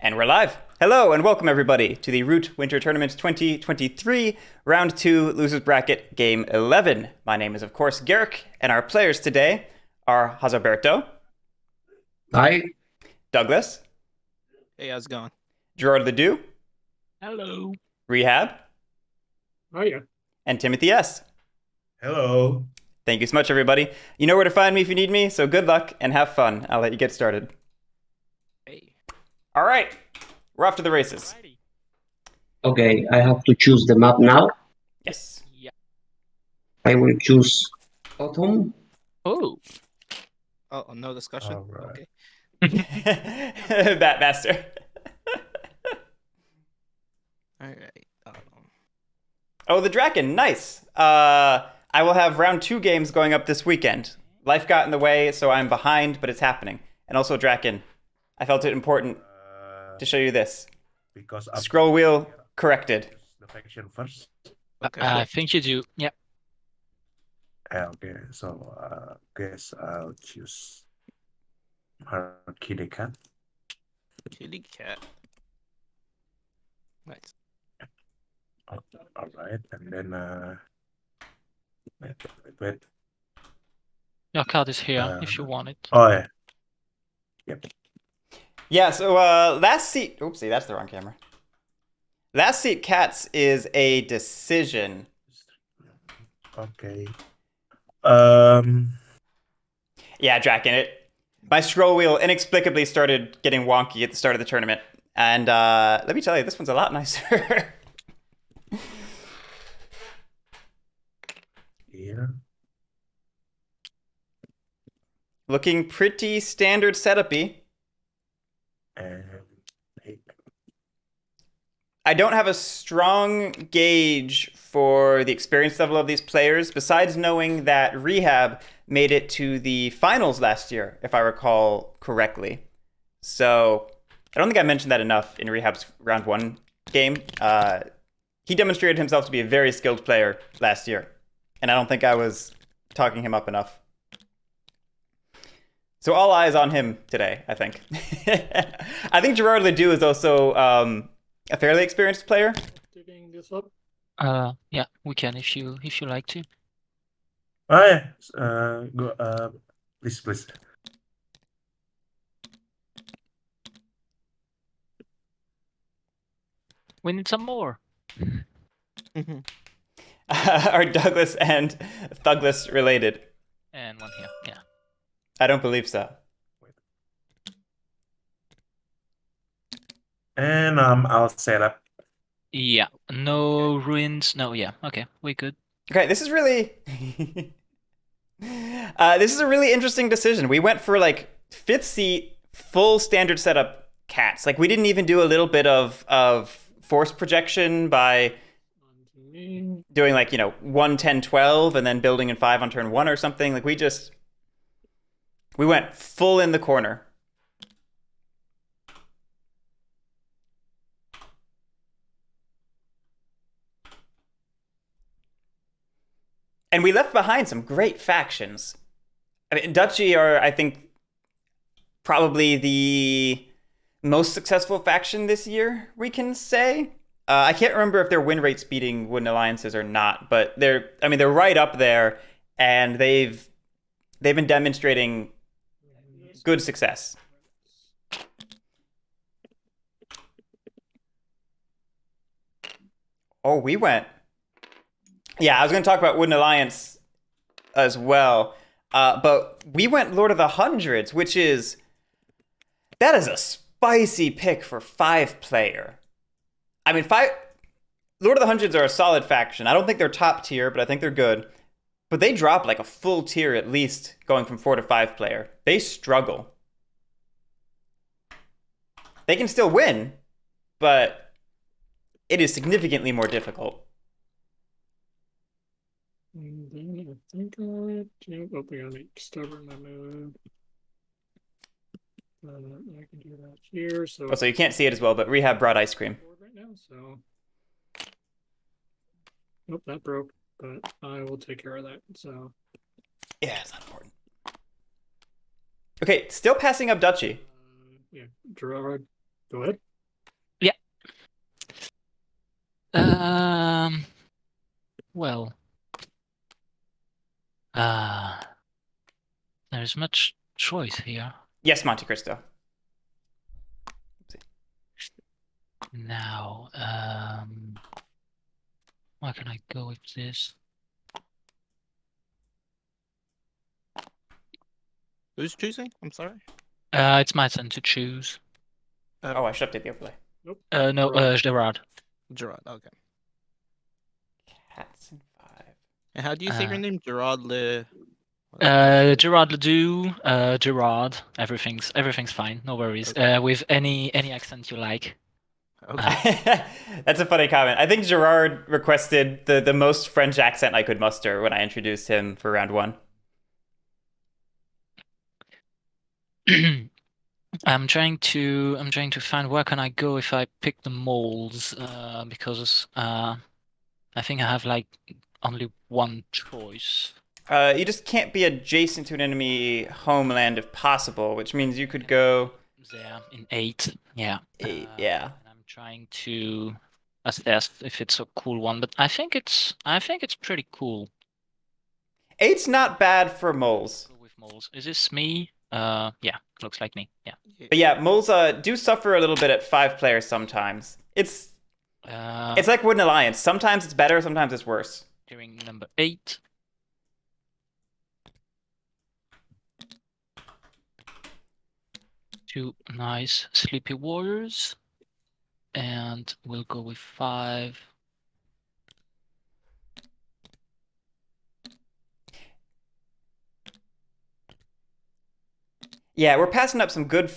And we're live. Hello and welcome everybody to the Root Winter Tournament 2023, Round 2, Losers Bracket, Game 11. My name is, of course, Guerric, and our players today are Hozarberto. Hi. Douglas. Hey, how's it going? Gerard le Doux. Hello. Rehab. Oh, yeah. And Timothy S. Hello. Thank you so much, everybody. You know where to find me if you need me, so good luck and have fun. I'll let you get started. Hey. All right, we're off to the races. Alrighty. Okay, I have to choose the map now. Yes. Yeah. I will choose autumn. Oh. Oh, no discussion. All right. Okay. Batmaster. All right. Oh, the Draken, nice. I will have round 2 games going up this weekend. Life got in the way, so I'm behind, but it's happening. And also Draken, I felt it important to show you this. Because Scroll wheel corrected. the faction first. Okay. I think you do. Yeah. Okay, so guess I'll choose Hardkidekan. Kitty cat. Nice. All right, and then wait. Your card is here if you want it. Oh yeah. Yep. Yeah, so last seat... Oopsie, that's the wrong camera. Last seat Cats is a decision. Okay. Yeah, Draken, my scroll wheel inexplicably started getting wonky at the start of the tournament. And let me tell you, this one's a lot nicer. Here. Looking pretty standard setup-y. And hey. I don't have a strong gauge for the experience level of these players, besides knowing that Rehab made it to the finals last year, if I recall correctly. So I don't think I mentioned that enough in Rehab's round 1 game. He demonstrated himself to be a very skilled player last year, and I don't think I was talking him up enough. So all eyes on him today, I think. I think Gerard le Doux is also a fairly experienced player. Digging this up. Yeah, we can if you like to. Oh yeah. Go. Please. We need some more. Are Douglas and Thugless related? And one here. Yeah. I don't believe so. And I'll set up. Yeah. No ruins. No. Yeah. Okay. We good. Okay, this is really... this is a really interesting decision. We went for like 5th seat, full standard setup Cats. Like we didn't even do a little bit of force projection by doing like, 1, 10, 12 and then building in 5 on turn 1 or something. Like we went full in the corner. And we left behind some great factions. I mean, Duchy are, I think, probably the most successful faction this year, we can say. I can't remember if their win rate's beating Wooden Alliances or not, but they're right up there, and they've been demonstrating good success. Oh, we went... Yeah, I was going to talk about Wooden Alliance as well, but we went Lord of the Hundreds, which is... That is a spicy pick for 5-player. I mean, Lord of the Hundreds are a solid faction. I don't think they're top tier, but I think they're good. But they drop like a full tier at least going from 4 to 5-player. They struggle. They can still win, but it is significantly more difficult. And then I think oh, we gotta make stubborn my move. I can do that here. So, So you can't see it as well, but Rehab brought ice cream. right now, so nope, that broke, but I will take care of that. So Yeah, it's not important. Okay, still passing up Duchy. yeah, Gerard, go ahead. Well, there's much choice here. Yes, Monte Cristo. Now, where can I go with this? Who's choosing? I'm sorry. It's my turn to choose. Oh, I should update the overlay. No, Gerard. Gerard. Okay. Cats in 5. And how do you say your name? Gerard le. Gerard le Doux, Gerard. Everything's fine. No worries. Okay. With any accent you like. Okay. That's a funny comment. I think Gerard requested the most French accent I could muster when I introduced him for round 1. I'm trying to find where can I go if I pick the moles, because I think I have like only one choice. You just can't be adjacent to an enemy homeland if possible, which means you could go There in 8. Yeah. 8. Yeah. And I'm trying to assess if it's a cool one, but I think it's pretty cool. 8's not bad for moles. Go with moles. Is this me? Yeah, looks like me. Yeah. But yeah, moles do suffer a little bit at 5 players sometimes. It's like Wooden Alliance. Sometimes it's better, sometimes it's worse. Doing number 8. Two nice sleepy warriors. And we'll go with 5. Yeah, we're passing up some good.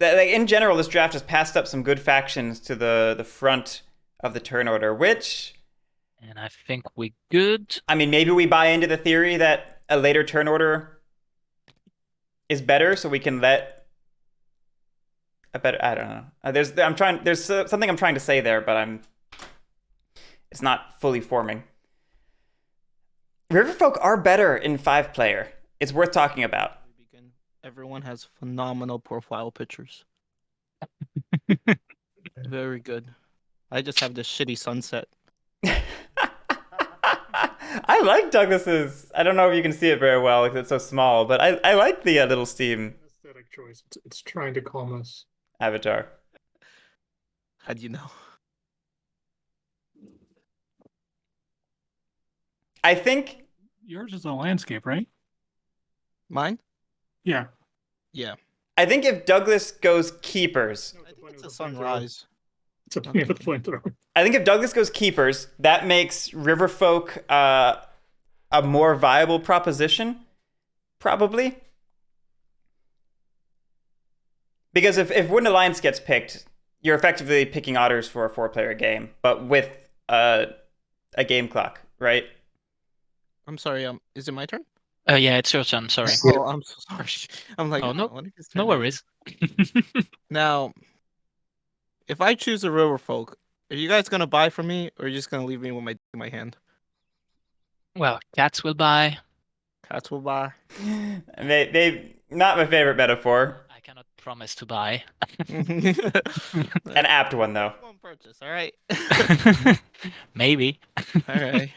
Like in general, this draft has passed up some good factions to the front of the turn order. Which, And I think we're good. I mean, maybe we buy into the theory that a later turn order is better, so we can let a better. I don't know. There's something I'm trying to say there, but it's not fully forming. Riverfolk are better in 5 player. It's worth talking about. Everyone has phenomenal profile pictures. Very good. I just have this shitty sunset. I like Douglas's. I don't know if you can see it very well because it's so small, but I like the little Steam Aesthetic choice. It's trying to calm us. avatar. How do you know? I think Yours is a landscape, right? Mine? Yeah. Yeah. if Douglas goes keepers, I think it's a sunrise. It's a point with flamethrower. I think if Douglas goes keepers, that makes Riverfolk a more viable proposition, probably. Because if Wooden Alliance gets picked, you're effectively picking otters for a 4-player game, but with a game clock, right? I'm sorry. Is it my turn? Yeah, it's your turn. Sorry. Oh, I'm so sorry. I'm like, Oh, no. when is his No turn? worries. Now, if I choose a Riverfolk, are you guys gonna buy from me, or are you just gonna leave me with my hand? Well, cats will buy. Cats will buy. They not my favorite metaphor. I cannot promise to buy. An apt one though. One purchase. All right. Maybe. All right.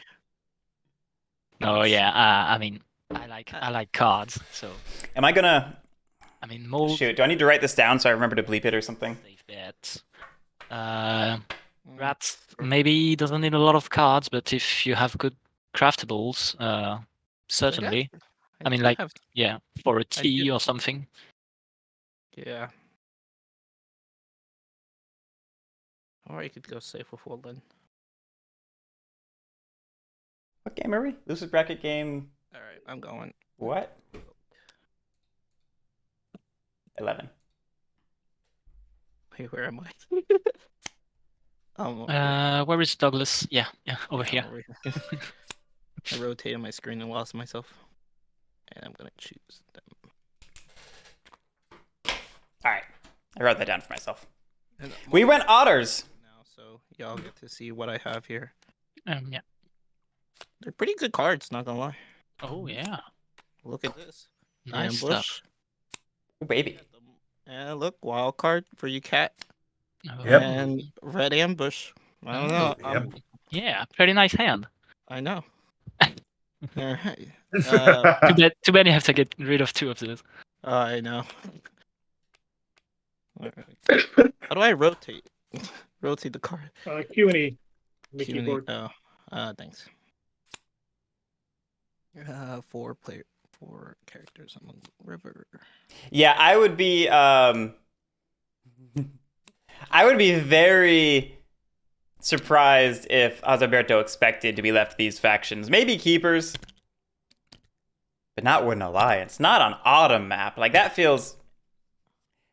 No, yeah. I mean, I like cards. So Am I gonna I mean, mold. shoot? Do I need to write this down so I remember to bleep it or something? Safe bet. Rats maybe doesn't need a lot of cards, but if you have good craftables, certainly. I mean, do like, have- yeah, for a do. tea or something. Yeah. Or you could go safe with Woodland. What game are we? Lucid bracket game. All right, I'm going. What? 11. Wait, where am I? Where is Douglas? Yeah, over here. I rotated my screen and lost myself. And I'm gonna choose them. All right, I wrote that down for myself. And We went otters. now, so y'all get to see what I have here. Yeah. They're pretty good cards, not gonna lie. Oh yeah. Look at this. Nice Ambush. stuff. Ooh, baby. And look, wild card for you, cat. Oh, Yep. And red ambush. I don't know. Yep. Yeah, pretty nice hand. I know. All right. Too bad you have to get rid of 2 of those. I know. All right. How do I rotate? Rotate the card. Q and E. The Q&A. keyboard. Oh, thanks. 4 characters on the river. Yeah, I would be very surprised if Hozarberto expected to be left these factions. Maybe keepers, but not Wooden Alliance. Not on Autumn map. Like that feels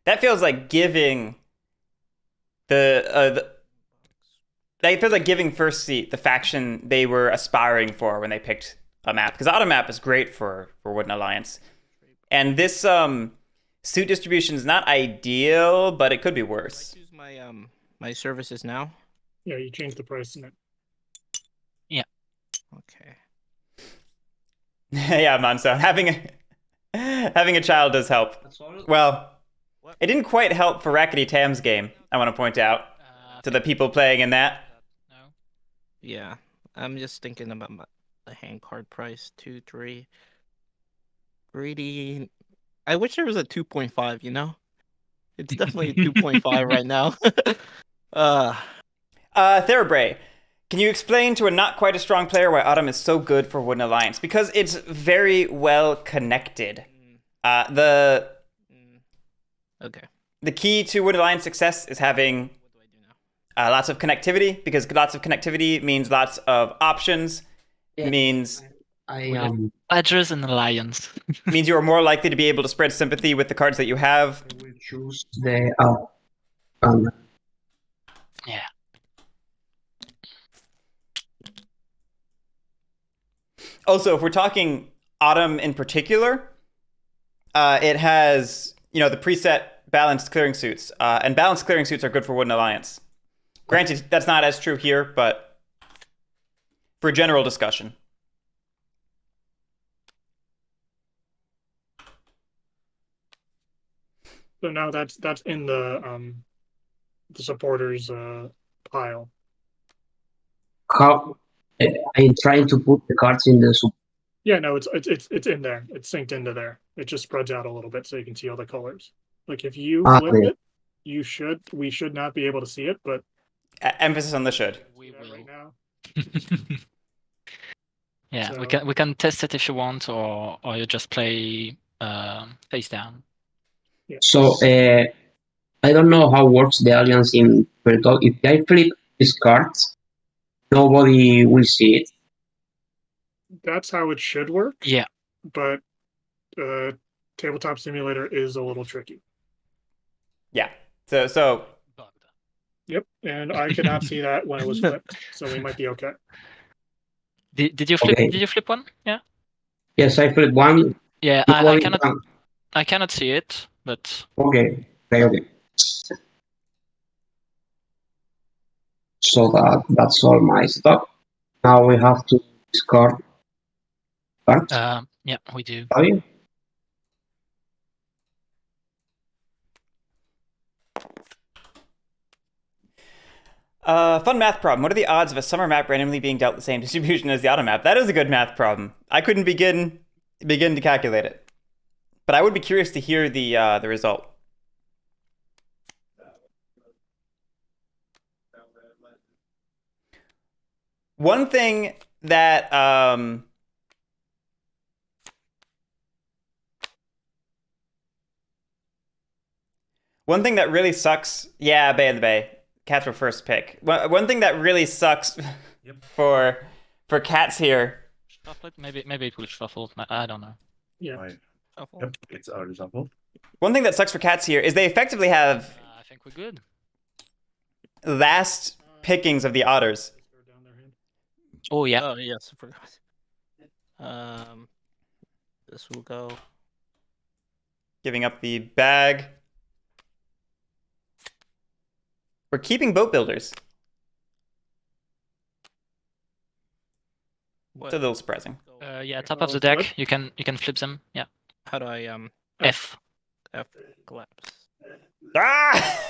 like giving it feels like giving First Seat the faction they were aspiring for when they picked a map. Because Autumn map is great for Wooden Alliance. And this suit distribution is not ideal, but it could be worse. I choose my services now. Yeah, you change the price in it. Okay. Yeah, Monso. Having a child does help. That's all. Well, What? it didn't quite help for Rackety Tam's game, I want to point out, to the people playing in that. No. Yeah, I'm just thinking about the hand card price. 2, 3. Greedy. I wish there was a 2.5. You know, it's definitely a 2.5 right now. Therabray, can you explain to a not quite as strong player why Autumn is so good for Wooden Alliance? Because it's very well connected. Okay. The key to Wooden Alliance success is having What do I do now? lots of connectivity, because lots of connectivity means lots of options, Yeah. means Badgers and Lions. means you are more likely to be able to spread sympathy with the cards that you have. I will choose the Yeah. Also, if we're talking Autumn in particular, it has, the preset balanced clearing suits. And balanced clearing suits are good for Wooden Alliance. Granted, that's not as true here, but for general discussion. So now that's in the supporters pile. how I'm trying to put the cards in the Yeah, no, it's in there. It's synced into there. It just spreads out a little bit so you can see all the colors. Like if you flip Okay. it, we should not be able to see it, but Emphasis on the should. We that will. right now. Yeah, So- we can test it if you want, or you just play face down. Yeah. So I don't know how works the alliance in Perto. If I flip these cards, nobody will see it. That's how it should work. Yeah. But Tabletop Simulator is a little tricky. Yeah. So Yep, and I could not see that when it was flipped, so we might be okay. Did you flip? Okay. Did you flip one? Yeah. Yes, I flip one. Yeah, I nobody cannot. can- I cannot see it, but Okay. So that's all my stuff. Now we have to discard cards. yeah, we do. Are you? fun math problem. What are the odds of a summer map randomly being dealt the same distribution as the autumn map? That is a good math problem. I couldn't begin to calculate it, but I would be curious to hear the result. One thing that really sucks. Yeah, Bay of the Bay. Cats were first pick. One thing that really sucks Yep. for cats here. Shuffle it. Maybe it will shuffle. I don't know. Yeah. Right. Shuffle. Yep, it's already shuffled. One thing that sucks for cats here is they effectively have I think we're good. last pickings of the otters. Oh yeah. Oh yes, I forgot. This will go. Giving up the bag. We're keeping boat builders. What? It's a little surprising. Yeah, top of the deck. You can flip them. Yeah. How do I F. F collapse? Ah!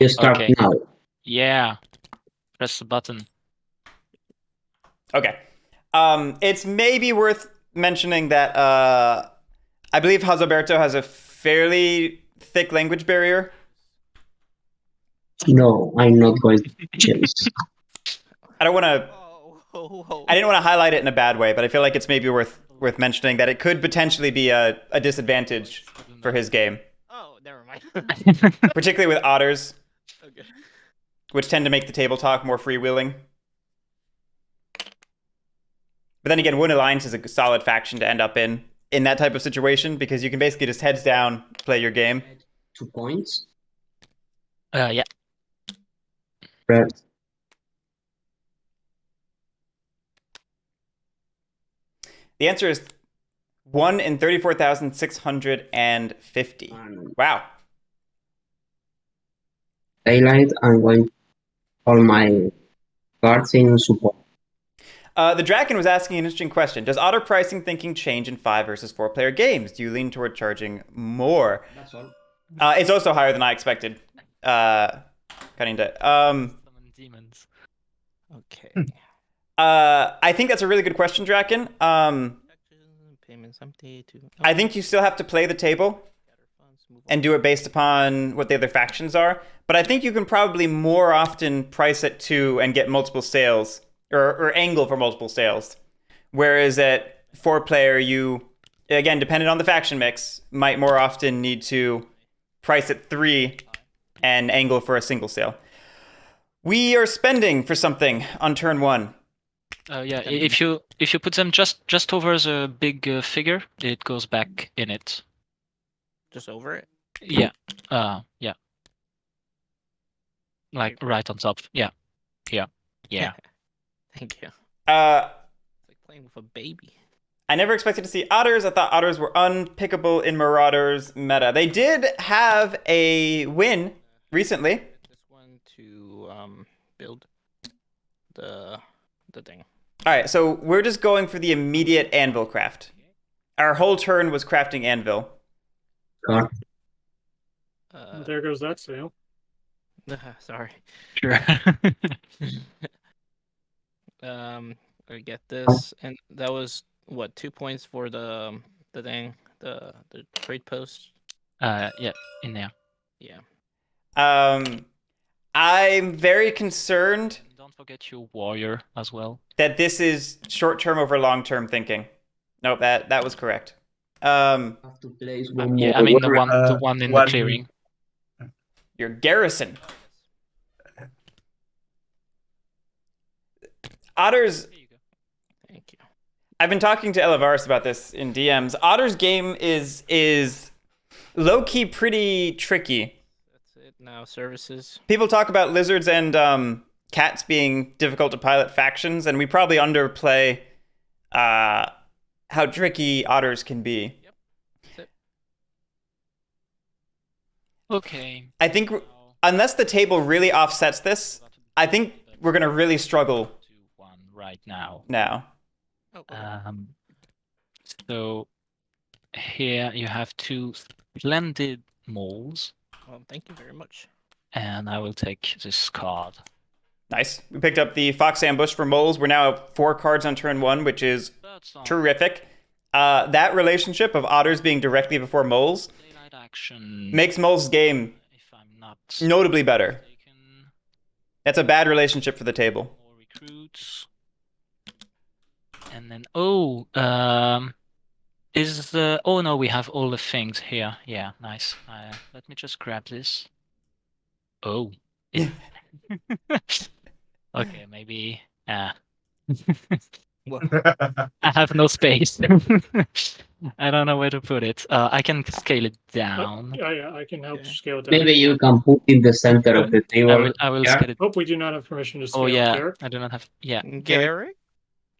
You start Okay. now. Yeah. Press the button. Okay. It's maybe worth mentioning that I believe Hozarberto has a fairly thick language barrier. No, I'm not going to chase. I don't want to. Oh. I didn't want to highlight it in a bad way, but I feel like it's maybe worth mentioning that it could potentially be a disadvantage for his game, Oh, never mind. particularly with otters, Okay. which tend to make the table talk more freewheeling. But then again, Wound Alliance is a solid faction to end up in that type of situation because you can basically just heads down, play your game. 2 points. Yeah. Red. The answer is 1 in 34,650. And Wow. daylight. I'm going all my cards in support. The Draken was asking an interesting question. Does otter pricing thinking change in 5 versus 4 player games? Do you lean toward charging more? That's all. It's also higher than I expected. Cutting to. Summon demons. Okay. I think that's a really good question, Draken. Payments empty to. I think you still have to play the table and do it based upon what the other factions are. But I think you can probably more often price at 2 and get multiple sales or angle for multiple sales. Whereas at 4 player, you, again, depending on the faction mix, might more often need to price at 3 and angle for a single sale. We are spending for something on turn 1. Yeah, if you put them just over the big figure, it goes back in it. Just over it. Yeah. Yeah. Like right on top. Yeah. Yeah. Yeah. Thank you. I It's like playing with a baby. never expected to see otters. I thought otters were unpickable in Marauders meta. They did have a win recently. This one to build the thing. All right, so we're just going for the immediate anvil craft. Our whole turn was crafting anvil. Card. There goes that sale. Sorry. Sure. I get this, and that was what 2 points for the thing, the trade post. Yeah, in there. Yeah. I'm very concerned Don't forget your warrior as well. that this is short-term over long-term thinking. Nope, that was correct. Have to place one Yeah, more. I mean the Where, one in the one- clearing. Your garrison. Otters. There you go. Thank you. I've been talking to Elavaris about this in DMs. Otter's game is low-key pretty tricky. That's it. Now services. People talk about lizards and cats being difficult to pilot factions, and we probably underplay how tricky otters can be. That's it. Okay. I think unless the table really offsets this, I think we're gonna really struggle 2-1 right now. now. Oh, okay. So here you have 2 splendid moles, Well, thank you very much. and I will take this card. Nice. We picked up the Fox Ambush for moles. We're now at 4 cards on turn 1, which is Birdsong. terrific. That relationship of otters being directly before moles Daylight action. makes moles' game If I'm not notably better. mistaken, That's a bad relationship for the table. more recruits. And then is the oh no, we have all the things here. Yeah, nice. Let me just grab this. Oh. Okay, maybe I have no space. I don't know where to put it. I can scale it down. Yeah, I can help Okay. scale it down. Maybe you can put in the center of the table. I will Yeah. scale it. Hope we do not have permission to scale Oh, Yeah, there. I do not have. Yeah, Garrick?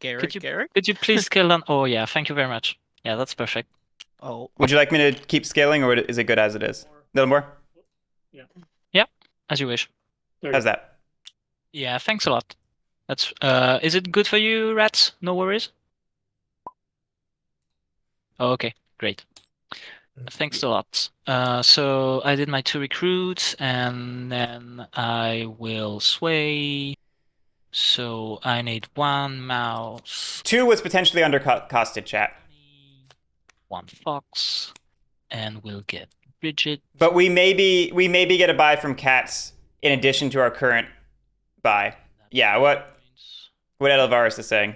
Could you- Garrick? could you please scale down? Oh yeah, thank you very much. Yeah, that's perfect. Oh, Would you like me to keep scaling, or is it good as it is? A little more? As you wish. There you How's go. that? Yeah, thanks a lot. That's. Is it good for you, rats? No worries. Oh, okay, great. Thanks a lot. So I did my 2 recruits, and then I will sway. So I need 1 mouse, 2 was potentially undercosted, chat. 1 fox, and we'll get Bridget. But we maybe get a buy from cats in addition to our current buy. Yeah, what Elvaris is saying.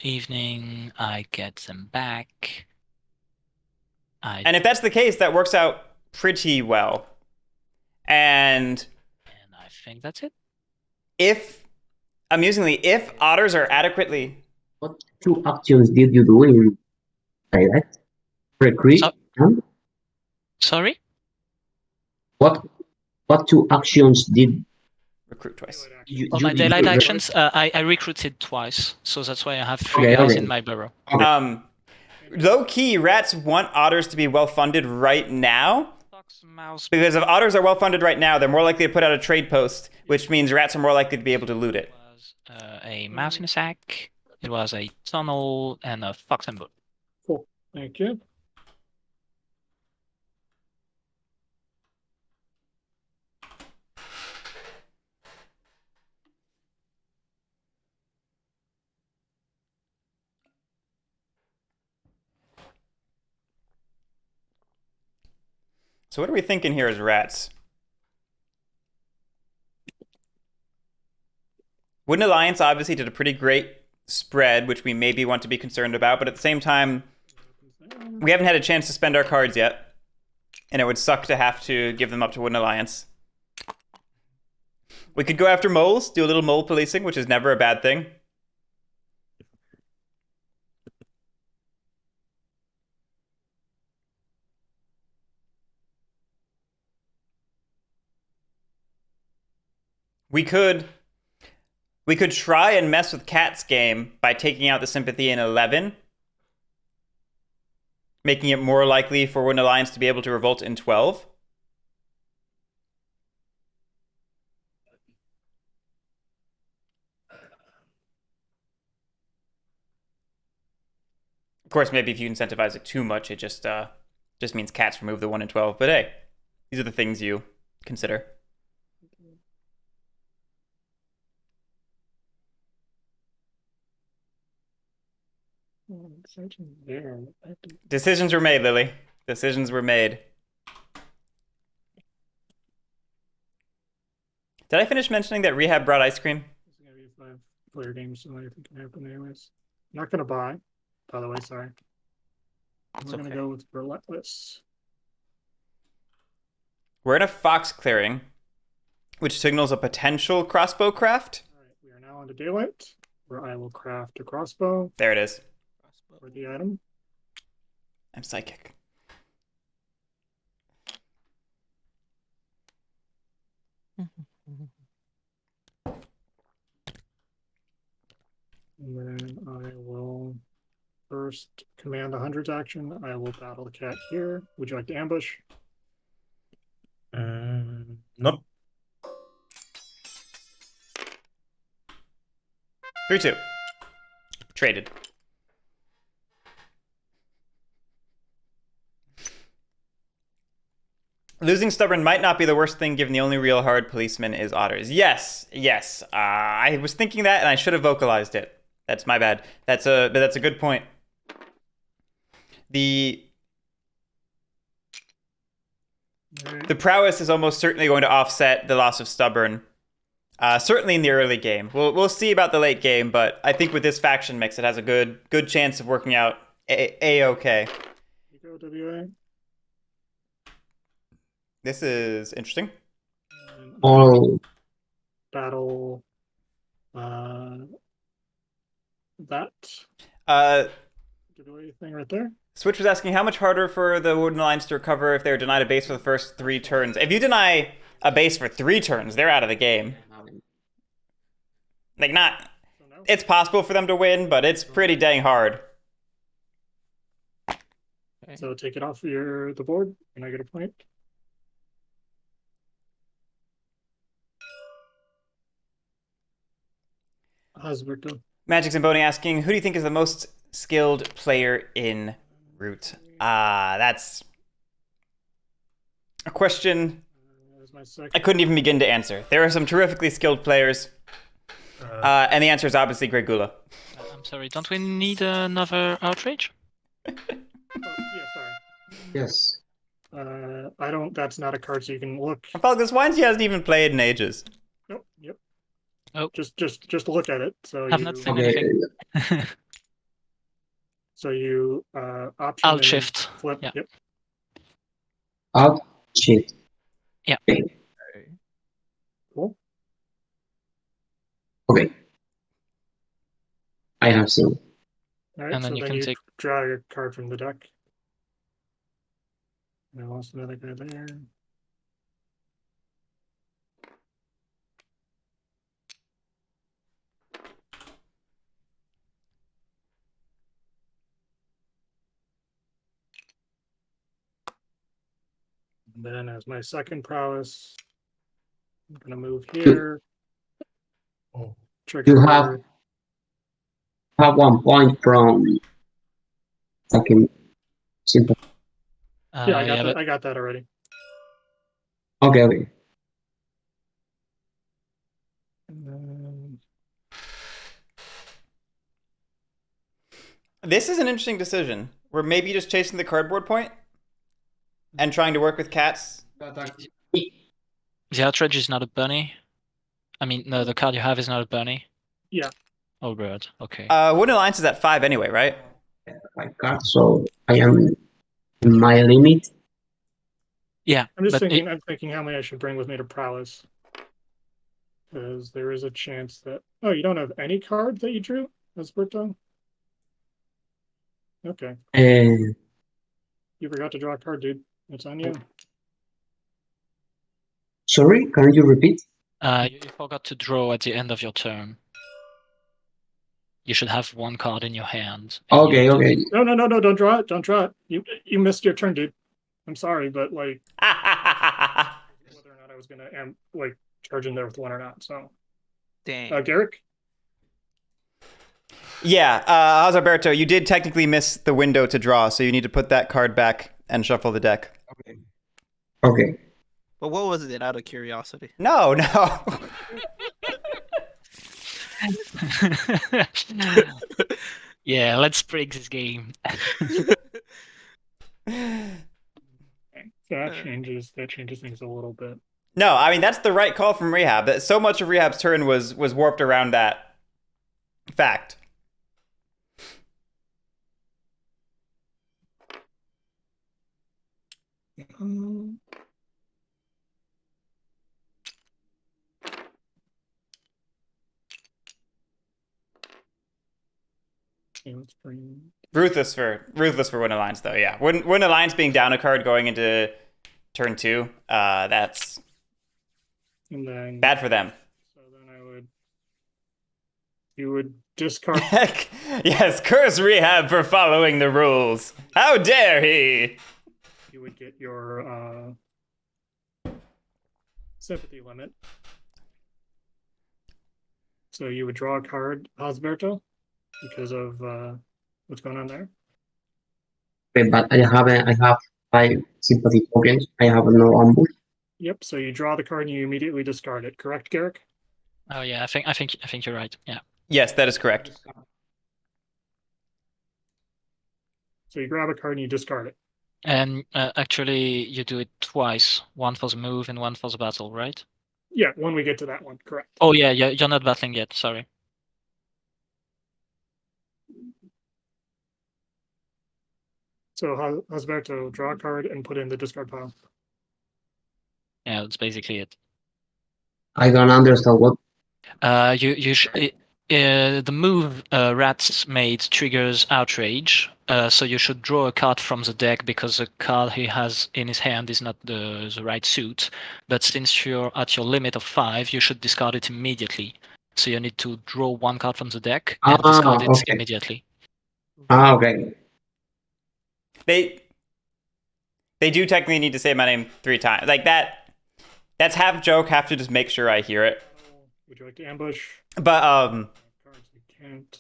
Evening, I get them back. And if that's the case, that works out pretty well. And I think that's it. Amusingly, if otters are adequately... What 2 actions did you do in direct? Recruit? Sorry? What 2 actions did Recruit twice. you My did daylight you- actions, I recruited twice, so that's why I have 3 guys Okay. in my burrow. Low key, rats want otters to be well funded right now. Fox, mouse, Because if otters are well funded right now, they're more likely to put out a trade post, which means rats are more likely to be able to loot it. was a mouse in a sack. It was a tunnel and a fox and boot. Cool. Thank you. So what are we thinking here as rats? Wooden Alliance obviously did a pretty great spread, which we maybe want to be concerned about, but at the same time, we haven't had a chance to spend our cards yet, and it would suck to have to give them up to Wooden Alliance. We could go after moles, do a little mole policing, which is never a bad thing. We could try and mess with Cat's game by taking out the sympathy in 11, making it more likely for Wooden Alliance to be able to revolt in 12. Of course, maybe if you incentivize it too much, it just means Cats remove the 1 in 12. But hey, these are the things you consider. Decisions were made, Lily. Decisions were made. Did I finish mentioning that Rehab brought ice cream? It's gonna be 5 player games, so anything can happen anyways. Not gonna buy, by the way, sorry. We're gonna okay. go with Relentless. We're in a fox clearing, which signals a potential crossbow craft. Alright, we are now on to Daylight, where I will craft a crossbow There it is. for the item. I'm psychic. And then I will first command a 100's action. I will battle the cat here. Would you like to ambush? Nope. 3-2. Traded. Losing Stubborn might not be the worst thing given the only real hard policeman is otters. Yes. I was thinking that and I should have vocalized it. That's my bad. But that's a good point. The prowess is almost certainly going to offset the loss of Stubborn. Certainly in the early game. We'll see about the late game, but I think with this faction mix, it has a good chance of working out a-okay. Go WA. This is interesting. And all battle that WA thing right there. Switch was asking how much harder for the Wooden Alliance to recover if they were denied a base for the first 3 turns. If you deny a base for 3 turns, they're out of the game. Like, not... So no. It's possible for them to win, but it's pretty dang hard. So take it off the board, and I get a point. Hozarberto. Magic Zamboni asking, who do you think is the most skilled player in route? That's a question There's my second. I couldn't even begin to answer. There are some terrifically skilled players, and the answer is obviously Gregula. I'm sorry, don't we need another outrage? Oh, yeah, sorry. Yes. I don't. That's not a card, so you can look. Fuck, this wine she hasn't even played in ages. Nope. Yep. Oh. Just look at it. So I've you. not seen Okay. anything. So you option. Alt and shift. Flip. Yeah. Yep. Out. Shift. Yeah. Okay. Cool. Okay. I have seen. All right. And then So you then can you take- draw a card from the deck. And I lost another guy there. And then as my second prowess, I'm gonna move here. Oh. Trigger. You have 1 point from fucking simple. Yeah, I got yeah, that. but I got that already. Okay, okay. And then, This is an interesting decision. We're maybe just chasing the cardboard point and trying to work with cats. the outrage is not a bunny. I mean, no, the card you have is not a bunny. Yeah. Oh, bird. Okay. Wooden Alliance is at 5 anyway, right? 5 cards, so I am in my limit. Yeah, I'm just but thinking. I'm thinking how many I should bring with me to prowess, because there is a chance that. Oh, you don't have any card that you drew, Hozarberto? Okay, you forgot to draw a card, dude. It's on you. Sorry, can you repeat? you forgot to draw at the end of your turn. You should have 1 card in your hand. and Okay, you- okay. No, don't draw it. Don't draw it. You missed your turn, dude. I'm sorry, but like whether or not I was gonna charge in there with 1 or not. So, Dang. Guerric. Yeah, Hozarberto, you did technically miss the window to draw, so you need to put that card back and shuffle the deck. Okay. But what was it out of curiosity? No, no. Yeah, let's break this game. That changes things a little bit. No, I mean, that's the right call from Rehab. That so much of Rehab's turn was warped around that fact. Okay, let's bring. Ruthless for Wooden Alliance, though, yeah. Wooden Alliance being down a card going into turn 2, that's And then bad for them. So then you would discard. Heck, yes, curse Rehab for following the rules. How dare he? You would get your sympathy limit. So you would draw a card, Hozarberto, because of what's going on there. Okay, but I have 5 sympathy tokens. I have no ambush. Yep. So you draw the card and you immediately discard it. Correct, Guerric? Oh yeah, I think you're right. Yeah. Yes, that is correct. So you grab a card and you discard it. And actually, you do it twice. 1 for the move and 1 for the battle, right? Yeah, when we get to that one, correct. Oh yeah, you're not battling yet. Sorry. So Hozarberto, draw a card and put in the discard pile. Yeah, that's basically it. I don't understand what. The move Rats made triggers outrage, so you should draw a card from the deck because the card he has in his hand is not the right suit. But since you're at your limit of 5, you should discard it immediately. So you need to draw 1 card from the deck and discard it okay. immediately. Okay. They do technically need to say my name 3 times. Like that. That's half joke, half to just make sure I hear it. Would you like to ambush? But Cards you can't.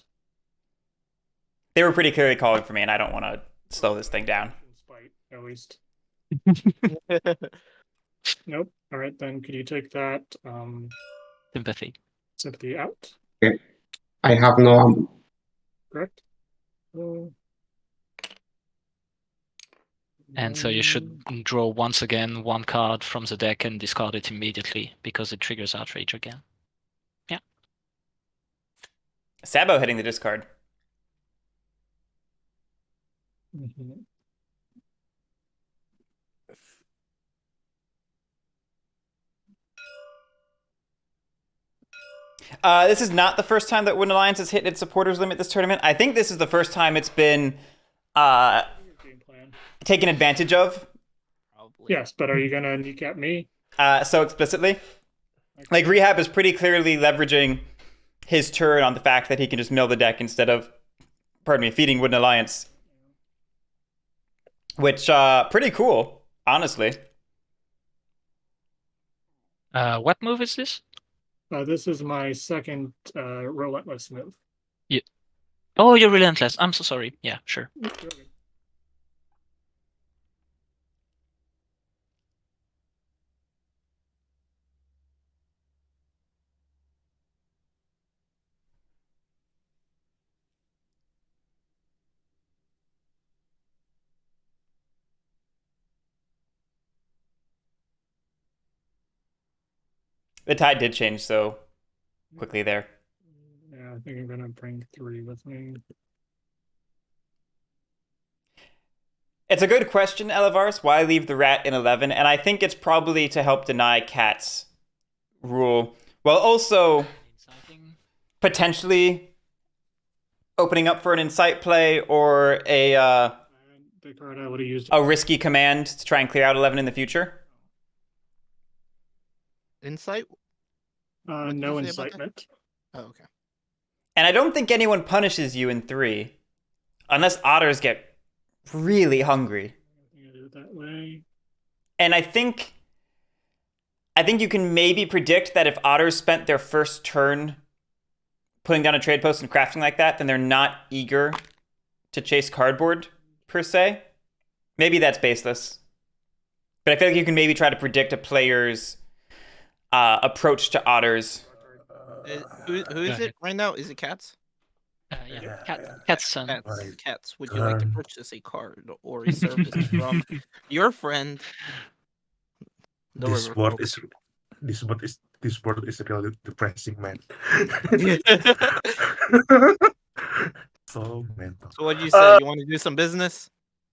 they were pretty clearly calling for me, and I don't want to slow this thing down. In spite, at least. Nope. All right, then could you take that Sympathy. sympathy out? I have no. Correct. And so you should draw once again one card from the deck and discard it immediately because it triggers outrage again. Yeah. Sabo hitting the discard. Mhm. This is not the first time that Wooden Alliance has hit its supporters limit this tournament. I think this is the first time it's been Game plan. taken advantage of Probably. Yes, but are you gonna kneecap me? so explicitly. Like, Rehab is pretty clearly leveraging his turn on the fact that he can just mill the deck instead of, feeding Wooden Alliance. Which, pretty cool, honestly. What move is this? This is my second relentless move. Oh, you're relentless. I'm so sorry. Yeah, sure. The tide did change so quickly there. Yeah, I think I'm gonna bring 3 with me. It's a good question, Elevars. Why leave the rat in 11? And I think it's probably to help deny Cat's rule, while also potentially opening up for an insight play or The card I would have used. a risky command to try and clear out 11 in the future. Insight? What did No you say about that? incitement. Oh, okay. And I don't think anyone punishes you in 3, unless otters get really hungry. I'm gonna do it that way. And I think you can maybe predict that if otters spent their first turn putting down a trade post and crafting like that, then they're not eager to chase cardboard, per se. Maybe that's baseless. But I feel like you can maybe try to predict a player's approach to otters. Who is it right now? Is it Cats? Yeah. Cat's son. Cats. Cats. Would you like to purchase a card or a service from your friend? the This River word Folk? this word is really depressing, man. So mental. So what you say? You want to do some business?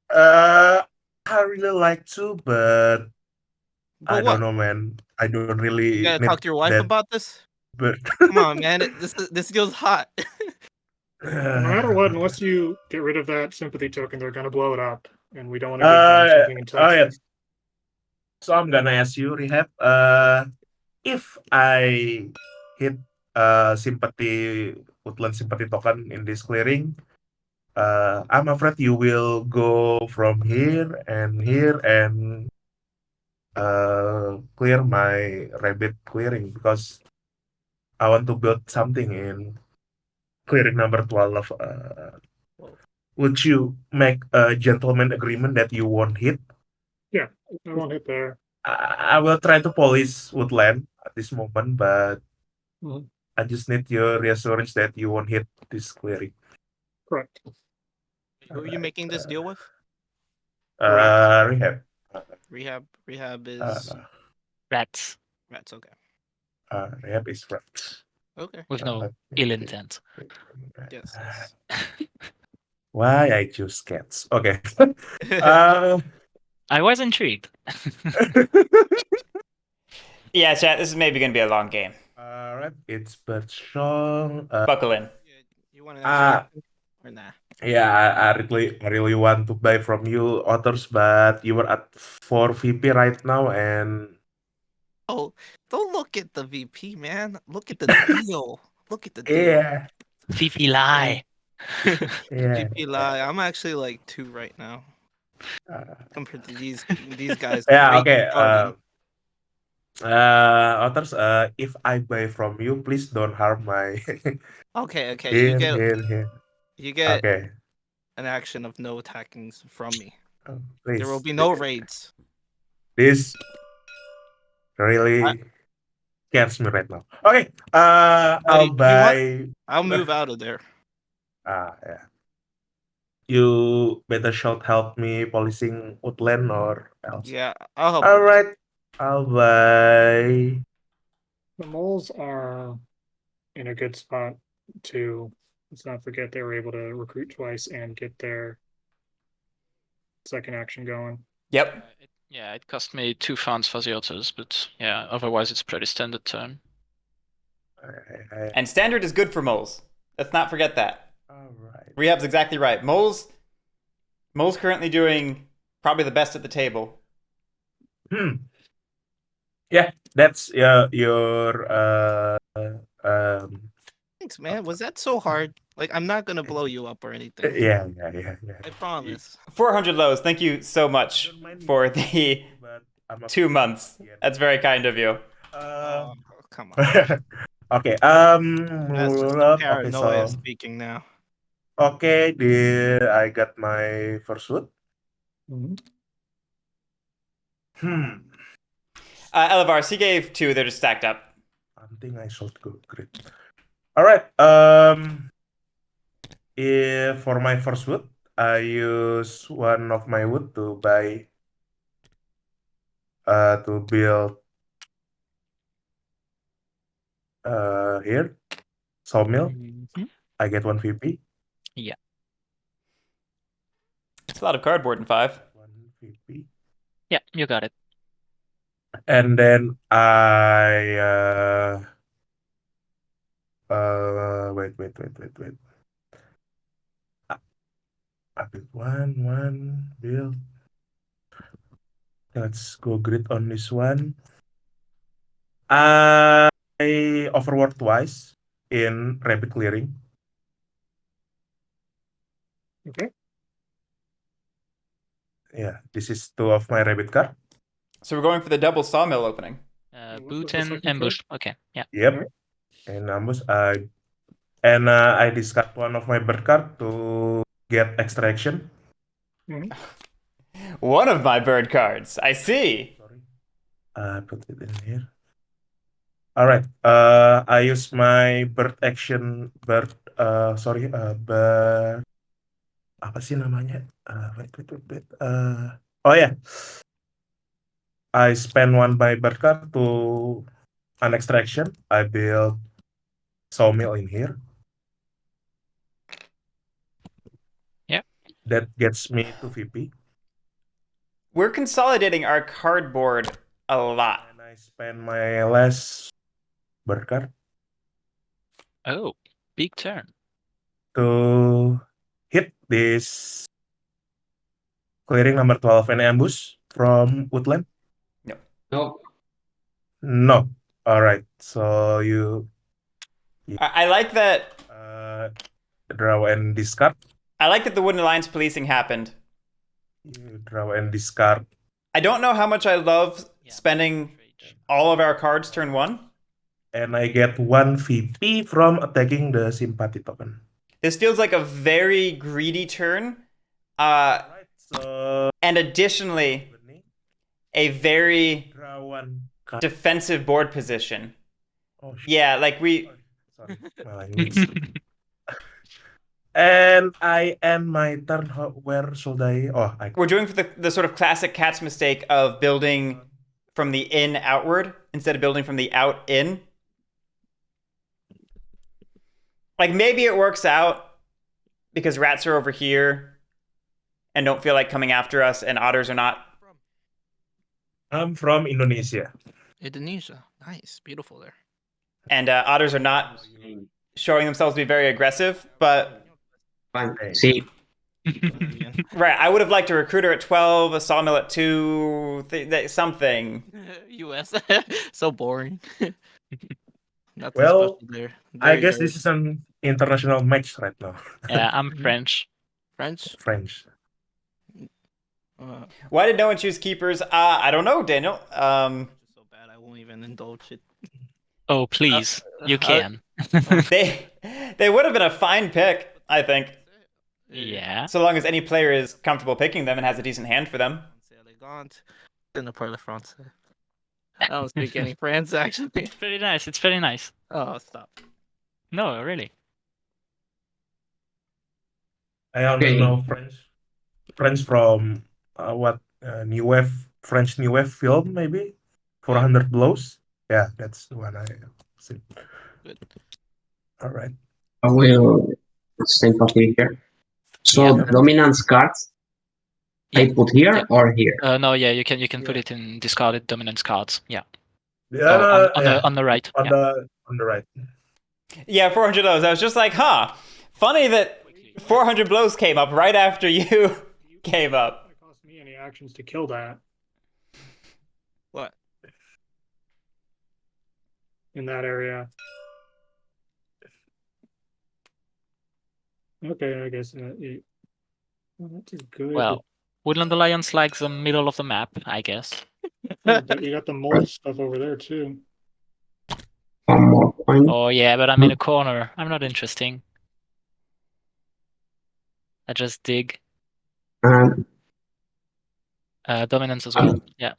I really like to, but I But what? don't know, man. I don't really You gotta need talk to your wife that, about this. but Come on, man. This deal's hot. No matter what, unless you get rid of that sympathy token, they're gonna blow it up, and we don't want to give them something in oh yeah. Texas. So I'm gonna ask you, Rehab. If I hit sympathy woodland sympathy token in this clearing, I'm afraid you will go from here and clear my rabbit clearing because I want to build something in clearing number 12. Would you make a gentleman agreement that you won't hit? Yeah, I won't hit there. I will try to polish woodland at this moment, but Mhm. I just need your reassurance that you won't hit this clearing. Correct. Who are you making this deal with? Rehab. Rehab. Rehab is Rats rats. Okay. Rehab is rats. Okay. with no ill intent. Yes. Why I choose cats? Okay. I was intrigued. Yeah, chat, this is maybe going to be a long game. Alright, it's Birdsong. Buckle in. You want to answer or nah? Yeah, I really want to buy from you, Otters, but you are at 4 VP right now, and Oh, don't look at the VP, man. Look at the deal. Look at the deal. yeah, Fifi lie. yeah. VP lie. I'm actually like 2 right now compared to these guys. Yeah, great okay. starting. Otters, if I buy from you, please don't harm my Okay. here. You get Okay. an action of no attacking from me. Oh, please. There will be no raids. This really scares me right now. Okay, I'll you buy. I'll move out of there. Yeah. You better should help me policing woodland or else. Yeah, I'll help. All you. right, I'll buy. The moles are in a good spot to, let's not forget they were able to recruit twice and get their second action going. Yep. Yeah, it cost me 2 funds for the others, but yeah, otherwise it's pretty standard turn. And standard is good for moles. Let's not forget that. All right. Rehab's exactly right. Moles currently doing probably the best at the table. Yeah, that's your Thanks, man. Was that so hard? Like, I'm not gonna blow you up or anything. yeah. I promise. 400 lows. Thank you so much Don't mind me, for the but I'm a 2 months. That's very kind of you. Oh, come on. Okay. That's just Okay, paranoia so speaking now. okay, I got my first wood. Elevars, he gave 2. They're just stacked up. I think I should go great. All right. If for my first wood, I use one of my wood to buy to build here sawmill. Mhm. I get 1 VP. It's a lot of cardboard in 5. 1 VP. Yeah, you got it. And then I wait. I build one build. Let's go grid on this one. I overwork twice in rapid clearing. Okay. Yeah, this is 2 of my rabbit card. So we're going for the double sawmill opening. What Boot was the and second ambush. Okay, yeah. Yep. Alright. And ambush. I discard one of my bird card to get extraction. One of my bird cards. I see. Sorry. Put it in here. All right. I use my bird action. Bird. Apa sih namanya? Wait. Oh yeah. I spend one by bird card to an extraction. I build sawmill in here. Yeah. That gets me to VP. We're consolidating our cardboard a lot. And I spend my last bird card Oh, big turn. to hit this clearing number 12 and ambush from woodland. No. No. All right. So you I like that. Draw and discard. I like that the Wooden Alliance policing happened. You draw and discard. I don't know how much I love spending all of our cards turn 1. And I get 1 VP from attacking the sympathy token. This feels like a very greedy turn. Right, so And additionally, a very draw 1 card. defensive board position. Oh, shit. Yeah, like we... Sorry. My language. And I end my turn. Where should I? Oh, We're doing for the sort of classic cat's mistake of building from the in outward instead of building from the out in. Like maybe it works out because rats are over here and don't feel like coming after us, and otters are not. I'm from Indonesia. Indonesia. Nice. Beautiful there. And otters are not showing themselves to be very aggressive, but Fine. See, right, I would have liked a recruiter at 12, a sawmill at 2, something. US. So boring. Nothing Well, special there. I Very guess dirty. this is an international match right now. Yeah, I'm French. French. French. Why did no one choose keepers? I don't know, Daniel. So bad I won't even indulge it. Oh, please, you can. They would have been a fine pick, I think. Yeah. So long as any player is comfortable picking them and has a decent hand for them. C'est élégant. Je ne parle français. I don't speak any French, actually. It's pretty nice. It's very nice. Oh, stop. No, really. I only Okay. know French from New Wave French New Wave film maybe 400 Blows. Yeah, that's the one I see. Good. All right. I will sympathy here. So Yeah. the dominance cards I Yeah. put here Yeah. or here. No, yeah, you can put Yeah. it in discarded dominance cards. Yeah. Yeah, On the right. on Yeah. the right. Yeah, 400 blows. I was just like, huh. Funny that 400 blows came up right after you came up. It cost me any actions to kill that What? in that area. Okay, I guess well, that's a good. Well, Woodland Alliance likes the middle of the map, I guess. But you got the mole stuff over there too. One more point. Oh yeah, but I'm in a corner. I'm not interesting. I just dig. And Dominance as well. Yeah.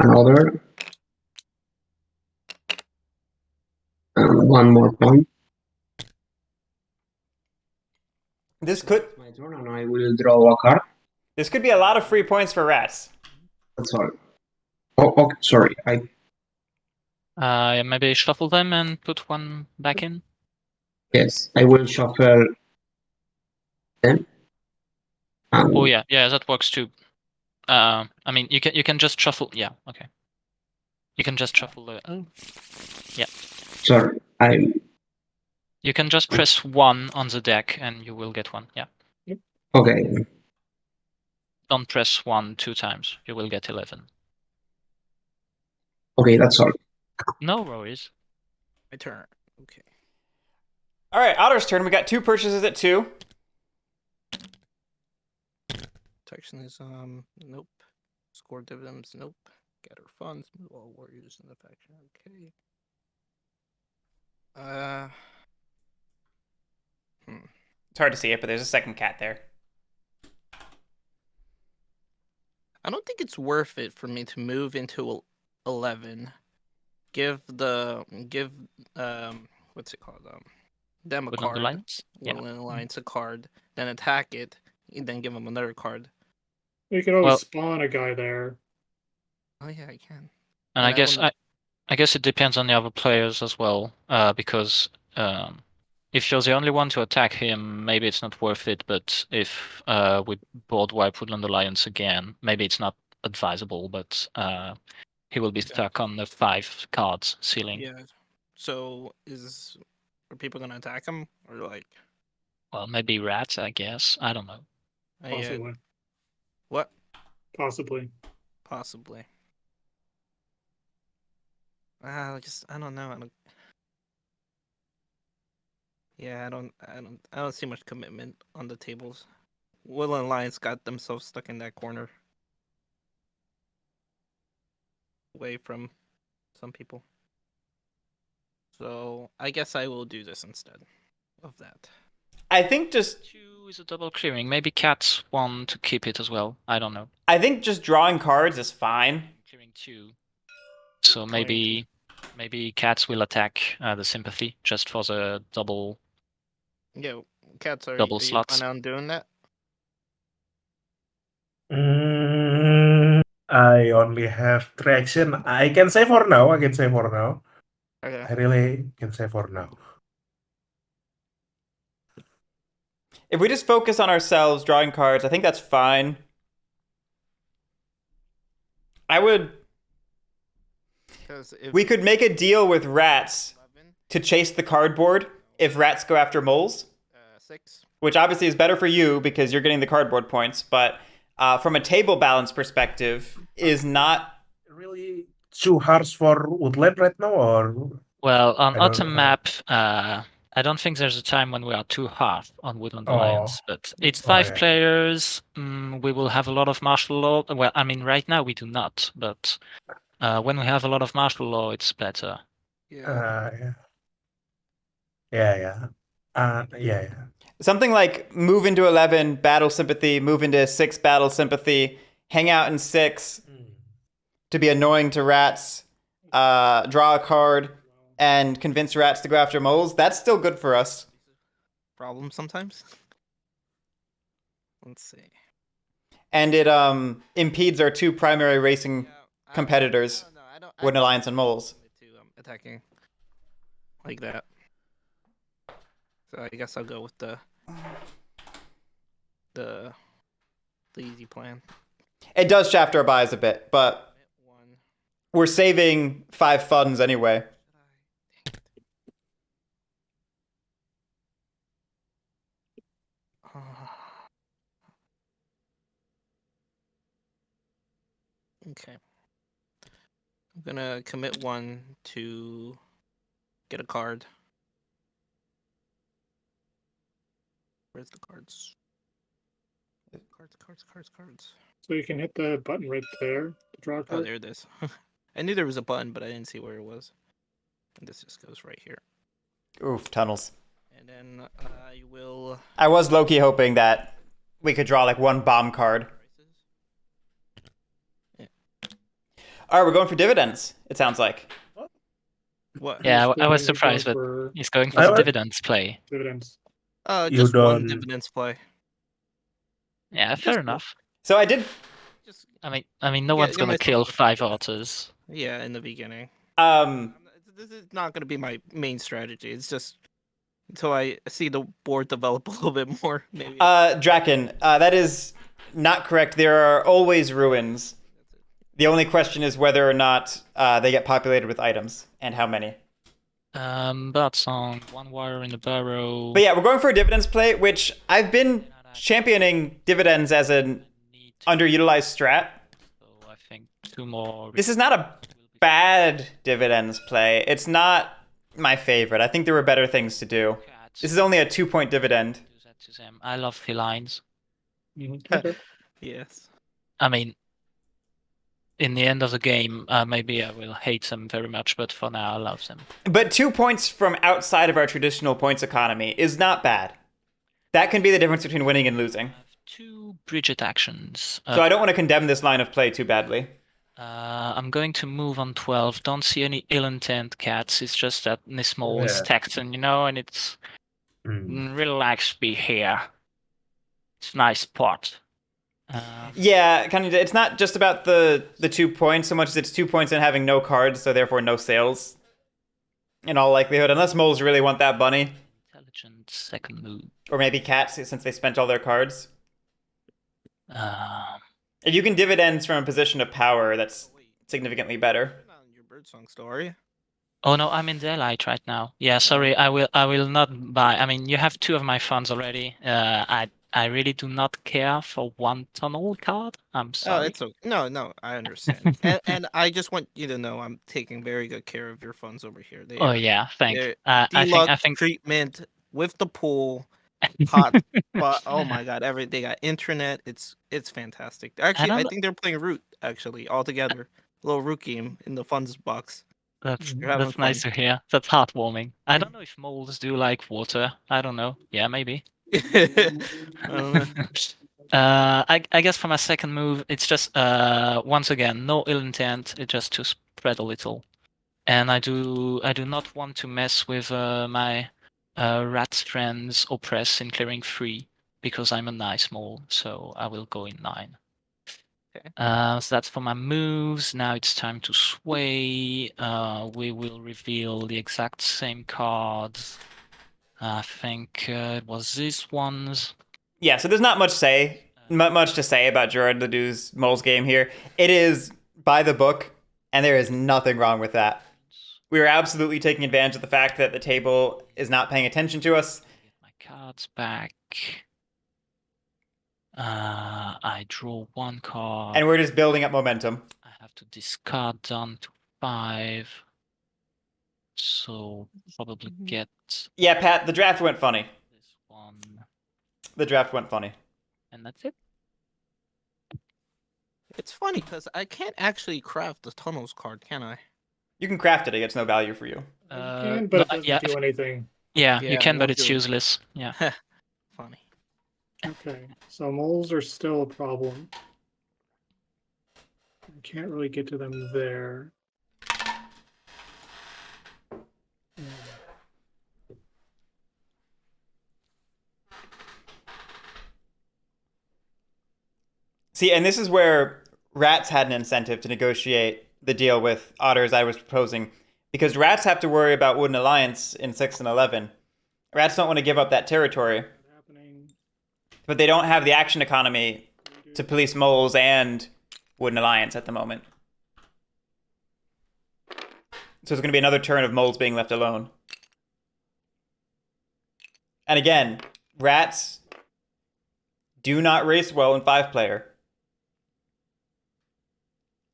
another. And one more point. This could My turn, and I will draw a card. be a lot of free points for rats. That's all. Oh, okay, sorry. Maybe shuffle them and put one back in. Yes, I will shuffle them. Oh yeah, that works too. I mean, you can just shuffle. Yeah, okay. You can just shuffle the. Oh. Yeah. Sorry, You can just press 1 on the deck and you will get one. Yeah. okay. Don't press 1 2 times. You will get 11. Okay, that's all. No worries. My turn. Okay. All right, Otter's turn. We got 2 purchases at 2. Protection is nope. Score dividends, nope. Gather funds, move all warriors in the faction. Okay. It's hard to see it, but there's a second cat there. I don't think it's worth it for me to move into 11. Give what's it called? Them a Woodland card. Alliance? Yeah. Woodland Alliance a card. Then attack it. And then give them another card. You could always Well- spawn a guy there. Oh yeah, I can. And I guess it depends on the other players as well, because if you're the only one to attack him, maybe it's not worth it. But if we board wipe Woodland Alliance again, maybe it's not advisable. But he will be stuck on the 5 cards ceiling. Yeah. So are people gonna attack him or like? Well, maybe rats, I guess. I don't know. Possibly. What? Possibly. Possibly. I don't know. I don't see much commitment on the tables. Woodland Alliance got themselves stuck in that corner. Away from some people. So I guess I will do this instead of that. I think just 2 is a double clearing. Maybe cats want to keep it as well. I don't know. drawing cards is fine. Clearing 2. So maybe cats will attack the sympathy just for the double. Yeah, cats are Double are you slots. planning on doing that? I only have 3 action. I can say for now. Okay. I really can say for now. If we just focus on ourselves drawing cards, I think that's fine. We could make a deal with rats 11, to chase the cardboard if rats go after moles, 6. which obviously is better for you because you're getting the cardboard points, but from a table balance perspective, is not... Really too harsh for Woodland right now, or Well, on I don't autumn know. map, I don't think there's a time when we are too hard on Woodland Oh. Alliance, but it's Oh, 5 yeah. players. We will have a lot of martial law. Well, I mean, right now we do not, but when we have a lot of martial law, it's better. Yeah. yeah. Yeah. Yeah. Something like move into 11, battle sympathy, move into 6, battle sympathy, hang out in 6 to be annoying to rats, draw a card, and convince rats to go after moles. That's still good for us. Problem sometimes. Let's see. And it impedes our 2 primary racing competitors, Wooden Alliance and moles. To attacking like that. So I guess I'll go with the easy plan. It does shaft our buys a bit, but One. we're saving 5 funds anyway. Okay. I'm gonna commit 1 to get a card. Where's the cards? Cards. So you can hit the button right there to draw a Oh, card. there it is. I knew there was a button, but I didn't see where it was. And this just goes right here. Oof, tunnels. And then I will. I was low-key hoping that we could draw like 1 bomb card. All right, we're going for dividends, it sounds like. What? Yeah, I was Going surprised that for he's going for I the would- dividends play. dividends. You Just one don't- dividends play. Yeah, fair enough. So I did Just I mean, no Yeah, one's give gonna myself kill a 5 few otters. yeah, in the beginning. um This is not going to be my main strategy. It's just until I see the board develop a little bit more. Maybe. Draken, that is not correct. There are always ruins. The only question is whether or not they get populated with items and how many. Bird song, 1 wire in the burrow. But yeah, we're going for a dividends play, which I've been championing dividends as an underutilized strat. So I think 2 more. This is not a bad dividends play. It's not my favorite. I think there were better things to do. Cats. This is only a 2-point dividend. Do that to them. I love felines. Okay. Yes. I mean, in the end of the game, maybe I will hate them very much, but for now, I love them. But 2 points from outside of our traditional points economy is not bad. That can be the difference between winning and losing. I have 2 Bridget actions. So I don't want to condemn this line of play too badly. I'm going to move on 12. Don't see any ill intent cats. It's just that Nismol is Yeah. Texan, and it's Mm. relax, be here. It's a nice spot. Yeah, kind of. It's not just about the 2 points so much as it's 2 points and having no cards, so therefore no sales. In all likelihood, unless moles really want that bunny, Intelligent second move. or maybe cats since they spent all their cards. Um, If you can dividends from a position of power, that's significantly better. You're not in your birdsong story. Oh no, I'm in Daylight right now. Yeah, sorry, I will not buy. I mean, you have 2 of my funds already. I really do not care for 1 tunnel card. I'm Oh, sorry. it's okay. No, I understand. and I just want you to know I'm taking very good care of your funds over here. They Oh are yeah, thank. they're I deluxe think. treatment with the pool, hot spot. Oh my god, they got internet. It's fantastic. Actually, I don't- think they're playing Root actually all together. Little Root game in the funds box. That's You're having nice fun. to hear. That's heartwarming. I don't know if moles do like water. I don't know. Yeah, maybe. I don't know. I guess for my second move, it's just once again no ill intent. It's just to spread a little, and I do not want to mess with my rat friends oppress in clearing 3 because I'm a nice mole, so I will go in 9. Okay. So that's for my moves. Now it's time to sway. We will reveal the exact same cards. I think it was these ones. Yeah, so there's not much to say about Gerard le Doux's moles game here. It is by the book, and there is nothing wrong with that. We are absolutely taking advantage of the fact that the table is not paying attention to us. Get my cards back. I draw 1 card. And we're just building up momentum. I have to discard down to 5. So probably get Yeah, Pat, the draft went funny. this one. The draft went funny. And that's it. It's funny because I can't actually craft the tunnels card, can I? You can craft it, it gets no value for you. You can, but it doesn't yeah, do anything. Yeah, Yeah, you can, but won't it's do it. useless. Yeah. Funny. Okay, so moles are still a problem. I can't really get to them there. See, and this is where rats had an incentive to negotiate the deal with otters I was proposing, because rats have to worry about Wooden Alliance in 6 and 11. Rats don't want to give up that territory, Happening. but they don't have the action economy to police moles and Wooden Alliance at the moment. So it's going to be another turn of moles being left alone. And again, rats do not race well in 5-player.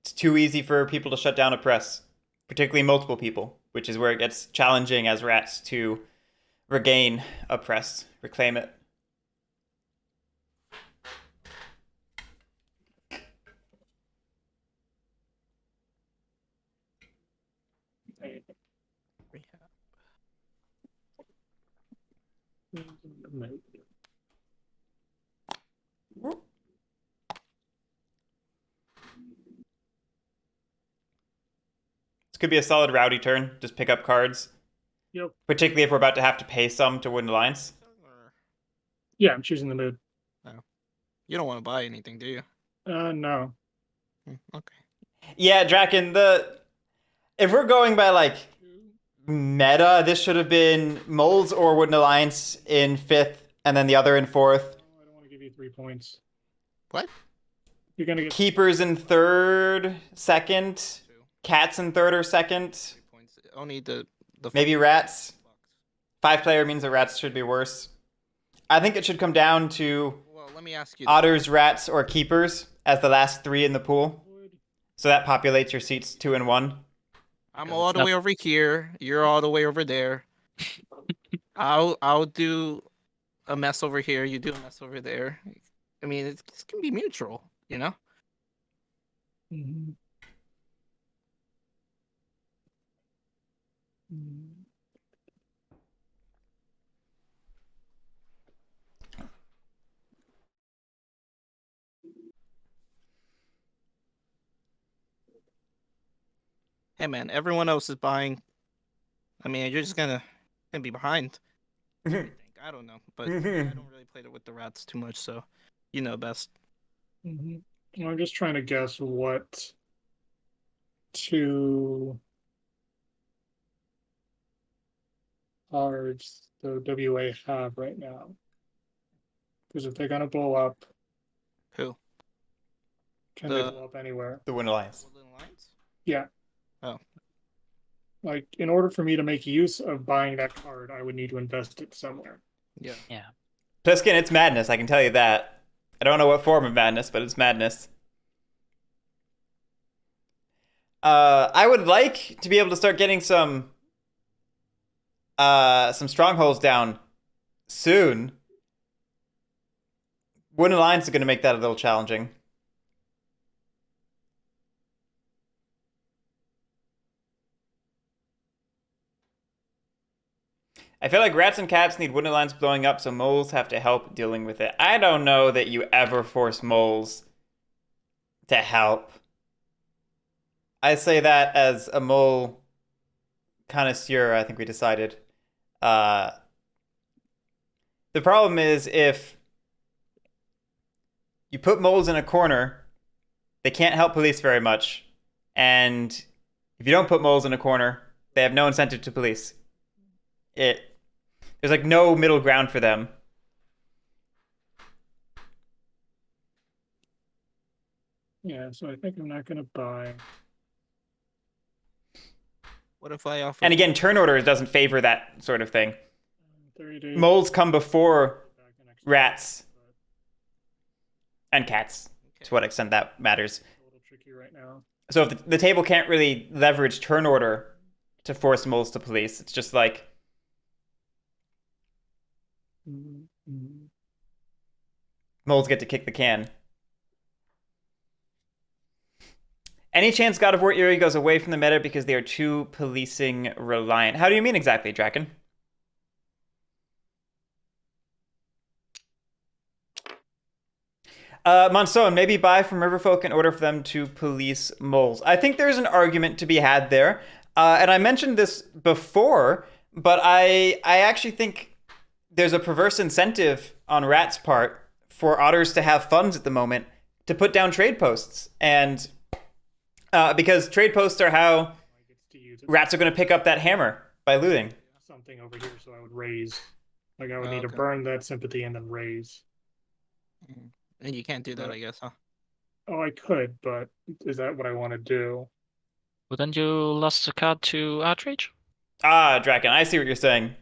It's too easy for people to shut down a press, particularly multiple people, which is where it gets challenging as rats to regain a press, reclaim it. This could be a solid rowdy turn. Just pick up cards. Yep. Particularly if we're about to have to pay some to Wooden Alliance. Yeah, I'm choosing the mood. You don't want to buy anything, do you? No. Okay. Yeah, Draken, if we're going by like meta, this should have been moles or Wooden Alliance in 5th and then the other in 4th. I don't want to give you 3 points. What? You're gonna get Keepers in 3rd, 2nd, cats in 3rd or 2nd. 3 points. Only the Maybe rats. 5-player means that rats should be worse. I think it should come down to Well, let me ask you. otters, rats, or keepers as the last 3 in the pool. So that populates your seats 2 and 1. I'm Yeah, all it's the not- way over here. You're all the way over there. I'll do a mess over here. You do a mess over there. I mean, it's gonna be mutual, you know. Mhm. Mm. Hey man, everyone else is buying. I mean, you're just gonna be behind. I think. I don't know, but I don't really play with the rats too much, so you know best. Mhm. Well, I'm just trying to guess what two cards the WA have right now. Because if they're gonna blow up, Who? can The- they blow up anywhere? The Wooden Alliance. Woodland Alliance? Yeah. Oh. Like, in order for me to make use of buying that card, I would need to invest it somewhere. Yeah. Yeah. Pliskin, it's madness, I can tell you that. I don't know what form of madness, but it's madness. I would like to be able to start getting some strongholds down soon. Wooden Alliance is going to make that a little challenging. I feel like rats and cats need Wooden Alliance blowing up, so moles have to help dealing with it. I don't know that you ever force moles to help. I say that as a mole connoisseur, I think we decided. The problem is if you put moles in a corner, they can't help police very much. And if you don't put moles in a corner, they have no incentive to police. There's like no middle ground for them. Yeah, so I think I'm not gonna buy. What if I offer? And again, turn order doesn't favor that sort of thing. 30 days. Moles come before Back in next rats week, and cats, Okay. to what extent that matters. but a little tricky right now. So if the table can't really leverage turn order to force moles to police, it's just like Mhm. moles get to kick the can. Any chance God of War Eerie goes away from the meta because they are too policing reliant? How do you mean exactly, Draken? Monson, maybe buy from Riverfolk in order for them to police moles. I think there's an argument to be had there. And I mentioned this before, but I actually think there's a perverse incentive on Rat's part for otters to have funds at the moment to put down trade posts. And because trade posts are how rats are going to pick up that hammer by looting. Something over here, so I would raise. Like I would need to burn that sympathy and then raise. And you can't do that, I guess, huh? Oh, I could, but is that what I want to do? Wouldn't you lost the card to outrage? Ah, Draken, I see what you're saying.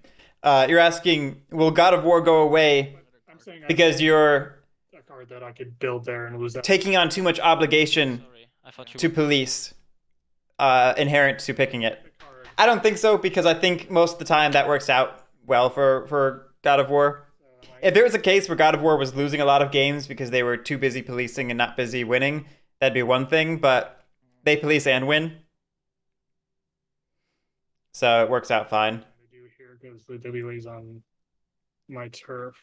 You're asking, will God of War go away I'm saying because you're a card that I could build there and lose that. taking on too much obligation Sorry, I thought you to police inherent to picking it? I don't think so, because I think most of the time that works out well for God of War. If there was a case where God of War was losing a lot of games because they were too busy policing and not busy winning, that'd be one thing, but they police and win. So it works out fine. I do here because the WA's on my turf.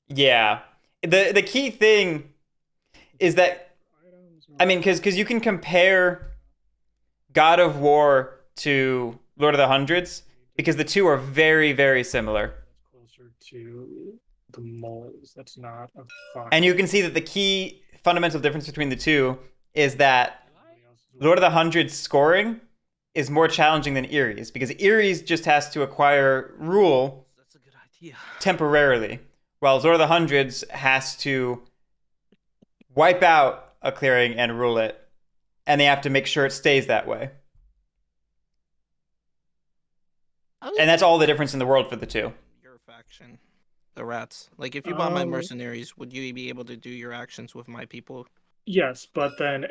Yeah. The key thing is that, I mean, because you can compare God of War to Lord of the Hundreds, because the two are very, very similar. Closer to the moles. That's not a fox. And you can see that the key fundamental difference between the two is that Lord of the Hundreds scoring is more challenging than Erie's, because Erie's just has to acquire rule That's a good idea. temporarily, while Lord of the Hundreds has to wipe out a clearing and rule it, and they have to make sure it stays that way. And that's all the difference in the world for the two. Your faction, the rats. Like, if you bought my mercenaries, would you be able to do your actions with my people? Yes, but then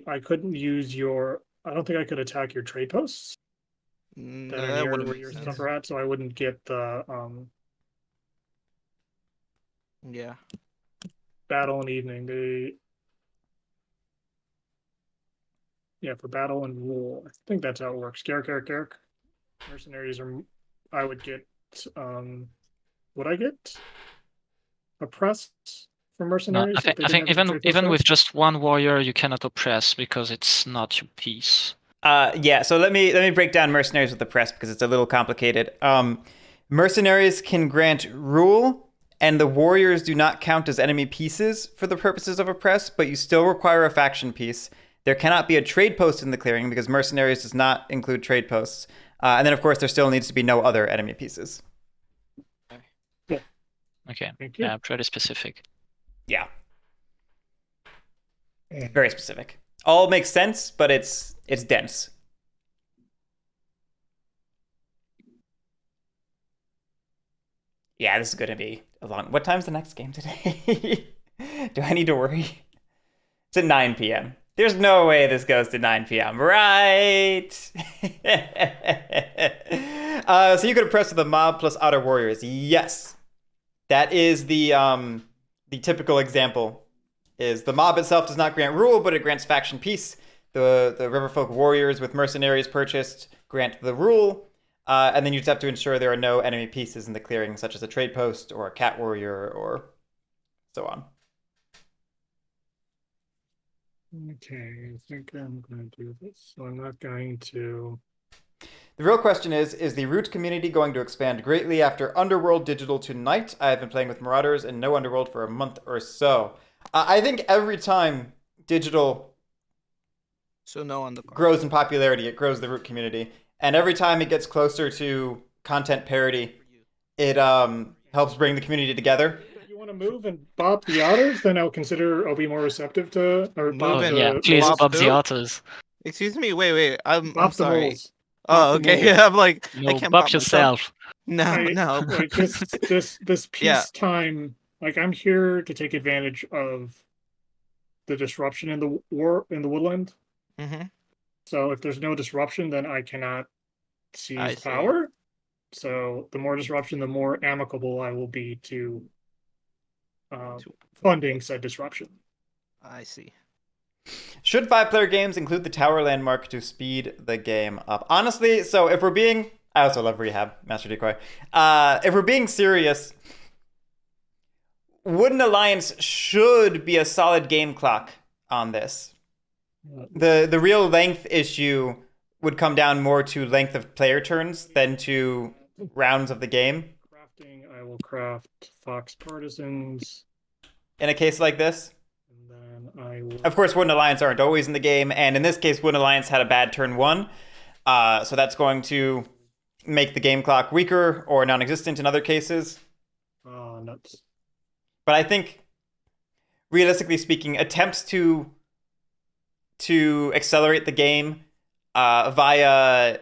I couldn't use your. I don't think I could attack your trade posts No, that are that near wouldn't where make your sense. stuff are at, so I wouldn't get the Yeah. battle and evening. For battle and rule. I think that's how it works. Gerric. Mercenaries are. I would get. Would I get a press for No, mercenaries? I think even with just one warrior, you cannot oppress because it's not your piece. Yeah, so let me break down mercenaries with the press because it's a little complicated. Mercenaries can grant rule, and the warriors do not count as enemy pieces for the purposes of a press, but you still require a faction piece. There cannot be a trade post in the clearing because mercenaries does not include trade posts. And then, of course, there still needs to be no other enemy pieces. Okay, Thank you. yeah, pretty specific. Yeah. Very specific. All makes sense, but it's dense. Yeah, this is going to be a long... What time's the next game today? Do I need to worry? It's at 9 p.m. There's no way this goes to 9 p.m., right? So you could press with the mob plus outer warriors. Yes. That is the typical example. Is the mob itself does not grant rule, but it grants faction peace. The Riverfolk warriors with mercenaries purchased grant the rule. And then you just have to ensure there are no enemy pieces in the clearing, such as a trade post or a cat warrior or so on. Okay, I think I'm going to do this. So I'm not going to. The real question is the Root community going to expand greatly after Underworld Digital tonight? I have been playing with Marauders and no Underworld for a month or so. I think every time Digital So on the card. grows in popularity, it grows the Root community. And every time it gets closer to content parity, it helps bring the community together. If you want to move and bop the otters, then I'll be more receptive to or bop Move Oh and- yeah, the please Bob bop the Bill? otters. Excuse me. Wait. I'm bop the sorry. moles. Oh, Bop the okay. moles. Yeah, I'm like, I No, can't bop myself. yourself. No, no. Like this Yeah. peacetime. Like I'm here to take advantage of the disruption in the woodland. Mm-hmm. So if there's no disruption, then I cannot I seize see. power. So the more disruption, the more amicable I will be to funding said disruption. I see. Should 5-player games include the tower landmark to speed the game up? Honestly, so if we're being I also love Rehab, Master Decoy. If we're being serious, Wooden Alliance should be a solid game clock on this. The real length issue would come down more to length of player turns than to rounds of the game. Crafting, I will craft Fox Partisans, In a case like this, and then I will. of course, Wooden Alliance aren't always in the game, and in this case, Wooden Alliance had a bad turn 1, so that's going to make the game clock weaker or non-existent in other cases. Oh, nuts. But I think, realistically speaking, attempts to accelerate the game via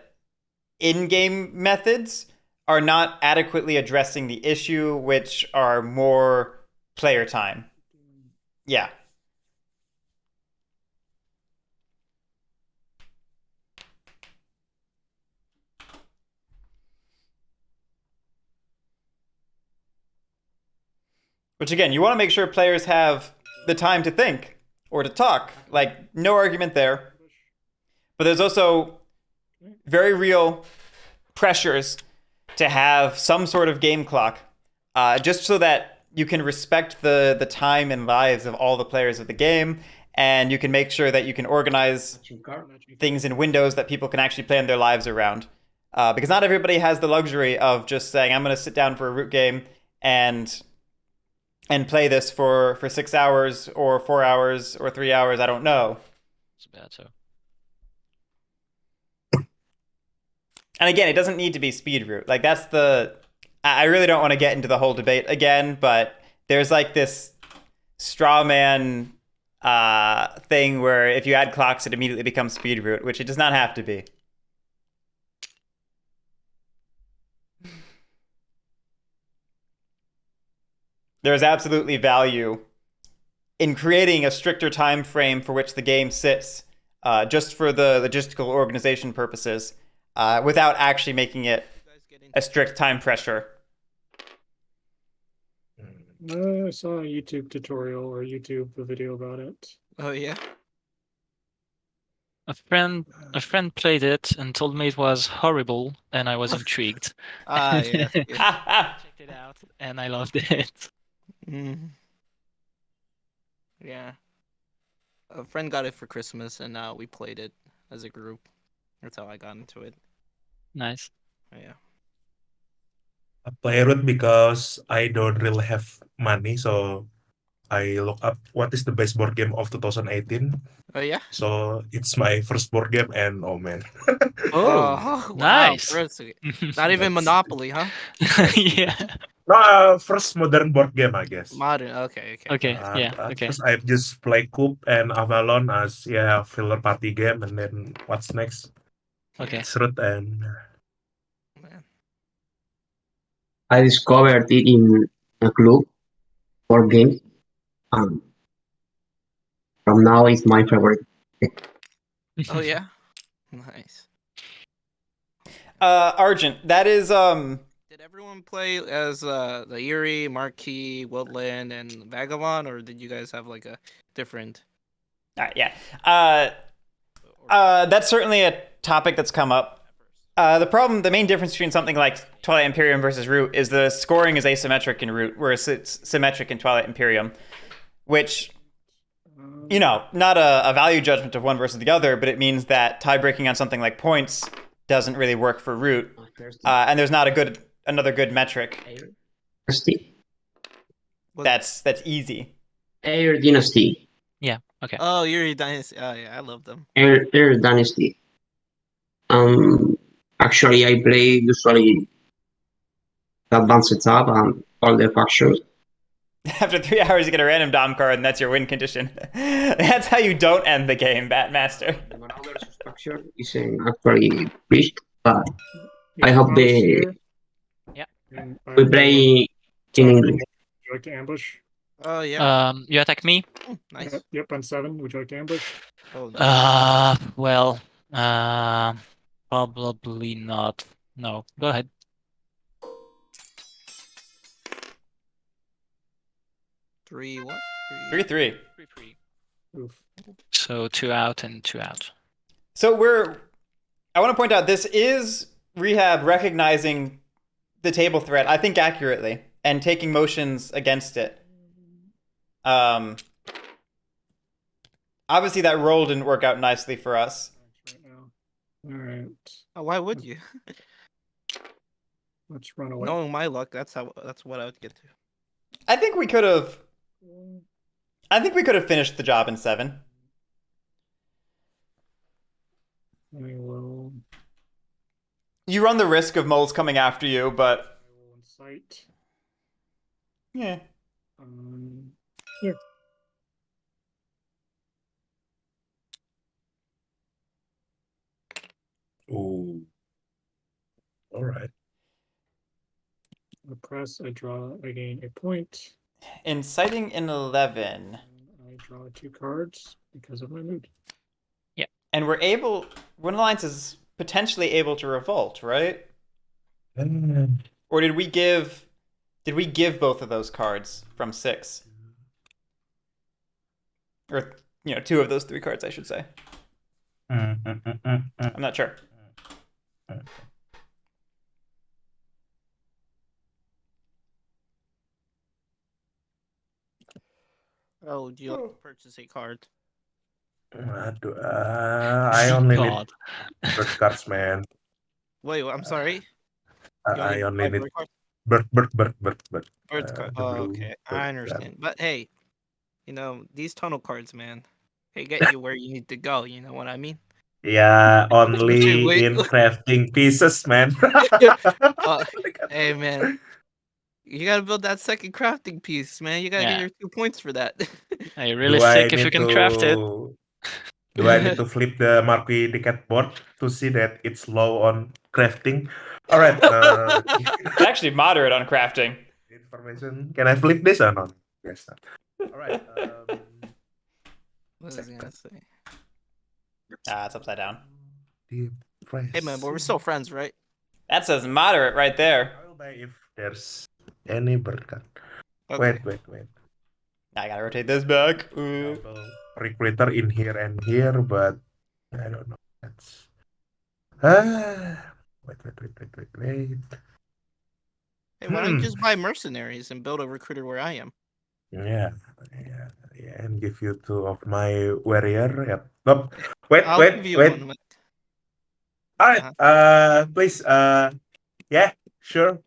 in-game methods are not adequately addressing the issue, which are more player time. Yeah. Which again, you want to make sure players have the time to think or to talk. Like, no argument there. But there's also very real pressures to have some sort of game clock, just so that you can respect the time and lives of all the players of the game, and you can make sure that you can organize things in windows that people can actually plan their lives around. Because not everybody has the luxury of just saying, I'm going to sit down for a root game and play this for 6 hours or 4 hours or 3 hours. I don't know. It's bad, so. And again, it doesn't need to be speed root. Like, that's the... I really don't want to get into the whole debate again, but there's like this straw man thing where if you add clocks, it immediately becomes speed root, which it does not have to be. There's absolutely value in creating a stricter time frame for which the game sits, just for the logistical organization purposes, without actually making it a strict time pressure. I saw a YouTube tutorial or YouTube video about it. Oh yeah. A friend played it and told me it was horrible, and I was intrigued. Ah yeah. Yeah. Checked it out, and I loved it. Mm. Yeah. A friend got it for Christmas, and we played it as a group. That's how I got into it. Nice. Yeah. I play Root because I don't really have money, so I look up what is the best board game of 2018. Oh yeah. So it's my first board game, and oh man, Oh, wow. Nice. First- Not even Monopoly, huh? Yeah. no, first modern board game, I guess. Modern. Okay. Okay. Yeah. At Okay. first I just play Coup and Avalon as filler party game, and then what's next? Okay. It's Root and Man. I discovered it in a club for games. From now, it's my favorite. Oh yeah. Nice. Argent, that is Did everyone play as the Eerie, Marquee, Woodland, and Vagabond, or did you guys have like a different? yeah. That's certainly a topic that's come up. The main difference between something like Twilight Imperium versus Root is the scoring is asymmetric in Root, whereas it's symmetric in Twilight Imperium, which, you know, not a value judgment of one versus the other, but it means that tie-breaking on something like points doesn't really work for Root, and there's not another good metric Dynasty. that's easy. Air Dynasty. Yeah. Okay. Oh, Eerie Dynasty. Oh yeah, I love them. Air Dynasty. Actually, I play usually the advanced tab and all the factions. After 3 hours, you get a random Dom card, and that's your win condition. That's how you don't end the game, Batmaster. The Marauders faction isn't actually reached, but Yeah, I hope Tom's they here, Yeah. and I we will, play in English. Would you like to ambush? Oh yeah. You attack me. Nice. Yep, on 7. Would you like to ambush? Oh, nice. Well, probably not. No. Go ahead. 3 what? 3-3. 3-3. Oof. So 2 out and 2 out. So I want to point out, this is Rehab recognizing the table threat, I think accurately, and taking motions against it. Obviously, that roll didn't work out nicely for us. Right now. All right. Oh, why would you? Let's run away. Knowing my luck, that's what I would get to. I think we could have. I think we could have finished the job in 7. I will. You run the risk of moles coming after you, but I will incite. yeah. Here. Ooh. All right. I press. I draw. I gain a point. Inciting in 11. I draw 2 cards because of my mood. And we're able. One Alliance is potentially able to revolt, right? Or did we give? Did we give both of those cards from 6? Or 2 of those 3 cards, I should say. I'm not sure. Oh, do you like to purchase a card? Aduh, I only need God. bird cards, man. Wait, I'm sorry. I only need bird card. bird. Bird card. The Oh, blue okay, bird I understand. But hey, these tunnel cards, man, they get you where you need to go. You know what I mean? Yeah, only Wait. in crafting pieces, man. Hey, man, you gotta build that second crafting piece, man. You gotta get Yeah. your 2 points for that. You're really Do I sick if you need can craft it. Do I need to flip the Marquis Decad board to see that it's low on crafting? All right. It's actually moderate on crafting. Information. Can I flip this or not? Yes. All right. What was I gonna say? It's upside down. Deep press. Hey, man, but we're still friends, right? That says moderate right there. I will buy if there's any bird card. Okay. Wait. I gotta rotate this back. Recruiter in here and here, but I don't know. That's wait. Hey, why don't you just buy mercenaries and build a recruiter where I am? Yeah, and give you 2 of my warrior. Yep. Nope. Wait. I'll give you one. All right. Please. Yeah, sure.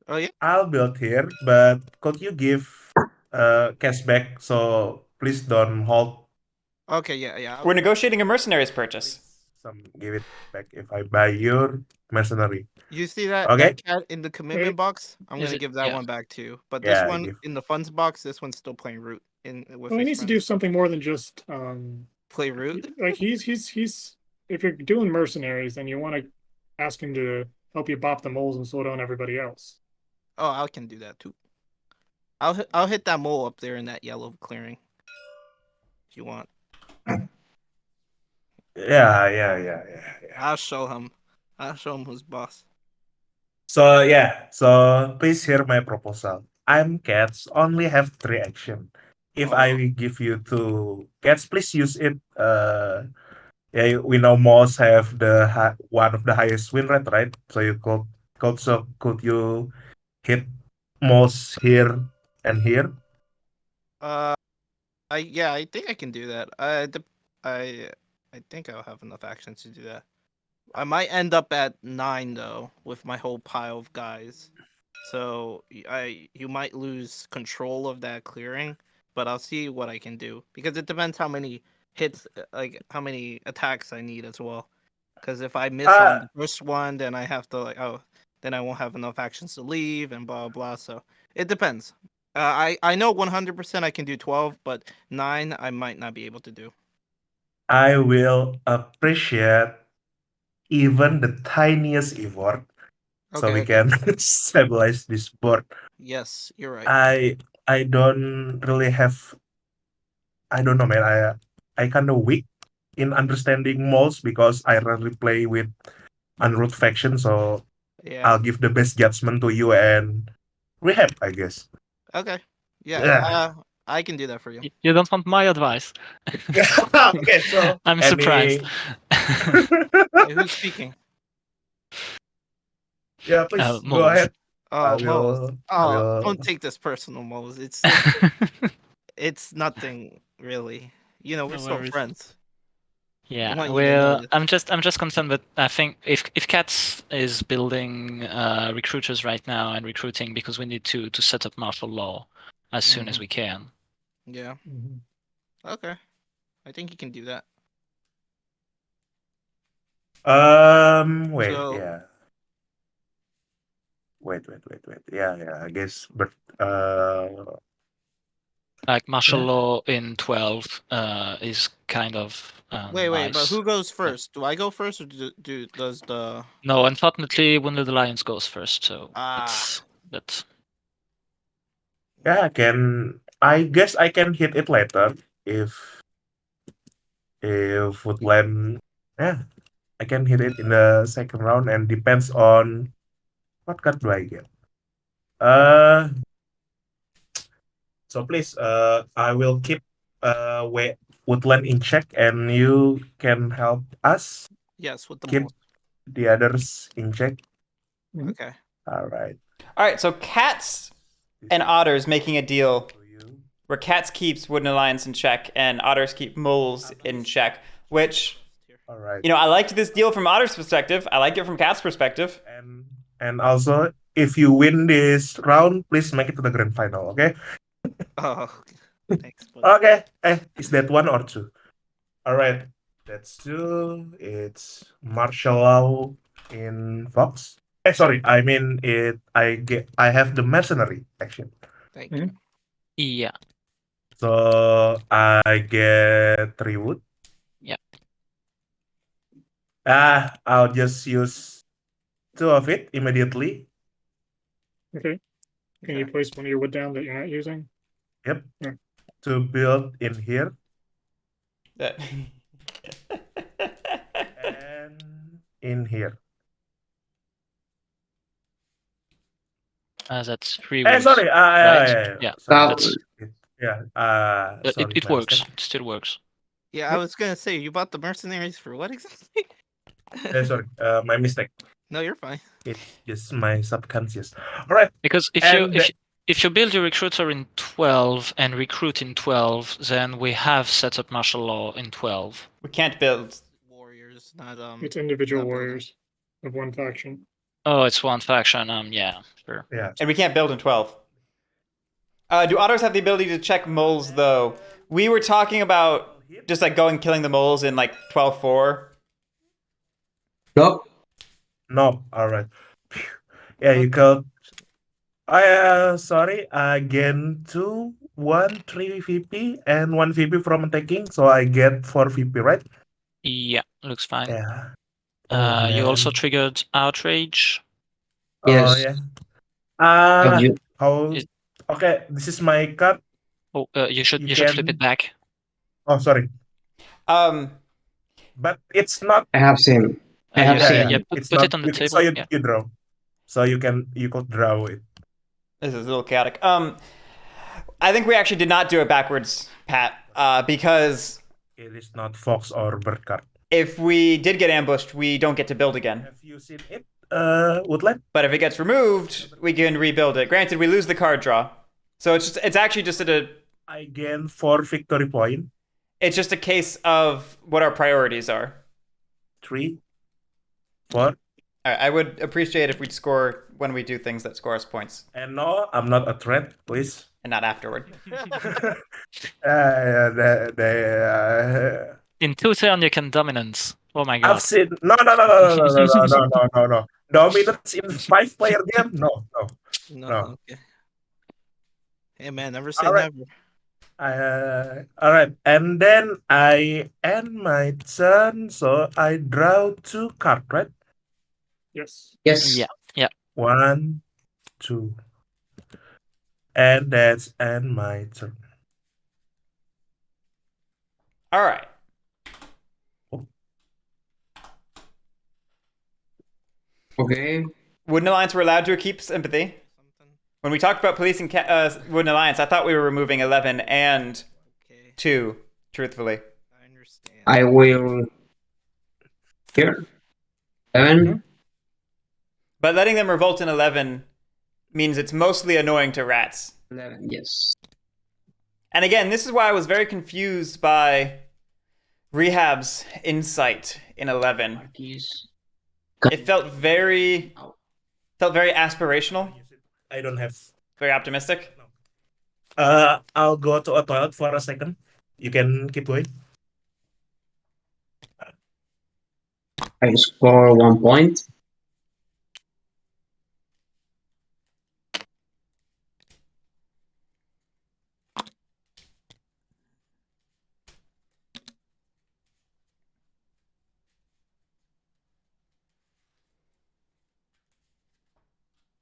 Oh yeah. I'll build here, but could you give cashback? So please don't hold. Okay, yeah. We're negotiating a mercenaries purchase. Give it back if I buy your mercenary. You see that, Okay. that cat in the commitment box? I'm Is gonna it- give that yeah. one back too. But Yeah, this one give- in the funds box, this one's still playing root with. Well, he his needs to do friends. something more than just Play root. like he's if you're doing mercenaries, then you want to ask him to help you bop the moles and slow down everybody else. Oh, I can do that too. I'll hit that mole up there in that yellow clearing. If you want. Yeah. I'll show him. I'll show him who's boss. So yeah, so please hear my proposal. I'm cats, only have 3 action. If I give you 2 cats, please use it. Yeah, we know most have the one of the highest win rate, right? So you could you hit most here and here? I think I can do that. I think I'll have enough actions to do that. I might end up at 9 though with my whole pile of guys. So you might lose control of that clearing, but I'll see what I can do because it depends how many hits, like how many attacks I need as well. Because if I miss on the first one, then I have to then I won't have enough actions to leave and blah blah. So it depends. I know 100% I can do 12, but 9 I might not be able to do. I will appreciate even the tiniest effort so we can stabilize this board. Yes, you're right. I don't really have. I don't know, man. I kind of weak in understanding moles because I rarely play with unroot faction, so Yeah. I'll give the best judgment to you and Rehab, I guess. Okay. Yeah. I can do that for you. You don't want my advice. Okay, so I'm surprised. Hey, who's speaking? Yeah, please go Moles. ahead. Oh, I Mose. will. Don't take this personal, Mose. It's nothing really. You know, we're No still worries. friends. I Yeah, want you to know well, this. I'm just concerned that I think if Cats is building recruiters right now and recruiting because we need to set up martial law as soon as Mhm. we can. Yeah. Mhm. Okay. I think you can do that. Wait, So- yeah. Wait. Yeah. I guess, but Like martial Yeah. law in 12 is kind of Wait, but nice. who goes first? Do I go first, or does the? No, unfortunately, Wounded Alliance goes first, so Ah. it's that. yeah, I guess I can hit it later if Woodland. Yeah, I can hit it in the second round, and depends on what card do I get. So please, I will keep Woodland in check, and you can help us Yes, with the keep Mose. the others in check. Okay. All right. All right, so Cats and Otters making a deal where Cats keeps Wooden Alliance in check and Otters keep Moles in check, which, All right. you know, I liked this deal from Otters' perspective. I like it from Cats' perspective. And also, if you win this round, please make it to the grand final. Okay. Oh, thanks, buddy. Okay. Is that one or two? All right. That's two. It's martial law in Fox. Sorry. I mean it. I have the mercenary action. Thank you. Yeah. So I get 3 wood. Yeah. I'll just use 2 of it immediately. Okay. Can you Okay. place one of your wood down that you're not using? Yep. Yeah. To build in here. That- And in here. That's 3 Hey, wounds. sorry. right? Yeah. Sorry. That's, Yeah. Sorry, it my works. mistake. It still works. Yeah, I was gonna say you bought the mercenaries for what exactly? Sorry. My mistake. No, you're fine. It's just my subconscious. All right. Because And if you build your recruiter in 12 and recruit in 12, then we have set up martial law in 12. we can't build. Warriors, not It's individual not building. warriors of one faction. Oh, it's one faction. Yeah, sure. Yeah. And we can't build in 12. Do Otters have the ability to check Moles, though? We were talking about just like going killing the Moles in like 12-4. Nope. No. All right. Yeah, you killed. Sorry. I gain 2, 1, 3 VP and 1 VP from attacking, so I get 4 VP, right? Yeah, looks fine. Yeah. Oh, You also man. triggered Outrage. Oh, Yes. yeah. Have you? How? Is- Okay, this is my card. Oh, you should You flip can- it back. Oh, sorry. Um, But it's not. I have seen. I have seen. Yeah, It's put not. it on the table. So you Yeah. draw. So you could draw it. this is a little chaotic. I think we actually did not do it backwards, Pat, because It is not Fox or Bird card. if we did get ambushed, we don't get to build again. Have you seen it, Woodland? But if it gets removed, we can rebuild it. Granted, we lose the card draw. So it's actually just I gain 4 victory point. it's just a case of what our priorities are. 3, 4. I would appreciate if we'd score when we do things that score us points, And no, I'm not a threat, please. and not afterward. In 2 turn, you can dominance. Oh my god. I've seen no. Dominance in 5-player game? No. No. Okay. Hey man, never say All right. never. All right, and then I end my turn, so I draw 2 cards, right? Yes. Yes. Yeah. 1, 2, and that's end my turn. All right. Okay. Wooden Alliance were allowed to keep sympathy. When we talked about policing Wooden Alliance, I thought we were removing 11 and Okay, 2, truthfully. I understand. I will. Here. 7. But letting them revolt in 11 means it's mostly annoying to rats. 11, yes. And again, this is why I was very confused by Rehab's insight in 11. Marquis. It felt very aspirational, I don't have. very optimistic. I'll go to a toilet for a second. You can keep going. I score 1 point.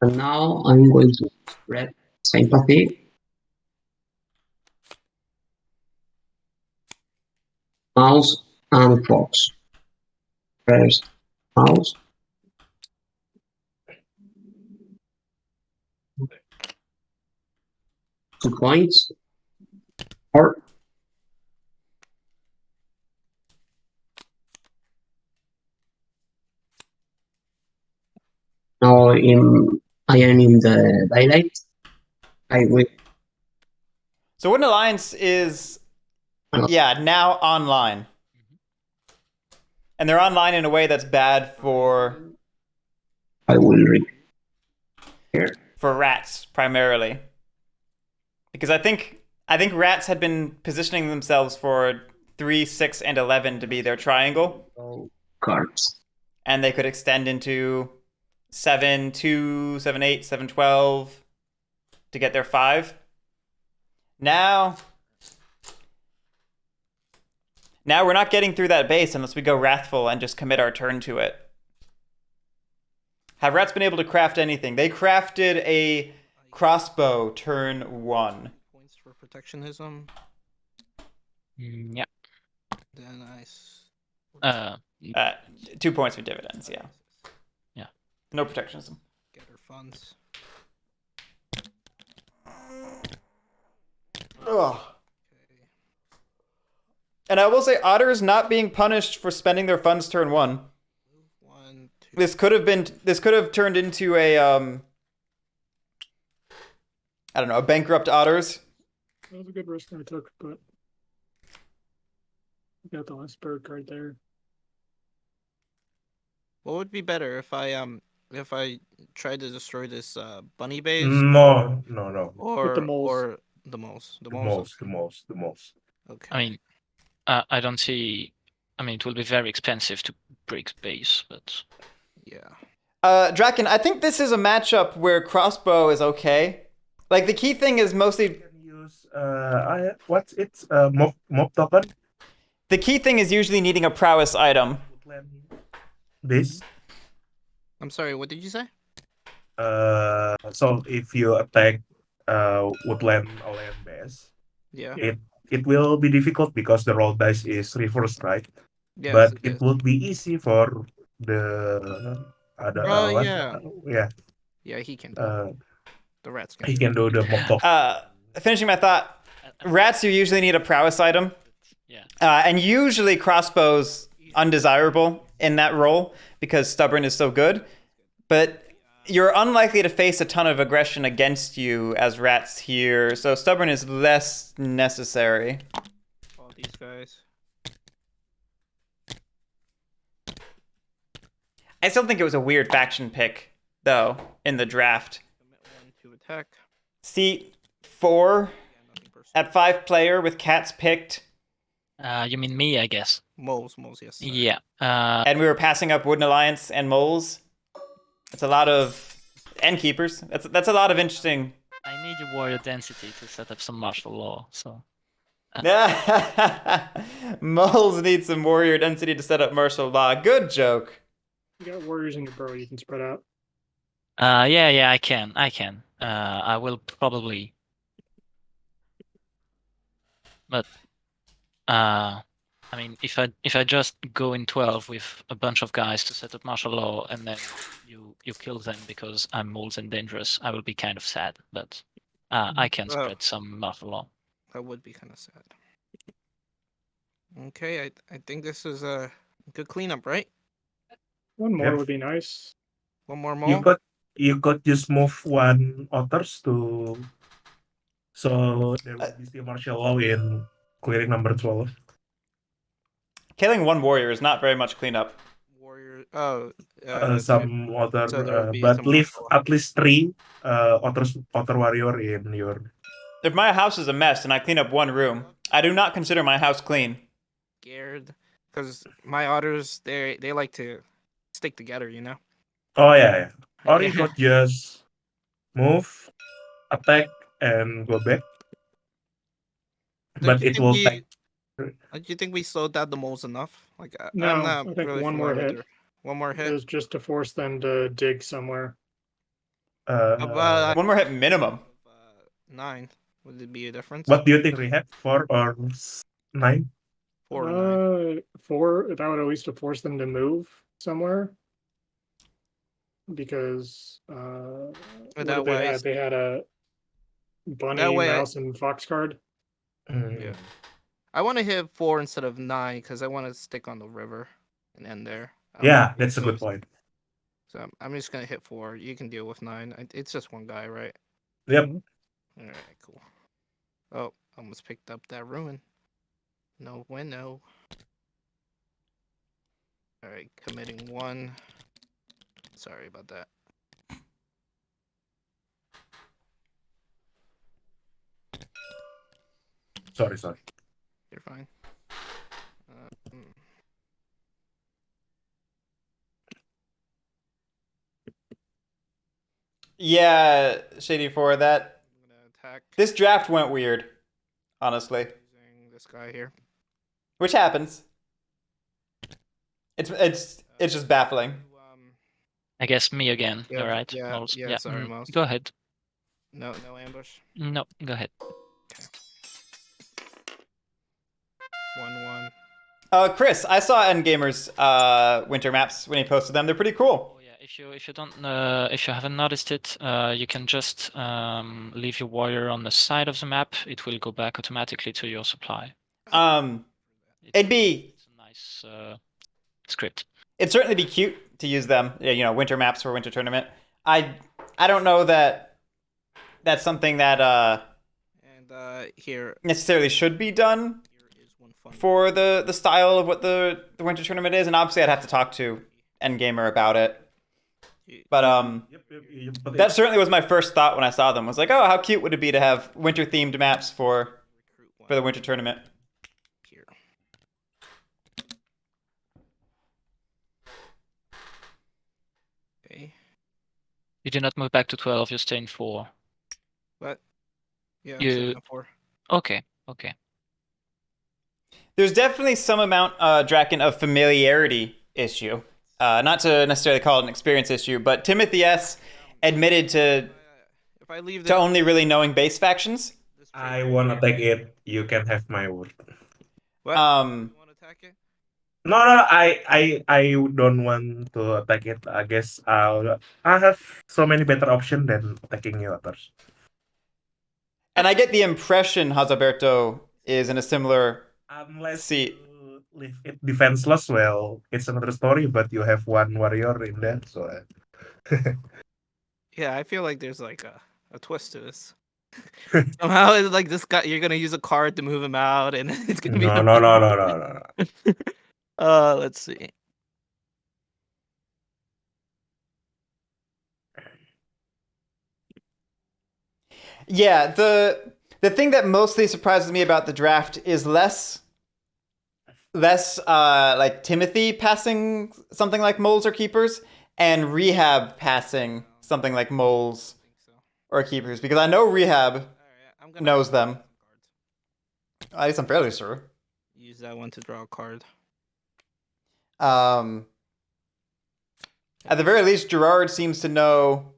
And now I'm going to spread sympathy. Mouse and fox. First mouse. Two points. Or now I am in the daylight. I will. So Wooden Alliance is, now online. And they're online in a way that's bad for I will read here. for rats primarily. Because I think rats had been positioning themselves for 3, 6, and 11 to be their triangle. Cards. And they could extend into 7, 2, 7, 8, 7, 12 to get their 5. Now we're not getting through that base unless we go Wrathful and just commit our turn to it. Have rats been able to craft anything? They crafted a crossbow turn 1. Points for protectionism. Yeah. Then I 2 points for dividends, yeah. Yeah. No protectionism. get her funds. Ugh. And I will say, otters not being punished for spending their funds turn 1. 1, 2. This could have turned into a I don't know, a bankrupt otters. That was a good risk I took, but I got the last bird right there. What would be better if I tried to destroy this bunny base No. or With the moles. or the moles? The most. Okay. I mean, I don't see. I mean, it will be very expensive to break base, but yeah. Draken, I think this is a matchup where crossbow is okay. Like, the key thing is mostly... You can use, what's it? Mob token? The key thing is usually needing a prowess item. This. I'm sorry. What did you say? So if you attack woodland alien base, Yeah. it will be difficult because the roll dice is reversed, right? Yes, But it it would be easy for the other one. yeah. Yeah, he can do it. The rats can He do can do the mob token. Finishing my thought, rats, you usually need a prowess item. yeah. And usually crossbows undesirable in that role because stubborn is so good. But you're unlikely to face a ton of aggression against you as rats here, so stubborn is less necessary. all these guys. I still think it was a weird faction pick, though, in the draft. Commit 1 to attack. Seat 4 Yeah, nothing personal. at 5 player with cats picked, You mean me, I guess. Moles, yes. Sorry. Yeah. and we were passing up Wooden Alliance and moles. It's a lot of... and keepers. That's a lot of interesting... I need a warrior density to set up some martial law. So. Moles need some warrior density to set up martial law. Good joke. You got warriors in your burrow you can spread out. Yeah, I can. I will probably. But, I mean, if I just go in 12 with a bunch of guys to set up martial law and then you kill them because I'm moles and dangerous, I will be kind of sad. But I can spread some martial law. That would be kind of sad. Okay, I think this is a good cleanup, right? One more Yep. would be nice. One more You mole. could just move one otters to, so there will be still martial law in clearing number 12. Killing one warrior is not very much cleanup. Warrior. Oh. Some other, so there will be but some leave martial law. at least 3 otter warrior in your. If my house is a mess and I clean up one room, I do not consider my house clean. Scared, because my otters they like to stick together. Oh yeah. Or you Yeah. could just move, attack, and go back. Don't But you it think will we? take. Don't you think we slowed down the moles enough? Like No, I'm not I think really one more familiar with hit one more hit. is just to force them to dig somewhere. About One more hit minimum. 9. Would it be a difference? What do you think, Rehab? 4 or 9? 4 or 9. 4. That would at least to force them to move somewhere. Because what That did they way- had? They had a bunny, That way I- mouse, and fox card. Yeah. I want to hit 4 instead of 9 because I want to stick on the river and end there. I don't Yeah, know. that's a good point. So I'm just gonna hit 4. You can deal with 9. It's just one guy, right? Yep. All right, cool. Oh, almost picked up that ruin. No bueno. All right, committing 1. Sorry about that. Sorry. You're fine. Yeah, Shady 4, that I'm gonna attack this draft went weird, honestly. using this guy here. Which happens. It's just baffling. I guess me again. Yeah, All right. yeah, Moles. yeah, sorry, Moles. Go ahead. No ambush. No, go ahead. 1/1. Chris, I saw Endgamer's winter maps when he posted them. They're pretty cool. Oh yeah, if you don't if you haven't noticed it, you can just leave your warrior on the side of the map. It will go back automatically to your supply. It's a nice script. It'd certainly be cute to use them. You know, winter maps for winter tournament. I don't know that that's something that And here necessarily should be done is one fun. for the style of what the winter tournament is, and obviously I'd have to talk to Endgamer about it. But Yep. that certainly was my first thought when I saw them. Was like, oh, how cute would it be to have winter themed maps for the winter tournament? Here. Okay. You do not move back to 12. You stay in 4. What? Yeah. You- 4. Okay. There's definitely some amount, Draken, of familiarity issue. Not to necessarily call it an experience issue, but Timothy S. admitted to If I leave to only really knowing base factions. I wanna take it. You can have my word. What? Um, You want to attack it? No, I don't want to attack it. I guess I have so many better options than attacking you others. and I get the impression Hozarberto is in a similar Unless seat. you leave it defenseless, well, it's another story. But you have one warrior in there, so Yeah, I feel like there's like a twist to this. Somehow it's like this guy. You're gonna use a card to move him out, and it's gonna be. no. Let's see. Yeah, the thing that mostly surprises me about the draft is less like Timothy passing something like moles or keepers, and Rehab passing something like moles or keepers, because I know Rehab knows them. At least I'm fairly sure. Use that one to draw a card. At the very least, Gerard seems to know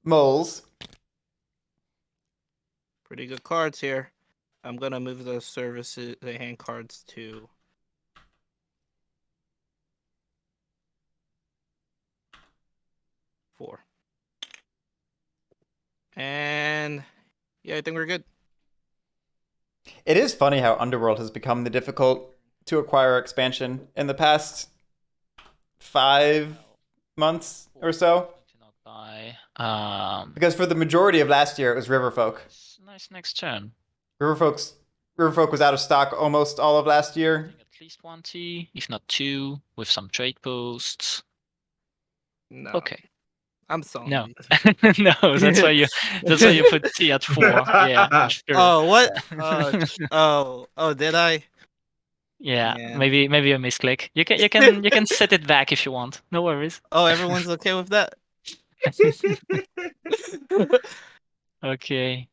moles. Pretty good cards here. I'm gonna move the hand cards to. Four. And yeah, I think we're good. It is funny how Underworld has become the difficult to acquire expansion in the past 5 months or so. Because for the majority of last year, it was Riverfolk. Nice next turn. Riverfolk was out of stock almost all of last year. At least 1 T, if not 2, with some trade posts. No. Okay. I'm sorry. No. No, that's why you put T at 4. Yeah. Sure. Oh, what? Oh, did I? Yeah. Yeah. Maybe a misclick. You can set it back if you want. No worries. Oh, everyone's okay with that? Okay.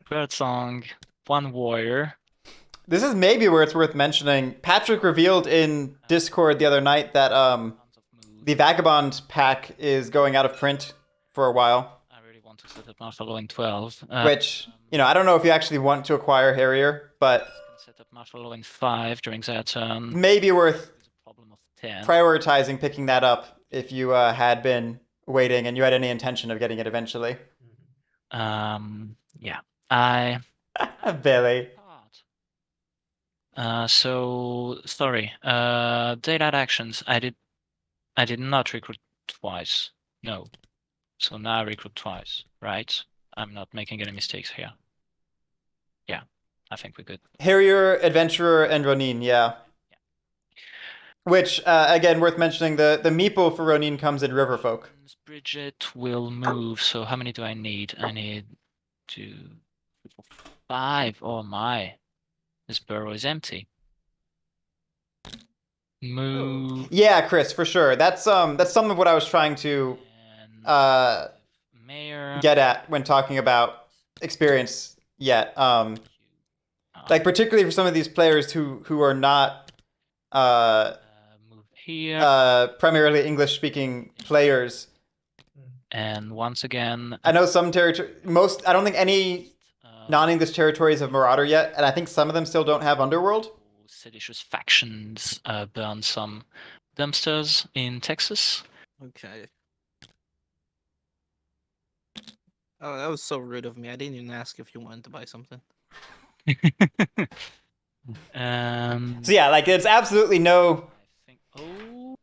Birdsong, 1 warrior. This is maybe where it's worth mentioning. Patrick revealed in Discord the other night that the Vagabond pack is going out of print for a while. I really want to set up Marshall in 12. Which, I don't know if you actually want to acquire Harrier, but Can set up Marshall in 5 during their turn. maybe worth There's a problem of 10. prioritizing picking that up if you had been waiting and you had any intention of getting it eventually. Yeah. I Billy. So sorry. Daylight actions. I did not recruit twice. No. So now I recruit twice, right? I'm not making any mistakes here. Yeah, I think we're good. Harrier, Adventurer, and Ronin, yeah. Which, again, worth mentioning, the meeple for Ronin comes in Riverfolk. Bridget will move. So how many do I need? I need 2, 5. Oh my. This burrow is empty. Move. Yeah, Chris, for sure. That's some of what I was trying to And Mayor. get at when talking about experience yet. Like particularly for some of these players who are not Move here. primarily English speaking players. And once again, I know some territory I don't think any non-English territories have Marauder yet, and I think some of them still don't have Underworld. seditious factions burn some dumpsters in Texas. Okay. Oh, that was so rude of me. I didn't even ask if you wanted to buy something. So yeah, like it's absolutely I think. Oh.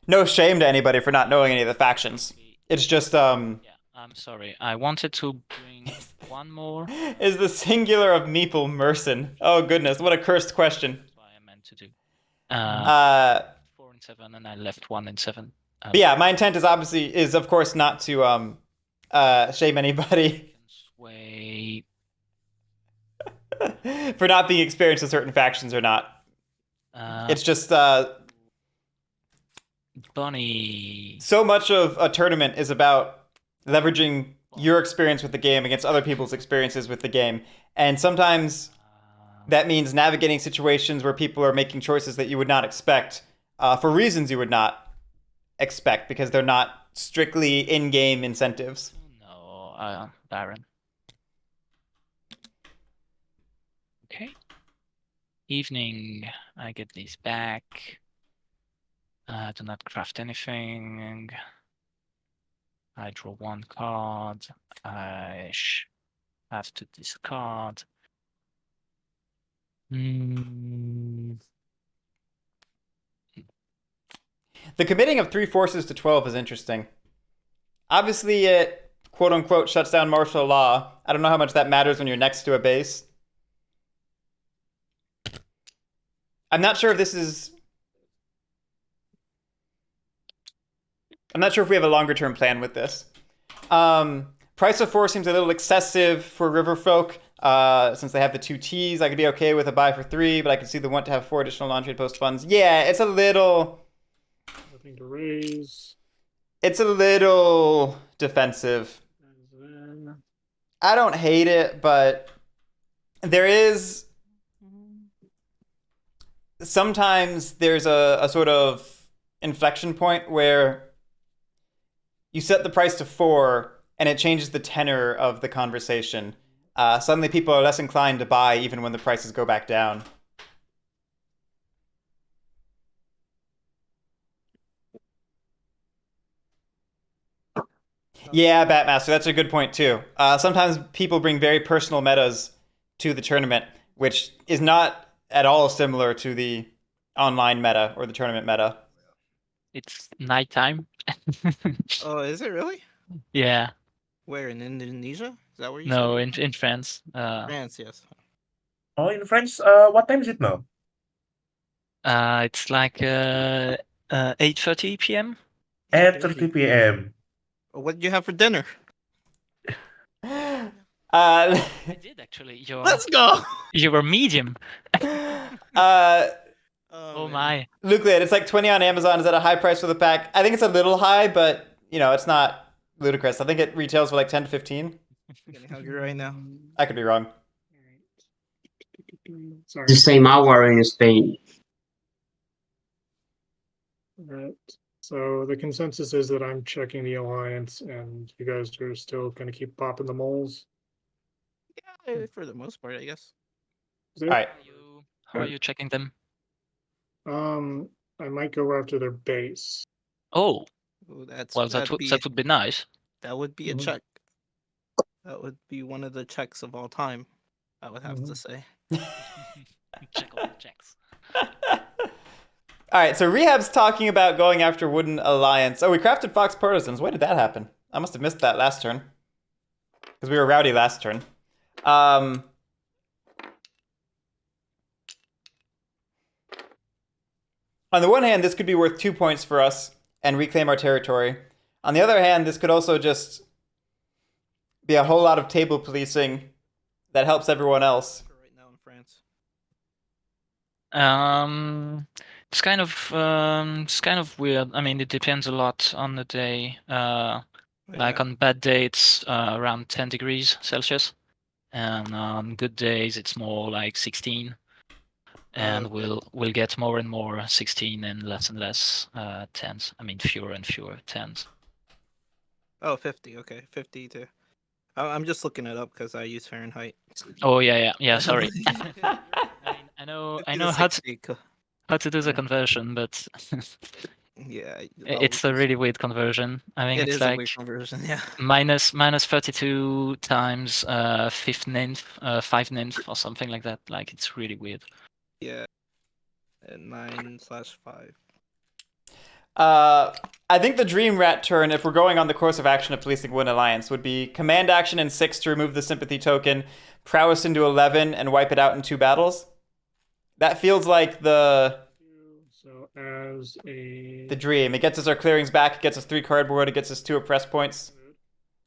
no shame to anybody for not knowing any of the factions. It's just Yeah, I'm sorry. I wanted to bring one more. is the singular of Meeple Merson. Oh goodness, what a cursed question. That's what I meant to do. 4 and 7, and I left 1 and 7. But yeah, my intent is of course not to shame anybody Sway. for not being experienced in certain factions or not. It's just Bunny. so much of a tournament is about leveraging your experience with the game against other people's experiences with the game. And sometimes that means navigating situations where people are making choices that you would not expect for reasons you would not expect because they're not strictly in-game incentives. No, Baron. Okay. Evening. I get these back. Do not craft anything. I draw 1 card. I have to discard. The committing of 3 forces to 12 is interesting. Obviously, it quote-unquote shuts down martial law. I don't know how much that matters when you're next to a base. I'm not sure if this is... I'm not sure if we have a longer-term plan with this. Price of 4 seems a little excessive for Riverfolk. Since they have the 2 Ts, I could be okay with a buy for 3, but I can see the want to have 4 additional non-trade post funds. Yeah, it's a little... Nothing to raise. It's a little defensive. And then I don't hate it, but there is... Sometimes there's a sort of inflection point where you set the price to 4 and it changes the tenor of the conversation. Suddenly people are less inclined to buy even when the prices go back down. Yeah, Batmaster, that's a good point too. Sometimes people bring very personal metas to the tournament, which is not at all similar to the online meta or the tournament meta. It's nighttime. Oh, is it really? Yeah. Where, in Indonesia? Is that where you No, said? in France. France, yes. Oh, in France, what time is it now? It's like 8:30 p.m. 8:30 p.m. What did you have for dinner? I did actually. Let's go! You were medium. Oh man. my. Nucleate, it's like 20 on Amazon. Is that a high price for the pack? I think it's a little high, but it's not ludicrous. I think it retails for like 10 to 15. I'm getting hungry right now. I could be wrong. Sorry. The same hour in Spain. Alright. So the consensus is that I'm checking the alliance, and you guys are still going to keep popping the moles. Yeah, for the most part, I guess. Is it? All right. How are you checking them? I might go after their base. Oh, Ooh, that would be nice. That would be a Mhm. check. That would be one of the checks of all time, I would have to say. Check all the checks. All right, so Rehab's talking about going after Wooden Alliance. Oh, we crafted Fox Partisans. When did that happen? I must have missed that last turn. Because we were rowdy last turn. On the one hand, this could be worth 2 points for us and reclaim our territory. On the other hand, this could also just be a whole lot of table policing that helps everyone else. Right now in France. It's kind of weird. I mean, it depends a lot on the day. Like on bad days, around 10 degrees Celsius, and on good days it's more like 16. And okay. we'll get more and more 16 and less 10s. I mean, fewer and fewer 10s. Oh, 50. Okay, 50 too. I'm just looking it up because I use Fahrenheit. Oh yeah. Sorry. I know 50 to how 60. to do the conversion, but Yeah, it's a really weird conversion. I think it it's is a like weird conversion. Yeah. minus 32 times 5 ninth or something like that. Like, it's really weird. Yeah. 9/5. I think the Dream Rat turn, if we're going on the course of action of policing Wooden Alliance, would be command action in 6 to remove the sympathy token, prowess into 11, and wipe it out in 2 battles. That feels like the as the dream. It gets us our clearings back. It gets us 3 cardboard. It gets us 2 oppress points.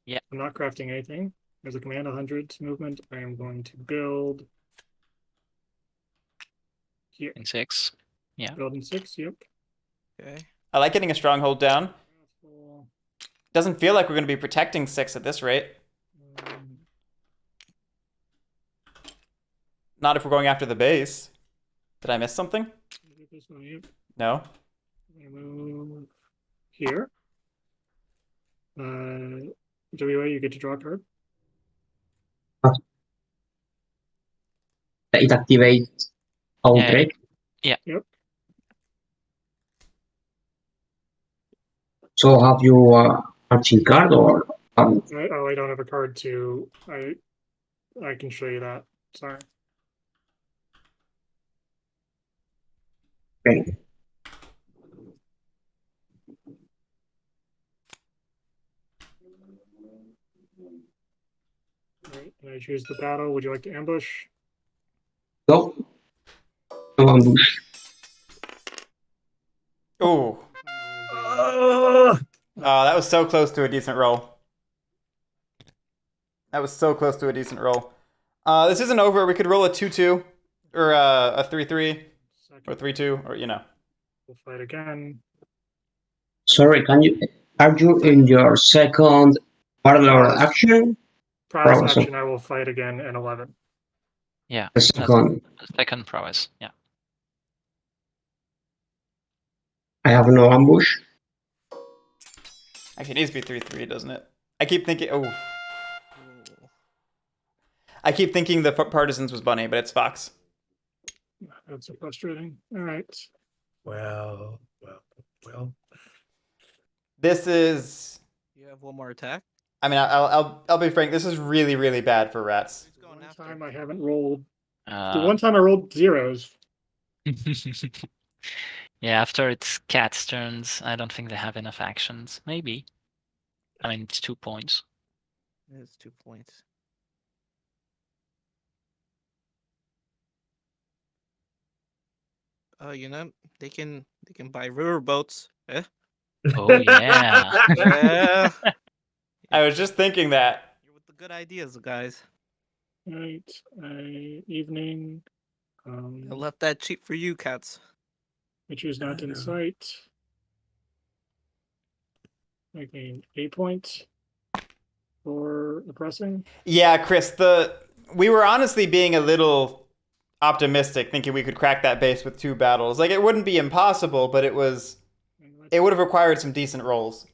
Yeah. I'm not crafting anything. As a command 100 movement, I am going to build here. In 6. Yeah. Build in 6, yep. Okay. I like getting a stronghold down. Doesn't feel like we're going to be protecting 6 at this rate. Not if we're going after the base. Did I miss something? No. I'm gonna move here. WA, you get to draw a card. It activates outrage. Yeah. Yep. So have you marching card or I don't have a card to. I can show you that. Sorry. okay. Right, and I choose the battle. Would you like to ambush? Go. No ambush. Ooh. Oh, Oh, that was so close to a decent roll. That was so close to a decent roll. This isn't over. We could roll a 2-2 or a 3-3 or 3-2 or We'll fight again. Sorry, are you in your second parallel action? Prowess Prowess, action, I will fight again in 11. Yeah. The second. Second prowess. Yeah. I have no ambush. Actually, it needs to be 3-3, doesn't it? I keep thinking. Oh. I keep thinking the Partisans was Bunny, but it's Fox. That's so frustrating. All right. well. This is. You have one more attack. I mean, I'll be frank. This is really, really bad for rats. Who's going One after? time I haven't rolled. The Uh, one time I rolled zeros. Yeah, after it's cat's turns, I don't think they have enough actions. Maybe. I mean, it's 2 points. It's 2 points. You know, they can buy river boats. Eh? Oh yeah. Yeah. I was just thinking that. You're with the good ideas, guys. Right. Evening. I left that cheap for you, cats. Which is not in sight. Making 8 points for the pressing. Yeah, Chris, we were honestly being a little optimistic, thinking we could crack that base with 2 battles. Like, it wouldn't be impossible, but it would have required some decent rolls.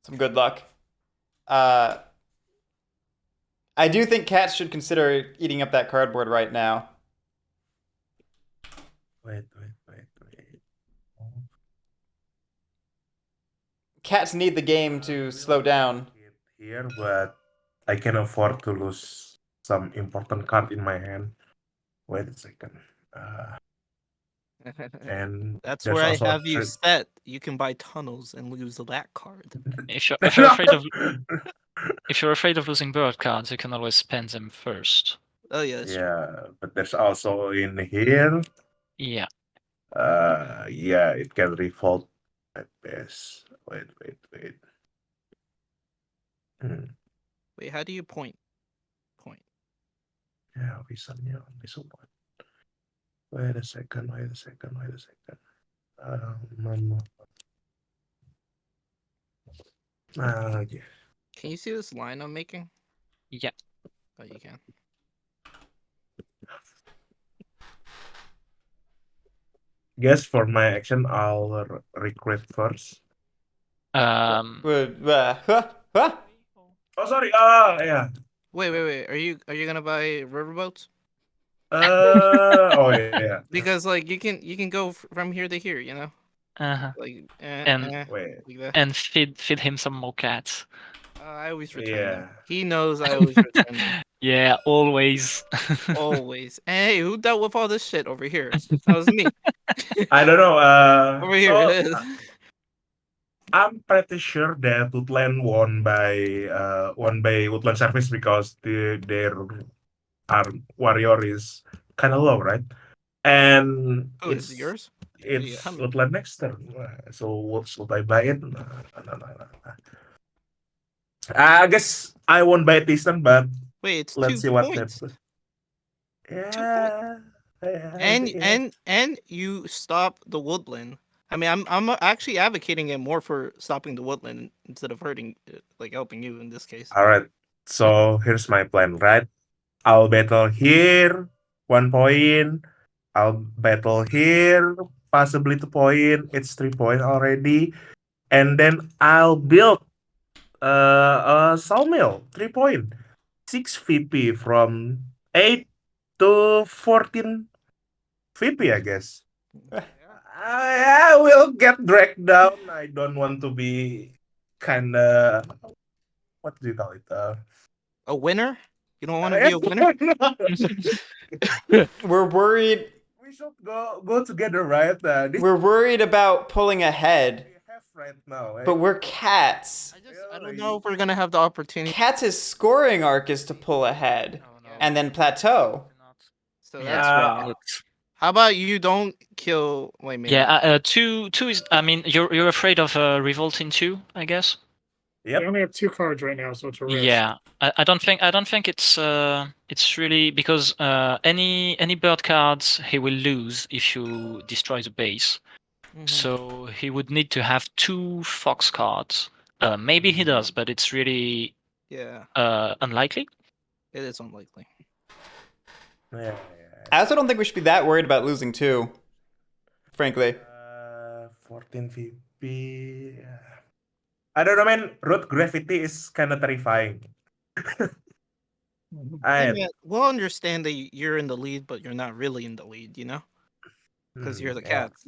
Some good luck. I do think cats should consider eating up that cardboard right now. Wait. Cats need the game to slow down. Here, but I can afford to lose some important card in my hand. Wait a second. And That's there's where I also have you trade- set. You can buy tunnels and lose that card. If you're afraid of if you're afraid of losing bird cards, you can always spend them first. Oh yeah, that's true. Yeah, but there's also in here. Yeah. Yeah, it can revolt at best. Wait. Wait, how do you point? Yeah, visionnya on this one. Wait a second. Yeah. Can you see this line I'm making? Yeah. Oh, you can. Guess for my action, I'll recruit first. Huh? Oh, sorry. Yeah. Wait. Are you gonna buy riverboats? Oh yeah. Because like you can go from here to here, you know. Uh-huh. Like Wait. like that. And feed him some more cats. I always return Yeah. them. He knows I always return them. Yeah, always. Always. Hey, who dealt with all this shit over here? That was me. I don't know. Over here so, it is. I'm pretty sure that Woodland won by Woodland Service because their warrior is kind of low, right? And Oh, is it yours? It's Yeah, how many? Woodland next turn. So should I buy it? No. I guess I won't buy it this turn, but Wait, it's let's 2 see what points. happens. Yeah. And you stop the woodland. I mean, I'm actually advocating it more for stopping the woodland instead of hurting, like helping you in this case. All right. So here's my plan, right? I'll battle here, 1 point. I'll battle here, possibly 2 point. It's 3 point already. And then I'll build a sawmill, 3 point. 6 VP from 8 to 14 VP, I guess. I will get dragged down. I don't want to be kinda, what do you call it? A winner? You don't want to be a winner? We're worried. We should go together, right? We're worried about pulling ahead, we have right now. but we're cats. I don't know if we're gonna have the opportunity. Cats' scoring arc is to pull ahead and then plateau. So Yeah, that's why. How about you don't kill? Wait, maybe. Yeah, two is. I mean, you're afraid of revolting 2, I guess. Yep. We only have 2 cards right now, so it's a risk. Yeah, I don't think it's really because any bird cards he will lose if you destroy the base. Mhm. So he would need to have 2 fox cards. Maybe he does, but it's really Yeah, unlikely. it is unlikely. Yeah. I also don't think we should be that worried about losing 2, frankly. 14 VP. I don't know, man. Root gravity is kind of terrifying. Yeah, we'll understand that you're in the lead, but you're not really in the lead, you know, because you're the cats.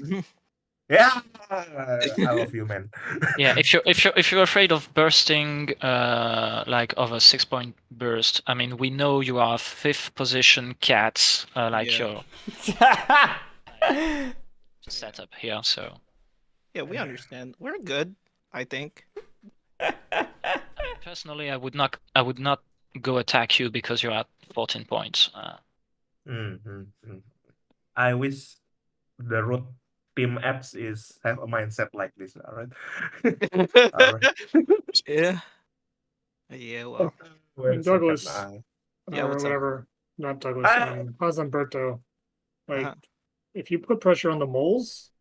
Yeah, I love you, man. Yeah, if you're afraid of bursting like of a 6-point burst, I mean we know you are 5th position cats, like Yeah. your setup here, so Yeah, we understand. We're good, I think. personally I would not go attack you because you're at 14 points. I wish the root team apps have a mindset like this. All right. All right. Yeah. Yeah, well. Wait a And second. Douglas, Yeah, or what's up? whatever, not Douglas, I- Hozarberto, like, Uh-huh. if you put pressure on the moles,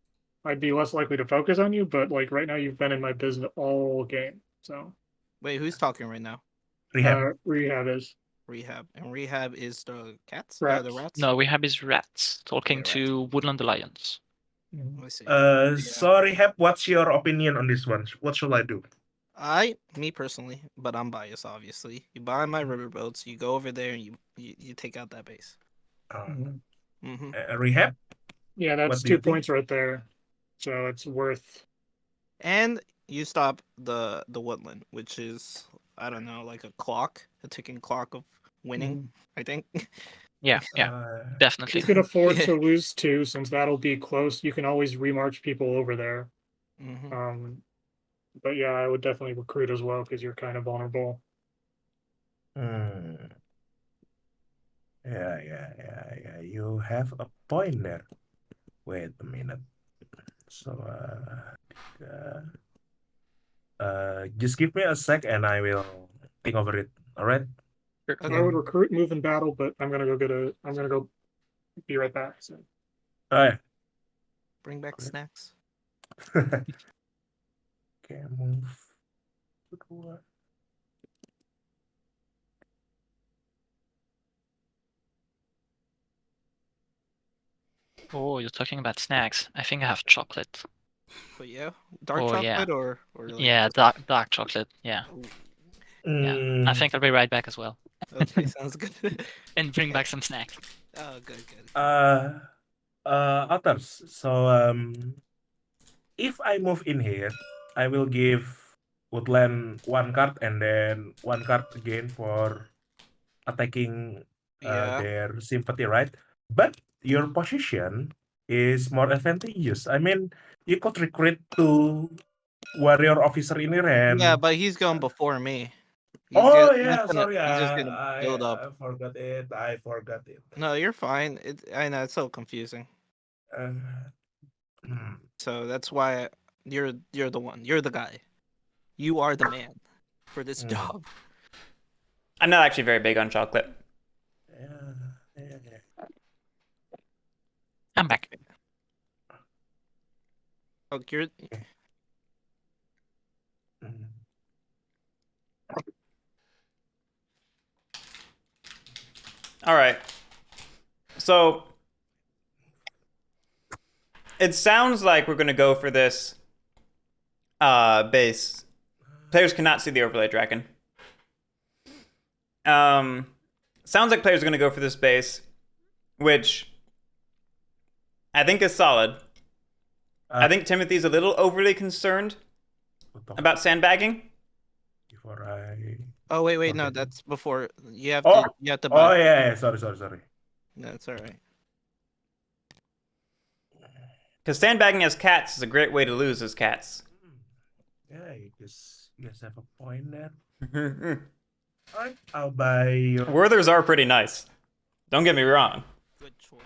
I'd be less likely to focus on you, but like right now you've been in my business all game. So Wait, who's talking right now? Rehab. Rehab is Rehab. And Rehab is the cats? Rats. The rats? No, we have his rats talking Yeah, to Woodland Alliance. Mhm. I see. So Rehab, what's your opinion on this one? What should I do? Me personally, but I'm biased, obviously. You buy my riverboats, you go over there, and you take out that base. Mhm. Mm-hmm. Rehab. Yeah, that's What do you 2 think? points right there. So it's worth. And you stop the woodland, which is, I don't know, like a ticking clock of winning, I think. Yeah, definitely. You can afford Yeah. to lose 2 since that'll be close. You can always remarch people over there. Mm-hmm. But yeah, I would definitely recruit as well because you're kind of vulnerable. Yeah. You have a point there. Wait a minute. So, just give me a sec and I will think over it. All right? I would recruit, move in battle, but I'm gonna go be right back. So All right. Bring back Great. snacks. Okay, move. Kedua. Oh, you're talking about snacks. I think I have chocolate. But yeah, dark Oh, chocolate yeah. or like Yeah, just- dark chocolate. Yeah. Ooh, Yeah. I think I'll be right back as well. okay, sounds good. And bring back some snacks. Oh, good. Others. So, if I move in here, I will give Woodland 1 card and then 1 card again for attacking Yeah. their sympathy, right? But your position is more advantageous. I mean, you could recruit 2 warrior officer in here and Yeah, but he's going before me. oh He's yeah, gonna- sorry, He's just gonna build up. I forgot it. I forgot it. No, you're fine. I know it's so confusing. Uh, hmm. So that's why you're the one. You're the guy. You are the man for this Mm. job. I'm not actually very big on chocolate. Yeah. I'm back. Oh, you're Mm. All right. So it sounds like we're going to go for this base. Players cannot see the overlay dragon. Sounds like players are going to go for this base, which I think is solid. I think Timothy's a little overly concerned about sandbagging. Before I. Oh wait, no, Okay. that's before you have Oh, to Oh buy. yeah. Sorry. No, it's all right. Because sandbagging as cats is a great way to lose as cats. Yeah, you guys have a point there. Alright, I'll buy your. Werthers are pretty nice. Don't get me wrong. Good choice.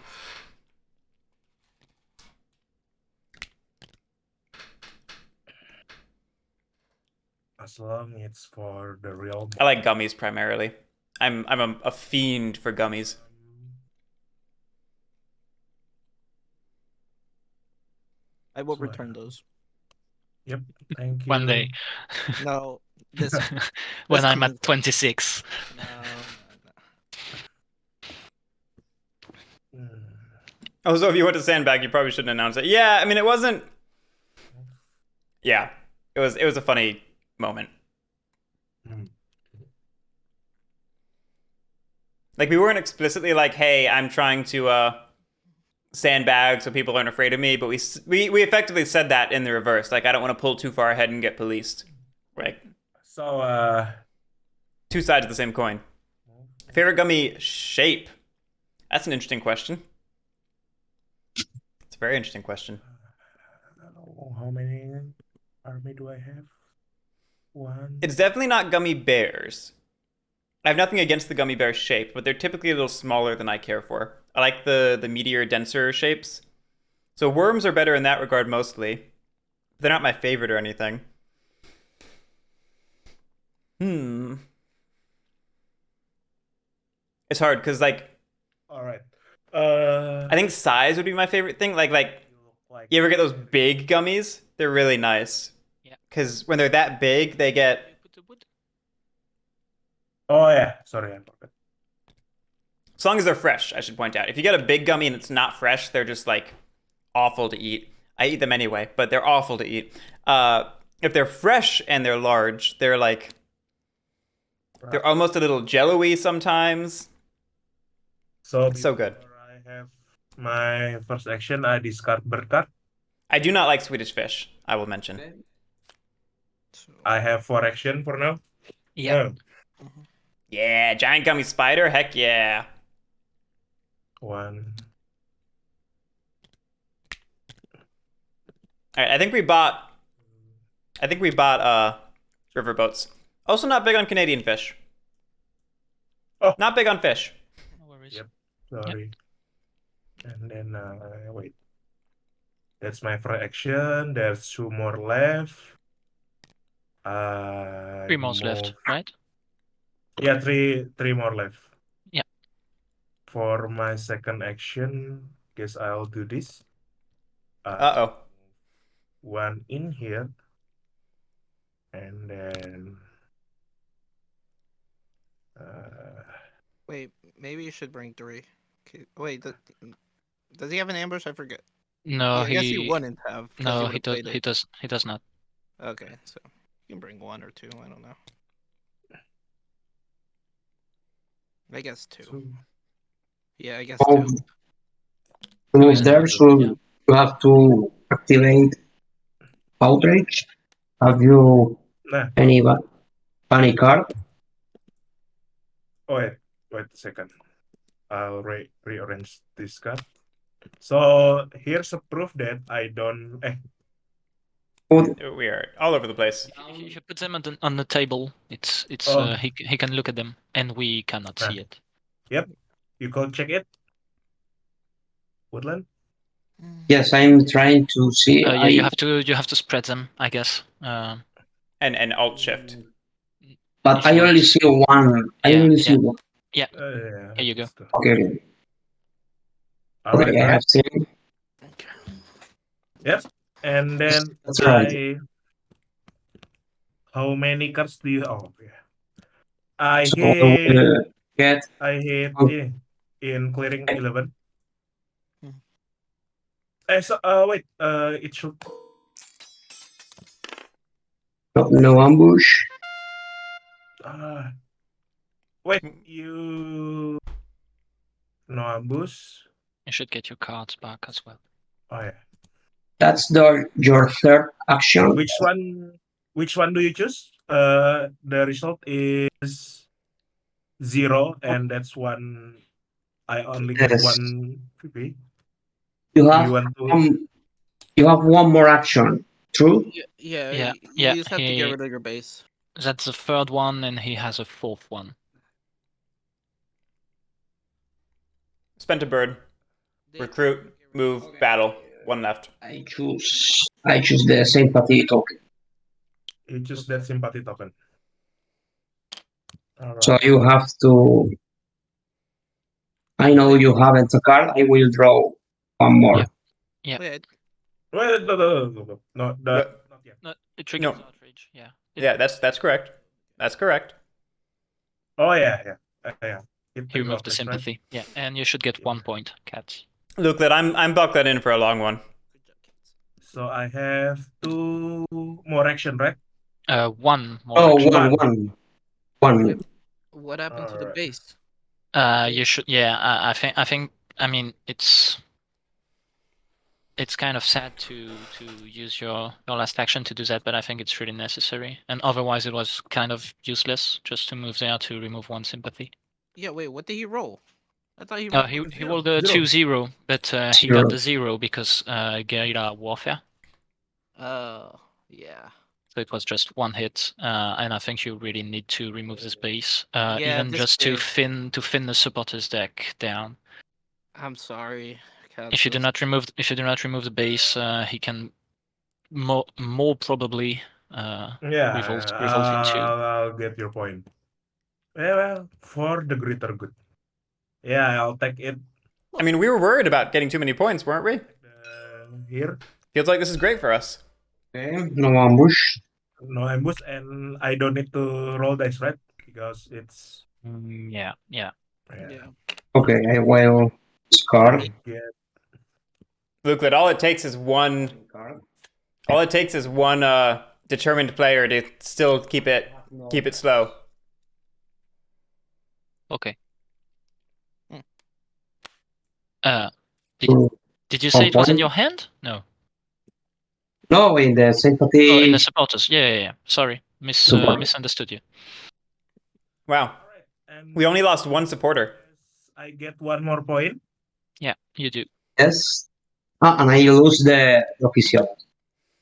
As long it's for the real. I like gummies primarily. I'm a fiend for gummies. I will So, return those. Yep. Thank you. One day. No, this When this I'm comes- at 26. no. Mm. Oh, so if you went to sandbag, you probably shouldn't announce it. Yeah, I mean, it wasn't. Yeah, it was a funny moment. Mm. Like, we weren't explicitly like, "Hey, I'm trying to sandbag so people aren't afraid of me," but we effectively said that in the reverse. Like, I don't want to pull too far ahead and get policed. Right? So, Two sides of the same coin. Favorite gummy shape? That's an interesting question. It's a Very interesting question. How many army do I have? One. It's definitely not gummy bears. I have nothing against the gummy bear shape, but they're typically a little smaller than I care for. I like the meteor denser shapes. So worms are better in that regard mostly. They're not my favorite or anything. It's hard because like All right. I think size would be my favorite thing. Like you ever get those big gummies? They're really nice. Yeah. Because when they're that big, they get. Put the wood. Oh yeah, sorry, I forgot. As long as they're fresh, I should point out. If you get a big gummy and it's not fresh, they're just like awful to eat. I eat them anyway, but they're awful to eat. If they're fresh and they're large, they're like they're almost a little jello-y sometimes. So So good. before I have my first action, I discard bird card. I do not like Swedish fish, I will mention. So, I have 4 action for now. Yeah. Oh, Yeah, giant gummy spider, heck yeah. 1. All right, I think we bought riverboats. Also not big on Canadian fish. Oh. Not big on fish. No worries. Yep. Sorry. And then wait. That's my first action. There's 2 more left. 3 more left, move- right? Yeah, three more left. Yeah. For my second action, guess I'll do this. Uh-oh. 1 in here, and then wait, maybe you should bring 3. Okay. Wait, does he have an ambush? I forget. No, I guess he wouldn't have. 'cause No, would've played it. he does not. Okay, so you can bring 1 or 2. I don't know. I guess 2. 2. Yeah, I guess Oh, 2. to move Yeah. there, so you have to activate outrage. Have you Nah. any panic card? Oh wait a second. I'll rearrange this card. So here's a proof that I don't. We are all over the place. If you put them on the table, it's Oh. he can look at them and we cannot see it. Yep. You go check it. Woodland. Yes, I'm trying to see. Yeah, you have to spread them, I guess. And alt shift. But if I you want only to- see one. I only see one. Yeah. Here you go. let's go. Okay, All right, okay, I right. have seen. Yep. And then That's right. how many cards do you? Oh yeah. I So hit. get I hit Oh. in clearing Okay. 11. Hmm. So wait. It should. no ambush. Wait. You. No ambush. You should get your cards back as well. Oh yeah. That's your third action. Which one? Which one do you choose? The result is 0, and that's one. I only get Yes. 1 PP. You Do have you want to? you have one more action. True. Yeah. You Yeah, just have to he- get rid of your base. That's the third one, and he has a fourth one. Spent a bird. Recruit, move, battle. 1 left. I choose the sympathy token. You choose that sympathy token. All right. So you have to. I know you haven't a card. I will draw one more. Yeah. Wait, Wait, no, not yet. No, it triggers No. outrage. Yeah. Yeah, that's correct. That's correct. Oh yeah. It He removed the triggers, right? sympathy. Yeah, and you should get 1 point, cats. Luke, I'm buckling in for a long one. So I have 2 more action, right? 1 more. Oh, action. one. what happened to the Alright. base? You should. Yeah, I think. I mean, it's kind of sad to use your last action to do that, but I think it's really necessary. And otherwise, it was kind of useless just to move there to remove 1 sympathy. Yeah, wait, what did he roll? I thought he. He rolled a Zero. 2-0, but he got the 0 because guerrilla warfare. Oh, yeah. So it was just one hit, and I think you really need to remove this base, Yeah, even this just base. to thin the supporters deck down. I'm sorry. If you do not remove the base, he can more probably Yeah, revolt into. I'll get your point. Yeah, well, for the greater good. Yeah, I'll take it I mean, we were worried about getting too many points, weren't we? here. Feels like this is great for us. Okay, no ambush. No ambush, and I don't need to roll dice, right? Because it's Yeah. Yeah. Okay, I will discard. I get Luke, all it takes is one. All it takes is one determined player to still keep it slow. Okay. Hmm. Did you say it was in point. your hand? No. No, in the sympathy. Oh, in the supporters. Yeah. Sorry, Support. misunderstood you. Wow. all right. And We only lost one supporter. I get one more point. Yeah, you do. Yes. And I lose the official.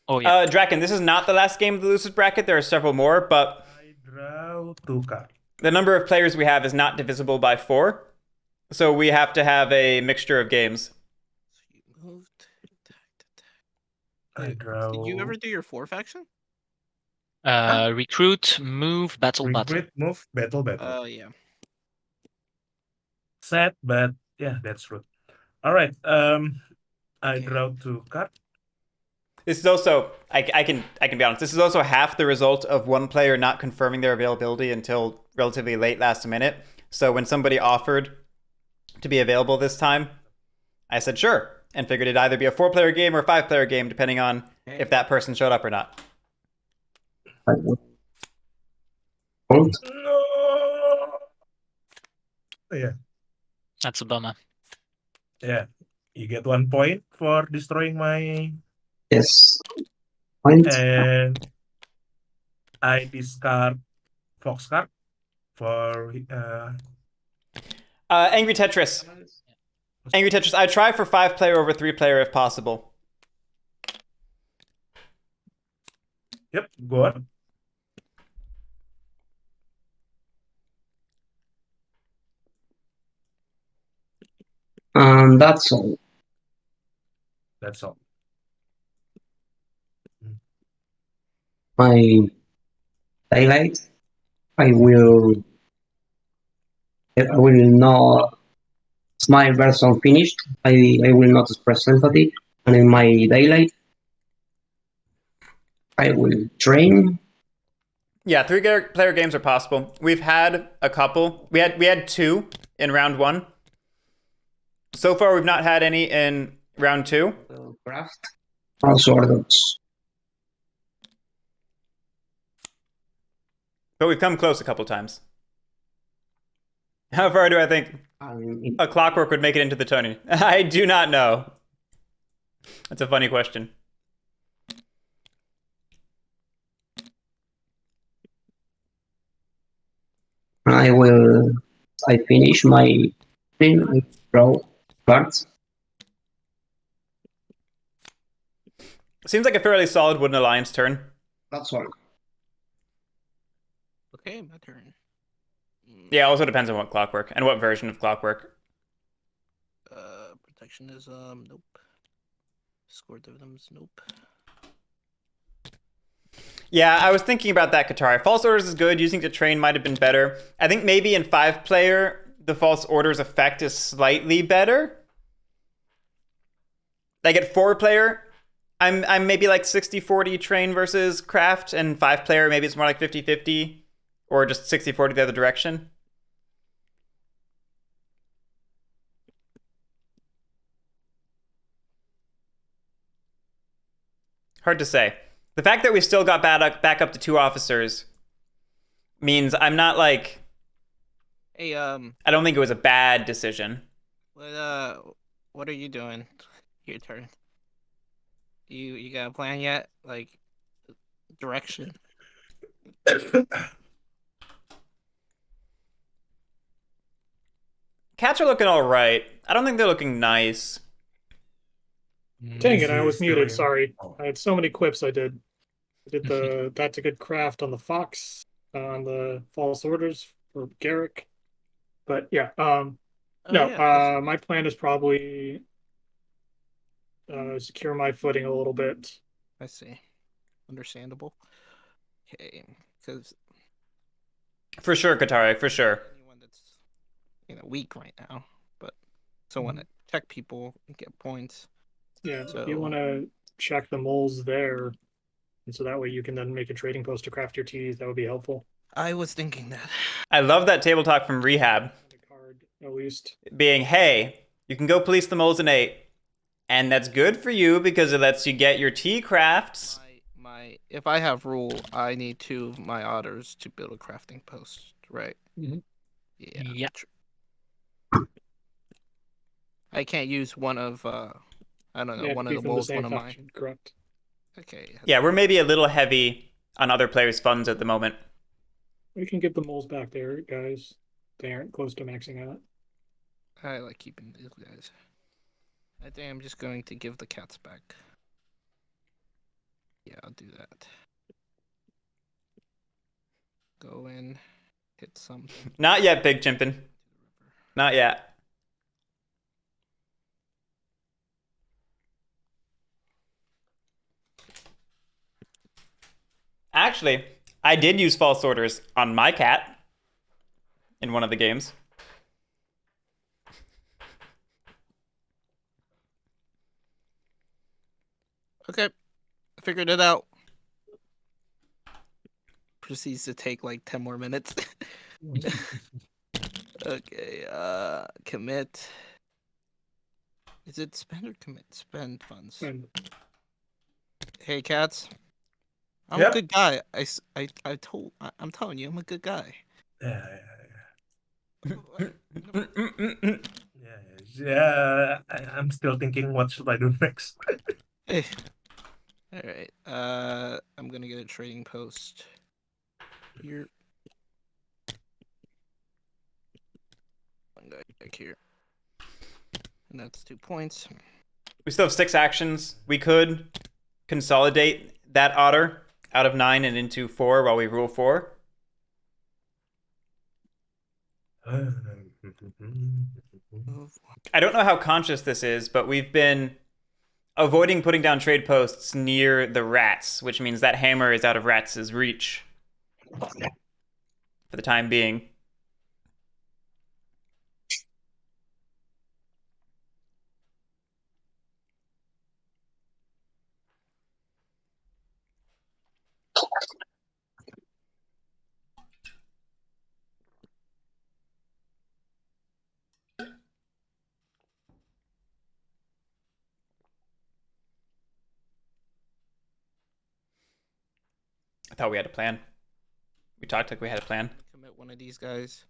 Oh yeah. Draken, this is not the last game of the losers bracket. There are several more, but I draw 2 cards. the number of players we have is not divisible by 4. So we have to have a mixture of games. So you moved. I Wait, draw. Did you ever do your 4 faction? Recruit, move, battle. Recruit, move, battle. Oh, yeah. Sad, but yeah, that's true. All right. I Okay. draw 2 cards. This is also I can be honest. This is also half the result of one player not confirming their availability until relatively late last minute. So when somebody offered to be available this time, I said sure, and figured it'd either be a 4-player game or a 5-player game, depending on if that person showed up or not. I will hold. No. Yeah. That's a bummer. Yeah. You get 1 point for destroying my. Yes. Point. And I discard Fox card for Angry Tetris. Angry Tetris. I try for 5-player over 3-player if possible. Yep, go on. And that's all. That's all. My daylight. I will not. It's my version finished. I will not express sympathy. And in my daylight, I will train. Yeah, 3-player games are possible. We've had a couple. We had 2 in round 1. So far, we've not had any in round 2. Craft. Also orders. But we've come close a couple times. How far do I think a Clockwork would make it into the tourney? I do not know. That's a funny question. I finish my thing. I draw cards. Seems like a fairly solid Wooden Alliance turn. That's all. Okay, my turn. Yeah, also depends on what Clockwork and what version of Clockwork. Protectionism, nope. Score dividends, nope. Yeah, I was thinking about that Katari. False Orders is good. Using to train might have been better. I think maybe in 5-player, the False Orders effect is slightly better. Like at 4-player, I'm maybe like 60-40 train versus craft, and 5-player maybe it's more like 50-50 or just 60-40 the other direction. Hard to say. The fact that we still got back up to 2 officers means I'm not like... Hey, I don't think it was a bad decision. what are you doing? Your turn. You got a plan yet? Like, direction? Cat cats are looking all right. I don't think they're looking nice. Dang Is it, I he was still muted. in? Sorry. Oh. I had so many quips I did. I did the That's a Good Craft on the Fox, on the False Orders for Guerric. But yeah, Oh, no, yeah, my plan is probably secure my footing a little bit. I see. Understandable. Okay, because For sure, Katari, for sure. anyone that's weak right now, but so when I check people and get points. Yeah, So if you want to check the moles there, and so that way you can then make a trading post to craft your teas, that would be helpful. I was thinking that. I love that table talk from Rehab A card, at least. being, hey, you can go police the moles in 8. And that's good for you because it lets you get your tea crafts. If I have rule, I need 2 of my otters to build a crafting post, right? Mhm. Yeah. Yep. I can't use one of I don't know, Yeah, one be of the from moles, same one of mine. faction, correct. Okay. Yeah, we're maybe a little heavy on other players' funds at the moment. We can give the moles back there, guys. They aren't close to maxing out. I like keeping these guys. I think I'm just going to give the cats back. Yeah, I'll do that. Go in, hit something. Not yet, Big Chimpin. Not yet. Actually, I did use false orders on my cat in one of the games. Okay, I figured it out. Proceeds to take like 10 more minutes. Okay, commit. Is it spend or commit? Spend funds. And Hey, cats. I'm Yep. a good guy. I'm telling you, I'm a good guy. Yeah, Mm-mm-mm. I'm still thinking what should I do next. Hey. All right. I'm gonna get a trading post here. One guy back here, and that's 2 points. We still have 6 actions. We could consolidate that otter out of 9 and into 4 while we rule 4. I don't know how conscious this is, but we've been avoiding putting down trade posts near the rats, which means that hammer is out of rats' reach for the time being. I thought we had a plan. We talked like we had a plan. Commit one of these guys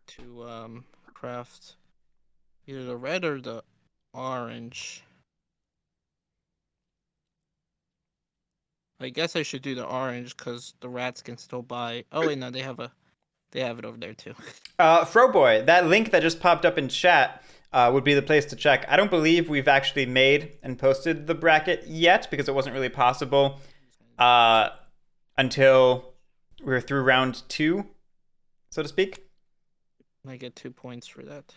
to craft either the red or the orange. I guess I should do the orange because the rats can still buy. Oh wait, no, they have it over there too. Froboy, that link that just popped up in chat would be the place to check. I don't believe we've actually made and posted the bracket yet because it wasn't really possible until we were through round 2, so to speak. I get 2 points for that.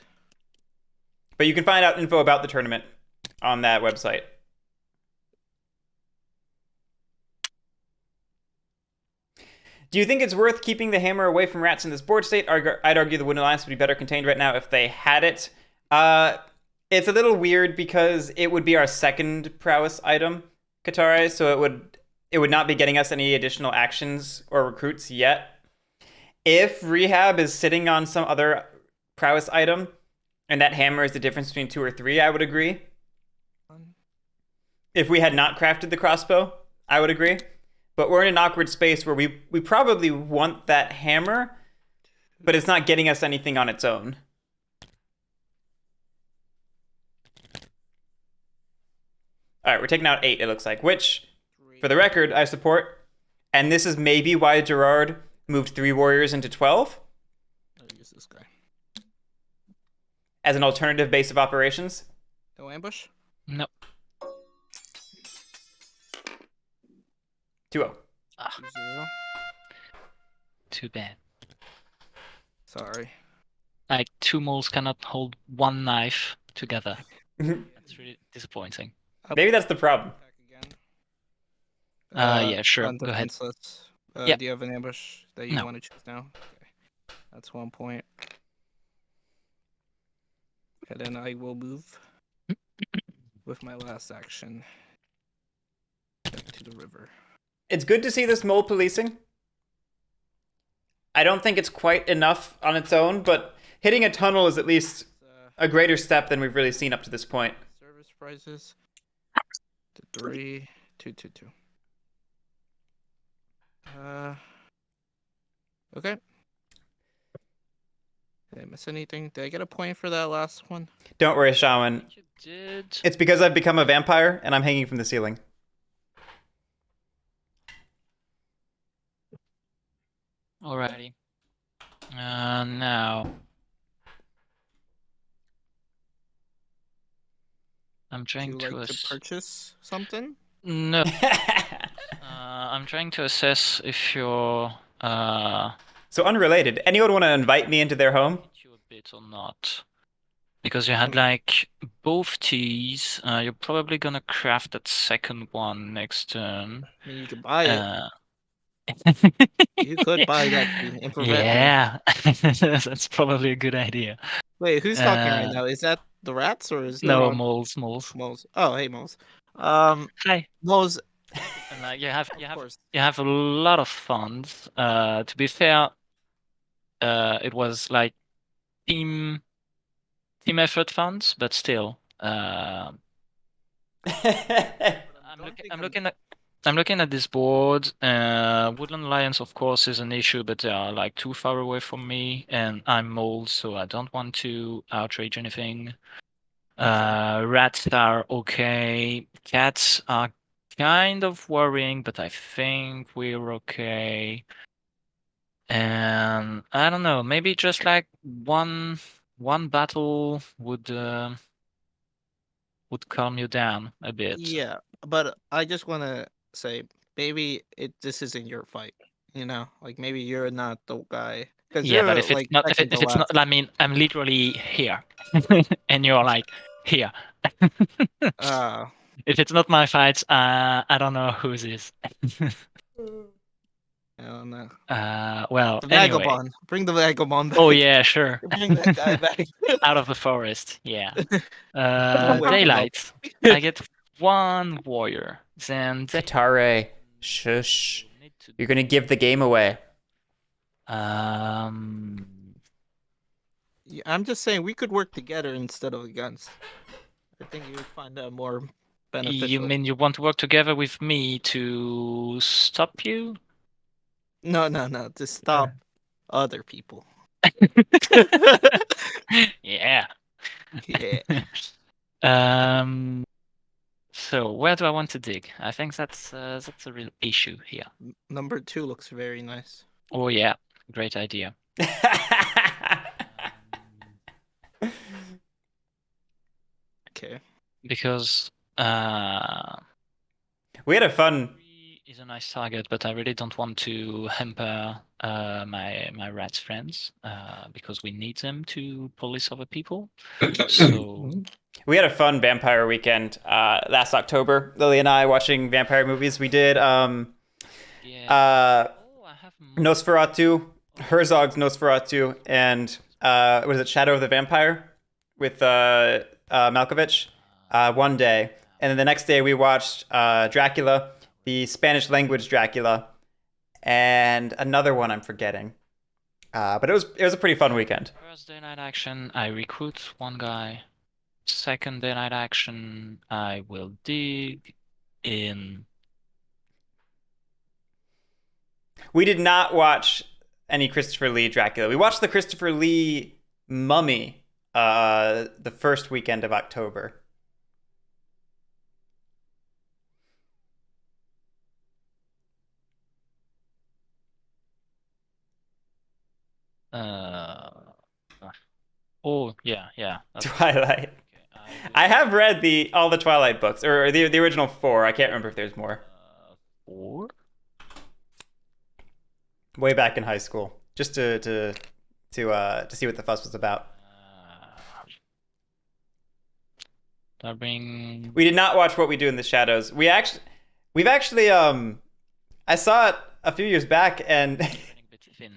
But you can find out info about the tournament on that website. Do you think it's worth keeping the hammer away from rats in this board state? I'd argue the Wooden Alliance would be better contained right now if they had it. It's a little weird because it would be our second prowess item, Katare, so it would not be getting us any additional actions or recruits yet. If Rehab is sitting on some other prowess item, and that hammer is the difference between 2 or 3, I would agree. If we had not crafted the crossbow, I would agree. But we're in an awkward space where we probably want that hammer, but it's not getting us anything on its own. All right, we're taking out 8, it looks like, which, for the record, I support. And this is maybe why Gerard moved 3 warriors into 12. I'll use this guy. as an alternative base of operations? No ambush? No. 2-0. 2-0. Too bad. Sorry. Like 2 moles cannot hold 1 knife together. That's really disappointing. Maybe that's the problem. Attack again. Yeah, sure. On Go ahead. defenseless. Yeah. Do you have an ambush that you No. want to choose now? Okay. That's 1 point. And then I will move with my last action back to the river. It's good to see this mole policing. I don't think it's quite enough on its own, but hitting a tunnel is at least a greater step than we've really seen up to this point. Service prices. To 3, 2, 2, 2. Okay. Did I miss anything? Did I get a point for that last one? Don't worry, Shaman. You did. It's because I've become a vampire and I'm hanging from the ceiling. Alrighty. Now. I'm Do trying you to like to purchase something? No. I'm trying to assess if you're So unrelated, anyone want to invite me into their home? hit you a bit or not. Because you had like both teas. You're probably gonna craft that second one next turn. I mean, you could buy it. You You could buy that tea and prevent me. Yeah, that's probably a good idea. Wait, who's talking right now? Is that the rats or is No, that moles. Moles? Oh, hey, Moles. Hi. Moles. And like you have Of course. you have a lot of funds. To be fair, it was like team effort funds, but still. I'm looking at this board. Woodland Alliance, of course, is an issue, but they are like too far away from me, and I'm mold, so I don't want to outrage anything. Rats are okay. Cats are kind of worrying, but I think we're okay. And I don't know, maybe just like one battle would calm you down a bit. Yeah, but I just want to say, maybe this isn't your fight. You know, like maybe you're not the guy. Because Yeah, you're but if it's like not, if second to it's not, last. I mean, I'm literally here, and you're like here. If it's not my fight, I don't know whose is. I don't know. Well, The anyway. vagabond. Bring the vagabond back. Oh yeah, sure. Bring that guy back. Out of the forest, yeah. Wake him up. Daylight. I get 1 warrior. Then Katare, shush. You're gonna give the game away. Yeah, I'm just saying we could work together instead of against. I think you would find that more beneficial. You mean you want to work together with me to stop you? No, to stop other people. Yeah. Yeah. So where do I want to dig? I think that's a real issue here. Number 2 looks very nice. Oh yeah, great idea. Okay. Because We had a fun. is a nice target, but I really don't want to hamper my rats friends because we need them to police other people. So We had a fun vampire weekend last October. Lily and I watching vampire movies. We did I have Nosferatu, Herzog's Nosferatu, and what is it, Shadow of the Vampire with Malkovich one day. And then the next day we watched Dracula, the Spanish language Dracula, and another one I'm forgetting. But it was a pretty fun weekend. First day night action, I recruit 1 guy. Second day night action, I will dig in. We did not watch any Christopher Lee Dracula. We watched the Christopher Lee Mummy the first weekend of October. Oh, yeah. That's Twilight. okay. I have read all the Twilight books, or the original 4. I can't remember if there's more. 4? Way back in high school, just to see what the fuss was about. Bring... We did not watch What We Do in the Shadows. We've actually I saw it a few years back, and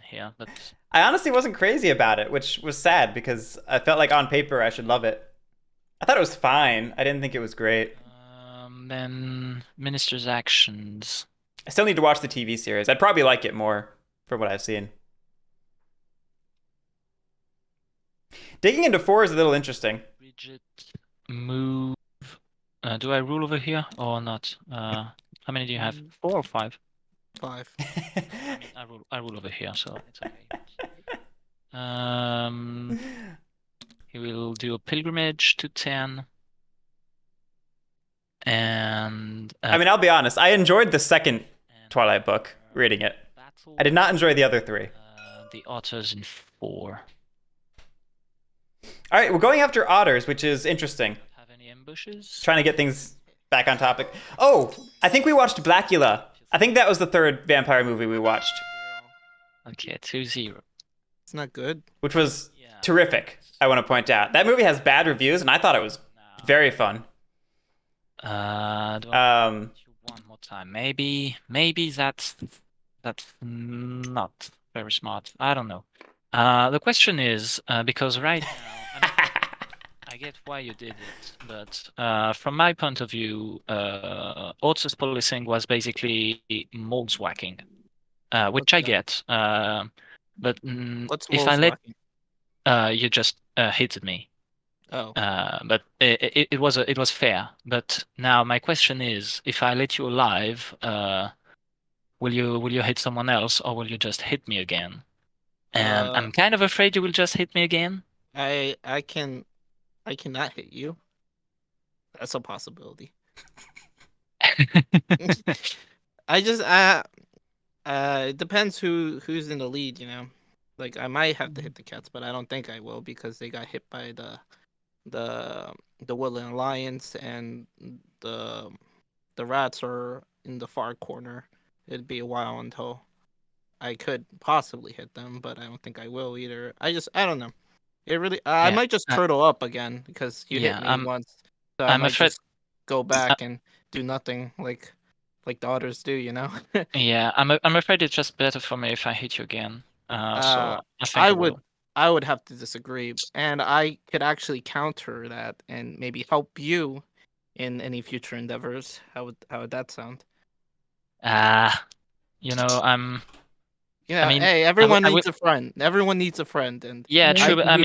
here, but... I honestly wasn't crazy about it, which was sad because I felt like on paper I should love it. I thought it was fine. I didn't think it was great. Then Minister's Actions. I still need to watch the TV series. I'd probably like it more from what I've seen. Digging into 4 is a little interesting. Bridget, move. Do I rule over here or not? How many do you have? 4 or 5? 5. I rule over here, so it's okay. He will do a pilgrimage to 10. And I mean, I'll be honest. I enjoyed the second Twilight book, reading it. I did not enjoy the other 3. The otters in 4. All right, we're going after otters, which is interesting. Have any ambushes? Trying to get things back on topic. Oh, I think we watched Blackula. I think that was the 3rd vampire movie we watched. Okay, 2-0. It's not good. Which was terrific, I want to point out. That movie has bad reviews, and I thought it was very fun. Do I one more time? Maybe that's not very smart. I don't know. The question is because right now I get why you did it, but from my point of view, Oates' policing was basically moles whacking, which I get. But What's if I let you just hit me. Oh. But it was fair. But now my question is, if I let you alive, will you hit someone else, or will you just hit me again? And I'm kind of afraid you will just hit me again. I cannot hit you. That's a possibility. It depends who's in the lead, you know. Like I might have to hit the cats, but I don't think I will because they got hit by the Woodland Alliance, and the rats are in the far corner. It'd be a while until I could possibly hit them, but I don't think I will either. I don't know. It really I might just turtle up again because you hit me once. So I might just go back and do nothing like the others do, you know? Yeah, I'm afraid it's just better for me if I hit you again. So I think I would have to disagree, and I could actually counter that and maybe help you in any future endeavors. How would that sound? You know, I mean, hey, everyone needs a friend. Everyone needs a friend, and yeah, true. But I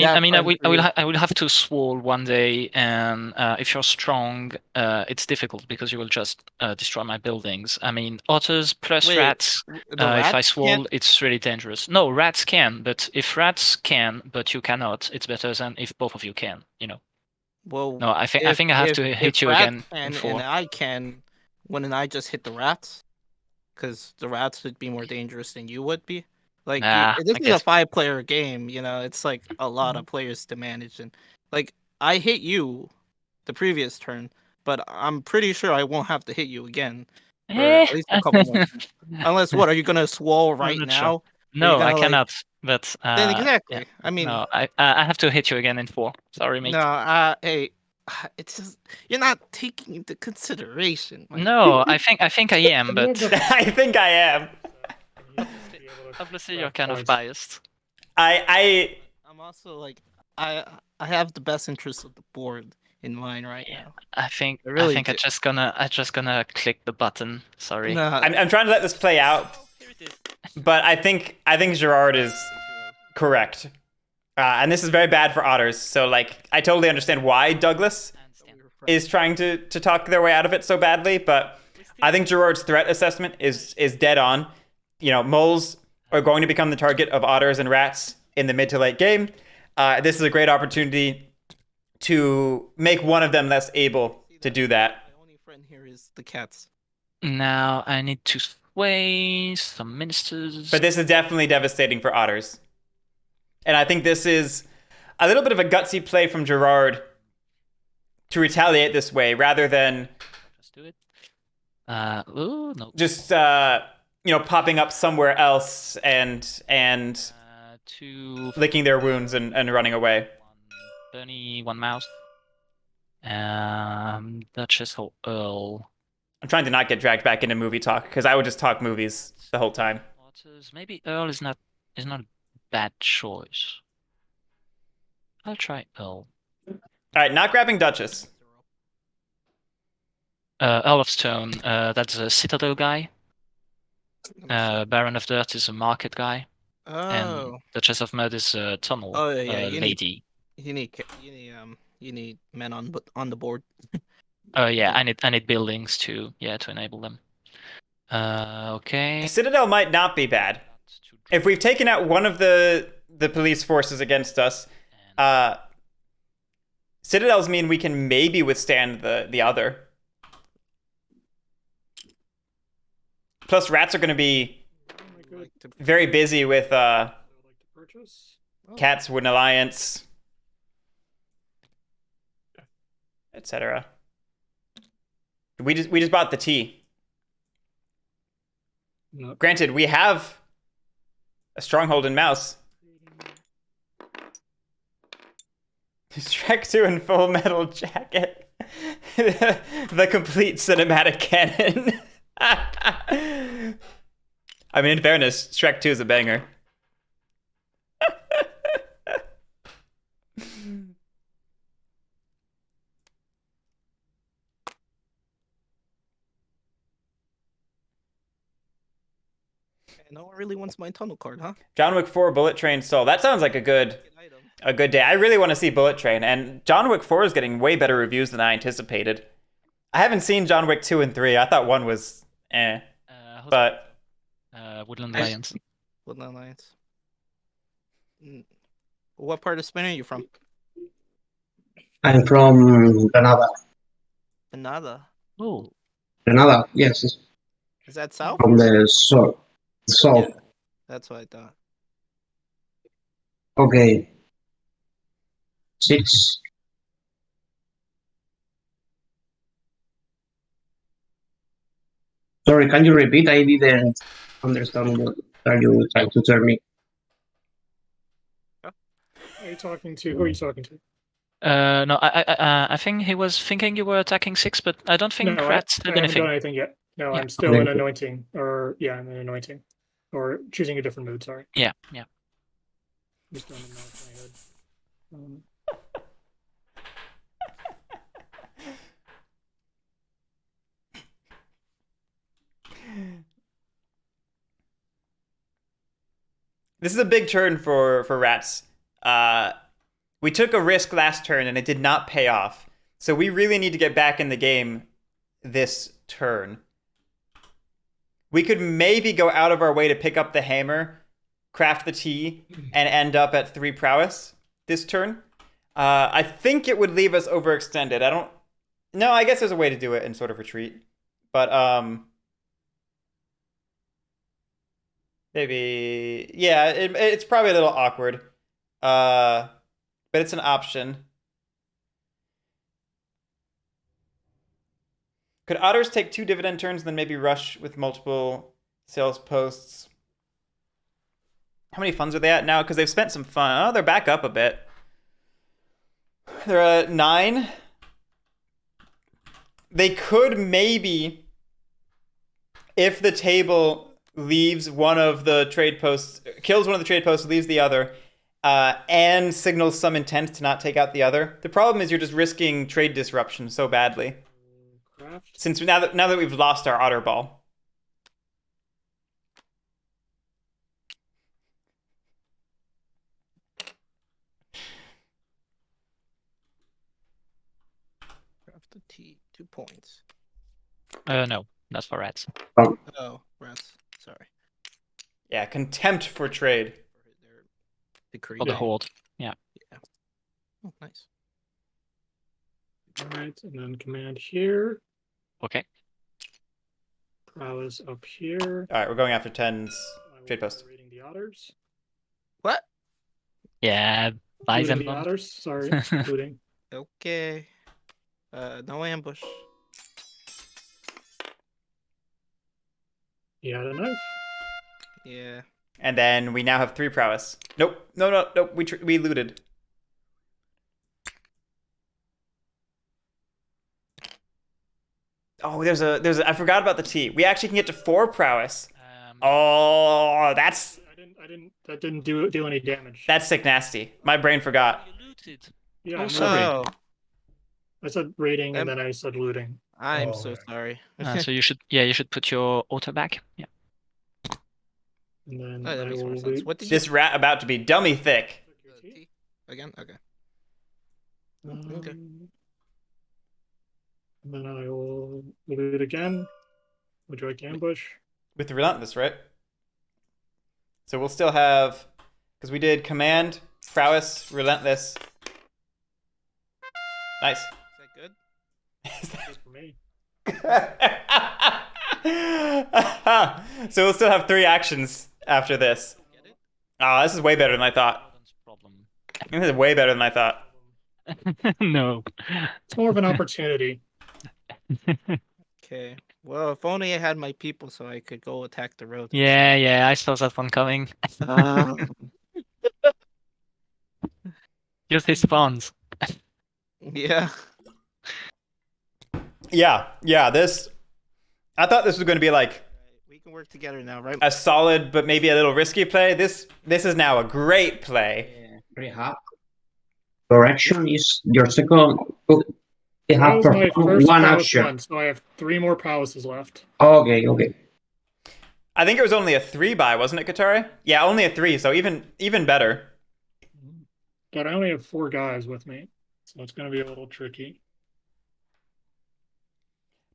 will have to swole one day, and if you're strong, it's difficult because you will just destroy my buildings. I mean, otters plus rats. If I swole, it's really dangerous. No, rats can, but if rats can, but you cannot, it's better than if both of you can. You know. Well, no, I think I have to hit you again. And I can, wouldn't I just hit the rats? Because the rats would be more dangerous than you would be. Like, this is a 5-player game, you know, it's like a lot of players to manage. And, like, I hit you the previous turn, but I'm pretty sure I won't have to hit you again for at least a couple more. Unless, what, are you going to swole right now? Sure. No, I cannot. But then exactly. Yeah. I mean, no, I have to hit you again in 4. Sorry, mate. No, hey, it's just you're not taking into consideration. No, I think I am, but I think I am. Obviously, you're kind of biased. I'm also like I have the best interest of the board in mind right now. I think I'm just gonna click the button. Sorry. No. I'm trying to let this play out, but I think Gerard is correct. And this is very bad for otters. So, like, I totally understand why Douglas is trying to talk their way out of it so badly. But I think Gerard's threat assessment is dead on. You know, moles are going to become the target of otters and rats in the mid to late game. This is a great opportunity to make one of them less able to do that. My only friend here is the cats. Now I need to sway some ministers. But this is definitely devastating for otters. And I think this is a little bit of a gutsy play from Gerard to retaliate this way, rather than Just do it. Oh no. just popping up somewhere else and 2 licking their wounds and running away. 1 Bernie, 1 mouse. Duchess or Earl. I'm trying to not get dragged back into movie talk because I would just talk movies the whole time. Waters. Maybe Earl is not a bad choice. I'll try Earl. All right, not grabbing Duchess. Earl of Stone. That's a Citadel guy. Baron of Dirt is a market guy. And Oh. Duchess of Mud is a tunnel Oh, yeah, you lady. You need men on the board. Yeah, I need buildings to enable them. Okay. Citadel might not be bad. If we've taken out one of the police forces against us, Citadels mean we can maybe withstand the other. Plus, rats are going to be very busy with Cats, Wooden Alliance, etc. We just bought the tea. No. Granted, we have a stronghold in Mouse. Shrek 2 in Full Metal Jacket. The complete cinematic canon. I mean, in fairness, Shrek 2 is a banger. No one really wants my tunnel card, huh? John Wick 4 Bullet Train Soul. That sounds like a good day. I really want to see Bullet Train, and John Wick 4 is getting way better reviews than I anticipated. I haven't seen John Wick 2 and 3. I thought 1 was but Woodland Alliance. Woodland Alliance. What part of Spain are you from? I'm from Granada. Granada. Oh. Granada, yes, it's Is that south? from the south. South. Yeah, that's what I thought. Okay. 6. Sorry, can you repeat? I didn't understand what are you trying to tell me. Are you talking to? Who are you talking to? No, I think he was thinking you were attacking 6, but I don't think No, Rats I did haven't anything. done anything yet. No, Yeah. I'm still Okay. in anointing, I'm in anointing, or choosing a different mood. Sorry, Yeah. just doing the math in my head. this is a big turn for Rats. We took a risk last turn and it did not pay off. So we really need to get back in the game this turn. We could maybe go out of our way to pick up the hammer, craft the tea, and end up at 3 prowess this turn. I think it would leave us overextended. No, I guess there's a way to do it and sort of retreat. But maybe, yeah, it's probably a little awkward. But it's an option. Could Otters take 2 dividend turns and then maybe rush with multiple sales posts? How many funds are they at now? Because they've spent some fun. Oh, they're back up a bit. They're at 9. They could maybe, if the table leaves one of the trade posts, kills one of the trade posts, leaves the other, and signals some intent to not take out the other. The problem is you're just risking trade disruption so badly. Craft. Since now that we've lost our otter ball. Craft the tea. 2 points. No, that's for Rats. Oh, rats. Sorry. Yeah, contempt for trade. Their decree. For the Horde. Oh, nice. All right, and then command here. Okay. Prowess up here. All right, we're going after 10s. I will Trade post. be raiding the otters. What? Yeah, Buy Looting them the bomb. others. Sorry, looting. Okay. No ambush. He had a knife. Yeah. And then we now have 3 prowess. Nope. No. We looted. Oh, there's a. I forgot about the T. We actually can get to 4 prowess. Oh, that's That didn't do any damage. sick nasty. My brain forgot. You looted. Yeah, Oh, I'm sorry. looting. Oh, I said raiding and Um, then I said looting. I'm Oh, so right. sorry. So you should put your auto back. Yeah. And then Oh, that I makes more will sense. loot. What did This rat about to be dummy thick. you T again? Okay. Okay. And then I will loot again. Would you like ambush? With the relentless, right? So we'll still have, because we did command, prowess, relentless. Nice. Is that good? Good for me. So we'll still have 3 actions after this. Get it? Oh, this is way better than I thought. Problem. This is way better than I thought. No. It's more of an opportunity. Okay. Well, if only I had my people so I could go attack the road. Yeah, I saw that one coming. Use his spawns. Yeah. Yeah, this. I thought this was going to be like We can work together now, right? a solid but maybe a little risky play. This is now a great play. Rehab. Your action is your second. You That have was my performed first one prowess action. one, so I have 3 more prowesses left. Okay. I think it was only a 3 buy, wasn't it, Katari? Yeah, only a 3, so even better. But I only have 4 guys with me, so it's going to be a little tricky.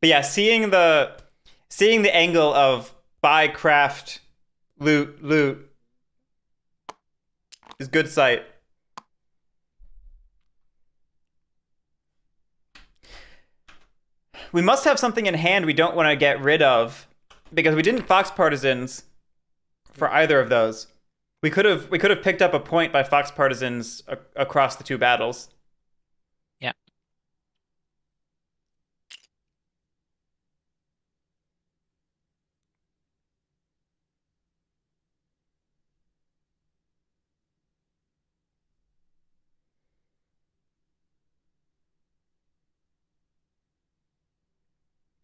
But yeah, seeing the angle of buy, craft, loot is good sight. We must have something in hand we don't want to get rid of, because we didn't Fox Partisans for either of those. We could have picked up a point by Fox Partisans across the 2 battles. Yeah.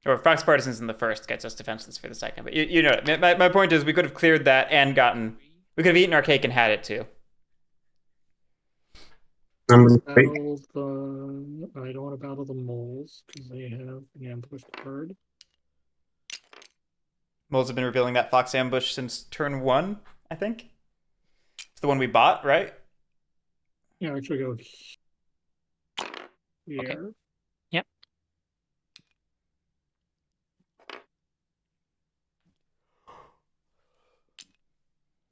Or Fox Partisans in the first gets us defenseless for the second. But you know, my point is we could have cleared that and we could have eaten our cake and had it too. Number 3. Battle I don't want to battle the moles because they have the ambush card. Moles have been revealing that Fox ambush since turn 1, I think. It's the one we bought, right? Yeah, actually go here. Okay. Yep.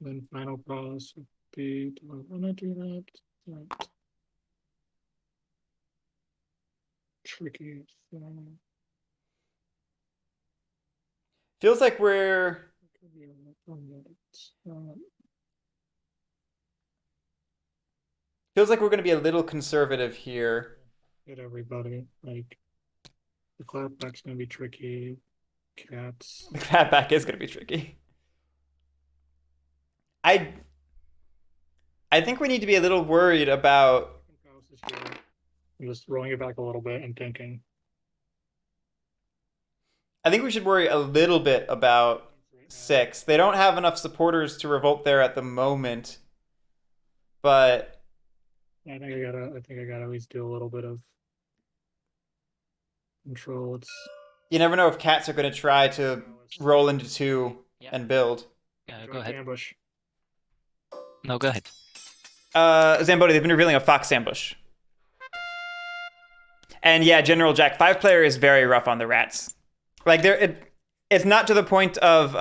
Then final process would be, do I want to do that? Right. Tricky thing. Feels like we're going to be a little conservative here. Get everybody. Like the clapback's gonna be tricky. Cats. The clapback is going to be tricky. I think we need to be a little worried about. I'm just rolling it back a little bit and thinking. I think we should worry a little bit about 6. They don't have enough supporters to revolt there at the moment, but I think I gotta at least do a little bit of control. It's you never know if cats are going to try to roll into 2 Yeah. and build. Go ahead. ambush. No, go ahead. Zamboni, they've been revealing a Fox ambush. And yeah, General Jack, 5-player is very rough on the rats. Like it's not to the point of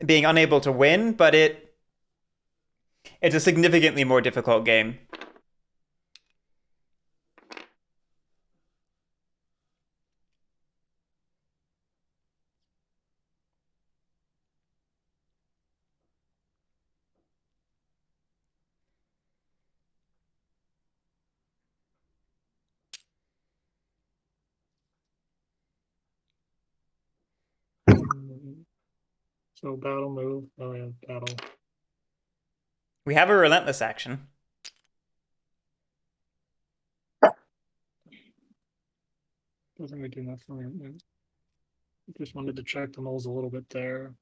being unable to win, but it's a significantly more difficult game. So battle move. Oh yeah, battle. We have a relentless action. Doesn't really do much for me. Just wanted to check the moles a little bit there.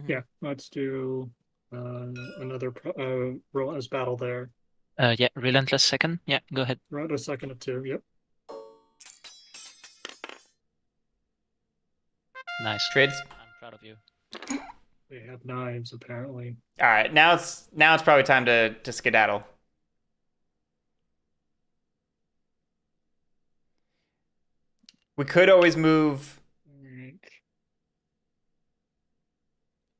Yeah, let's do another relentless battle there. Yeah, relentless second. Yeah, go ahead. Right, a second of 2. Yep. Nice. Trades. I'm proud of you. They have knives apparently. All right, now it's probably time to skedaddle. We could always move Alright.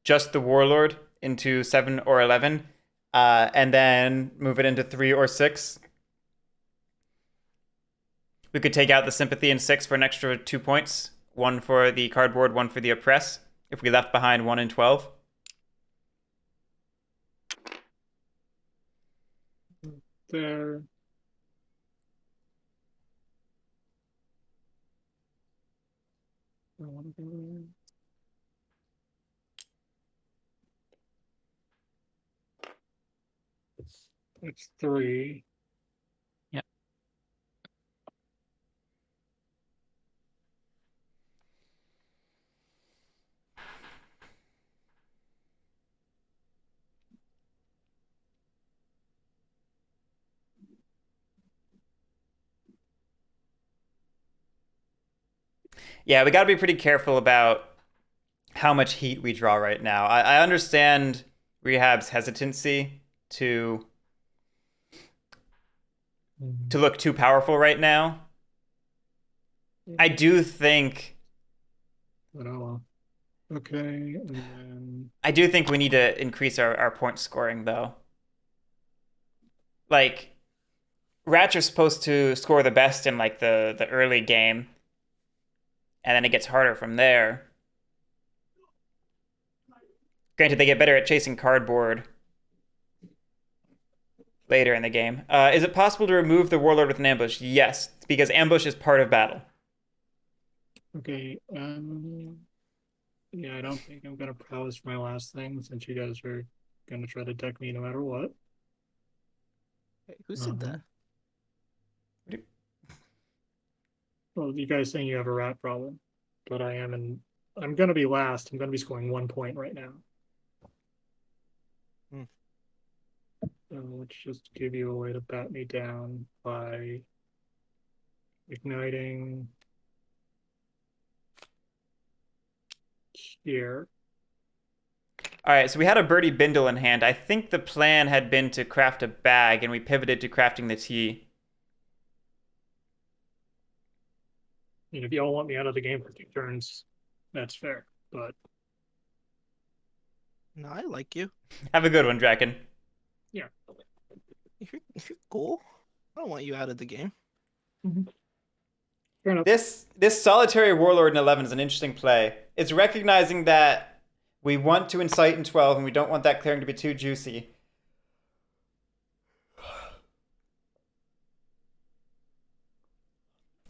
just the warlord into 7 or 11, and then move it into 3 or 6. We could take out the sympathy in 6 for an extra 2 points. 1 for the cardboard, 1 for the oppress. If we left behind 1 in 12. There. It's 3. Yeah. Yeah, we got to be pretty careful about how much heat we draw right now. I understand Rehab's hesitancy to look too powerful right now. I do think But oh well. Okay, and then I do think we need to increase our point scoring though. Like Rats are supposed to score the best in like the early game. And then it gets harder from there. Granted, they get better at chasing cardboard later in the game. Is it possible to remove the warlord with an ambush? Yes, because ambush is part of battle. okay, yeah, I don't think I'm gonna prowess for my last thing since you guys are gonna try to deck me no matter what. Hey, who said that? Well, you guys saying you have a rat problem, but I'm gonna be last. I'm gonna be scoring 1 point right now. So let's just give you a way to bat me down by igniting here. All right, so we had a birdie bindle in hand. I think the plan had been to craft a bag, and we pivoted to crafting the tea. And if y'all want me out of the game for 2 turns, that's fair. But No, I like you. Have a good one, Draken. yeah, You're cool. I don't want you out of the game. fair enough. This solitary warlord in 11 is an interesting play. It's recognizing that we want to incite in 12, and we don't want that clearing to be too juicy.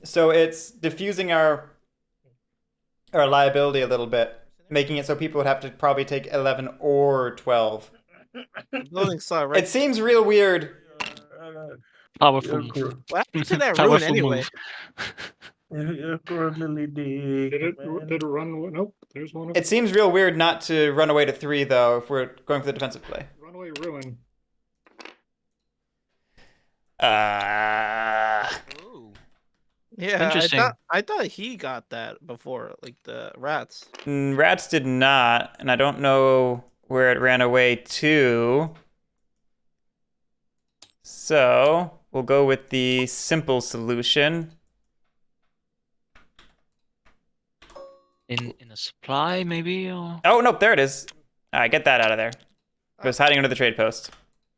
So it's diffusing our liability a little bit, making it so people would have to probably take 11 or 12. Loading saw, right? It seems real weird. Powerful You're, move. What happened to that ruin Powerful anyway? move. you're currently leading. Did it man. run? Nope. There's one. It seems real weird not to run away to 3, though, if we're going for the defensive play. Runaway ruin. Ooh. Yeah, Interesting. I thought he got that before, like the rats. Rats did not, and I don't know where it ran away to. So we'll go with the simple solution. In a supply, maybe? Or... Oh, nope, there it is. All right, get that out of there. It was hiding under the trade post.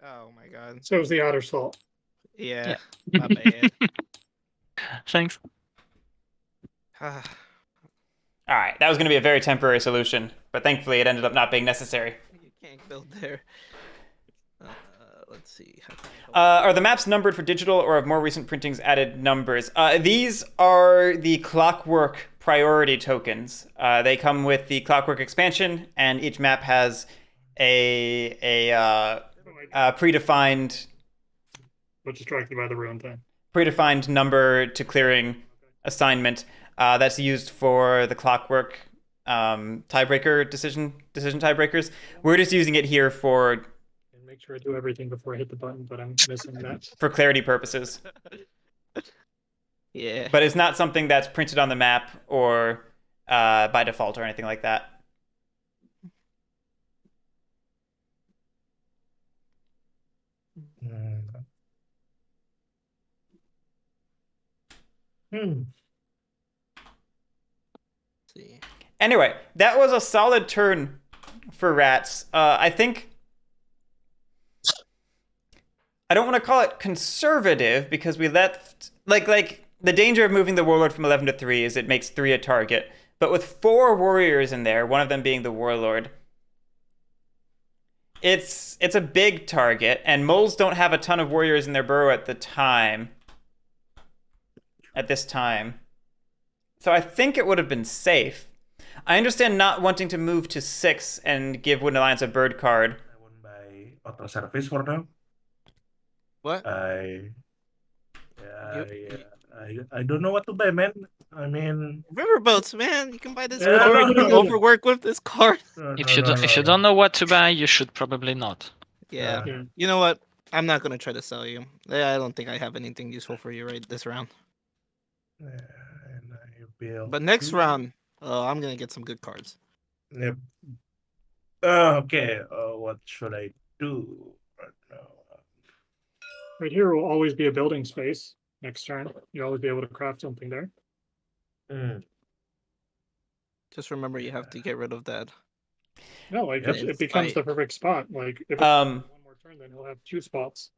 Oh my god. So it was the otter's fault. Yeah, my bad. Thanks. Ah, All right, that was going to be a very temporary solution, but thankfully it ended up not being necessary. You can't build there. Let's see. How can I help? Are the maps numbered for digital, or have more recent printings added numbers? These are the Clockwork priority tokens. They come with the Clockwork expansion, and each map has a predefined But distracted by the ruin thing. predefined number to clearing assignment that's used for the Clockwork tiebreaker decision tiebreakers. We're just using it here for And make sure I do everything before I hit the button, but I'm missing that. clarity purposes. Yeah. But it's not something that's printed on the map or by default or anything like that. Hmm. Let's see. Anyway, that was a solid turn for Rats. I think I don't want to call it conservative because we left like the danger of moving the Warlord from 11 to 3 is it makes 3 a target. But with 4 warriors in there, one of them being the Warlord, it's a big target, and moles don't have a ton of warriors in their burrow at this time. So I think it would have been safe. I understand not wanting to move to 6 and give Wooden Alliance a bird card. I won't buy auto service for now. What? I don't know what to buy, man. I mean, Riverboats, man. You can buy this. Yeah, card. no, You can no, no. overwork with this card. If you don't know what to buy, you should probably not. Yeah. Yeah. You know what? I'm not gonna try to sell you. I don't think I have anything useful for you right this round. And I build But next 2. round, I'm gonna get some good cards. Yep. Okay. What should I do right now? Right here will always be a building space. Next turn, you'll always be able to craft something there. Just remember, you have to get rid of that. No, like Yep. it becomes the perfect spot. Like if it's Um, one more turn, then he'll have 2 spots.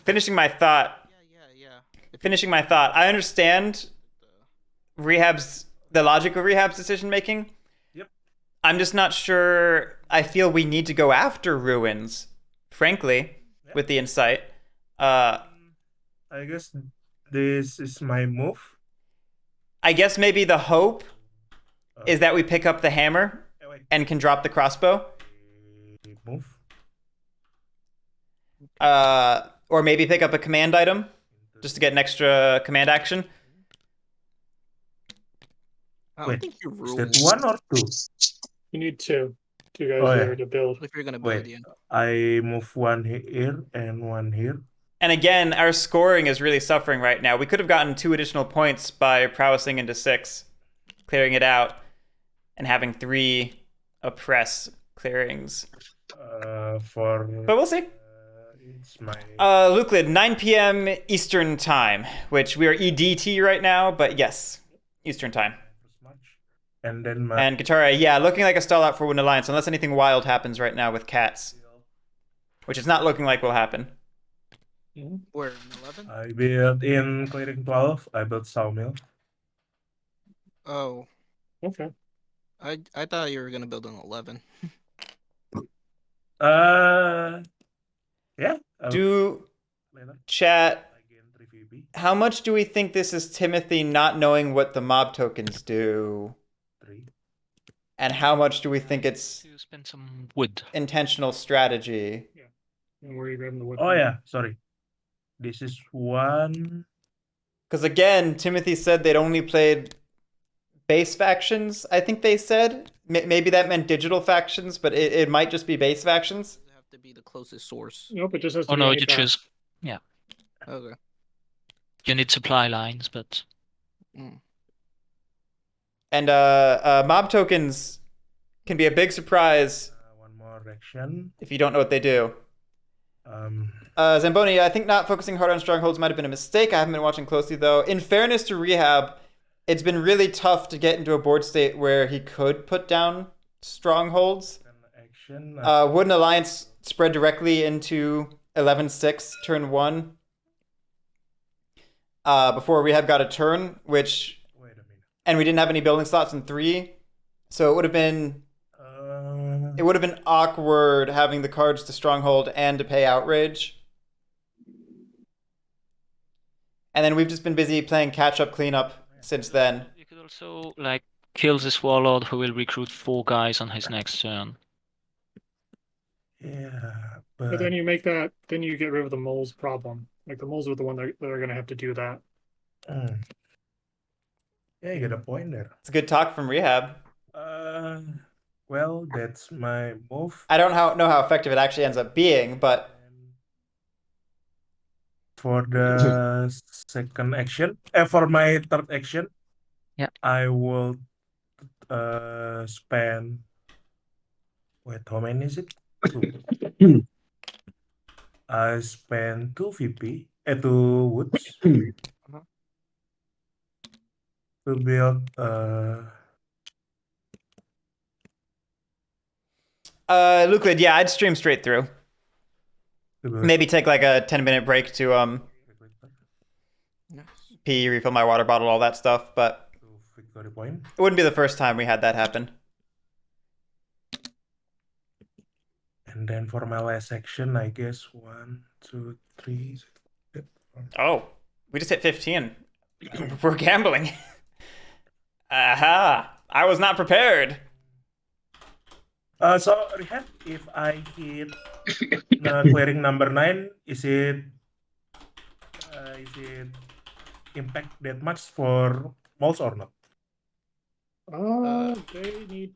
finishing my thought. Yeah. Finishing my thought. I understand the logic of Rehab's decision making. Yep. I'm just not sure. I feel we need to go after ruins, frankly, Yep. with the insight. I guess this is my move. I guess maybe the hope is that we pick up the hammer Wait. and can drop the crossbow. Move. Or maybe pick up a command item just to get an extra command action. I don't Wait, think you Is rule that 1 or 2? You need 2 guys Oh, yeah. there to build. if you're gonna build. Wait. Yeah. I move 1 here and 1 here. And again, our scoring is really suffering right now. We could have gotten 2 additional points by prowessing into 6, clearing it out, and having 3 oppress clearings. But we'll see. It's my Euclid, 9 p.m. Eastern time, which we are EDT right now, but yes, Eastern time. and then my And Guitarra, yeah, looking like a stall out for Wooden Alliance, unless anything wild happens right now with cats, which is not looking like will happen. Where in 11? I built in clearing 12. I built sawmill. Oh, Okay. I thought you were gonna build an 11. Yeah. Do Later. chat, Again, 3VB. how much do we think this is Timothy not knowing what the mob tokens do? 3. And how much do we think it's To spend some wood. intentional strategy? And where are you grabbing the wood? Oh from? yeah, sorry. This is 1. Because again, Timothy said they'd only played base factions, I think they said. Maybe that meant digital factions, but it might just be base factions. Does it have to be the closest source? Nope, it just has to Oh be no, any you path. choose. Okay. You need supply lines, but And mob tokens can be a big surprise 1 more action. if you don't know what they do. Um, Zamboni, I think not focusing hard on strongholds might have been a mistake. I haven't been watching closely, though. In fairness to Rehab, it's been really tough to get into a board state where he could put down strongholds. action. Wooden Alliance spread directly into 11-6, turn 1. Before Rehab got a turn, which Wait a minute. and we didn't have any building slots in 3, so it would have been awkward having the cards to Stronghold and to pay Outrage. And then we've just been busy playing catch-up, cleanup since then. You could also like kill this warlord who will recruit 4 guys on his next turn. Yeah, But then you make that, then you get rid of the moles problem. Like the moles are the one that are going to have to do that. Yeah, you got a point there. It's a good talk from Rehab. Well, that's my move. I don't know how effective it actually ends up being, but For the second action, for my third action, Yeah. I will spend. Wait, how many is it? 2. I spend 2 VP, 2 woods to build. Luclid, yeah, I'd stream straight through. Maybe take like a 10-minute break to pee, refill my water bottle, all that stuff, but Victory point. it wouldn't be the first time we had that happen. And then for my last action, I guess 1, 2, 3. Oh, we just hit 15. We're gambling. Aha! I was not prepared. So Rehab, if I hit clearing number 9, is it impact that much for moles or not? They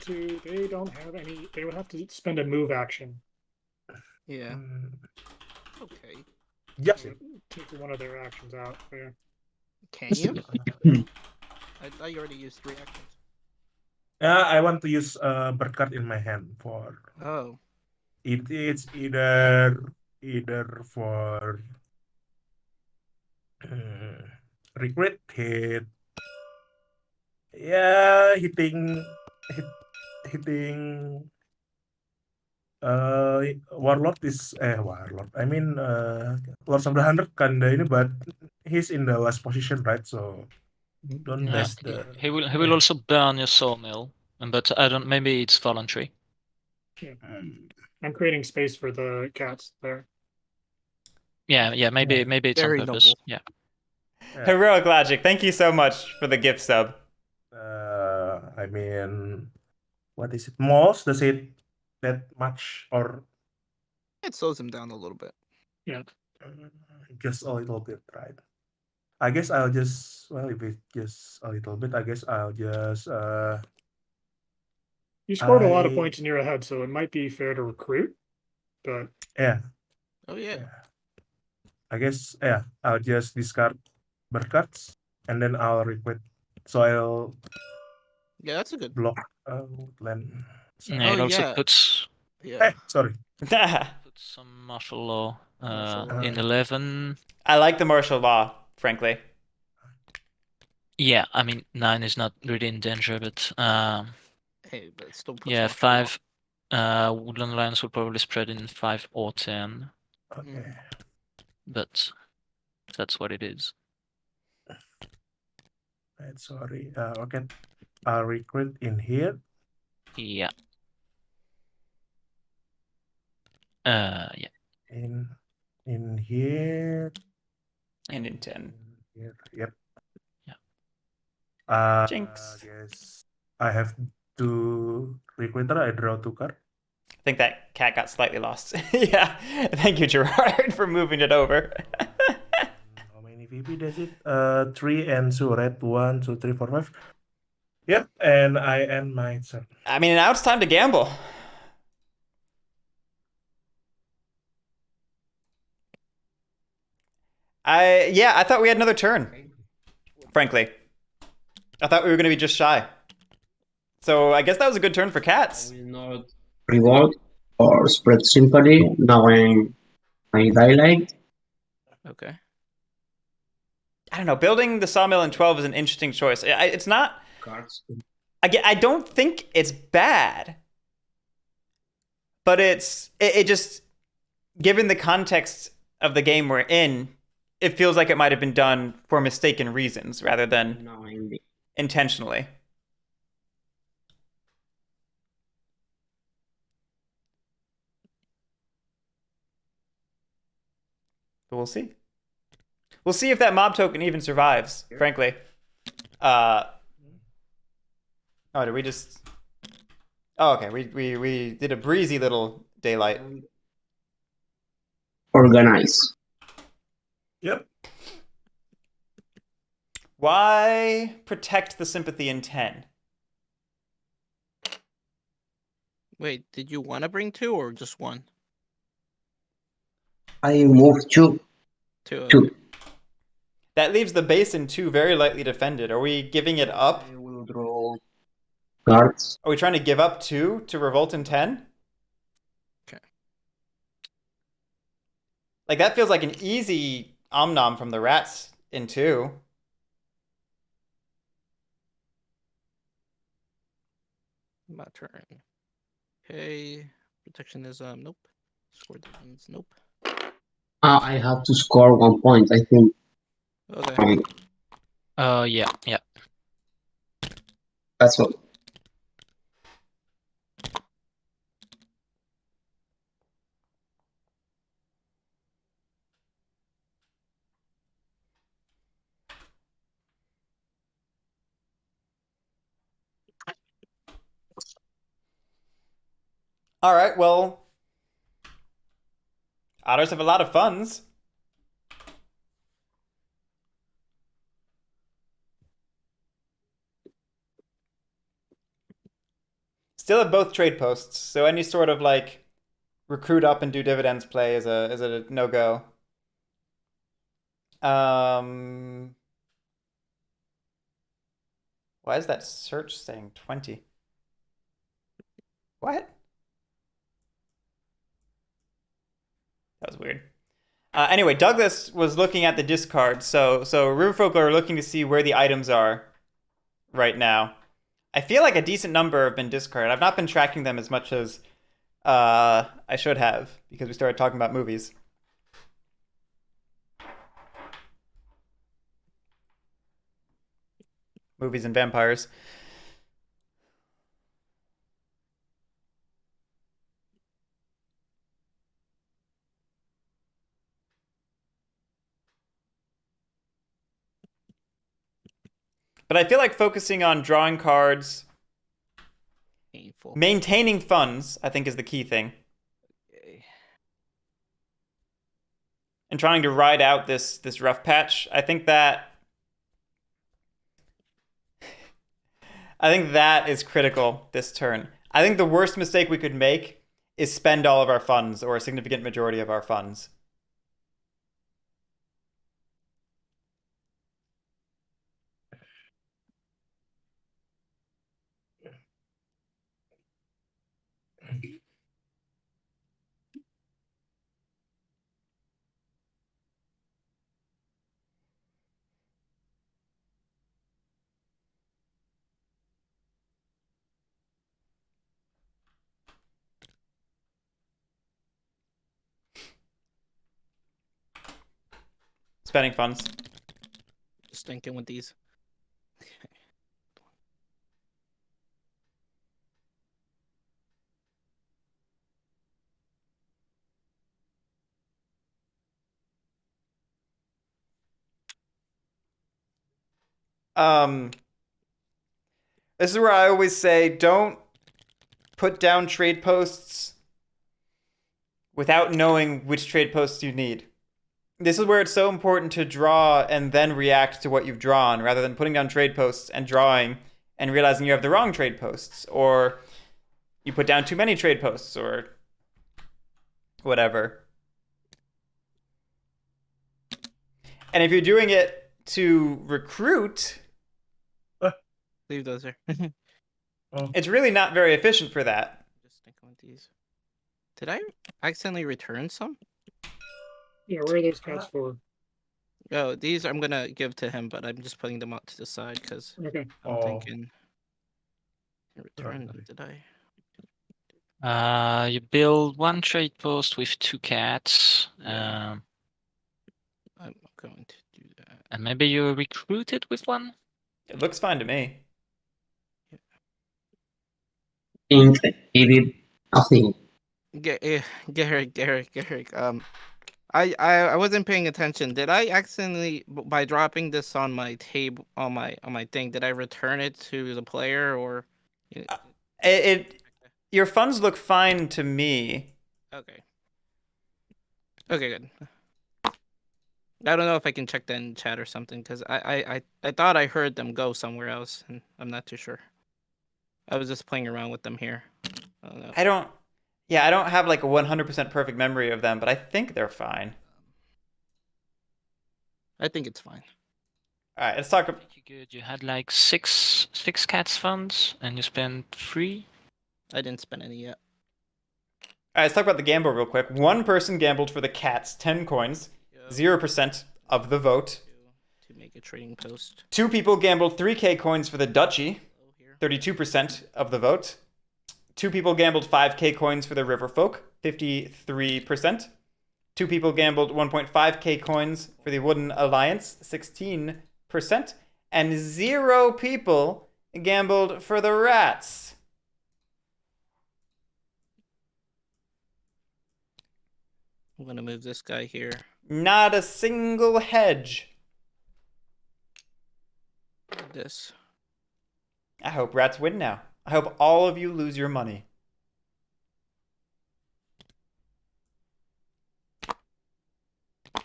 don't have any, they would have to spend a move action. Yeah. Okay. Yes. Take one of their actions out there. Can you? I thought you already used 3 actions. I want to use a bird card in my hand for. Oh. It's either for recruit hit. Yeah, hitting warlord is warlord. I mean Lords of the 100 kinda ini, but he's in the last position, right? So don't Yeah, mess the. he will also burn your sawmill, but I don't. Maybe it's voluntary. I'm creating space for the cats there. Yeah. Maybe it's Very on purpose. noble. Yeah. Heroic Logic, thank you so much for the gift sub. I mean, what is it? Moles? Does it that much or It slows him down a little bit. Yeah. just a little bit, right? I guess I'll just if it's just a little bit, I guess I'll just You scored a lot of I- points and you're ahead, so it might be fair to recruit. But yeah. Oh yeah. I guess I'll just discard bird cards and then I'll recruit. So I'll Yeah, that's a good. block woodland. Yeah, it Oh, also yeah. puts Yeah. Sorry. some martial law Martial law. in 11. I like the martial law, frankly. Yeah, I mean 9 is not really in danger, but Hey, but it still puts yeah, martial law. 5 woodland lands will probably spread in 5 or 10, Okay. but that's what it is. Right, sorry. Okay. I'll recruit in here. Yeah. Yeah. In here. And in 10. Here. Yep. Yeah. Jinx. Yes. I have 2 recruiter. I draw 2 cards. I think that cat got slightly lost. Yeah. Thank you, Gerard, for moving it over. How many VP does it? 3 and so red 1, 2, 3, 4, 5. Yep, and I end my turn. I mean, now it's time to gamble. I thought we had another turn. Frankly, I thought we were going to be just shy. So I guess that was a good turn for cats. I will not revolt or spread sympathy, knowing my dialect. Okay. I don't know. Building the sawmill in 12 is an interesting choice. It's not. Cards. I don't think it's bad, but it just, given the context of the game we're in, it feels like it might have been done for mistaken reasons rather than. Knowing intentionally. But we'll see. We'll see if that mob token even survives, frankly. Oh, did we just... Oh, okay. We did a breezy little daylight. Organize. Yep. Why protect the sympathy in 10? Wait, did you want to bring 2 or just 1? I moved 2. 2. Okay. 2. That leaves the base in 2 very lightly defended. Are we giving it up? I will draw cards. Are we trying to give up 2 to revolt in 10? Okay. Like, that feels like an easy omnom from the rats in 2. My turn. Okay. Protectionism. Nope. Score defense. Nope. I have to score 1 point, I think. Okay. Yeah. That's all. All right, well, otters have a lot of funds. Still have both trade posts, so any sort of like recruit up and do dividends play is a no-go. Why is that search saying 20? What? That was weird. Anyway, Douglas was looking at the discard, so Riverfolk are looking to see where the items are right now. I feel like a decent number have been discarded. I've not been tracking them as much as I should have, because we started talking about movies. Movies and vampires. But I feel like focusing on drawing cards, Painful. maintaining funds, I think is the key thing. Okay. And trying to ride out this rough patch. I think that is critical this turn. I think the worst mistake we could make is spend all of our funds or a significant majority of our funds. Spending funds. Just thinking with these. This is where I always say, don't put down trade posts without knowing which trade posts you need. This is where it's so important to draw and then react to what you've drawn, rather than putting down trade posts and drawing and realizing you have the wrong trade posts, or you put down too many trade posts, or whatever. And if you're doing it to recruit, Leave those there. it's really not very efficient for that. Just thinking with these. Did I accidentally return some? Yeah, where are those cards for? Oh, these I'm gonna give to him, but I'm just putting them out to the side because Okay. I'm Oh. thinking. I returned them, did I? You build 1 trade post with 2 cats. Yeah. I'm going to do that. And maybe you recruit it with 1? It looks fine to me. Think he did nothing. Garrick. I wasn't paying attention. Did I accidentally, by dropping this on my table, on my thing, did I return it to the player or? Your funds look fine to me. Okay. Okay, good. I don't know if I can check that in chat or something because I thought I heard them go somewhere else and I'm not too sure. I was just playing around with them here. I don't know. I don't have like a 100% perfect memory of them, but I think they're fine. I think it's fine. All right, let's talk. Pretty good. You had like six cats funds, and you spent 3. I didn't spend any yet. All right, let's talk about the gamble real quick. One person gambled for the cats, 10 coins, 0% of the vote. To make a trading post. 2 people gambled 3k coins for the duchy, 32% of the vote. 2 people gambled 5k coins for the river folk, 53%. 2 people gambled 1.5k coins for the wooden alliance, 16%. And 0 people gambled for the rats. I'm gonna move this guy here. Not a single hedge. This. I hope rats win now. I hope all of you lose your money. I'm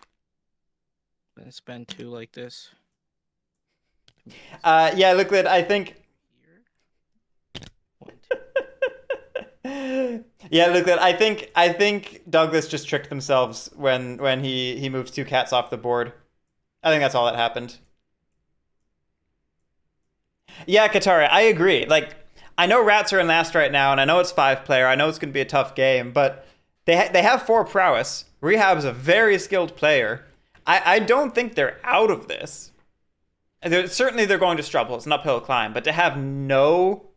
gonna spend 2 like this. Yeah, Liquid, I think. Here. 1, 2. Yeah, Liquid, I think Douglas just tricked themselves when he moved 2 cats off the board. I think that's all that happened. Yeah, Katara, I agree. Like, I know rats are in last right now, and I know it's 5-player. I know it's going to be a tough game, but they have 4 prowess. Rehab's a very skilled player. I don't think they're out of this. Certainly they're going to struggle. It's an uphill climb, but to have no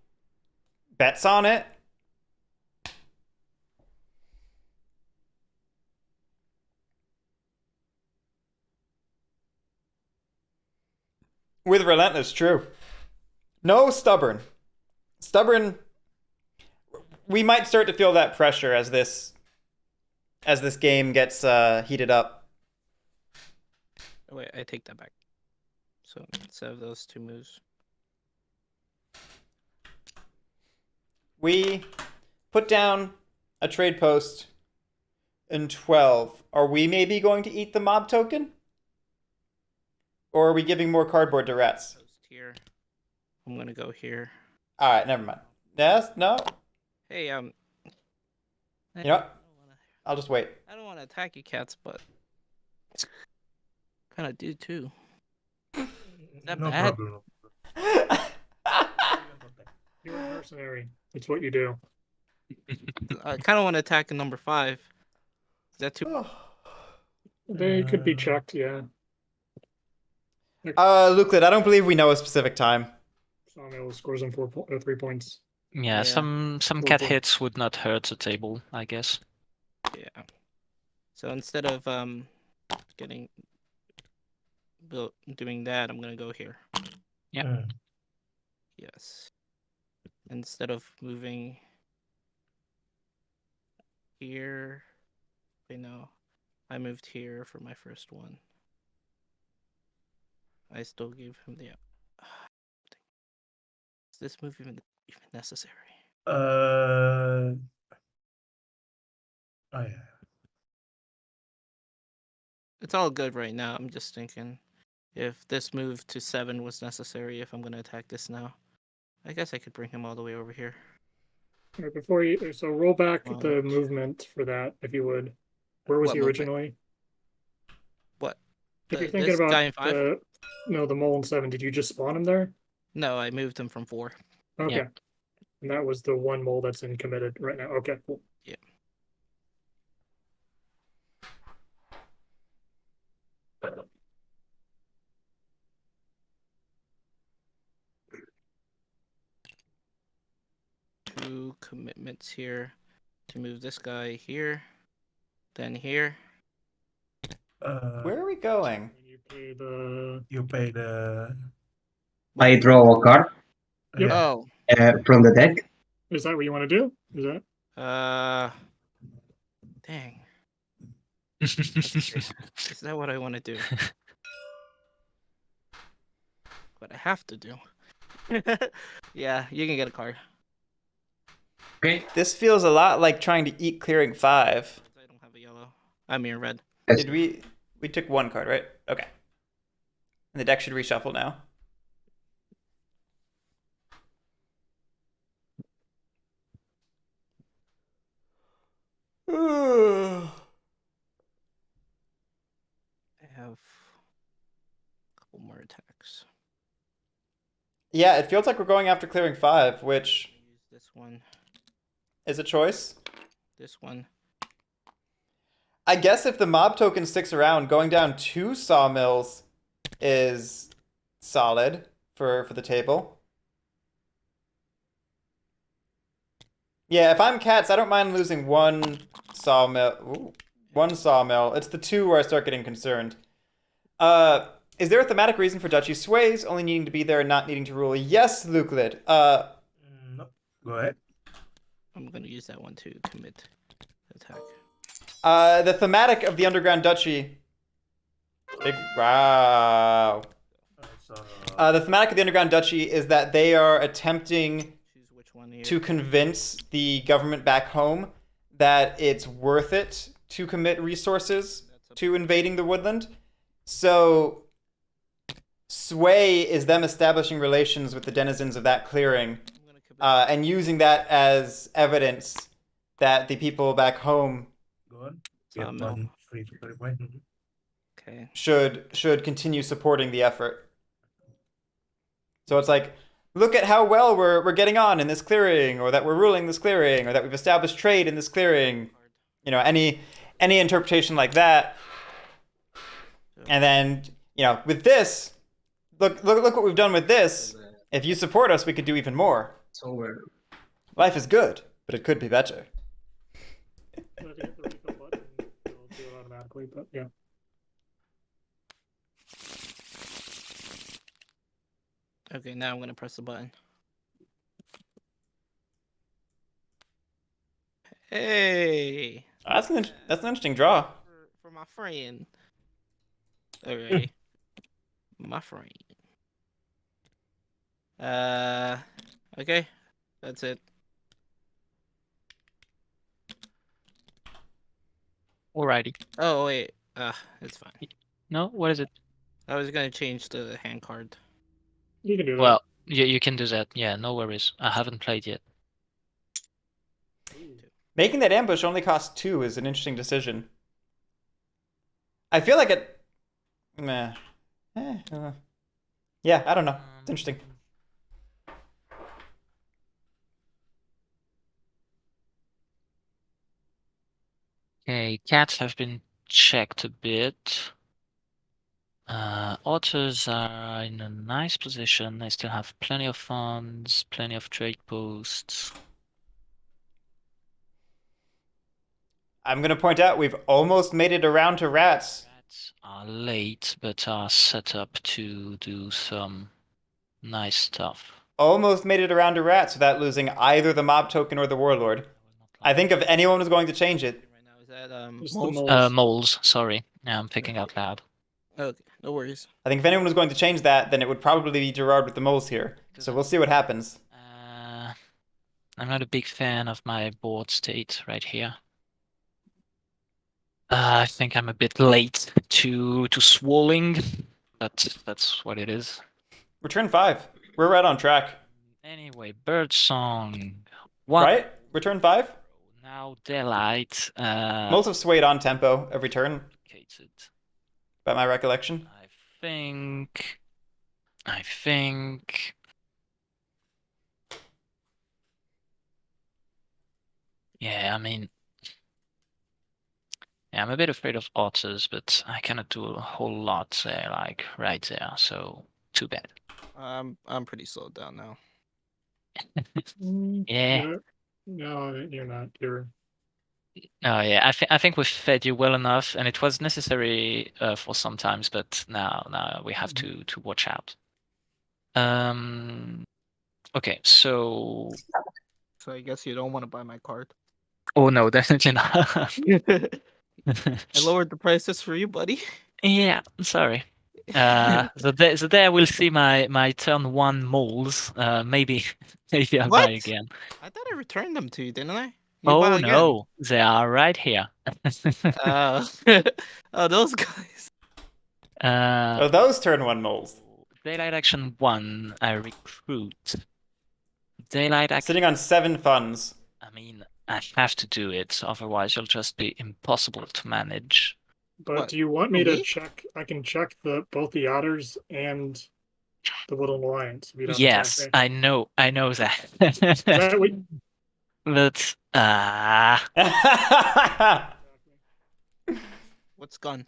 bets on it. With Relentless, true. No Stubborn. Stubborn, we might start to feel that pressure as this game gets heated up. Oh, wait, I take that back. So instead of those 2 moves. We put down a trade post in 12. Are we maybe going to eat the mob token? Or are we giving more cardboard to rats? Post here. I'm gonna go here. All right, never mind. Yes, no. Hey, You know what? I'll just wait. I don't want to attack you, cats, but kind of do too. That No bad? problem. You're a mercenary. It's what you do. I kind of want to attack a number 5. Is that too? They could be checked, yeah. Luclid, I don't believe we know a specific time. Sawmill scores them 3 points. Yeah, Yeah. some cat hits would not hurt the table, I guess. Yeah. So instead of doing that, I'm gonna go here. Yep. Hmm. Yes. Instead of moving here, no, I moved here for my first one. I still gave him the. Is this move even necessary? Oh yeah. It's all good right now. I'm just thinking if this move to 7 was necessary, if I'm gonna attack this now, I guess I could bring him all the way over here. Right, before you, so roll back the movement for that, if you would. Where was What he movement? originally? What? If you're This thinking about guy in 5? the mole in 7, did you just spawn him there? No, I moved him from 4. Okay. Yeah. And that was the one mole that's in committed right now. Okay, cool. Yeah. Two commitments here to move this guy here, then here. Where are we going? And you pay the You pay the I draw a card Yep. Oh, from the deck. Is that what you want to do? Is that? dang. Is that what I want to do? What I have to do. Yeah, you can get a card. Okay. This feels a lot like trying to eat clearing 5. I don't have a yellow. I mean red. Yes. Did we took 1 card, right? Okay. And the deck should reshuffle now. I have a couple more attacks. Yeah, it feels like we're going after clearing 5, which Use this one. is a choice. This one. I guess if the mob token sticks around, going down 2 sawmills is solid for the table. Yeah, if I'm Cats, I don't mind losing 1 sawmill. Ooh, 1 sawmill. It's the 2 where I start getting concerned. Is there a thematic reason for Duchy Sways only needing to be there and not needing to rule? Yes, Luclid. Nope. Go ahead. I'm gonna use that one to commit attack. The thematic of the Underground Duchy. Wow. So, The thematic of the Underground Duchy is that they are attempting Choose which one here. to convince the government back home that it's worth it to commit resources to invading the woodland. So, sway is them establishing relations with the denizens of that clearing I'm gonna commit. and using that as evidence that the people back home go on. Get Sawmill. 1 free victory point. Mhm. Okay. should continue supporting the effort. So it's like, look at how well we're getting on in this clearing, or that we're ruling this clearing, or that we've established trade in this clearing. You know, any interpretation like that. And then, you know, with this, look what we've done with this. If you support us, we could do even more. It's over. Life is good, but it could be better. So if you hit the refill button, it'll do it automatically. But yeah. Okay, now I'm gonna press the button. Hey, That's an interesting draw. for my friend. Alright, my friend. Okay, that's it. Alrighty. Oh wait, it's fine. No, what is it? I was gonna change the hand card. You can do that. Well, you can do that. Yeah, no worries. I haven't played yet. Making that ambush only costs 2 is an interesting decision. I feel like it. Meh. Yeah, I don't know. It's interesting. Okay, cats have been checked a bit. Otters are in a nice position. They still have plenty of funds, plenty of trade posts. I'm gonna point out we've almost made it around to rats. Rats are late, but are set up to do some nice stuff. Almost made it around to rats without losing either the mob token or the warlord. I think if anyone was going to change it, Right now is that Just the moles? moles. Moles, sorry. Yeah, I'm thinking out loud. Okay, no worries. I think if anyone was going to change that, then it would probably be Gerard with the moles here. So we'll see what happens. I'm not a big fan of my board state right here. I think I'm a bit late to swalling, but that's what it is. Return 5. We're right on track. Anyway, Birdsong. One. Right? Return 5? Now Daylight. Moles have swayed on tempo every turn, Complicated. by my recollection. I think. Yeah, I mean. Yeah, I'm a bit afraid of otters, but I cannot do a whole lot there, like right there. So too bad. I'm pretty slowed down now. Yeah. No, you're not. You're. Oh yeah, I think we've fed you well enough, and it was necessary for some times, but now we have to watch out. Okay, so So I guess you don't want to buy my card. oh no, definitely not. I lowered the prices for you, buddy. Yeah, sorry. So there we'll see my turn 1 moles. Maybe maybe I'll buy What? again. I thought I returned them to you, didn't I? You Oh buy again. no, they are right here. Oh, those guys. Oh, those turn 1 moles. Daylight Action 1, I recruit. Daylight Action. Sitting on 7 funds. I mean, I have to do it, otherwise it'll just be impossible to manage. But What, do you want for me to me? check? I can check both the otters and the Woodland Lions. If you don't Yes, attack I know that. Is that what? But What's gun?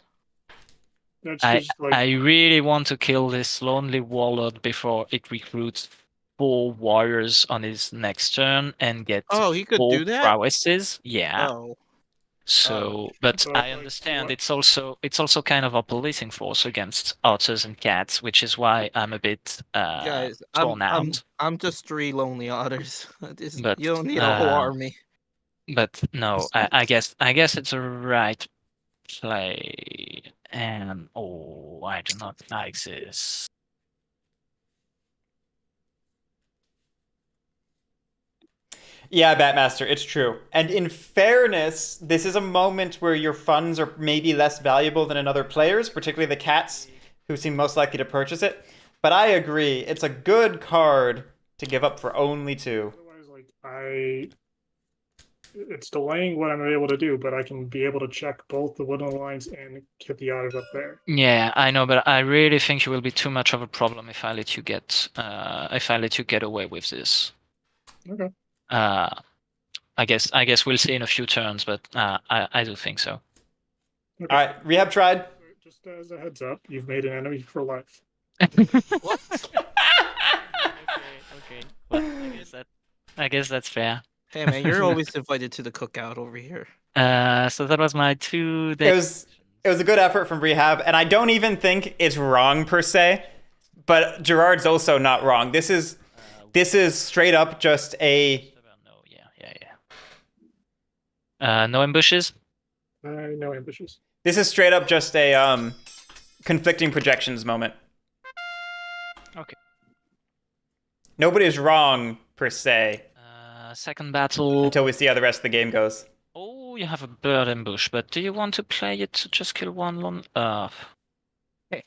That's I just like I really want to kill this lonely warlord before it recruits 4 warriors on his next turn and get Oh, he could 4 do that? prowesses. Yeah. Oh. So, but But, I like, understand what- it's also kind of a policing force against otters and cats, which is why I'm a bit Guys, torn out. I'm just 3 lonely otters. But, You don't need a whole army. But no, I guess it's a right play. And oh, I do not like this. Yeah, Batmaster, it's true. And in fairness, this is a moment where your funds are maybe less valuable than in other players, particularly the cats, who seem most likely to purchase it. But I agree, it's a good card to give up for only 2. Otherwise, it's delaying what I'm able to do, but I can be able to check both the Woodland Lions and get the otters up there. Yeah, I know, but I really think it will be too much of a problem if I let you get away with this. Okay. I guess we'll see in a few turns, but I do think so. Okay. All right, Rehab tried. Just as a heads up, you've made an enemy for life. What? Okay. Well, I guess that's fair. Hey man, you're always invited to the cookout over here. So that was my 2 It was a good effort from Rehab, and I don't even think it's wrong per se, but Gerard's also not wrong. This is straight up just a No, yeah. No ambushes? No ambushes. This is straight up just a conflicting projections moment. Okay. Nobody's wrong per se Second battle. until we see how the rest of the game goes. Oh, you have a bird ambush, but do you want to play it to just kill 1 lone? You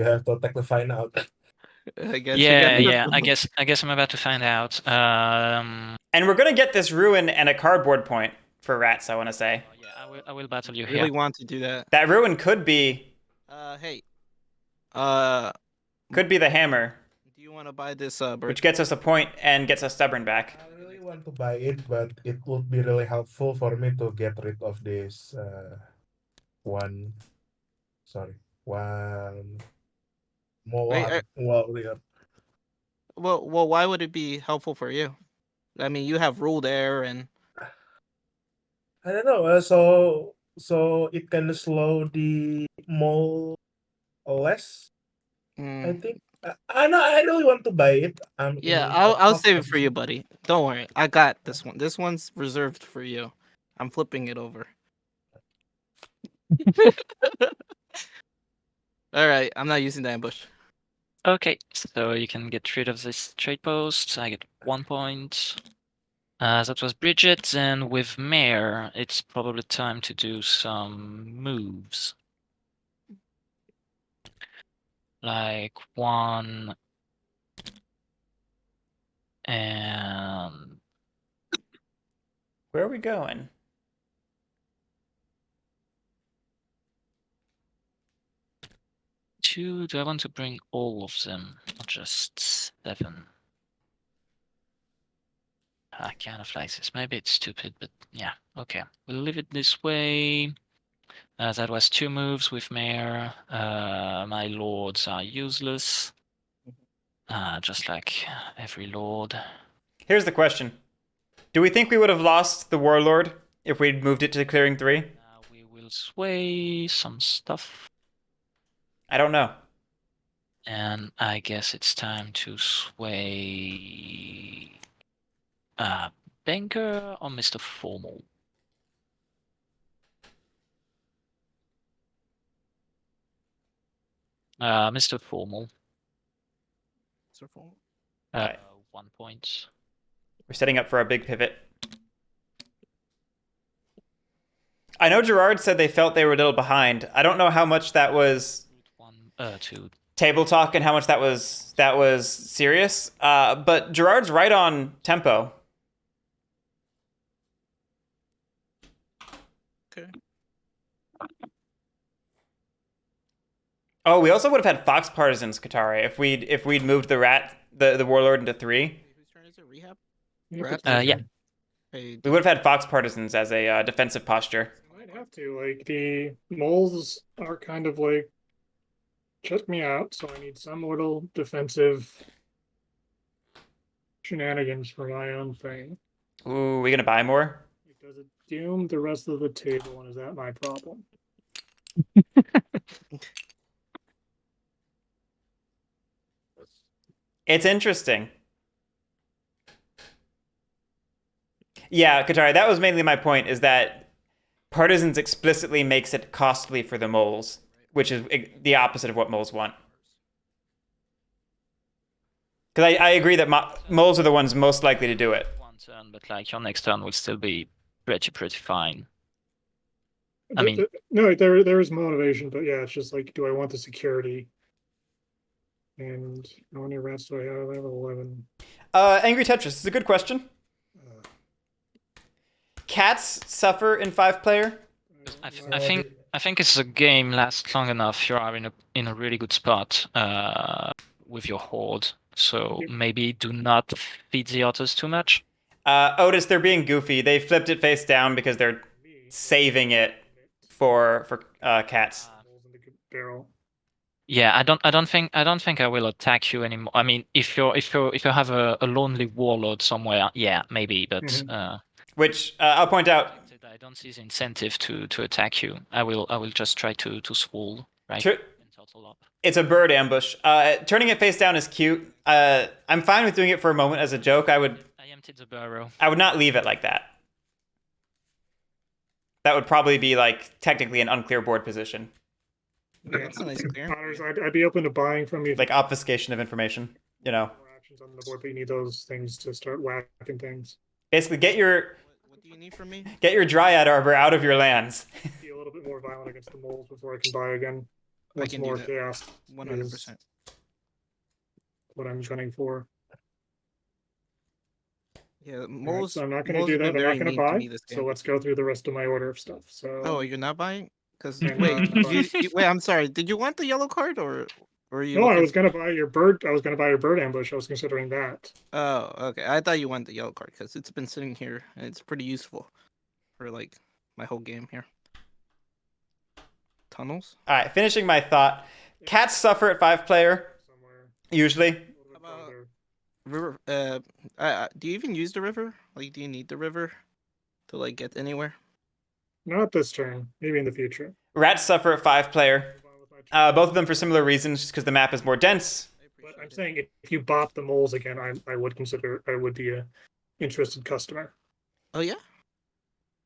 have to take the find out. I guess. Yeah. I guess I'm about to find out. And we're gonna get this ruin and a cardboard point for rats, I want to say. Yeah, I will battle you I really here. want to do that. That ruin could be Hey. could be the hammer, Do you want to buy this bird? which gets us a point and gets us stubborn back. I really want to buy it, but it would be really helpful for me to get rid of this one Wait, warrior. Well, why would it be helpful for you? I mean, you have rule there, and I don't know. So it can slow the mole less. I think. I know. I really want to buy it. Yeah, I'll save it for you, buddy. Don't worry, I got this one. This one's reserved for you. I'm flipping it over. All right, I'm not using the ambush. Okay, so you can get rid of this trade post. I get 1 point. That was Bridget, and with Mare, it's probably time to do some moves. Like 1 and Where are we going? two. Do I want to bring all of them, not just 7? I kind of like this. Maybe it's stupid, but yeah, okay. We'll leave it this way. That was 2 moves with Mare. My lords are useless. Just like every lord. Here's the question. Do we think we would have lost the Warlord if we'd moved it to clearing 3? Now we will sway some stuff. I don't know. And I guess it's time to sway Banker or Mr. Formal. Mr. Formal. So far. 1 point. We're setting up for a big pivot. I know Gerard said they felt they were a little behind. I don't know how much that was 2. table talk and how much that was serious. But Gerard's right on tempo. Okay. Oh, we also would have had Fox Partisans, Katari, if we'd moved the Warlord into 3. Whose turn is it? Rehab? Yeah. Hey, We would have had Fox Partisans as a defensive posture. Might have to. Like, the moles are kind of like shut me out, so I need some little defensive shenanigans for my own thing. Ooh, we gonna buy more? Does it doom the rest of the table, and is that my problem? It's interesting. Yeah, Katari, that was mainly my point, is that Partisans explicitly makes it costly for the moles, which is the opposite of what moles want. Because I agree that moles are the ones most likely to do it. 1 turn, but like your next turn will still be pretty fine. I mean- No, there is motivation, but yeah, it's just like, do I want the security? And how many rats do I have? I have 11. Angry Tetris is a good question. Cats suffer in 5-player. I think it's a game lasts long enough. You are in a really good spot with your horde. So maybe do not feed the otters too much. Otis, they're being goofy. They flipped it face down because they're saving it for cats. Barrel. Yeah, I don't think I will attack you anymore. I mean, if you have a lonely warlord somewhere, yeah, maybe, but Which I'll point out. I don't see the incentive to attack you. I will just try to swole, right? Tr- And total up. It's a bird ambush. Turning it face down is cute. I'm fine with doing it for a moment as a joke. I emptied the burrow. I would not leave it like that. That would probably be like technically an unclear board position. Yeah, that's a nice clear. Connors, I'd be open to buying from you. Like obfuscation of information, you know. More actions on the board, but you need those things to start whacking things. Basically, get your What do you need from me? Dryad Arbor out of your lands. Be a little bit more violent against the moles before I can buy again. I Once can do more that. chaos 100%. what I'm gunning for. Yeah, Alright, moles. so I'm not going to moles do have that. I'm been very not going mean to to buy. me this So game. let's go through the rest of my order of stuff. So Oh, you're not buying? Because I'm wait, not buying. wait. I'm sorry. Did you want the yellow card or were you? no, I looking was going to buy your bird. I was going to buy your bird ambush. I was considering that. Oh, okay. I thought you wanted the yellow card because it's been sitting here and it's pretty useful for like my whole game here. Tunnels. All right, finishing my thought. Cats suffer at 5-player Somewhere. usually. A little bit How about- farther. River. Do you even use the river? Like, do you need the river to like get anywhere? Not this turn. Maybe in the future. Rats suffer at 5-player. Both of them for similar reasons, just because the map is more dense. But I'm saying if you bop the moles again, I would consider I would be a interested customer. Oh yeah.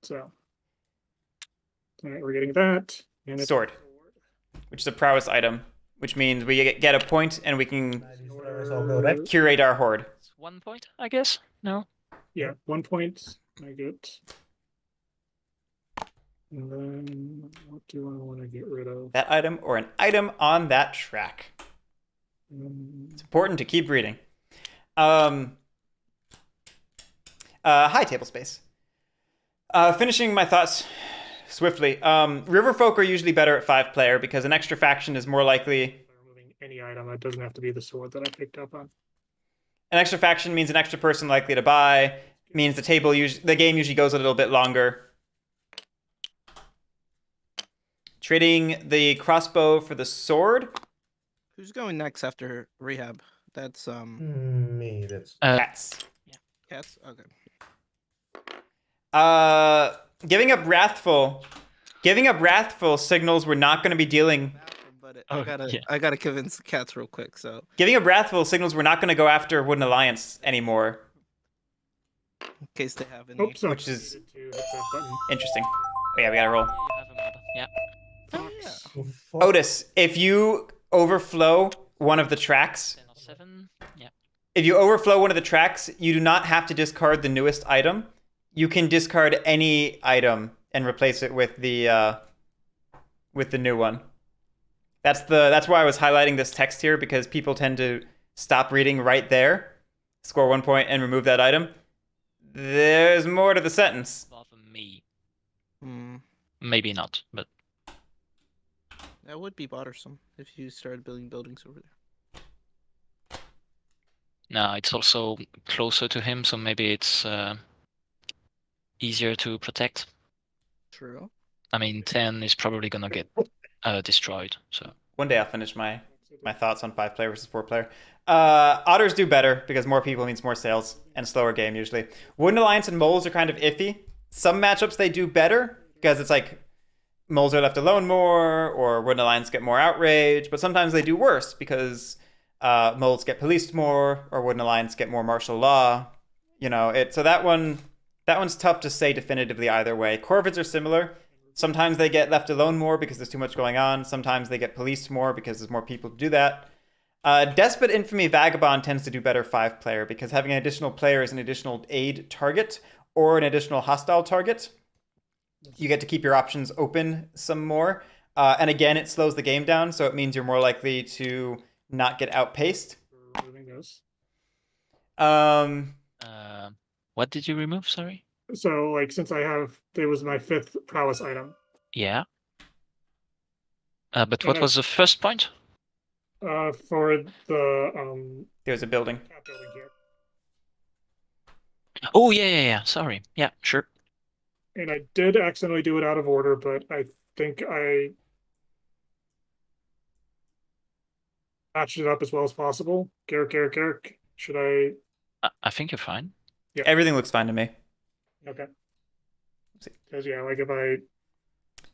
So, all right, we're getting that. And it's Sword. Which is a prowess item, which means we get a point and we can curate our horde. It's 1 point, I guess. No. Yeah, 1 point. I get. And then what do I want to get rid of? That item or an item on that track. It's important to keep reading. Hi, table space. Finishing my thoughts swiftly. River folk are usually better at 5-player because an extra faction is more likely. Removing any item, it doesn't have to be the sword that I picked up on. An extra faction means an extra person likely to buy. Means the game usually goes a little bit longer. Trading the crossbow for the sword. Who's going next after Rehab? That's Me, that's Cats. Cats. Okay. Giving up wrathful signals we're not going to be dealing. but Oh, I yeah. gotta convince the cats real quick. So Giving a Wrathful signals we're not going to go after Wooden Alliance anymore, in case they have any. Oh, sorry. Which is- I needed to hit that button. interesting. Oh yeah, we gotta roll. Yeah, you have a mod. Yeah. Fox. Yeah. Otis, if you overflow one of the tracks, 10 or 7. Yeah. if you overflow one of the tracks, you do not have to discard the newest item. You can discard any item and replace it with the new one. That's why I was highlighting this text here, because people tend to stop reading right there, score 1 point, and remove that item. There's more to the sentence. Bother me. Hmm. Maybe not, but That would be bothersome if you started building buildings over there. no, it's also closer to him, so maybe it's easier to protect. True. I mean, 10 is probably gonna get destroyed. So One day I'll finish my thoughts on 5-player versus 4-player. Otters do better because more people means more sales and slower game usually. Wooden Alliance and Moles are kind of iffy. Some matchups they do better because it's like Moles are left alone more, or Wooden Alliance get more outrage, but sometimes they do worse because Moles get policed more, or Wooden Alliance get more martial law. You know, so that one's tough to say definitively either way. Corvids are similar. Sometimes they get left alone more because there's too much going on. Sometimes they get policed more because there's more people to do that. Despot, Infamy, Vagabond tends to do better 5-player because having an additional player is an additional aid target or an additional hostile target. You get to keep your options open some more. And again, it slows the game down, so it means you're more likely to not get outpaced. Removing those. what did you remove? Sorry. So, like, since it was my 5th prowess item. Yeah. But what Yeah. was the first point? For the There's a building. cat building here. Oh yeah. Sorry. Yeah, sure. And I did accidentally do it out of order, but I think I patched it up as well as possible. Gerric. Should I? I think you're fine. Everything looks fine to me. Okay. Because yeah, like if I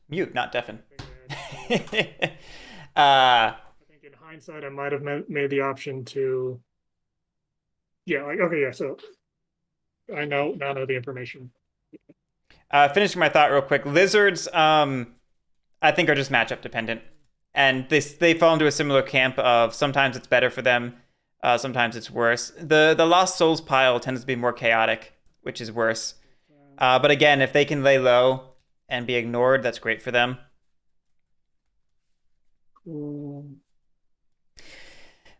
Mute, not deafen. I think in hindsight, I might have made the option to. Yeah, like okay, yeah. So I now know the information. Finishing my thought real quick. Lizards, I think are just matchup dependent, and they fall into a similar camp of sometimes it's better for them, sometimes it's worse. The Lost Souls pile tends to be more chaotic, which is worse. But again, if they can lay low and be ignored, that's great for them.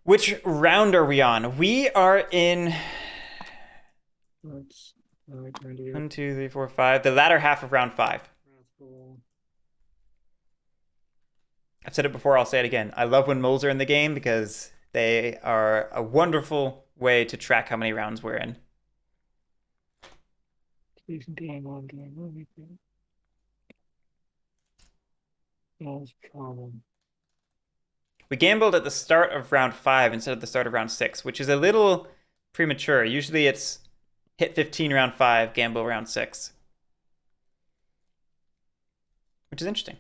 Which round are we on? We are in 1, 2, 3, 4, 5. The latter half of round 5. I've said it before, I'll say it again. I love when moles are in the game because they are a wonderful way to track how many rounds we're in. We gambled at the start of round 5 instead of the start of round 6, which is a little premature. Usually it's hit 15 round 5, gamble round 6. Which is interesting.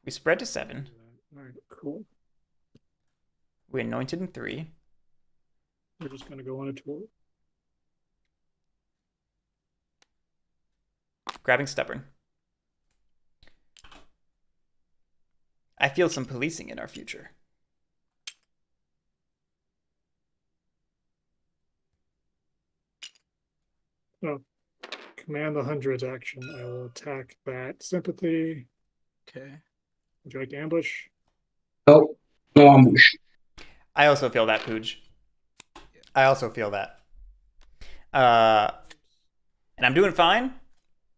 We spread to 7. All right, cool. We anointed in 3. We're just gonna go on a tour. Grabbing stubborn. I feel some policing in our future. Oh, command the hundreds action. I will attack that sympathy. Okay. Would you like to ambush? No, no ambush. I also feel that, Pooj. I also feel that. And I'm doing fine,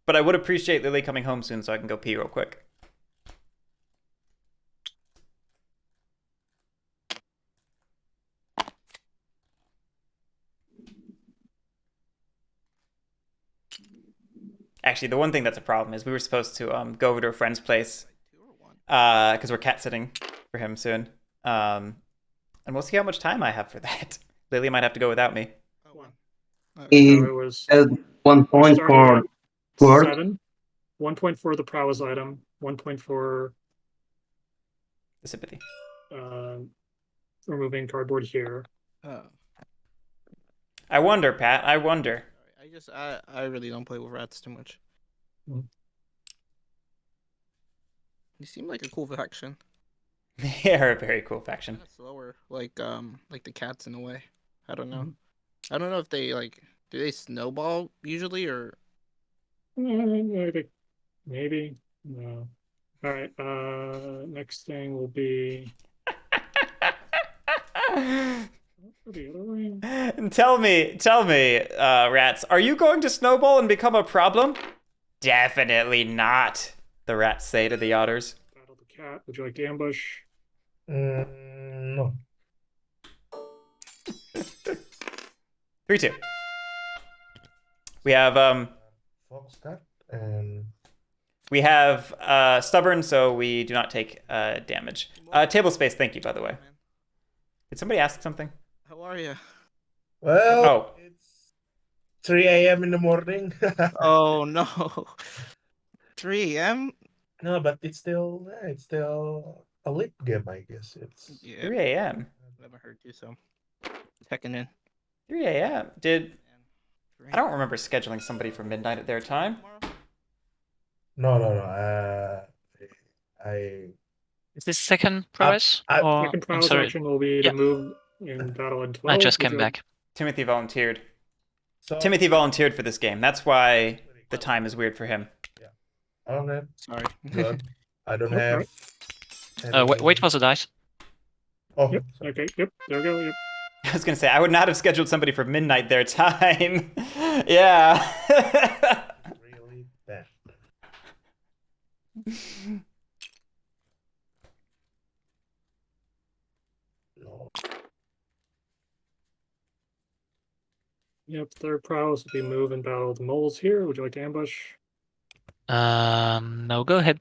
but I would appreciate Lily coming home soon so I can go pee real quick. actually, the one thing that's a problem is we were supposed to go over to a friend's place Two or one? because we're cat sitting for him soon. And we'll see how much time I have for that. Lily might have to go without me. Oh, one. So It it was 1 point started for at work. 7. 1 point for the prowess item. 1 point for The sympathy. removing cardboard here. Oh. I wonder, Pat. I wonder. I really don't play with rats too much. Mm. You seem like a cool faction. They are a very cool faction. Kinda slower, like the cats in a way. I don't know. Mhm. I don't know if they do they snowball usually or Maybe. No. All right. Next thing will be the other way. Tell me, rats, are you going to snowball and become a problem? Definitely not, the rats say to the otters. Battle the cat. Would you like to ambush? No. 3-2. We have Fox cat and we have stubborn, so we do not take damage. Table space, thank you, by the way. Did somebody ask something? how are you? well, Oh. it's 3 a.m. in the morning. Oh no. 3 a.m. No, but it's still a late game, I guess. It's 3 a.m. Never heard you so. Checking in. 3 a.m. Did Three. I don't remember scheduling somebody for midnight at their time. no. I Is this second prowess? Or Second I'm prowess sorry, action will be Yeah. to move in battle in 12. I just Would came you back. Timothy volunteered. so Timothy volunteered for this game. That's why the time is weird for him. Okay, Sorry. good. I don't Oh, have. Wait for the dice. Oh, Yep. sorry. Okay. Yep. There we go. Yep. I was gonna say I would not have scheduled somebody for midnight their time. Yeah. Really bad. No. Yep. Third prowess will be move and battle the moles here. Would you like to ambush? No, go ahead.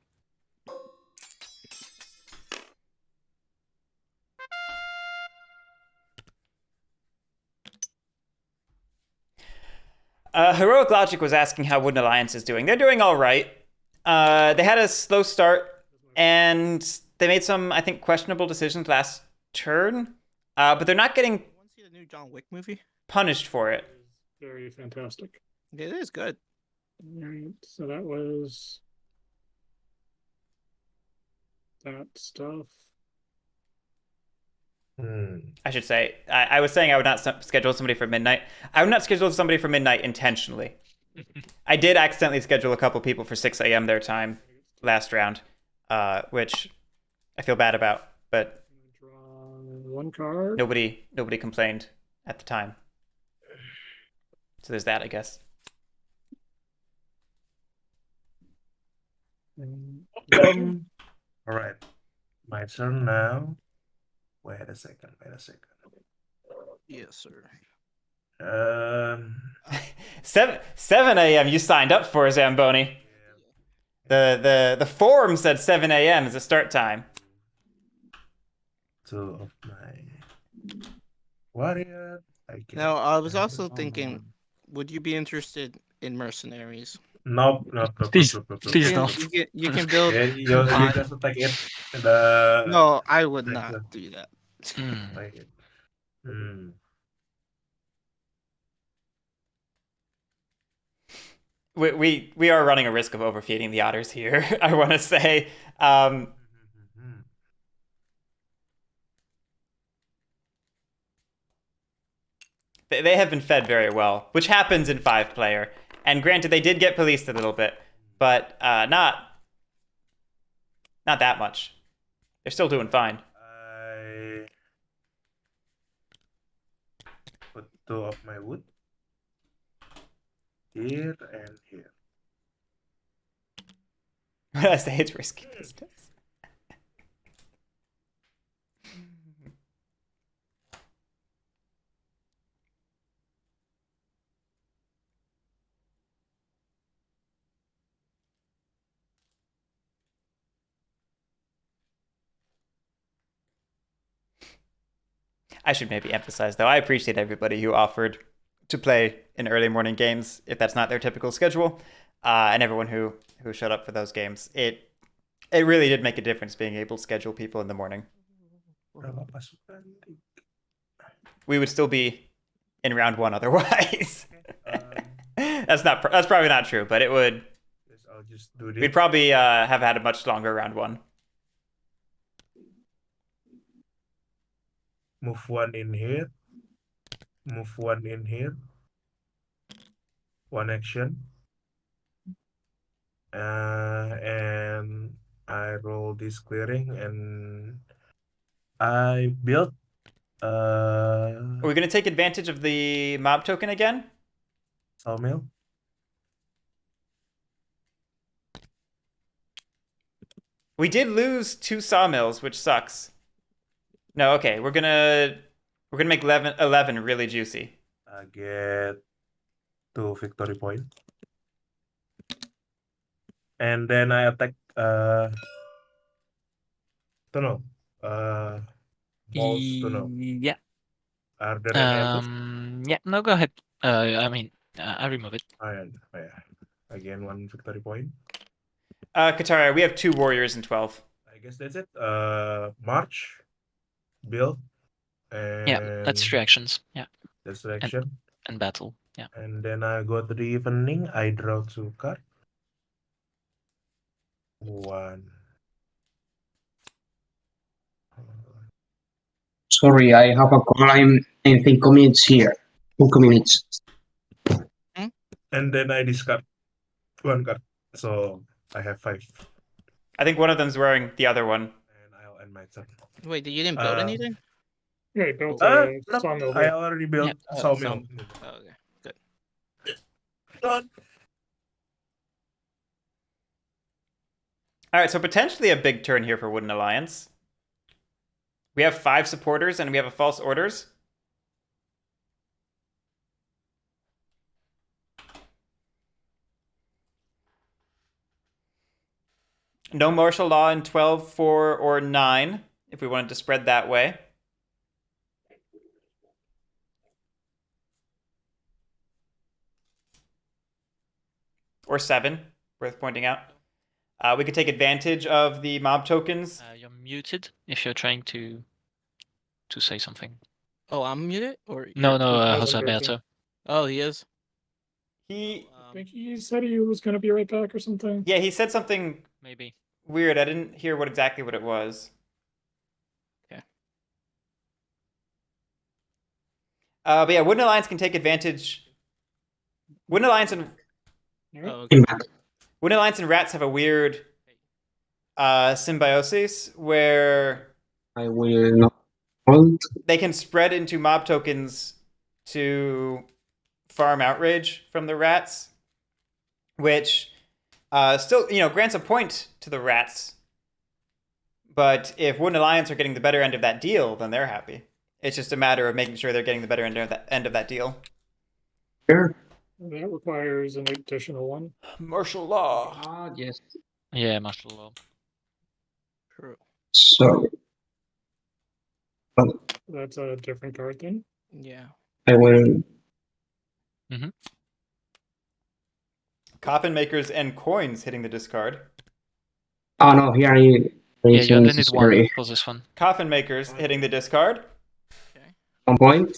Heroic Logic was asking how Wooden Alliance is doing. They're doing all right. They had a slow start, and they made some, I think, questionable decisions last turn. But they're not getting You want to see the new John Wick movie? punished for it. Very fantastic. It is good. All right. So that was that stuff. I should say. I was saying I would not schedule somebody for midnight. I would not schedule somebody for midnight intentionally. I did accidentally schedule a couple people for 6 a.m. their time last round, which I feel bad about, but Draw one card. nobody complained at the time. So there's that, I guess. All right, my turn now. Wait a second. Yes, sir. 7 a.m. you signed up for, Zamboni. The forum said 7 a.m. is the start time. 2 of my warrior. Now, I was also thinking, would you be interested in mercenaries? Nope. Please nope. please You don't. can, you can build. Yeah, you just take it. No, I would Thanks, not do that. Take it. Hmm. We are running a risk of overfeeding the otters here. I want to say. They have been fed very well, which happens in 5-player. And granted, they did get policed a little bit, but not that much. They're still doing fine. I put 2 of my wood here and here. What did I say? It's risky business. I should maybe emphasize, though, I appreciate everybody who offered to play in early morning games if that's not their typical schedule, and everyone who showed up for those games. It really did make a difference being able to schedule people in the morning. Berapa pasukan? We would still be in round one otherwise. Um, That's probably not true, but it would. yes, I'll just do this. We'd probably have had a much longer round one. Move one in here. Move one in here. One action. And I roll this clearing and I build. Are we going to take advantage of the mob token again? Sawmill. We did lose 2 sawmills, which sucks. No, okay, we're gonna make 11 really juicy. I get 2 victory point. And then I attack tunnel. Balls tunnel. Yeah. Are there any others? Yeah. No, go ahead. I mean, I remove it. Yeah. Again, 1 victory point. Katara, we have 2 warriors in 12. I guess that's it. March, build, and Yeah, that's 3 actions. Yeah, that's the action. and battle. Yeah. And then I go to the evening. I draw 2 cards. 1. Sorry, I have a call. I'm in 5 minutes here. 2 minutes. And then I discard 1 card. So I have 5. I think one of them's wearing the other one. And I'll end my turn. Wait, you didn't build anything? Yeah, he built No, a sawmill. I already built Yeah, sawmill. Oh, okay, good. Done. All right, so potentially a big turn here for Wooden Alliance. We have 5 supporters and we have a false orders. No martial law in 12, 4, or 9, if we wanted to spread that way. Or 7, worth pointing out. We could take advantage of the mob tokens. You're muted if you're trying to say something. Oh, I'm muted? Or No, Hozarberto. Hozarberto. Oh, he is. He, I think he said he was going to be right back or something. yeah, he said something Maybe. weird. I didn't hear exactly what it was. Okay. But yeah, Wooden Alliance can take advantage. Wooden Alliance and Oh, okay. Wooden Alliance and Rats have a weird symbiosis where I will not hold. they can spread into mob tokens to farm outrage from the Rats, which still, grants a point to the Rats. But if Wooden Alliance are getting the better end of that deal, then they're happy. It's just a matter of making sure they're getting the better end of that deal. Sure. That requires an additional one. Martial law. Ah, yes. Yeah, martial law. True. Sorry. That's a different card then. Yeah. I will. Coffin makers and coins hitting the discard. Oh no, here Yeah, you only need one necessary. for this one. Coffin makers hitting the discard. 1 point.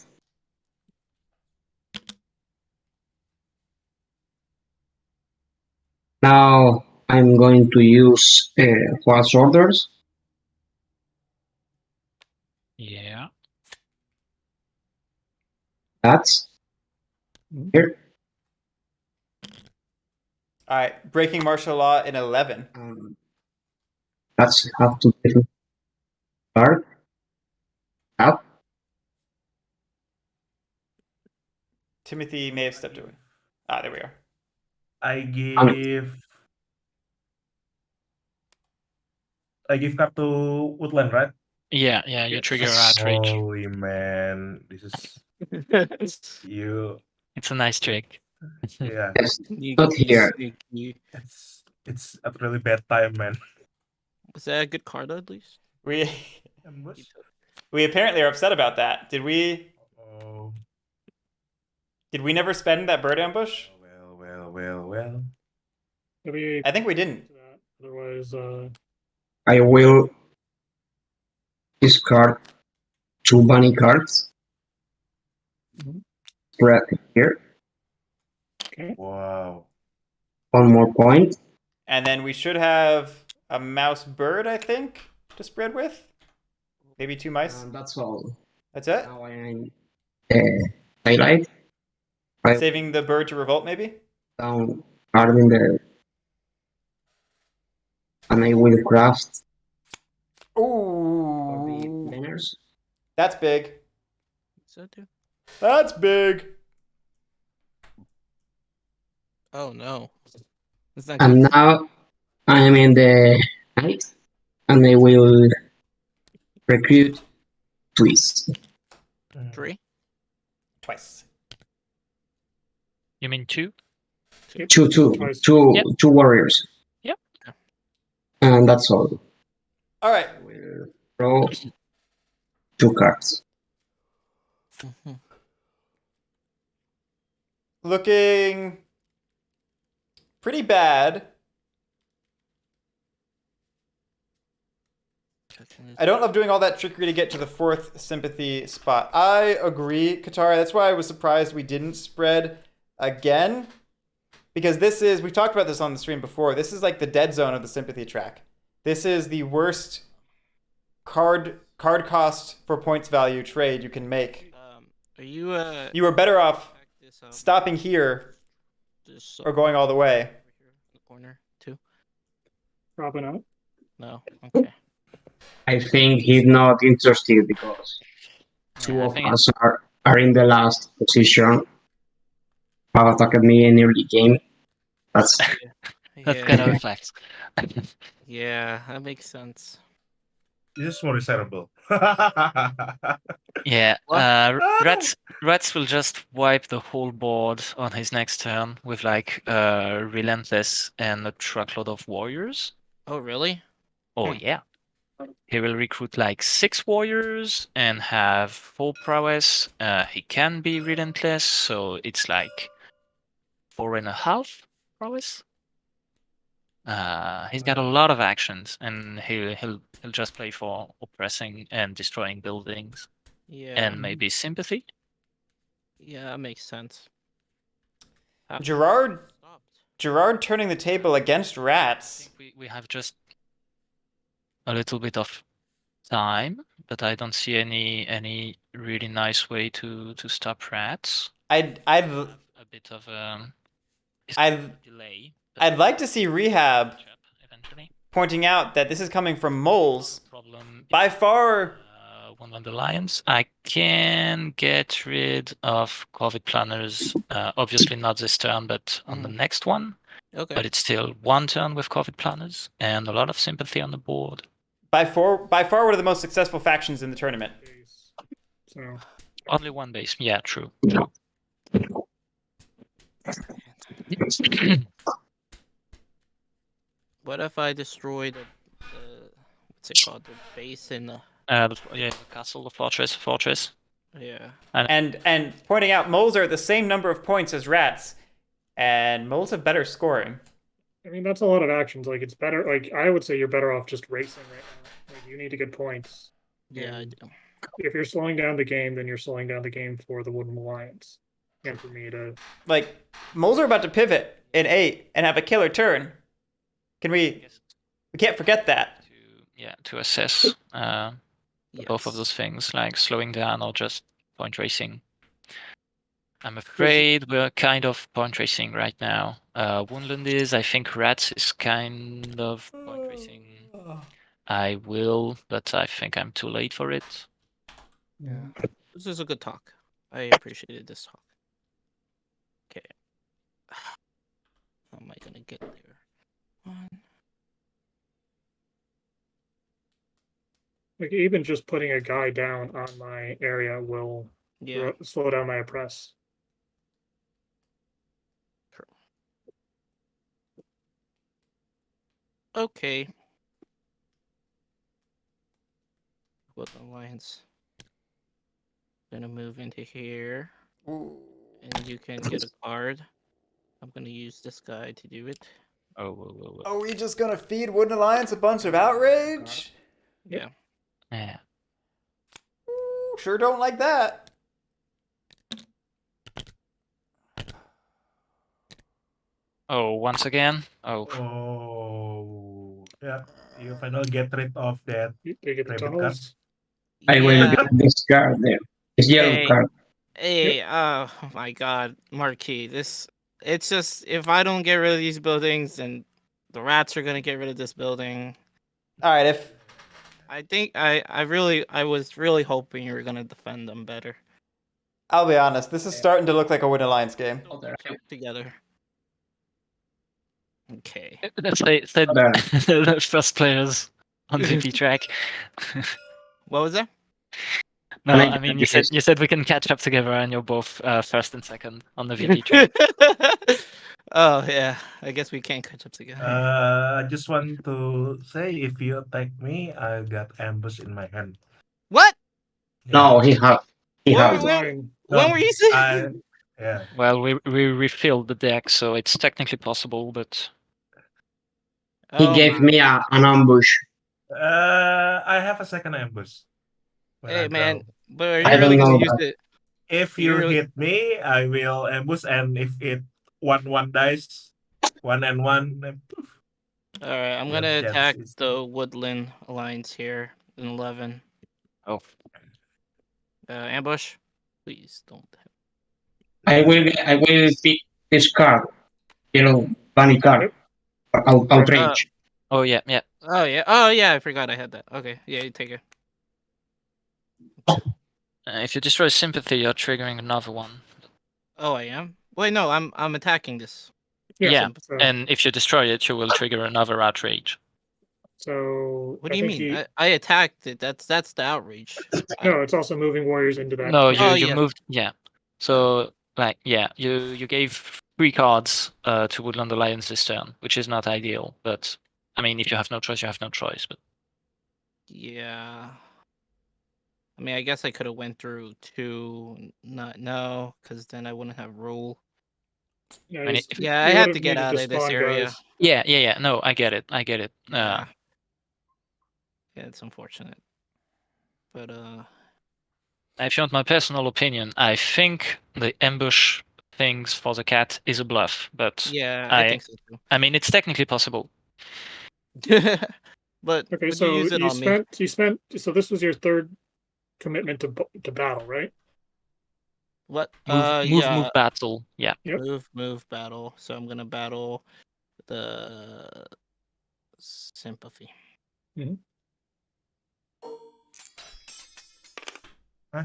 Now I'm going to use false orders. Yeah. That's here. All right, breaking martial law in 11. That's have to get dark. Up. Timothy may have stepped away. Ah, there we are. I give card to Woodland, right? Yeah, you trigger outrage. Holy man, this is you. It's a nice trick. Yeah, Yes, not here. it's a really bad time, man. Was that a good card at least? We Ambush. We apparently are upset about that. Did we Oh, never spend that bird ambush? well. Maybe I think we didn't. otherwise, I will discard 2 bunny cards. Mhm. Spread here. okay. Wow. 1 more point. And then we should have a mouse bird, I think, to spread with. Maybe 2 mice. That's all. That's it. Now I am highlight. I Saving the bird to revolt, maybe. down card in the, and I will craft all the Ooh, banners. that's big. So do. That's big. Oh no. It's not And good. now I am in the night, and I will recruit twist. 3. Twice. You mean 2? Twice. Yep. 2 warriors. Yep. And that's all. All right. I will draw 2 cards. Mhm. Looking pretty bad. I don't love doing all that trickery to get to the 4th sympathy spot. I agree, Katara. That's why I was surprised we didn't spread again. Because we've talked about this on the stream before. This is like the dead zone of the sympathy track. This is the worst card cost for points value trade you can make. Are you You are better off back this up? stopping here Just or going all the way. over here in the corner too? Dropping out. No. Okay. I think he's not interested because Yeah, 2 I of think us are in the last position. Have attacked me in early game. That's that's Yeah. kind of a flex. Yeah, that makes sense. This is more desirable. Yeah, What? Rats will just wipe the whole board on his next turn with like Relentless and a truckload of warriors. Oh really? Oh Hmm. yeah. He will recruit like 6 warriors and have 4 prowess. He can be Relentless, so it's like 4.5 prowess. He's got a lot of actions, and he'll just play for oppressing and destroying buildings, Yeah. and maybe sympathy. Yeah, that makes sense. Gerard Stopped. turning the table against I rats. think we have just a little bit of time, but I don't see any really nice way to stop rats. I'd Have a bit of delay. but I'd like to see Rehab catch up eventually. pointing out that this is coming from moles. Problem By far, one of the lions. I can get rid of COVID planners. Obviously not this turn, but on the next one. Okay. But it's still 1 turn with COVID planners and a lot of sympathy on the board. by far one of the most successful factions in the tournament. So Only 1 base. Yeah, true. What if I destroy the what's it called? The base in the The castle, the fortress. yeah. And pointing out moles are at the same number of points as rats, and moles have better scoring. I mean that's a lot of actions. Like it's better. Like I would say you're better off just racing right now. Like you need to get points. Yeah, I And do. if you're slowing down the game, then you're slowing down the game for the Wooden Alliance. And for me to Like moles are about to pivot in 8 and have a killer turn. Can we can't forget that. To assess both of Yes. those things, like slowing down or just point racing. I'm afraid we're kind of point racing right now. Woundland is, I think Rats is kind of point racing. I will, but I think I'm too late for it. Yeah. This is a good talk. I appreciated this talk. Okay. How am I gonna get there? One. like even just putting a guy down on my area will Yeah. slow down my oppress. Okay. What alliance? gonna move into here, Ooh. and you can get a card. I'm gonna use this guy to do it. Oh, whoa, whoa, whoa. Are we just gonna feed Wooden Alliance a bunch of outrage? Yeah. Yeah. Ooh, sure don't like that. Oh, once again. Oh, Oh, yeah. You finally get rid of that They get the rabbit card. tunnels. I will Yeah. get this card there. This yellow Hey. card. Hey, oh my God, Marquis. It's just if I don't get rid of these buildings, then the rats are gonna get rid of this building. All right, if I think I was really hoping you were gonna defend them better I'll be honest, this is starting to look like a Wooden Alliance game. together. Okay. let's say the first players on VP track. What was that? No, Can I I mean get you said we can catch up together, and you're both first and second on the VP track. Oh yeah, I guess we can't catch up together. I just want to say, if you attack me, I got ambush in my hand. What? No, he have. He What- have. what- Fine. When were you saying? Yeah. Well, we refilled the deck, so it's technically possible, but He Oh, gave my. me an ambush. I have a second ambush. when I Hey man, draw. but are I you really don't gonna know use that. it? If You you really- hit me, I will ambush, and if it 1/1 dice, 1 and 1, then poof. All right, I'm Your gonna chance attack is- the Woodland Alliance here in 11. oh, Ambush, please don't. I will pick this card. Yellow bunny card. Outrage. oh yeah, yeah. Oh yeah, I forgot I had that. Okay, yeah, you take it. If you destroy sympathy, you're triggering another one. Oh, I am. Wait, no, I'm attacking this. Yeah, So, and if you destroy it, you will trigger another outrage. so What I do you think mean? I attacked it. That's the outrage. no, it's also moving warriors into that. No, Oh, you yes. moved. Yeah. So like yeah, you gave 3 cards to Woodland Alliance this turn, which is not ideal. But I mean, if you have no choice, you have no choice. But Yeah. I mean, I guess I could have went through 2. No, because then I wouldn't have rule. Yeah, I mean, he's- if- Yeah, I he had would've to get needed out of this spawn area. guys. yeah. No, I get it. Yeah. Yeah, it's unfortunate. But If you want my personal opinion, I think the ambush things for the cat is a bluff. But yeah, I think so I mean, it's technically possible. too. But Okay, would so you use it on me? you spent. So this was your third commitment to battle, right? What? Move battle. Yeah. Yep. Move, battle. So I'm gonna battle the sympathy. Huh?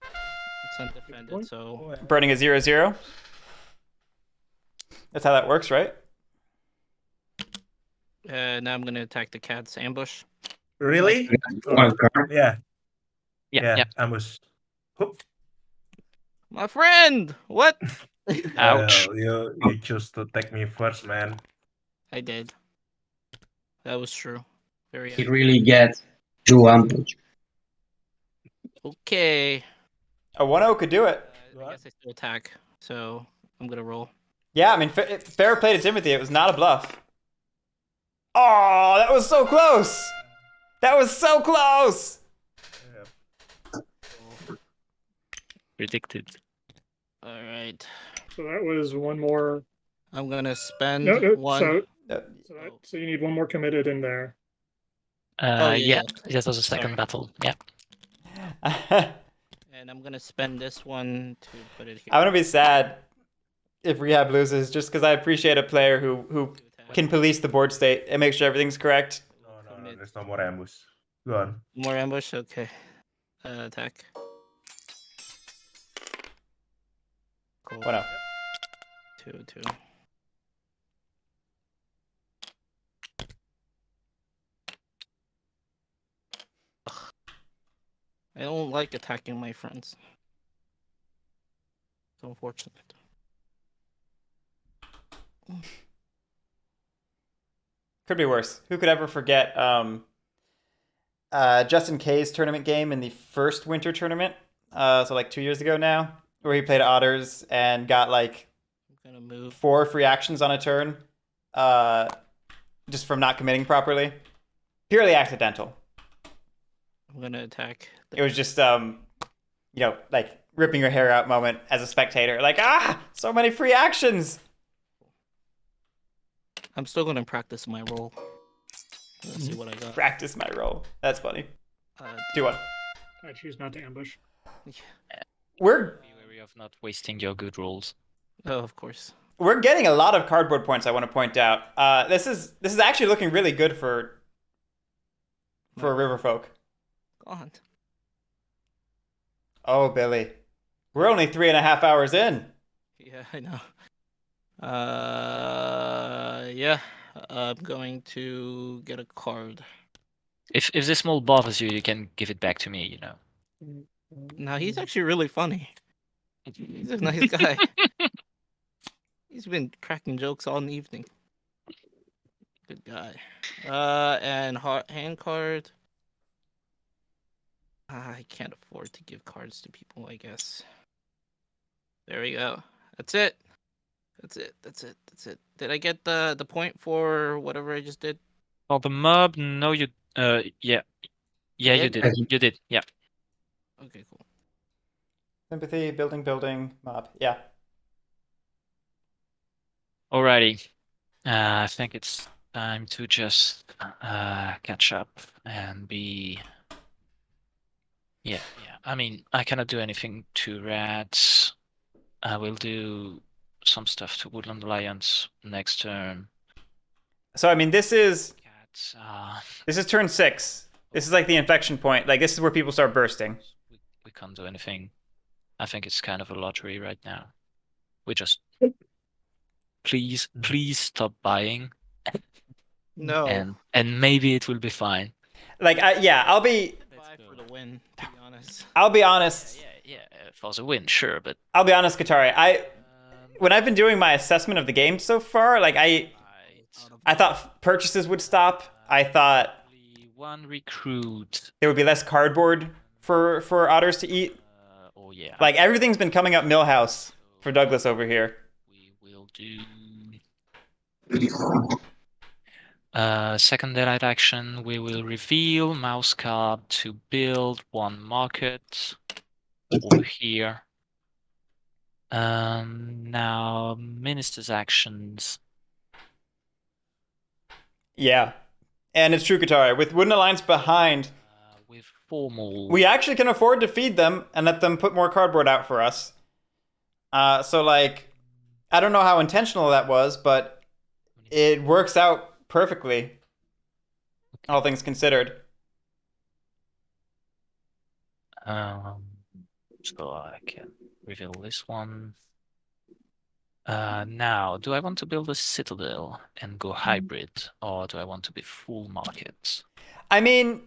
It's undefended, so Burning a 0/0. That's how that works, right? now I'm gonna attack the cat's ambush. Really? One card. Yeah. Ambush. Hoop. My friend, what? Ouch. Well, you choose to take me first, man. I did. That was true. Very He really gets two ambush. okay. A 1/0 could do it. I guess I still attack, so I'm gonna roll. Yeah, I mean, fair play to Timothy. It was not a bluff. Oh, that was so close. That was so close. Predicted. All right. So that was one more. I'm gonna spend No, one. So you need one more committed in there. Yeah. That was a second Sorry. battle. Yeah. And I'm gonna spend this one to put it here. I'm gonna be sad if Rehab loses, just because I appreciate a player who can police the board state and make sure everything's correct. No, there's no more ambush. Go on. More ambush. Okay. Attack. Cool. 1/0. 2. I don't like attacking my friends. It's unfortunate. Could be worse. Who could ever forget Justin K's tournament game in the first winter tournament so like 2 years ago now, where he played Otters and got like I'm gonna move. 4 free actions on a turn, just from not committing properly. Purely accidental. I'm gonna attack. It was just like ripping your hair out moment as a spectator. Like, so many free actions. I'm still gonna practice my roll. Let's see what I got. Practice my role. That's funny. Uh, Do one. I choose not to ambush. We're Be wary of not wasting your good rolls. Oh, of course. getting a lot of cardboard points. I want to point out. This is actually looking really good for Riverfolk. God. Oh, Billy, we're only 3.5 hours in. Yeah, I know. Yeah. I'm going to get a card. If this mole bothers you, you can give it back to me, you know. Now he's actually really funny. He's a nice guy. He's been cracking jokes all evening. Good guy. And hand card. I can't afford to give cards to people, I guess. There we go. That's it. That's it. Did I get the point for whatever I just did? For the mob, no, you. Yeah, you did. You did. Yeah. Okay, cool. Sympathy, building, mob. Yeah. Alrighty. I think it's time to just catch up and be. Yeah. I mean, I cannot do anything to rats. I will do some stuff to Woodland Alliance next turn. So I mean, this is Cats. turn 6. This is like the inflection point. Like this is where people start bursting. We can't do anything. I think it's kind of a lottery right now. We just please stop buying, No. and maybe it will be fine. Like I'll be Buy for the win, to be honest. I'll be honest. Yeah, for the win, sure, but I'll be honest, Katari. When I've been doing my assessment of the game so far, like I thought purchases would stop. I thought one recruit. there would be less cardboard for otters to eat. Oh yeah. Like everything's been coming up Millhouse for Douglas over here. We will do. Second daylight action. We will reveal mouse card to build one market over here. Now minister's actions. Yeah, and it's true, Katari. With Wooden Alliance behind, With formal. we actually can afford to feed them and let them put more cardboard out for us. So like, I don't know how intentional that was, but it works out perfectly. All things considered. So I can reveal this one. Now, do I want to build a citadel and go hybrid, or do I want to be full market? I mean,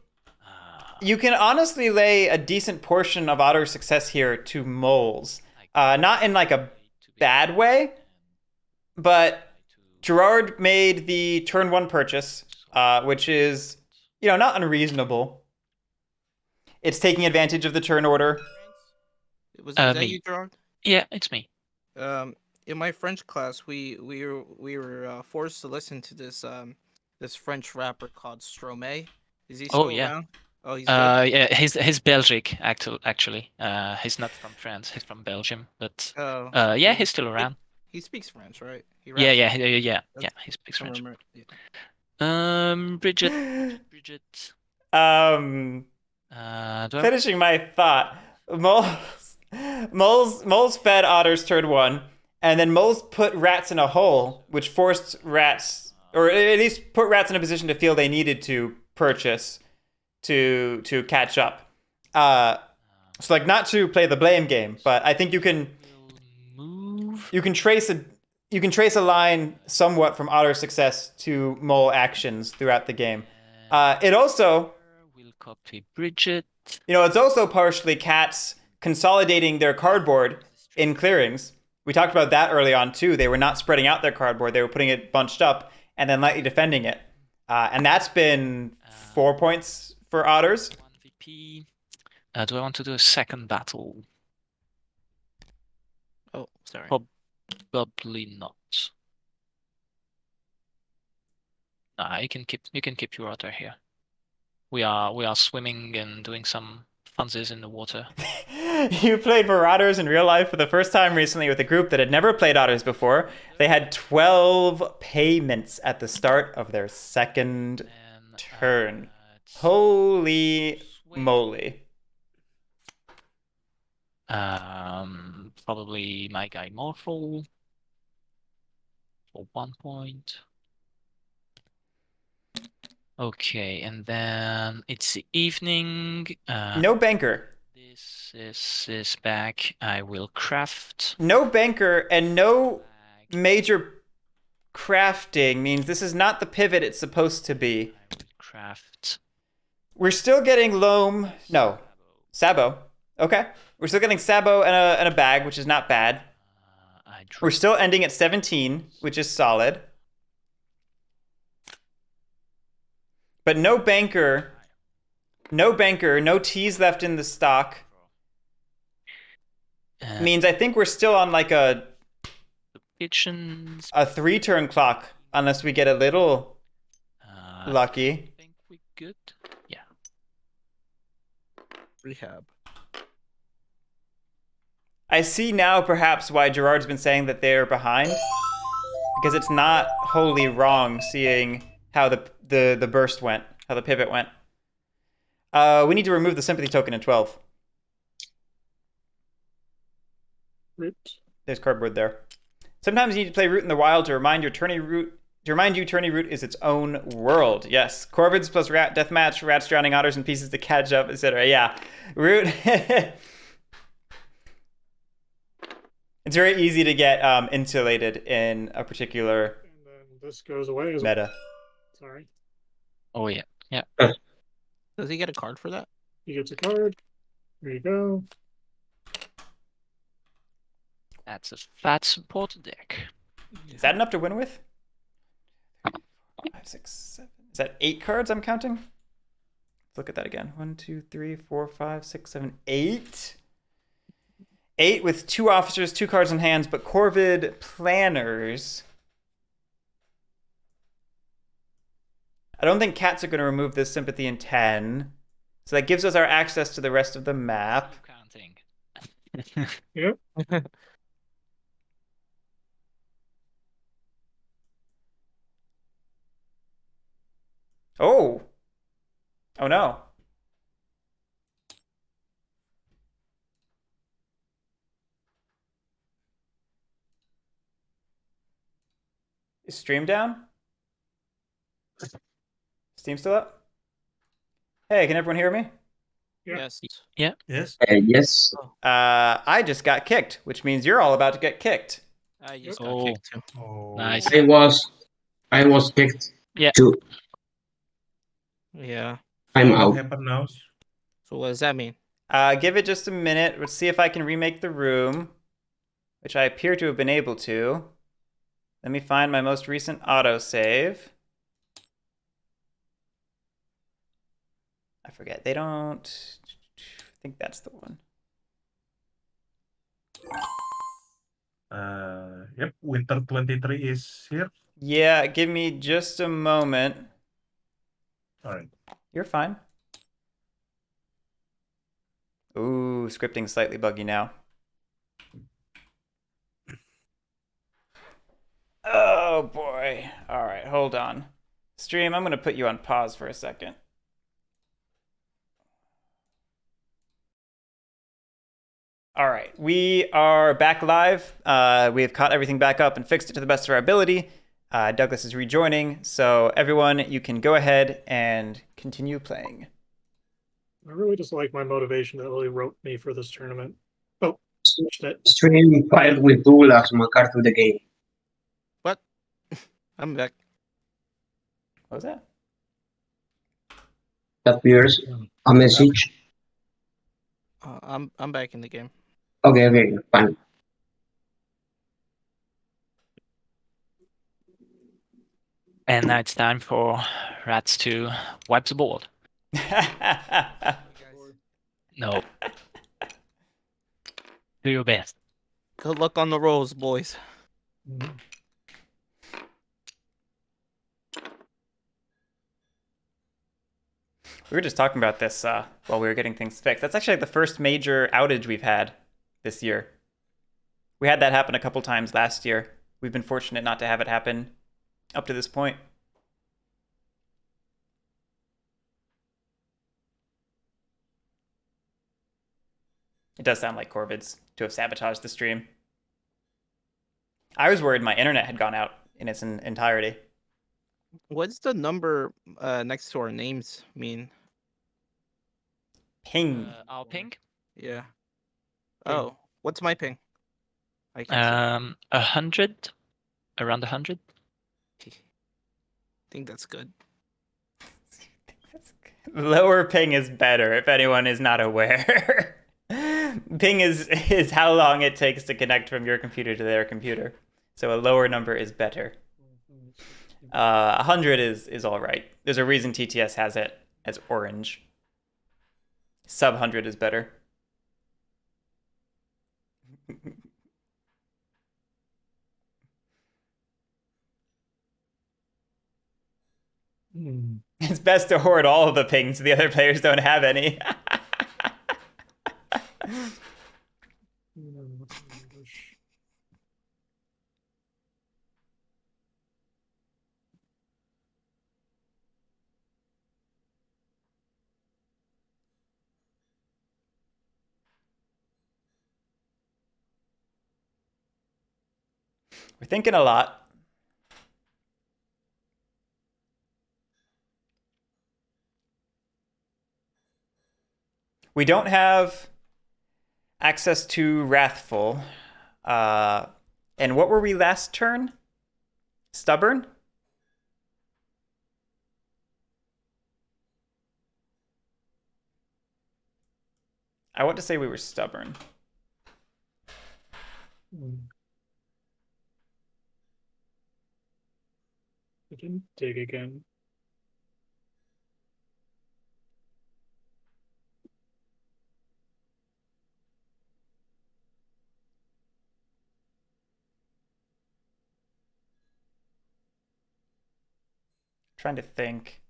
you can honestly lay a decent portion of Otter's success here to moles. Not in like a bad way, but Gerard made the turn 1 purchase, which is, not unreasonable. It's taking advantage of the turn order. Was that me. you, Gerard? Yeah, it's me. In my French class, we were forced to listen to this French rapper called Stromae. Is he still around? Oh, he's good. Yeah, he's Belgic actually. He's not from France. He's from Belgium, but yeah, he's still around. He speaks French, right? He Yeah, raps. he speaks I French. remember. Yeah. Bridget. Finishing my thought. Moles fed otters turn 1, and then moles put rats in a hole, which forced rats, or at least put rats in a position to feel they needed to purchase to catch up. So like, not to play the blame game, but I think you can trace a line somewhat from otter success to mole actions throughout the game. It also will copy Bridget. It's also partially cats consolidating their cardboard in clearings. We talked about that early on too. They were not spreading out their cardboard. They were putting it bunched up and then lightly defending it. And that's been 4 points for otters. 1 VP. Do I want to do a second battle? Oh, sorry. Probably not. Nah, you can keep your otter here. We are swimming and doing some funsies in the water. You played Marauders in real life for the first time recently with a group that had never played Otters before. They had 12 payments at the start of their second And, turn. it's Holy swing. moly. Probably my guy Morphle for 1 point. Okay, and then it's the evening. No banker. This is back. I will craft. No banker and no Flag. major crafting means this is not the pivot it's supposed to be. I will craft. We're still getting loam. No, Sabo. Okay. We're still getting Sabo and a bag, which is not bad. We're still ending at 17, which is solid. But no banker, no teas left in the stock. Means I think we're still on like a Kitchens. 3-turn clock, unless we get a little lucky. I think we're good. Yeah. Rehab. I see now perhaps why Gerard's been saying that they're behind. Because it's not wholly wrong seeing how the burst went, how the pivot went. We need to remove the sympathy token in 12. Root. There's cardboard there. Sometimes you need to play Root in the Wild to remind you Tourney Root is its own world. Yes. Corvids plus Rat Deathmatch, Rats drowning otters in pieces to catch up, etc. Yeah. Root. It's very easy to get insulated in a particular And then this goes away as meta. Sorry. Oh yeah. Yeah. Does he get a card for that? He gets a card. There you go. That's a fat support deck. Is that enough to win with? 5, 6, 7. Is that 8 cards I'm counting? Let's look at that again. 1, 2, 3, 4, 5, 6, 7, 8. 8 with 2 officers, 2 cards in hands, but Corvid planners. I don't think cats are going to remove this sympathy in 10. So that gives us our access to the rest of the map. Counting. Yep. Oh. Oh no. Is stream down? Steam still up? Hey, can everyone hear me? Yeah. Yes. Yes. Yes. I just got kicked, which means you're all about to get kicked. I just Oh. got kicked too. Oh. Nice. I was picked. Yeah. Too. Yeah. I'm What out. happened now? So what does that mean? Give it just a minute. Let's see if I can remake the room, which I appear to have been able to. Let me find my most recent autosave. I forget. They don't... I think that's the one. Yep, Winter 23 is here. Yeah, give me just a moment. All right. You're fine. Ooh, scripting's slightly buggy now. Oh boy. All right, hold on. Stream, I'm going to put you on pause for a second. All right, we are back live. We have caught everything back up and fixed it to the best of our ability. Douglas is rejoining, so everyone, you can go ahead and continue playing. I really just like my motivation that Lily wrote me for this tournament. Oh, switched it. Stream filed with Dough as my card to the game. What? I'm back. What was that? It appears a message. I'm back in the game. Okay, fine. And now it's time for Rats to wipe the board. No. Do your best. Good luck on the rolls, boys. Mhm. We were just talking about this while we were getting things fixed. That's actually like the first major outage we've had this year. We had that happen a couple times last year. We've been fortunate not to have it happen up to this point. It does sound like Corvids to have sabotaged the stream. I was worried my internet had gone out in its entirety. What's the number next to our names mean? Ping. Our ping? Yeah. Ping. Oh, what's my ping? I can 100? Around 100? see. I think that's good. Lower ping is better, if anyone is not aware. Ping is how long it takes to connect from your computer to their computer. So a lower number is better. 100 is all right. There's a reason TTS has it as orange. Sub 100 is better. It's best to hoard all of the pings so the other players don't have any. We're thinking a lot. We don't have access to Wrathful. And what were we last turn? Stubborn? I want to say we were stubborn. I didn't dig again. Trying to think.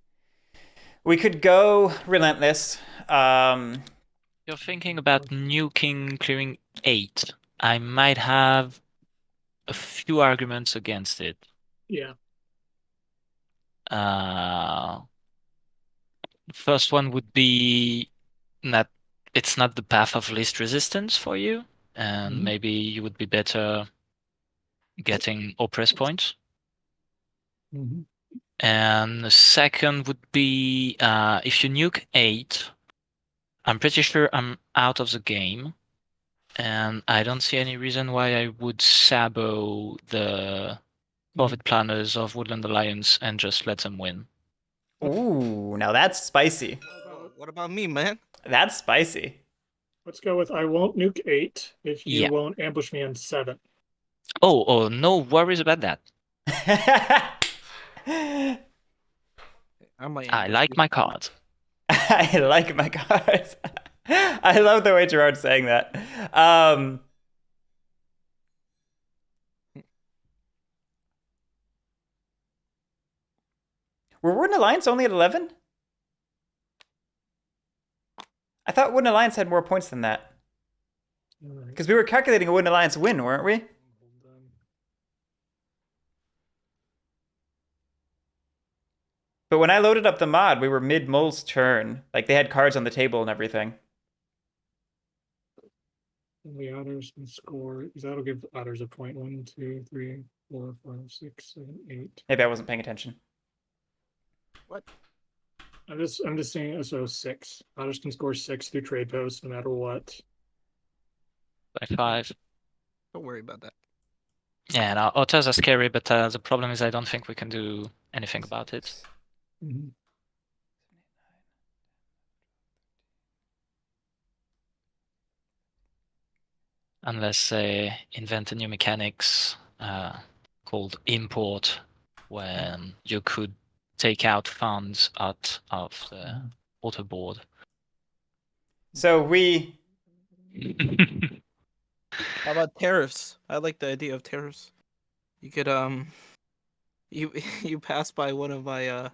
We could go Relentless. You're thinking about nuking clearing 8. I might have a few arguments against it. Yeah. First one would be that it's not the path of least resistance for you, and maybe you would be better getting oppress points. And the second would be if you nuke 8, I'm pretty sure I'm out of the game, and I don't see any reason why I would sabo the profit planners of Woodland Alliance and just let them win. Ooh, now that's spicy. What about me, man? That's spicy. Let's go with I won't nuke 8 if you Yeah. won't ambush me on 7. Oh, no worries about that. I like my cards. I like my cards. I love the way Gerard's saying that. Were Wooden Alliance only at 11? I thought Wooden Alliance had more points than that. Because we were calculating a Wooden Alliance win, weren't we? But when I loaded up the mod, we were mid-Mull's turn. Like, they had cards on the table and everything. The others can score. That'll give others a point. 1, 2, 3, 4, 5, 6, 7, 8. Maybe I wasn't paying attention. What? I'm just saying. So 6. Others can score 6 through trade posts, no matter what. By 5. Don't worry about that. Yeah, now otters are scary, but the problem is I don't think we can do anything about it. Unless they invent a new mechanics called import, when you could take out funds out of the auto board. So we How about tariffs? I like the idea of tariffs. You could you you pass by one of my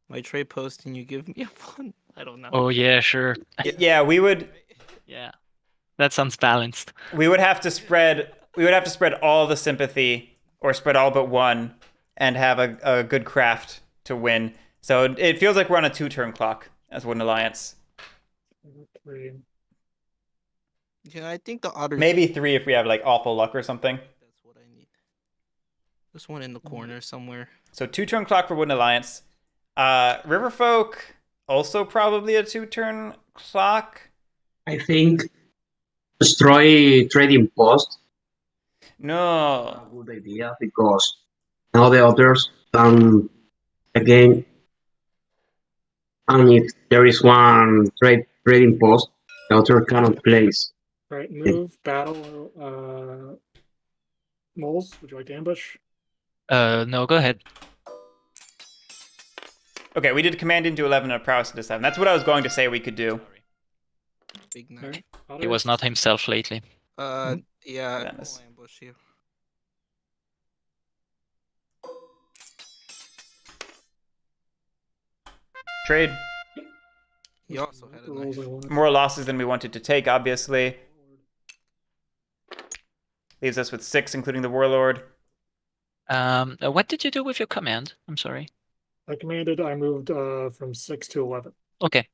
my trade posts and you give me a fund. I don't know. Oh yeah, sure. yeah, we would Yeah, that sounds balanced. have to spread all the sympathy or spread all but one and have a good craft to win. So it feels like we're on a 2-turn clock as Wooden Alliance. 3. Yeah, I think the otters. Maybe 3 if we have like awful luck or something. That's what I need. This one in the corner somewhere. So 2-turn clock for Wooden Alliance. Riverfolk also probably a 2-turn clock. I think destroy trading post. No. A good idea because now the others can again, and if there is one trading post, the other cannot place. Right, move, battle, moles. Would you like to ambush? No, go ahead. Okay, we did command into 11 and a prowess into 7. That's what I was going to say we could do. Big All knife. right, He was not himself lately. Yeah, Madness. I'll ambush you. Trade. He also had a Rolls knife. I want. More losses than we wanted to take, obviously. Leaves us with 6, including the Warlord. What did you do with your command? I'm sorry. I commanded. I moved from 6 to 11. Okay.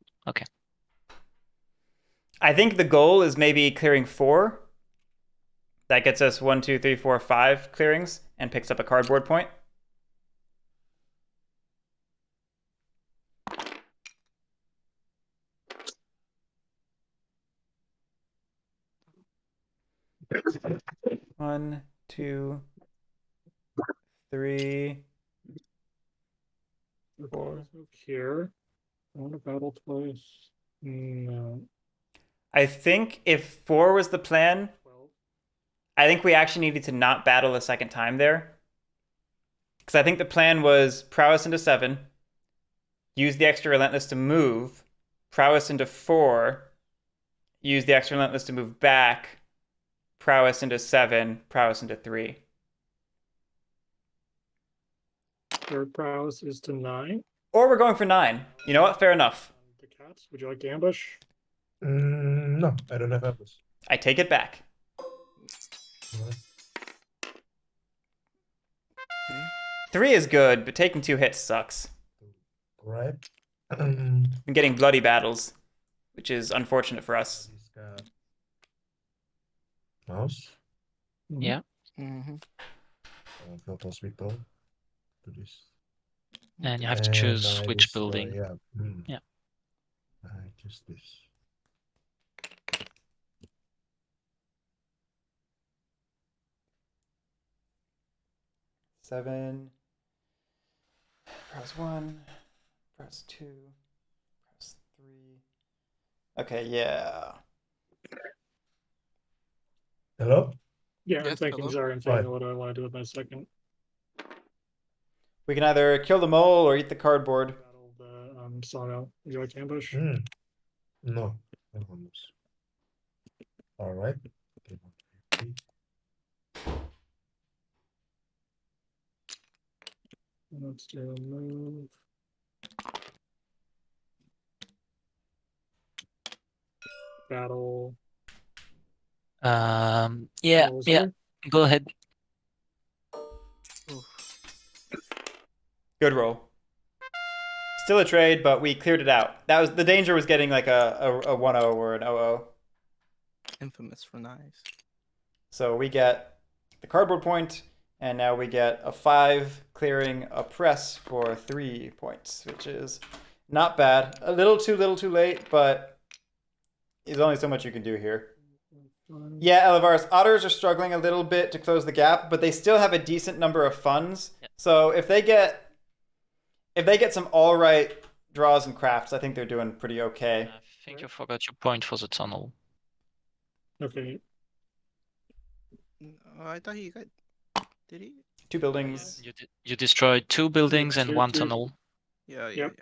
I think the goal is maybe clearing 4. That gets us 1, 2, 3, 4, 5 clearings and picks up a cardboard point. One, 2, 3, Okay, 4. let's move here. I want to battle twice. No. I think if 4 was the plan, 12. I think we actually needed to not battle a second time there. Because I think the plan was prowess into 7, use the extra relentless to move, prowess into 4, use the extra relentless to move back, prowess into 7, prowess into 3. Third prowess is to 9. Or we're going for 9. You know what? Fair enough. The cats. Would you like to ambush? No, I don't have ambush. I take it back. Alright. 3 is good, but taking 2 hits sucks. Right. I'm getting bloody battles, which is unfortunate for us. Mouse. Yeah. Mm-hmm. Filter Hospital. To this. And you have to And choose I which destroy, building. Yeah. Yeah. I choose this. Seven. Press 1. Press 2. Press 3. Okay, yeah. Hello? Yeah, I'm Yes, thinking. hello? Sorry, I'm thinking. Right. What do I want to do with my second? We can either kill the mole or eat the cardboard. Battle the Sawmill. Would you like to ambush? No. No ambush. Alright. Okay. 1, 2, 3. Let's do a move. Battle. Yeah. Hozar. Go ahead. Good roll. Still a trade, but we cleared it out. That was the danger was getting like a 1-0 or an 0-0. Infamous for knives. So we get the cardboard point, and now we get a 5 clearing a press for 3 points, which is not bad. A little too late, but there's only so much you can do here. Yeah, Elivars, otters are struggling a little bit to close the gap, but they still have a decent number of funds. Yeah. So if they get some all right draws and crafts, I think they're doing pretty okay. I think you forgot your point for the tunnel. Okay. I thought he got. Did he? 2 buildings. You destroyed 2 buildings and 1 two. tunnel. Yeah. Yep.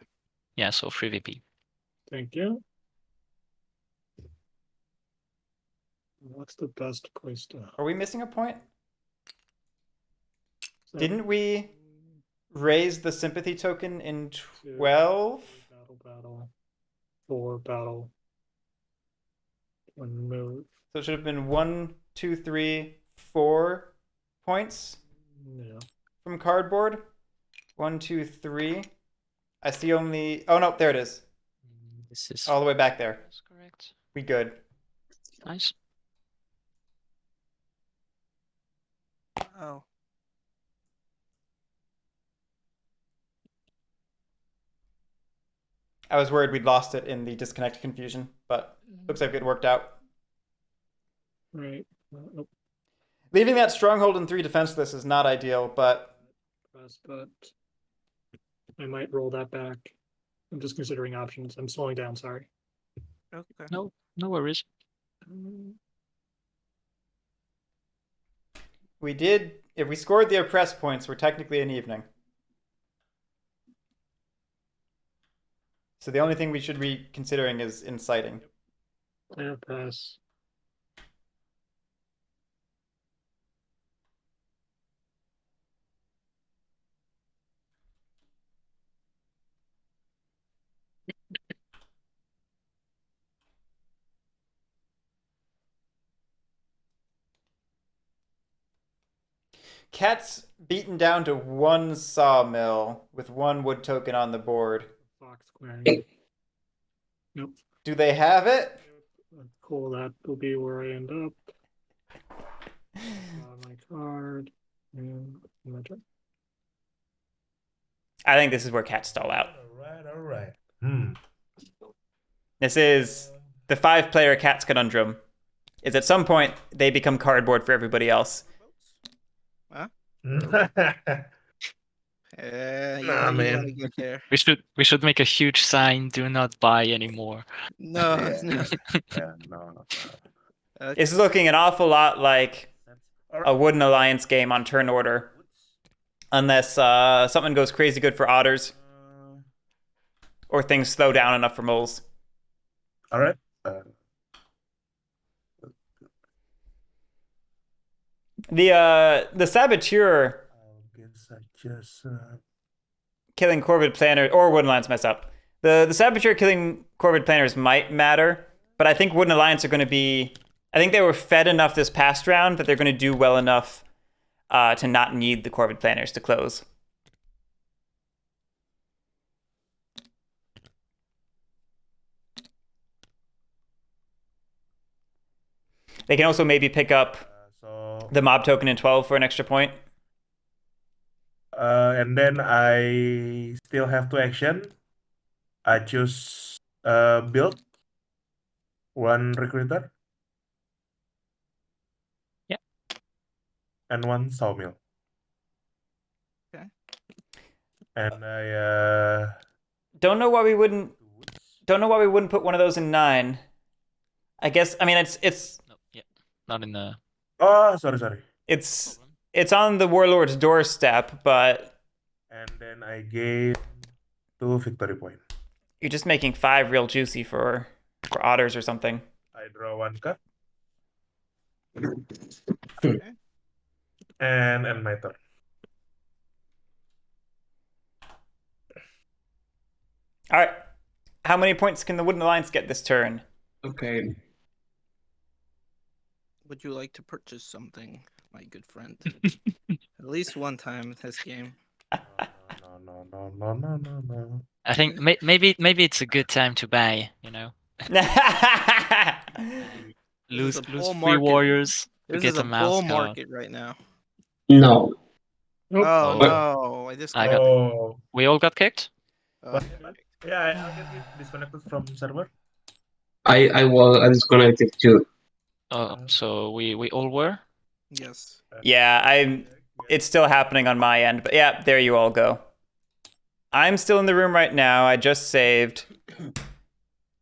Yeah, so 3 VP. Thank you. What's the best place to? Are we missing a point? So, Didn't we raise the sympathy token in 12? Battle. 4 battle. 1 move. So it should have been 1, 2, 3, 4 points Yeah. from cardboard. 1, 2, 3. I see only. Oh no, there it is. This is All the way back there. That's correct. We good. Nice. Oh. I was worried we'd lost it in the disconnect confusion, but looks like it worked out. Right. Nope. Leaving that stronghold in 3 defenseless is not ideal, but Press, but I might roll that back. I'm just considering options. I'm slowing down. Sorry. Okay. No worries. we did. If we scored the oppressed points, we're technically an evening. So the only thing we should be considering is inciting. Yeah, pass. Cat's beaten down to 1 sawmill with 1 wood token on the board. Fox squaring. Nope. Do they have it? Cool. That will be where I end up. My card. And my turn. I think this is where cats stall out. All right. This is the 5-player cat's conundrum. Is at some point they become cardboard for everybody else. Huh? Nah, You man. gotta get there. We should make a huge sign. Do not buy anymore. No, no. Yeah, no. This is looking an awful lot like a Wooden Alliance game on turn order. Unless something goes crazy good for otters. Or things slow down enough for moles. All right. The Saboteur I guess I just. killing Corvid Planners, or Wooden Alliance mess up. The Saboteur killing Corvid Planners might matter, but I think Wooden Alliance are going to be. I think they were fed enough this past round that they're going to do well enough to not need the Corvid Planners to close. They can also maybe pick up So the mob token in 12 for an extra point. and then I still have 2 action. I choose build 1 recruiter. Yeah. And 1 sawmill. Okay. And I Don't know why we wouldn't put one of those in 9. I guess I mean it's No, yeah, not in the. oh sorry. it's on the warlord's doorstep, but And then I gain 2 victory point. you're just making 5 real juicy for otters or something. I draw 1 card. Okay. And end my turn. All right. How many points can the Wooden Alliance get this turn? Okay. Would you like to purchase something, my good friend? At least one time this game. No. I think maybe it's a good time to buy. You know, lose a bull 3 market. warriors to This get is a a mouse bull card. market right now. No. Nope. Oh But- no! I just I got- Oh. We all got kicked. But yeah, I'll get disconnected from server. I was disconnected too. Oh, so we all were. Yes. Yeah, it's still happening on my end, but yeah, there you all go. I'm still in the room right now. I just saved.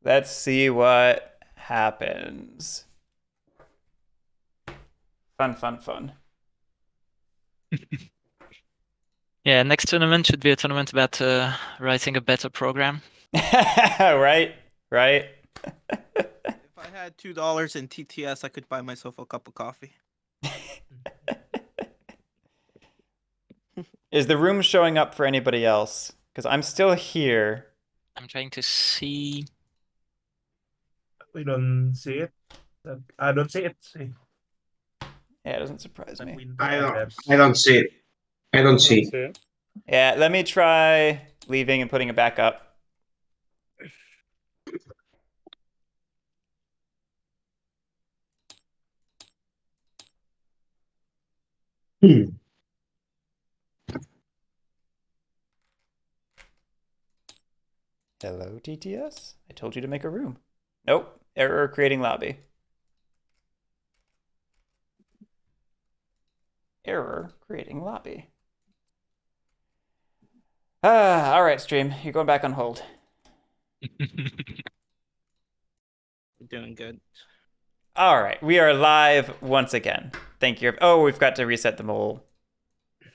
Let's see what happens. Fun. Yeah, next tournament should be a tournament about writing a better program. Right. If I had $2 in TTS, I could buy myself a cup of coffee. Is the room showing up for anybody else? Because I'm still here. I'm trying to see. We don't see it. I don't see it. See. Yeah, it doesn't surprise me. I don't see it. I don't see it. it. Yeah, let me try leaving and putting it back up. Hello, TTS? I told you to make a room. Nope. Error creating lobby. Error creating lobby. All right, stream. You're going back on hold. You're doing good. All right, we are live once again. Thank you. Oh, we've got to reset the mole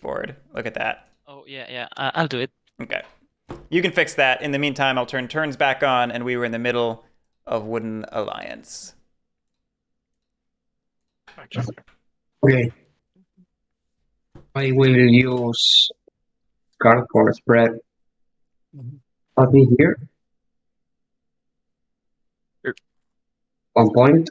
board. Look at that. Oh, yeah. I'll do it. Okay. You can fix that. In the meantime, I'll turn turns back on, and we were in the middle of Wooden Alliance. Okay. I will use card for spread. I'll be here. Sure. 1 point.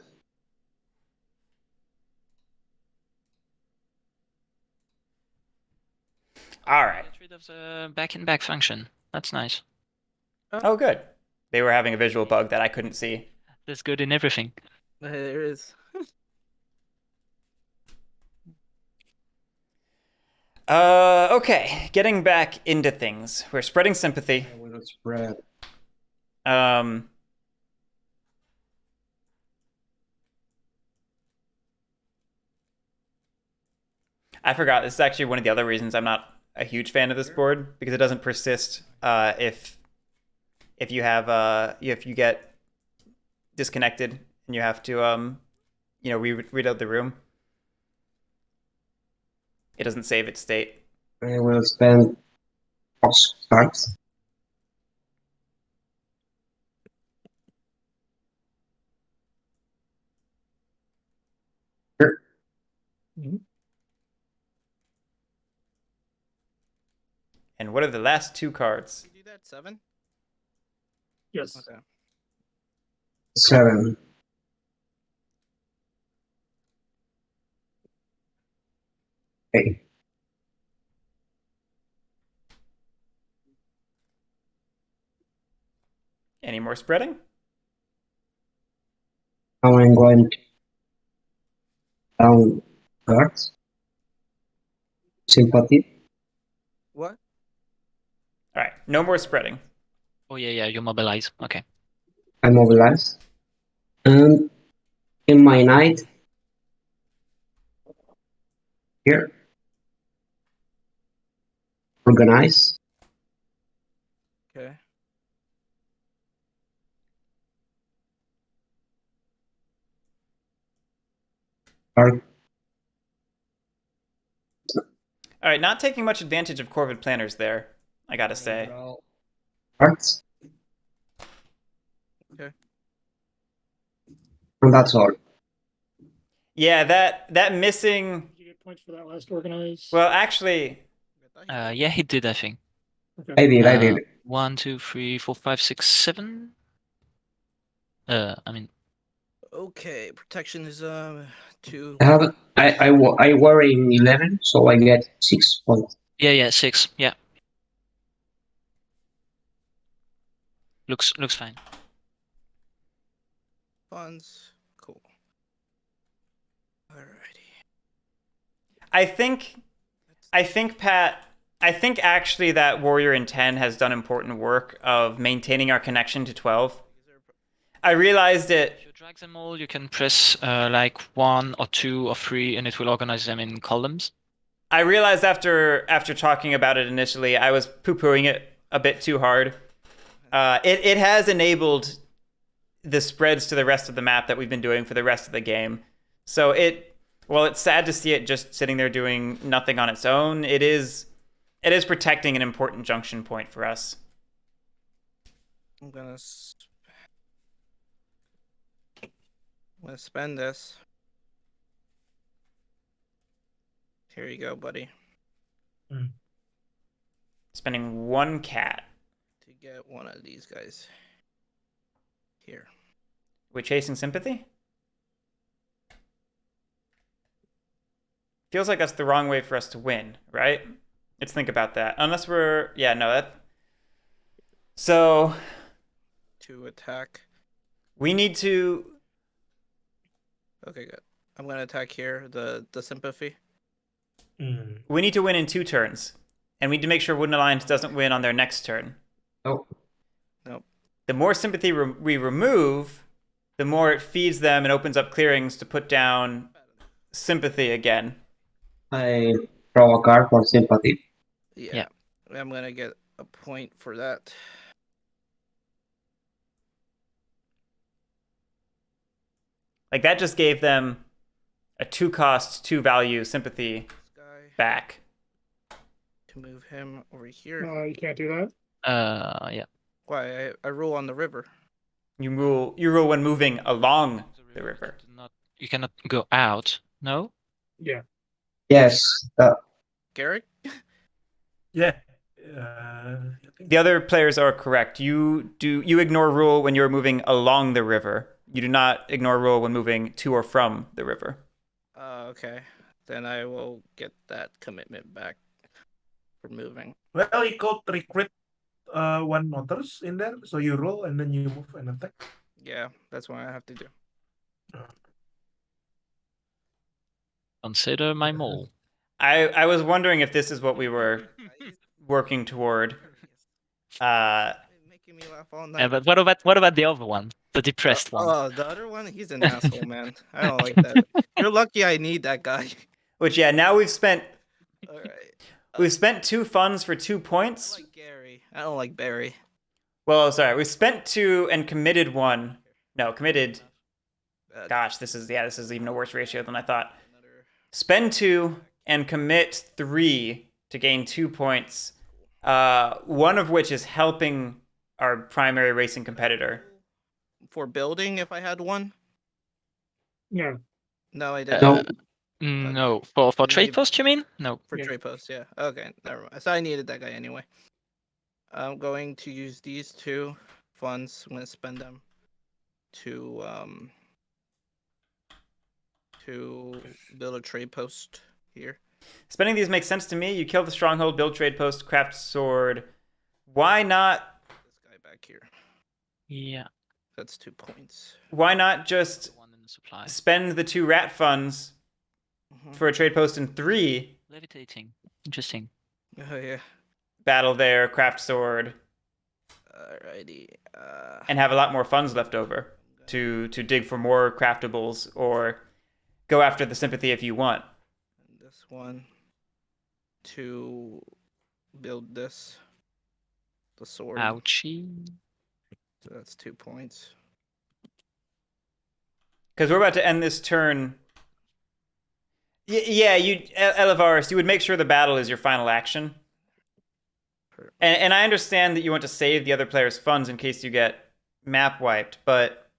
All right. Get rid of the back-in-back function. That's nice. Oh, good. They were having a visual bug that I couldn't see. That's good in everything. There is. Okay. Getting back into things. We're spreading sympathy. I will spread. I forgot. This is actually one of the other reasons I'm not a huge fan of this board, because it doesn't persist if you have if you get disconnected and you have to reload the room. It doesn't save its state. I will spend box cards. Sure. And what are the last two cards? You do that 7? Yes. Okay. 7. Okay. Any more spreading? Now I'm going to down cards. Sympathy. What? All right. No more spreading. Oh, yeah, you mobilize. Okay. I mobilize. And in my night, here, organize. Okay. Card. All right. Not taking much advantage of Corvid planners there, I gotta say. Cards. Okay. And that's all. Yeah, that missing. Did you get points for that last organize? Well, actually, Yeah, he did, I think. Okay. I did. 1, 2, 3, 4, 5, 6, 7. I mean, Okay, protection is 2. I were in 11, so I get 6 points. yeah, 6. Yeah. Looks fine. Funds. Cool. Alrighty. I think Pat. I think actually that Warrior in 10 has done important work of maintaining our connection to 12. I realized it. If you drag them all, you can press like 1 or 2 or 3, and it will organize them in columns. I realized after talking about it initially, I was poo-pooing it a bit too hard. It has enabled the spreads to the rest of the map that we've been doing for the rest of the game. So while it's sad to see it just sitting there doing nothing on its own, it is protecting an important junction point for us. I'm gonna. gonna spend this. Here you go, buddy. Spending 1 cat. To get one of these guys. Here. We're chasing sympathy? Feels like that's the wrong way for us to win, right? Let's think about that. Unless we're... Yeah, no, that... So... To attack. We need to... Okay, good. I'm gonna attack here, the sympathy. We need to win in 2 turns. And we need to make sure Wooden Alliance doesn't win on their next turn. Oh, Nope. The more sympathy we remove, the more it feeds them and opens up clearings to put down sympathy again. I draw a card for sympathy. Yeah. I'm gonna get a point for that. Like, that just gave them a 2-cost, 2-value sympathy This guy back. to move him over here. You can't do that. Yeah. Why? I rule on the river. You rule when moving along the river. You cannot go out. No. Yeah. Yes. Guerric? Yeah. I think The other players are correct. You ignore rule when you're moving along the river. You do not ignore rule when moving to or from the river. Okay. Then I will get that commitment back for moving. well, you could recruit 1 motors in there, so you roll and then you move and attack. Yeah, that's what I have to do. Consider my mole. I was wondering if this is what we were working toward. Making me laugh all night. Yeah, but what about the other one? The depressed one. Oh, the other one? He's an asshole, man. I don't like that. You're lucky I need that guy. Which, yeah, now we've spent All right. 2 funds for 2 I points. like Gary. I don't like Barry. Well, sorry, we spent 2 and committed 1. No, committed. Uh, Gosh, this is even a worse ratio than I thought. another- Spend 2 and commit 3 to gain 2 points. One of which is helping our primary racing competitor. For building, if I had one? No. No, I didn't. No. No. For trade Maybe- post, you mean? No. For Yeah. trade post, yeah. Okay, never mind. So I needed that guy anyway. I'm going to use these 2 funds. I'm gonna spend them to build a trade post here. Spending these makes sense to me. You kill the stronghold, build trade post, craft sword. Why not? This guy back here. Yeah. That's 2 points. Why not just The one in the supply. spend the 2 rat funds Mhm. for a trade post in 3? Levitating. Interesting. Oh yeah. Battle there, craft sword, Alrighty. and have a lot more funds left over to dig for more craftables or go after the sympathy if you want. This one to build this. The sword. Ouchie. So that's 2 points. Because we're about to end this turn. Yeah, Elivaris, you would make sure the battle is your final action. And I understand that you want to save the other player's funds in case you get map wiped, but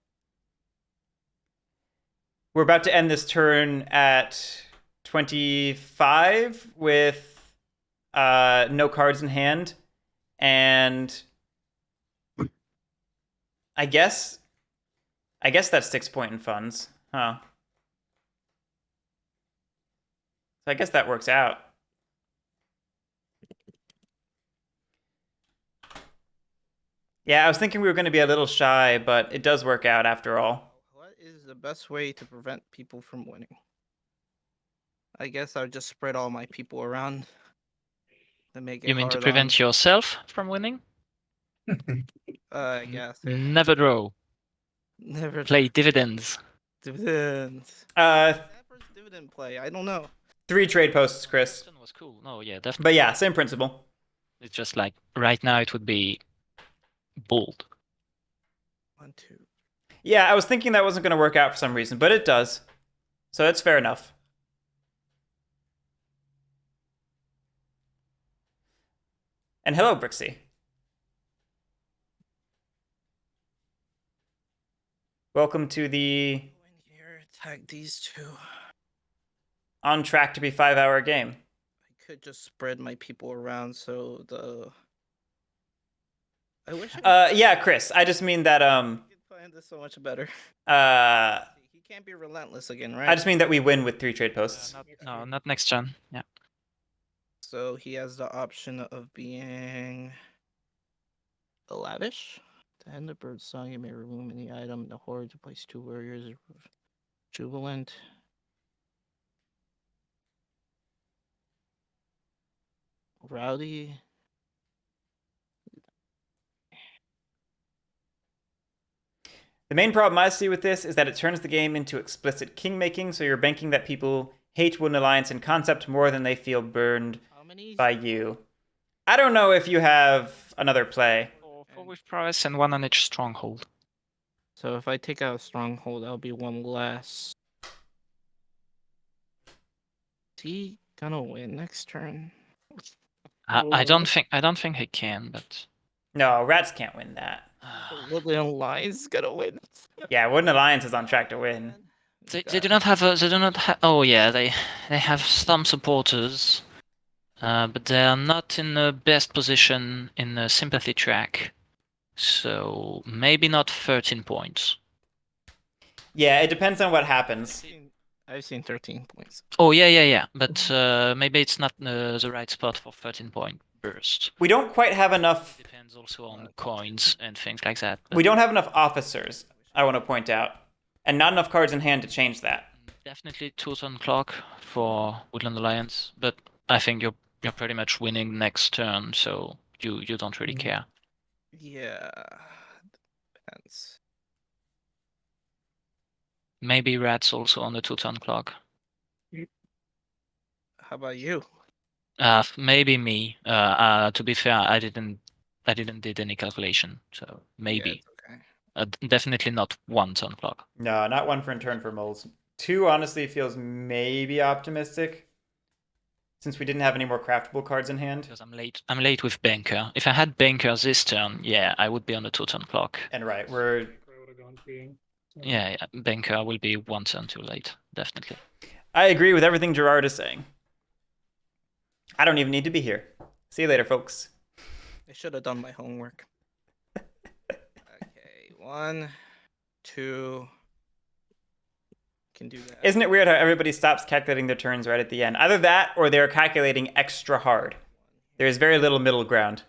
we're about to end this turn at 25 with no cards in hand, and I guess that's 6 point in funds, huh? So I guess that works out. Yeah, I was thinking we were going to be a little shy, but it does work out after all. What is the best way to prevent people from winning? I guess I'll just spread all my people around and make it You mean to hard prevent yourself from winning? I guess. Never draw. Never Play dividends. dividends. Uh, First dividend play. I don't know. 3 trade posts, Chris. That was cool. No, yeah, definitely. But yeah, same principle. It's just like right now it would be bold. 1, 2. Yeah, I was thinking that wasn't going to work out for some reason, but it does. So it's fair enough. And hello, Brixie. Welcome to the Go in Tag these two. On track to be 5-hour game. I could just spread my people around so the. I wish Yeah, Chris. I just mean that could plan this so much better. He can't be relentless again, right? I just mean that we win with 3 trade posts. Not next turn. Yeah. So he has the option of being a lavish. To end the bird song, you may remove any item in the horde to place 2 warriors. Jubilant. Rowdy. The main problem I see with this is that it turns the game into explicit king making, so you're banking that people hate Wooden Alliance in concept more than they feel burned by you. I don't know if you have another play. 4 with prowess and 1 on each stronghold. So if I take out a stronghold, that'll be 1 less. Is he gonna win next turn? I don't think he can, but No, Rats can't win that. The Woodland Alliance is gonna win. Yeah, Wooden Alliance is on track to win. they do not have oh yeah, they have some supporters, but they are not in the best position in the sympathy track, so maybe not 13 points. Yeah, it depends on what happens. I've seen 13 points. Oh yeah, but maybe it's not the right spot for 13-point burst. We don't quite have enough. Depends also on coins and things like that. We don't have enough officers, I want to point out, and not enough cards in hand to change that. Definitely 2-turn clock for Woodland Alliance, but I think you're pretty much winning next turn, so you don't really care. Yeah. Depends. Maybe Rats also on the 2-turn clock. How about you? Maybe me. To be fair, I didn't did any calculation, so maybe. Yeah, it's okay. Definitely not 1-turn clock. No, not 1 for in turn for moles. 2 honestly feels maybe optimistic, since we didn't have any more craftable cards in hand. Because I'm late with Banker. If I had Banker this turn, yeah, I would be on the 2-turn clock. And right, I would have gone 3. Yeah, Banker will be 1 turn too late, definitely. I agree with everything Gerard is saying. I don't even need to be here. See you later, folks. I should have done my homework. Okay, 1, 2. Can do that. Isn't it weird how everybody stops calculating their turns right at the end? Either that or they're calculating extra hard. There is very little middle ground.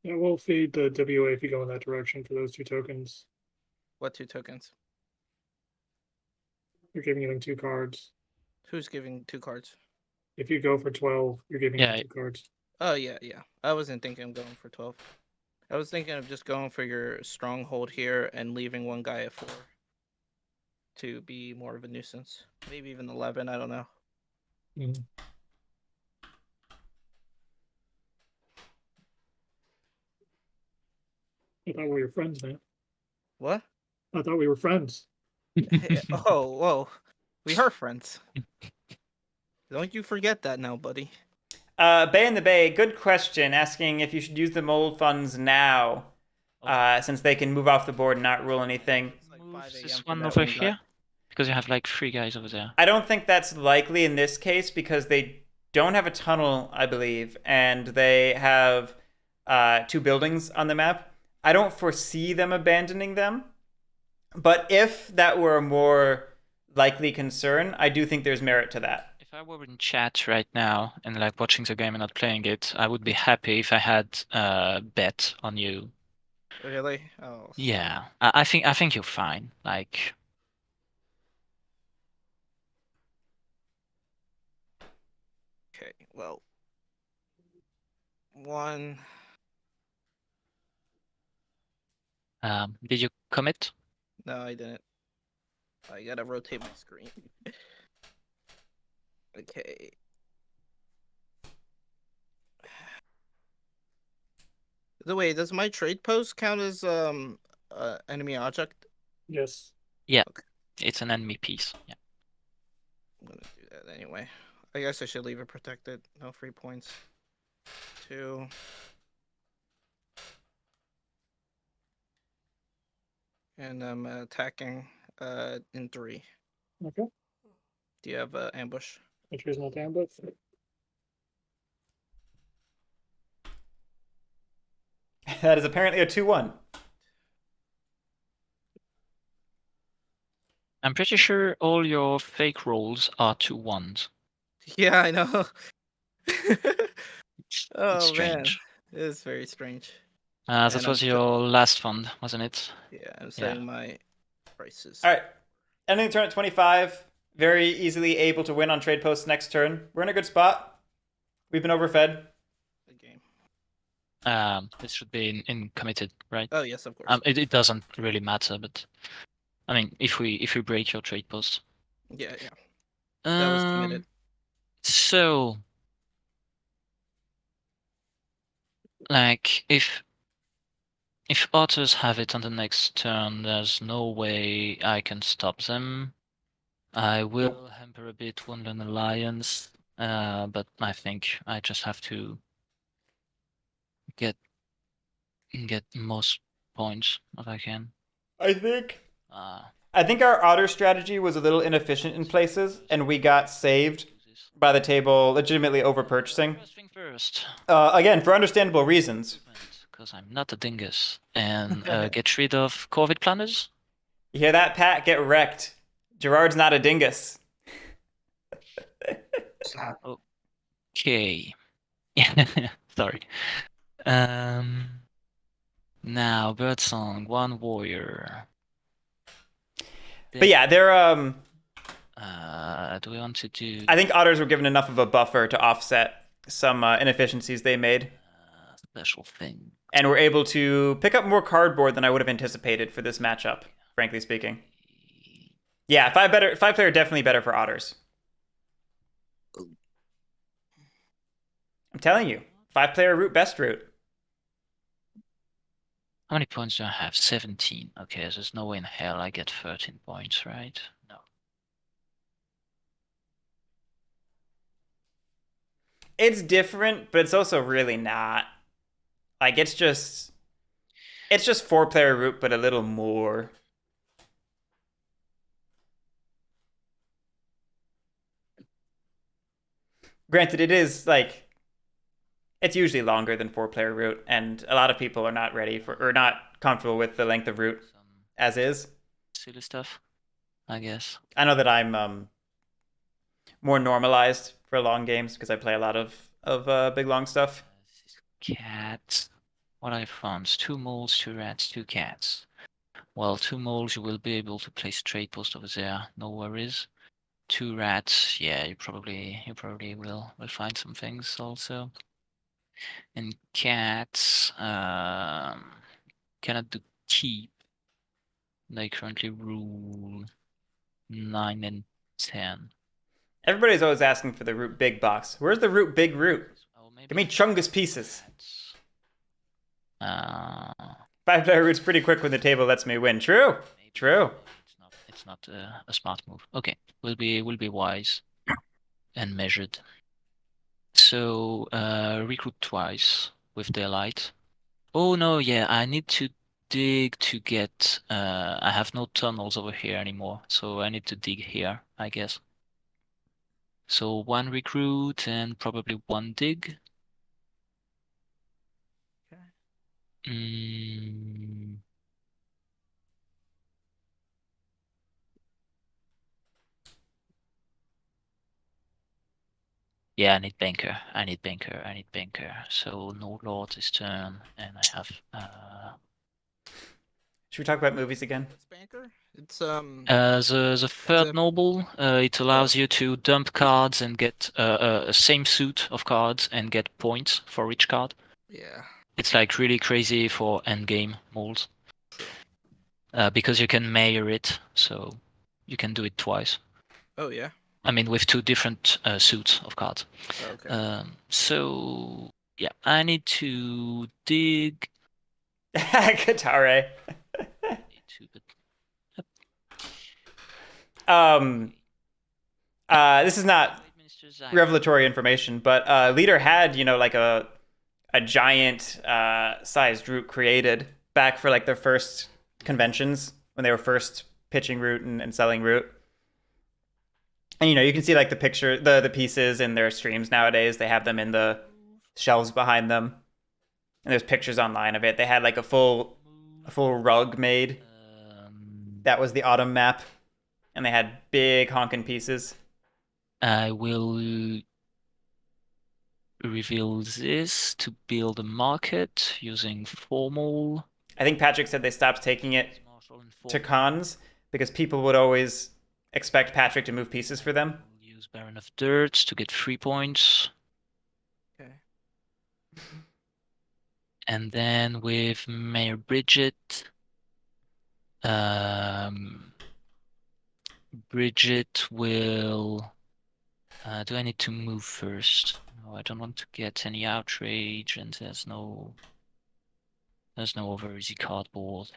Yeah, we'll feed the WA if you go in that direction for those 2 tokens. What 2 tokens? You're giving them 2 cards. Who's giving 2 cards? If you go for 12, you're giving them 2 cards. Oh, yeah. I wasn't thinking of going for 12. I was thinking of just going for your stronghold here and leaving 1 guy at 4 to be more of a nuisance. Maybe even 11, I don't know. Mm-hmm. I thought we were friends, man. What? I thought we were friends. Oh, whoa. We are friends. Don't you forget that now, buddy. Bay in the Bay, good question, asking if you should use the mold funds now, since they can move off the board and not rule anything. It's This one over here? Because you have like 3 guys over there. I don't think that's likely in this case because they don't have a tunnel, I believe, and they have 2 buildings on the map. I don't foresee them abandoning them, but if that were a more likely concern, I do think there's merit to that. If I were in chat right now and like watching the game and not playing it, I would be happy if I had bet on you. Really? Oh. Yeah, I think you're fine. Like. Okay, well. 1. Did you commit? No, I didn't. I gotta rotate my screen. Okay. The way, does my trade post count as enemy object? Yes. Yeah, Okay. It's an enemy piece. Yeah. I'm gonna do that anyway. I guess I should leave it protected. No free points. 2. And I'm attacking in 3. Okay. Do you have ambush? I choose not to ambush. That is apparently a 2-1. I'm pretty sure all your fake rolls are 2-1s. Yeah, I know. It's Oh man, strange. it is very strange. That And was I'm your last fund, wasn't it? Yeah, I'm setting my prices. All right. Ending the turn at 25. Very easily able to win on trade posts next turn. We're in a good spot. We've been overfed. The game. This should be in committed, right? Oh yes, of course. It doesn't really matter, but I mean, if we break your trade post. Yeah. That was committed. So, like, if otters have it on the next turn, there's no way I can stop them. I will hamper a bit Woodland Alliance, but I think I just have to get most points that I can. I think our otter strategy was a little inefficient in places, and we got saved by the table legitimately overpurchasing. First thing first. Again, for understandable reasons. Because I'm not a dingus. And get rid of Corvid planners. You hear that, Pat? Get wrecked. Gerard's not a dingus. Okay. Sorry. Now, Birdsong, 1 warrior. But yeah, they're do we want to do? I think otters were given enough of a buffer to offset some inefficiencies they made. Special thing. And we're able to pick up more cardboard than I would have anticipated for this matchup, frankly speaking. Yeah, 5-player definitely better for otters. I'm telling you, 5-player route, best route. How many points do I have? 17. Okay, so there's no way in hell I get 13 points, right? No. It's different, but it's also really not. Like, it's just 4-player route, but a little more. Granted, it is, like, it's usually longer than 4-player route, and a lot of people are not ready for, or not comfortable with the length of route as is. Silly stuff, I guess. I know that I'm more normalized for long games because I play a lot of big long stuff. Cats. What I found? 2 moles, 2 rats, 2 cats. Well, 2 moles you will be able to place trade post over there. No worries. 2 rats. Yeah, you probably will find some things also. And cats. Cannot do keep. They currently rule 9 and 10. Everybody's always asking for the root big box. Where's the root big root? Oh, maybe Give me Chungus pieces. 5-player root's pretty quick when the table lets me win. True. True. It's not a smart move. Okay, we'll be wise and measured. So recruit twice with daylight. Oh no, yeah, I need to dig to get. I have no tunnels over here anymore, so I need to dig here, I guess. So 1 recruit and probably 1 dig. Okay. Yeah, I need banker. I need banker. So no lord this turn, and I have. Should we talk about movies again? What's banker? It's the third noble. It allows you to dump cards and get a same suit of cards and get points for each card. Yeah. It's like really crazy for endgame molds. Because you can mayor it, so you can do it twice. Oh yeah. I mean, with 2 different suits of cards. Okay. So yeah, I need to dig. Katare. This is not revelatory information, but Leader had, like a giant sized root created back for like their first conventions when they were first pitching Root and selling Root. And you can see like the pieces in their streams nowadays. They have them in the shelves behind them, and there's pictures online of it. They had like a full rug made. That was the autumn map, and they had big honking pieces. I will reveal this to build a market using formal. I think Patrick said they stopped taking it to cons because people would always expect Patrick to move pieces for them. We'll use Baron of Dirt to get 3 points. Okay. And then with Mayor Bridget, Bridget will. Do I need to move first? No, I don't want to get any outrage, and there's no over easy cardboard.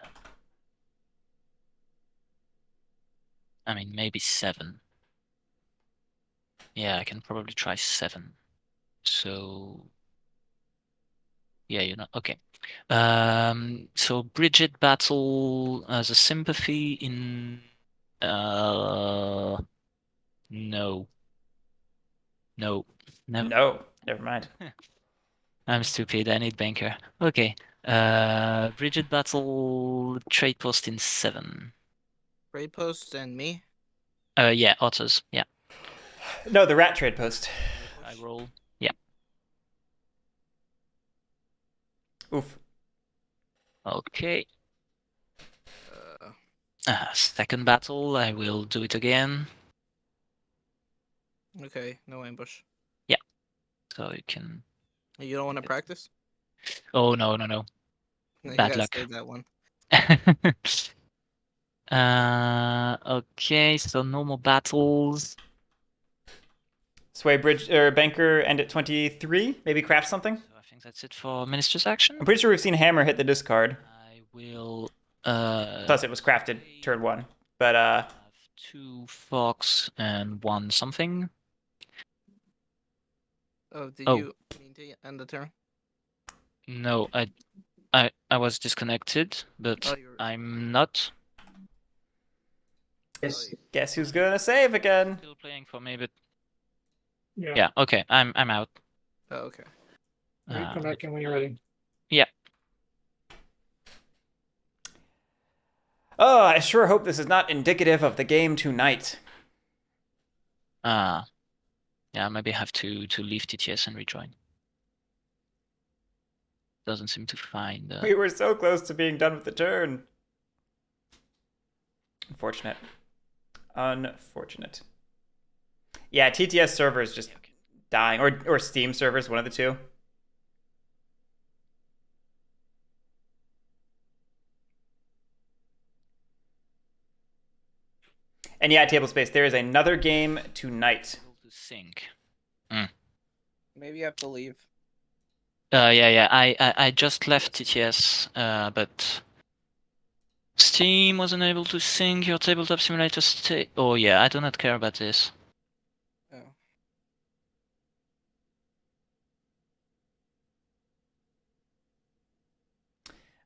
I mean, maybe 7. Yeah, I can probably try 7. So yeah, okay. So Bridget battle as a sympathy in no. No. No, never mind. I'm stupid. I need banker. Okay. Bridget battle trade post in 7. Trade post and me. Yeah, otters. Yeah. No, the rat trade post. I roll. Yeah. Oof. Okay. Second battle, I will do it again. Okay, no ambush. Yeah. So you can. You don't want to practice? Oh no. No, you Bad gotta luck. save that one. Okay, so normal battles. Sway Bridge or Banker end at 23. Maybe craft something. So I think that's it for Minister's action. I'm pretty sure we've seen Hammer hit the discard. I will. Plus, it was crafted turn 1. But Have 2 fox and 1 something. Oh, did Oh. you mean to end the turn? No, I was disconnected, but Oh, you're- I'm not. Yes. guess who's gonna save again? Still playing for me, but Yeah. yeah. Okay, I'm out. Oh, okay. Alright, come back in when you're ready. Oh, I sure hope this is not indicative of the game tonight. Yeah, maybe I have to leave TTS and rejoin. Doesn't seem to find. We were so close to being done with the turn. Unfortunate. Unfortunate. Yeah, TTS servers just dying, or Steam servers, one of the two. And yeah, Table Space, there is another game tonight. To sync. Maybe you have to leave. Yeah. I just left TTS, but Steam wasn't able to sync your tabletop simulator state. Oh yeah, I do not care about this.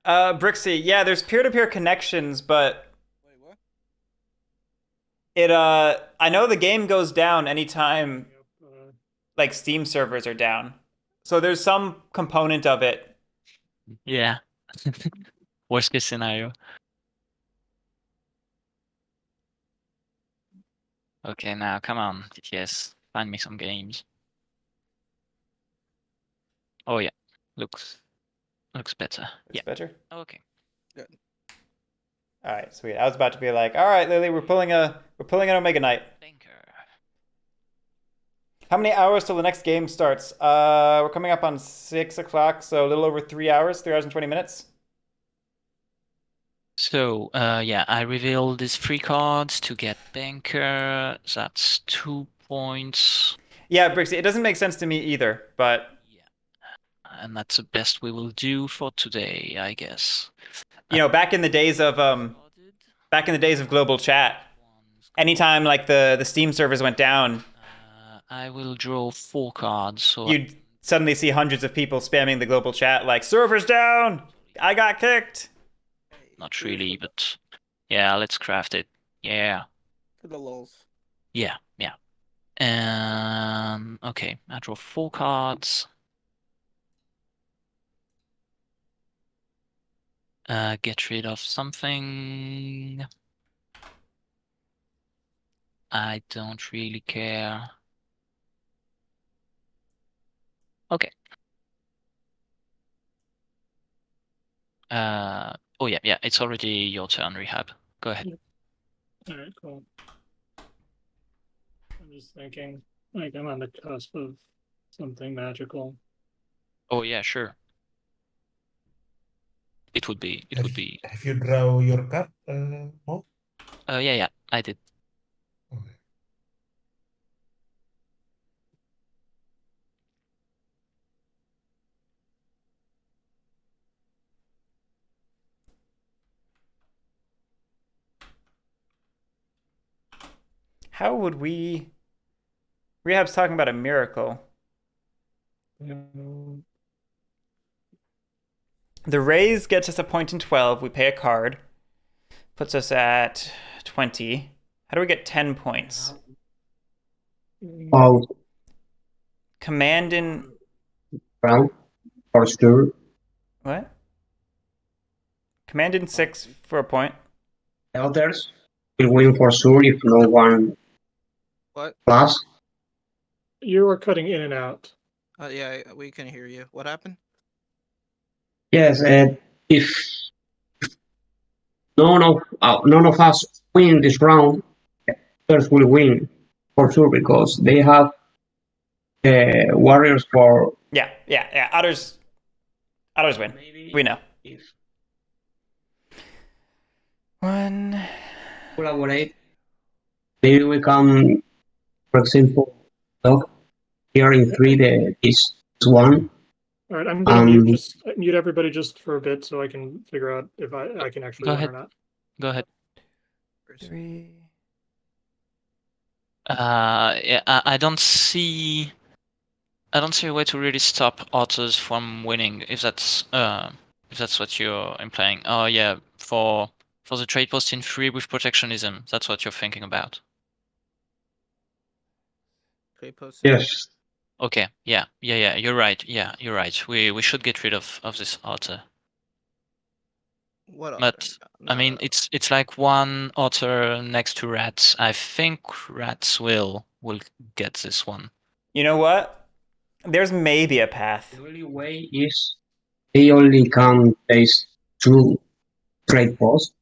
Oh. Brixie, yeah, there's peer-to-peer connections, but Wait, what? I know the game goes down anytime like Steam servers are down. So there's some component of it. Yeah. Worst case scenario. Okay, now come on, TTS, find me some games. Oh yeah, looks better. It's Yeah. better. Okay. All right, sweet. I was about to be like, all right, Lily, we're pulling an Omega Knight. Banker. How many hours till the next game starts? We're coming up on 6 o'clock, so a little over 3 hours, 3 hours and 20 minutes. So yeah, I revealed these 3 cards to get banker. That's 2 points. Yeah, Brixie, it doesn't make sense to me either, but Yeah, and that's the best we will do for today, I guess. back in the days of global chat, anytime like the Steam servers went down, I will draw 4 cards. So you'd suddenly see hundreds of people spamming the global chat like, servers down! I got kicked! not really, but Yeah, let's craft it. Yeah. For the lulz. Yeah. Okay, I draw 4 cards. Get rid of something. I don't really care. Okay. Oh yeah, it's already your turn, Rehab. Go ahead. All right, cool. I'm just thinking, like, I'm on the cusp of something magical. Oh yeah, sure. It would be. Have you draw your card, Mo? Yeah, I did. Okay. How would we? Rehab's talking about a miracle. The raise gets us a point in 12. We pay a card. Puts us at 20. How do we get 10 points? Out Command in. round for sure. What? Command in 6 for a point. Elders will win for sure if no one What? plus. You are cutting in and out. Yeah, we can hear you. What happened? Yes, if none of us win this round, elders will win for sure because they have warriors for. Yeah. Others win. Maybe We know. if One. collaborate, maybe we can, for example, look here in 3 this one. All right, I'm gonna mute everybody just for a bit so I can figure out if I can actually Go win ahead. or not. Go ahead. 3. Yeah, I don't see a way to really stop otters from winning if that's what you're implying. Oh yeah, for the trade post in 3 with protectionism, that's what you're thinking about. Trade post. Yes. Okay, yeah, you're right. Yeah, you're right. We should get rid of this otter. What? But I mean, it's like one otter next to rats. I think rats will get this one. You know what? There's maybe a path. The only way is they only can place 2 trade posts.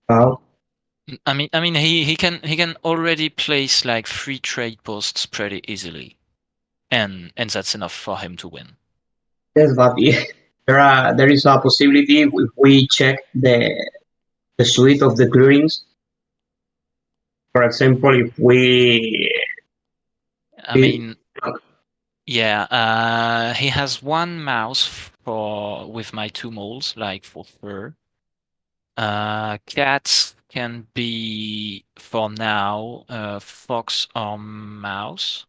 I mean, he can already place like 3 trade posts pretty easily, and that's enough for him to win. Yes, but there is a possibility if we check the suite of the clearings. For example, if we. I mean, yeah, he has 1 mouse with my 2 moles, like for fur. Cats can be for now fox or mouse,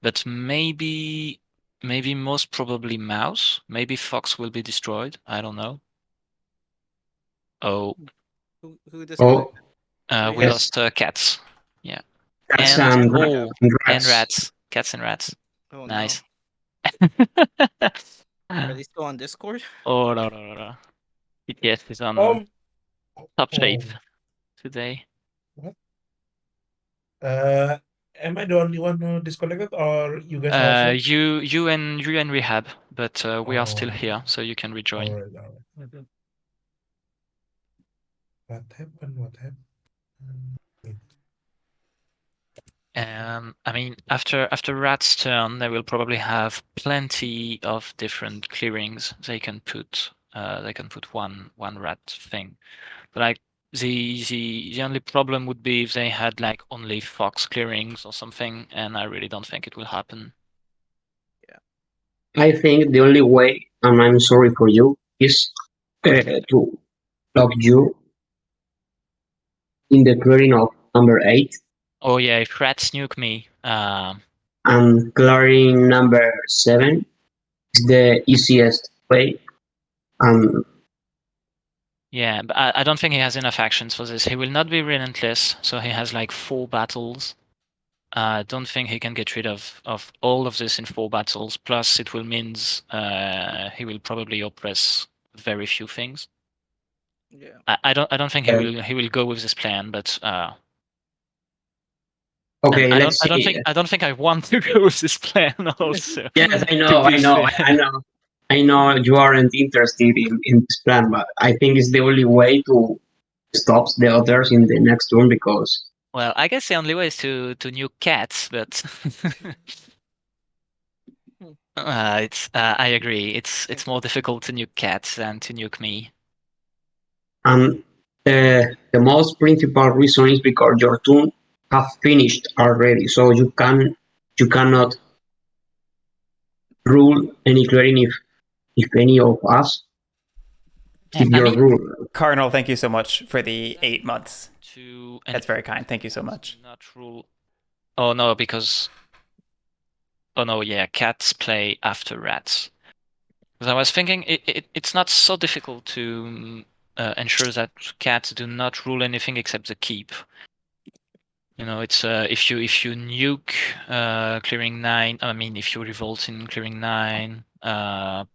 but maybe most probably mouse. Maybe fox will be destroyed. I don't know. Oh, Who disconnected? we Yes. lost cats. Yeah, Cats and and rats. Cats and rats. Oh Nice. no. Are they still on Discord? Oh no. BTS is on Oh, top shape oh. today. Am I the only one who disconnected, or you guys also? You and Rehab, but we are still Oh. here, so you can rejoin. All right. What happened? I mean, after Rat's turn, they will probably have plenty of different clearings. They can put one rat thing, but like the only problem would be if they had like only fox clearings or something, and I really don't think it will happen. I think the only way, and I'm sorry for you, is to lock you in the clearing of number 8 Oh yeah, if rats nuke me, and clearing number 7 is the easiest way. Yeah, but I don't think he has enough actions for this. He will not be relentless, so he has like 4 battles. I don't think he can get rid of all of this in 4 battles. Plus, it will means he will probably oppress very few things. Yeah. I don't think he will go with this plan, but Okay, and let's see. I don't think I want to go with this plan also. Yes, I to know, be I know, fair. I know. I know you aren't interested in this plan, but I think it's the only way to stop the others in the next turn because Well, I guess the only way is to nuke cats, but it's I agree. It's more difficult to nuke cats than to nuke me. the most principal reason is because your turn have finished already, so you cannot rule any clearing if any of us keep I your mean, rule. Cardinal, thank you so much for the 8 months. to That's very kind. Thank you so much. not rule. Oh no, because oh no, yeah, cats play after rats. Because I was thinking it's not so difficult to ensure that cats do not rule anything except the keep. You know, it's if you nuke clearing 9. I mean, if you revolt in clearing 9,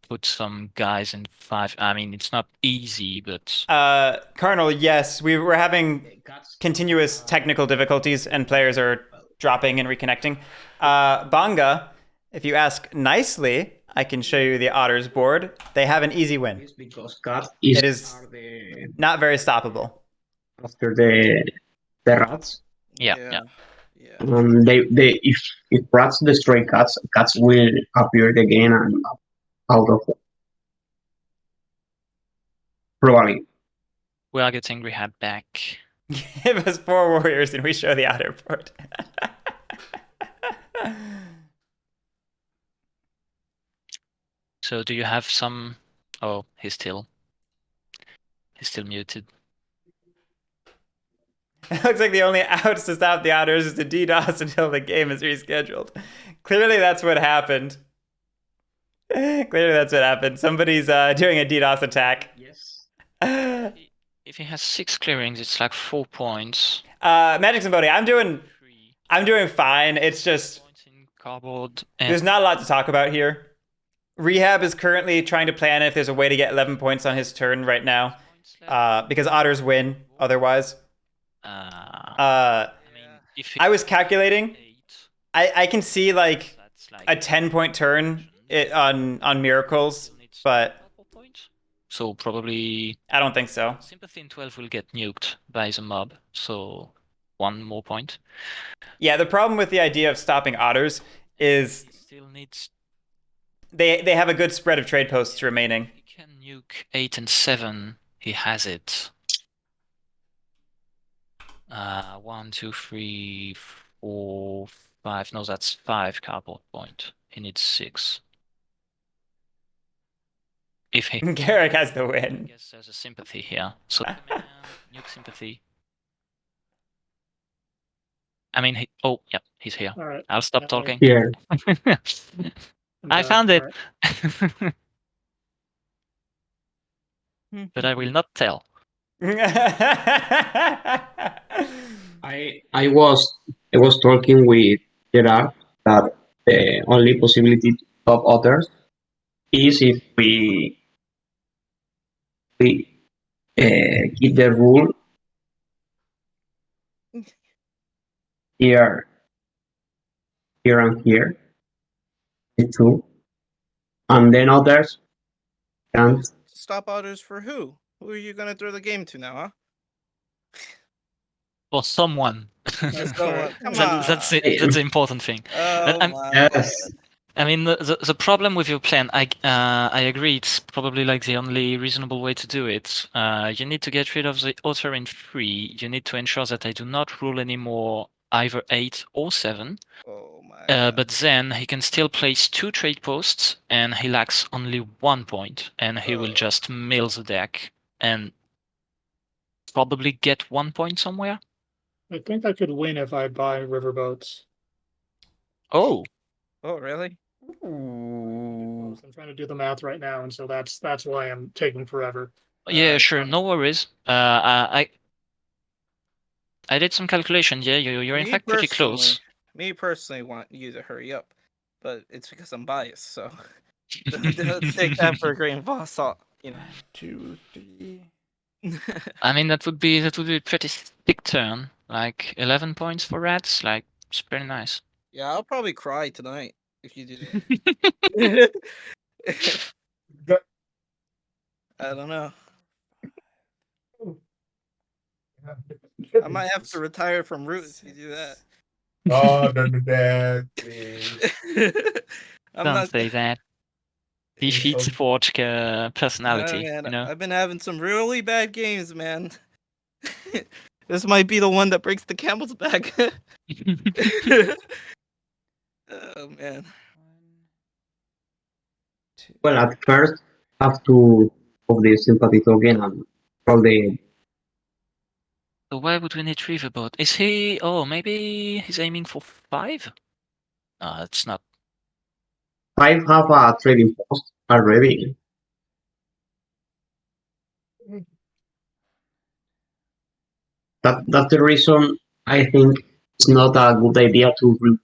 put some guys in 5. I mean, it's not easy, but Cardinal, yes, we were having continuous technical difficulties and players are dropping and reconnecting. Banga, if you ask nicely, I can show you the Otters board. They have an easy win. It's because cat It is not very stoppable. after the rats. yeah. They if rats destroy cats, cats will appear again and out of probably. We are getting Rehab back. Give us 4 warriors and we show the Otter board. So do you have some? Oh, he's still muted. It looks like the only outs to stop the Otters is to DDoS until the game is rescheduled. Clearly, that's what happened. Clearly, that's what happened. Somebody's doing a DDoS attack. Yes. If he has 6 clearings, it's like 4 points. Magic Somebody, I'm doing fine. It's just Points in cardboard. there's not a lot to talk about here. Rehab is currently trying to plan if there's a way to get 11 points on his turn right now, because Otters win otherwise. I mean, if I was calculating. 8, I can see like that's like a 10-point turn on Miracles, but so probably I don't think so. Sympathy in 12 will get nuked by the mob, so 1 more point. Yeah, the problem with the idea of stopping Otters is He still needs. they have a good spread of trade posts remaining. He can nuke 8 and 7. He has it. 1, 2, 3, 4, 5. No, that's 5 cardboard point. He needs 6. If he Guerric has the I win. guess there's a sympathy here. So nuke sympathy. I mean, oh, yeah, he's here. All right. I'll stop Yeah, talking. Yeah. I found it. All right. But I will not tell. I was talking with Gerard that the only possibility to stop others is if we keep the rule here and here, the two, and then others can't. Stop Otters for who? Who are you gonna throw the game to now, huh? For someone. That's Come right. on. That's the important thing. Oh I'm- my Yes. I mean, the problem with your plan, I agree, it's probably like the only reasonable way to do it. You need to get rid of the otter in 3. You need to ensure that I do not rule anymore either 8 or 7. Oh my God. But then he can still place 2 trade posts, and he lacks only 1 point, and he will just mill the deck and probably get 1 point somewhere. I think I could win if I buy riverboats. Oh, Oh really? Ooh. I'm trying to do the math right now, and so that's why I'm taking forever. Yeah, it's sure, not- no worries. I did some calculation. Yeah, you're in fact pretty close. Me personally want you to hurry up, but it's because I'm biased. So let's take that for a grain of salt. You 1, 2, 3. know. I mean, that would be a pretty thick turn. Like 11 points for rats. Like, it's pretty nice. Yeah, I'll probably cry tonight if you do that. I don't know. I might have to retire from Root if you do that. Oh, don't do that, please. I'm Don't not. say that. Defeats Okay. forge personality. Man, You know. I've been having some really bad games, man. This might be the one that breaks the camel's back. Oh man. 1, 2. Well, at first, have to of the sympathy token and roll the So why would we need Riverboat? Is he? Oh, maybe he's aiming for 5. No, it's not. 5 have a trading post already. That's the reason I think it's not a good idea to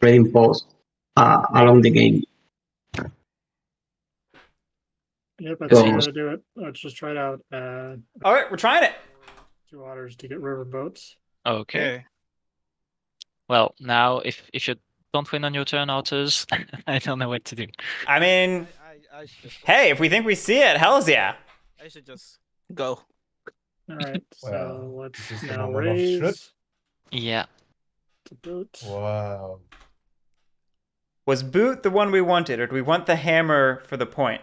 trading post along the game. Yep, I Because think he I was- gotta do it. Let's just try it out. All right, we're trying it. 2 otters to get river boats. Okay. Well, now if you don't win on your turn, Otters, I don't know what to do. I mean, I should just, hey, if we think we see it, hell's yeah. I should just go. All right, so Well, let's this is the now moment of truth. raise Yeah. the boat. Wow. Was boot the one we wanted, or do we want the hammer for the point?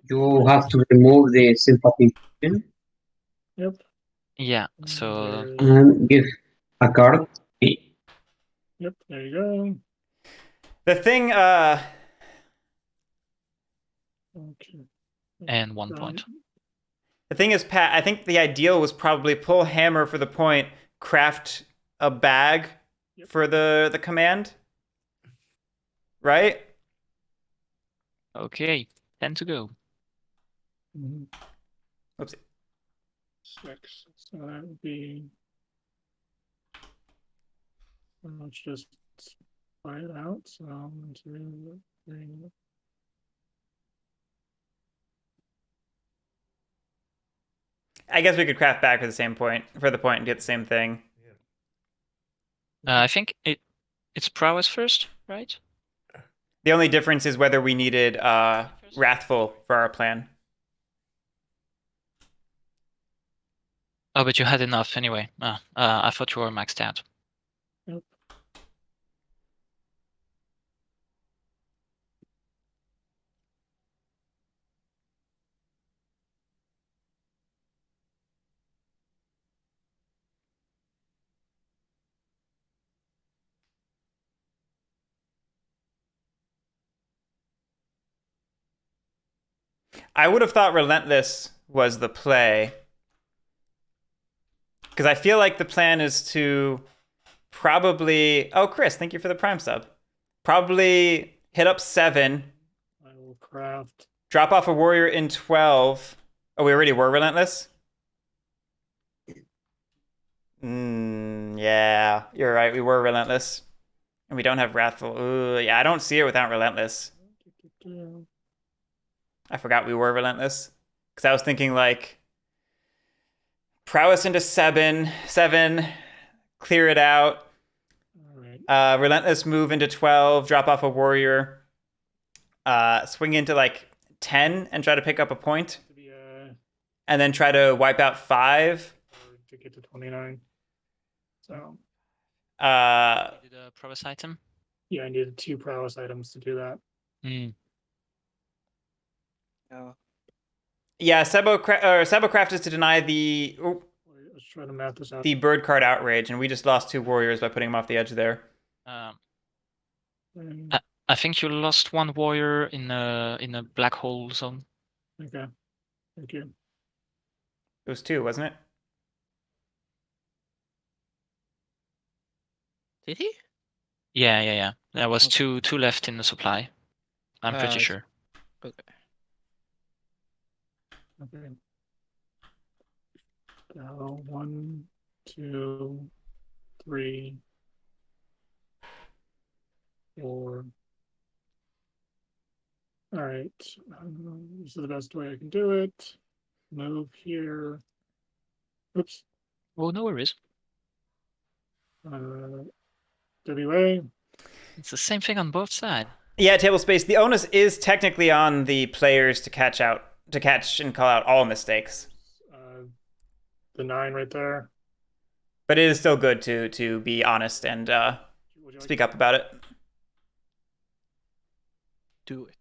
You have to remove the sympathy token Yep. Yeah. So There's- and give a card. Yep, there you go. The thing, Okay. and 1 Right. point. the thing is, Pat, I think the ideal was probably pull hammer for the point, craft a bag Yep. for the command. Right? Okay. 10 to go. Mhm. Oopsie. 6. So that would be. Let's just try it out. So 1, 2, 3. I guess we could craft back for the same point, for the point, and get the same thing. I think it's prowess first, right? The only difference is whether we needed Wrathful for our plan. Oh, but you had enough anyway. I thought you were maxed out. Yep. I would have thought Relentless was the play. Because I feel like the plan is to probably... Oh, Chris, thank you for the Prime sub. Probably hit up 7, I will craft. drop off a warrior in 12. Oh, we already were Relentless? Yeah, you're right. We were Relentless. And we don't have Wrathful. Ooh, yeah, I don't see it without Relentless. I forgot we were Relentless. Because I was thinking, like, prowess into 7, clear it out. All right. Relentless move into 12, drop off a warrior. Swing into, like, 10 and try to pick up a point. To be And then try to wipe out 5. or to get to 29. So Did a prowess item? yeah, I needed 2 prowess items to do that. Hmm. Yeah, Sebocraft is to deny the Wait, let's try to map this out. the bird card outrage, and we just lost 2 warriors by putting them off the edge there. I think you lost 1 warrior in a black hole zone. Okay. Thank you. It was 2, wasn't it? Did he? Yeah. There was Okay. two left in the supply. I'm pretty I see. sure. Okay. Okay. 1, 2, 3, 4. All right. This is the best way I can do it. Move here. Oops. Oh, no worries. WA. It's the same thing on both sides. Yeah, table space. The onus is technically on the players to catch and call out all mistakes. The 9 right there. But it is still good to be honest and speak up about it. Do it.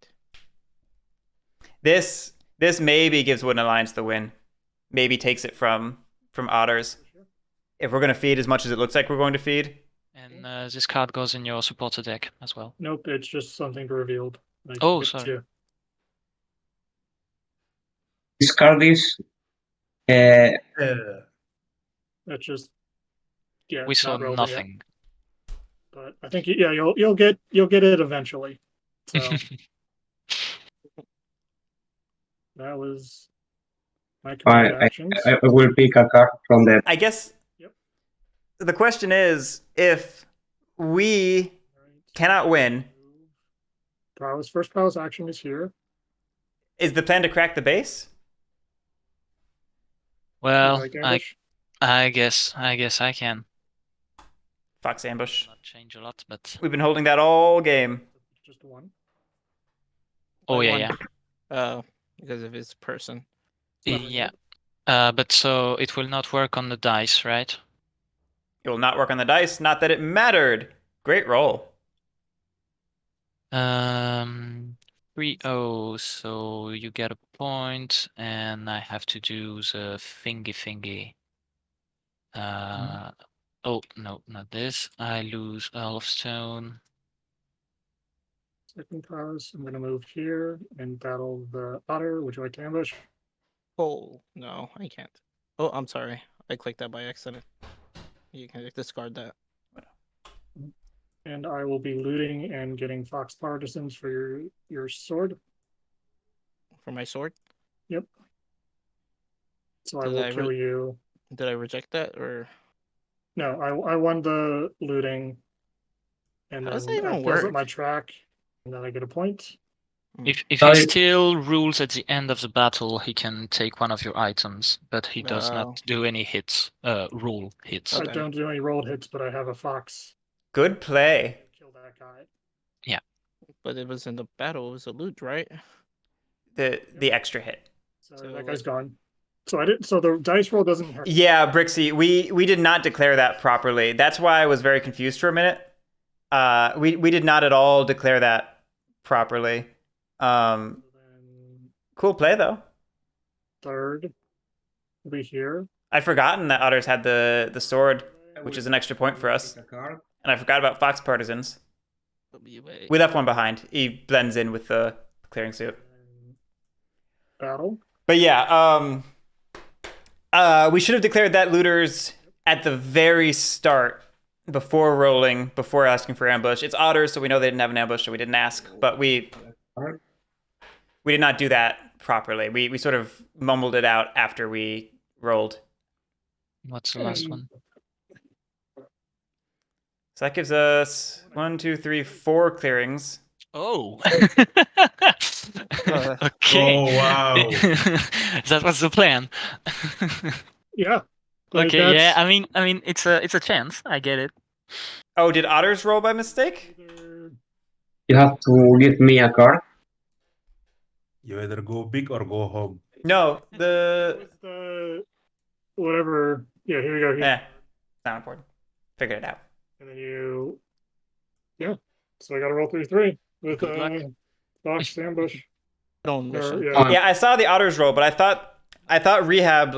This maybe gives Wooden Alliance the win. Maybe takes it from Otters. If we're going to feed as much as it looks like we're going to feed. And this card goes in your supporter deck as well. Nope, it's just something revealed. Oh, sorry. Discard this. Yeah. That's just We saw not relevant yet. nothing. But I think you'll get it eventually. So that was my command actions. I will pick a card from that. I guess Yep. the question is, if we cannot win, First Prowess action is here. is the plan to crack the base? Well, Like ambush? I guess I can. Fox Ambush. Not change a lot, but We've been holding that all game. Just 1. oh yeah, One. yeah. Because of his person. Yeah. But so it will not work on the dice, right? It will not work on the dice. Not that it mattered. Great roll. 3-0, so you get a point, and I have to do the thingy. Oh no, not this. I lose Earl of Stone. Second Prowess. I'm going to move here and battle the Otter. Would you like to ambush? Oh, no, I can't. Oh, I'm sorry. I clicked that by accident. You can discard that. And I will be looting and getting Fox Partisans for your sword. For my sword? Yep. So I Did will I kill you. Did I reject that, or? No, I won the looting. And How does then that even fills up work? my track. And then I get a point. If he Sorry. still rules at the end of the battle, he can take one of your items, but he does Oh. not do any hits, rule hits. I Okay. don't do any rolled hits, but I have a Fox. Good play. Kill that guy. But it was in the battle. It was a loot, right? The extra hit. So, So, that guy's gone. So so the dice roll doesn't hurt. Yeah, Brixie, we did not declare that properly. That's why I was very confused for a minute. We did not at all declare that properly. Then Cool play though. third will be here. I'd forgotten that Otters had the sword, which is an extra point for us. Pick a card. And I forgot about Fox Partisans. WA. We left one behind. He blends in with the clearing suit. And battle. But yeah, we should have declared that looters at the very start, before rolling, before asking for ambush. It's Otters, so we know they didn't have an ambush, so we didn't ask. But we did not do that properly. We sort of mumbled it out after we rolled. What's the last one? So that gives us 1, 2, 3, 4 clearings. Oh. Uh, Okay. Oh, wow. That was the plan. Yeah. Like, Okay, yeah. I mean, it's a chance. I get it. Oh, did Otters roll by mistake? You have to give me a card. You either go big or go home. No, With the whatever. Yeah, here we go. Here. not important. Figured it out. And then so I got to roll 3 with Good luck. Fox ambush. Don't Or, listen. yeah. Yeah, I saw the Otters roll, but I thought Rehab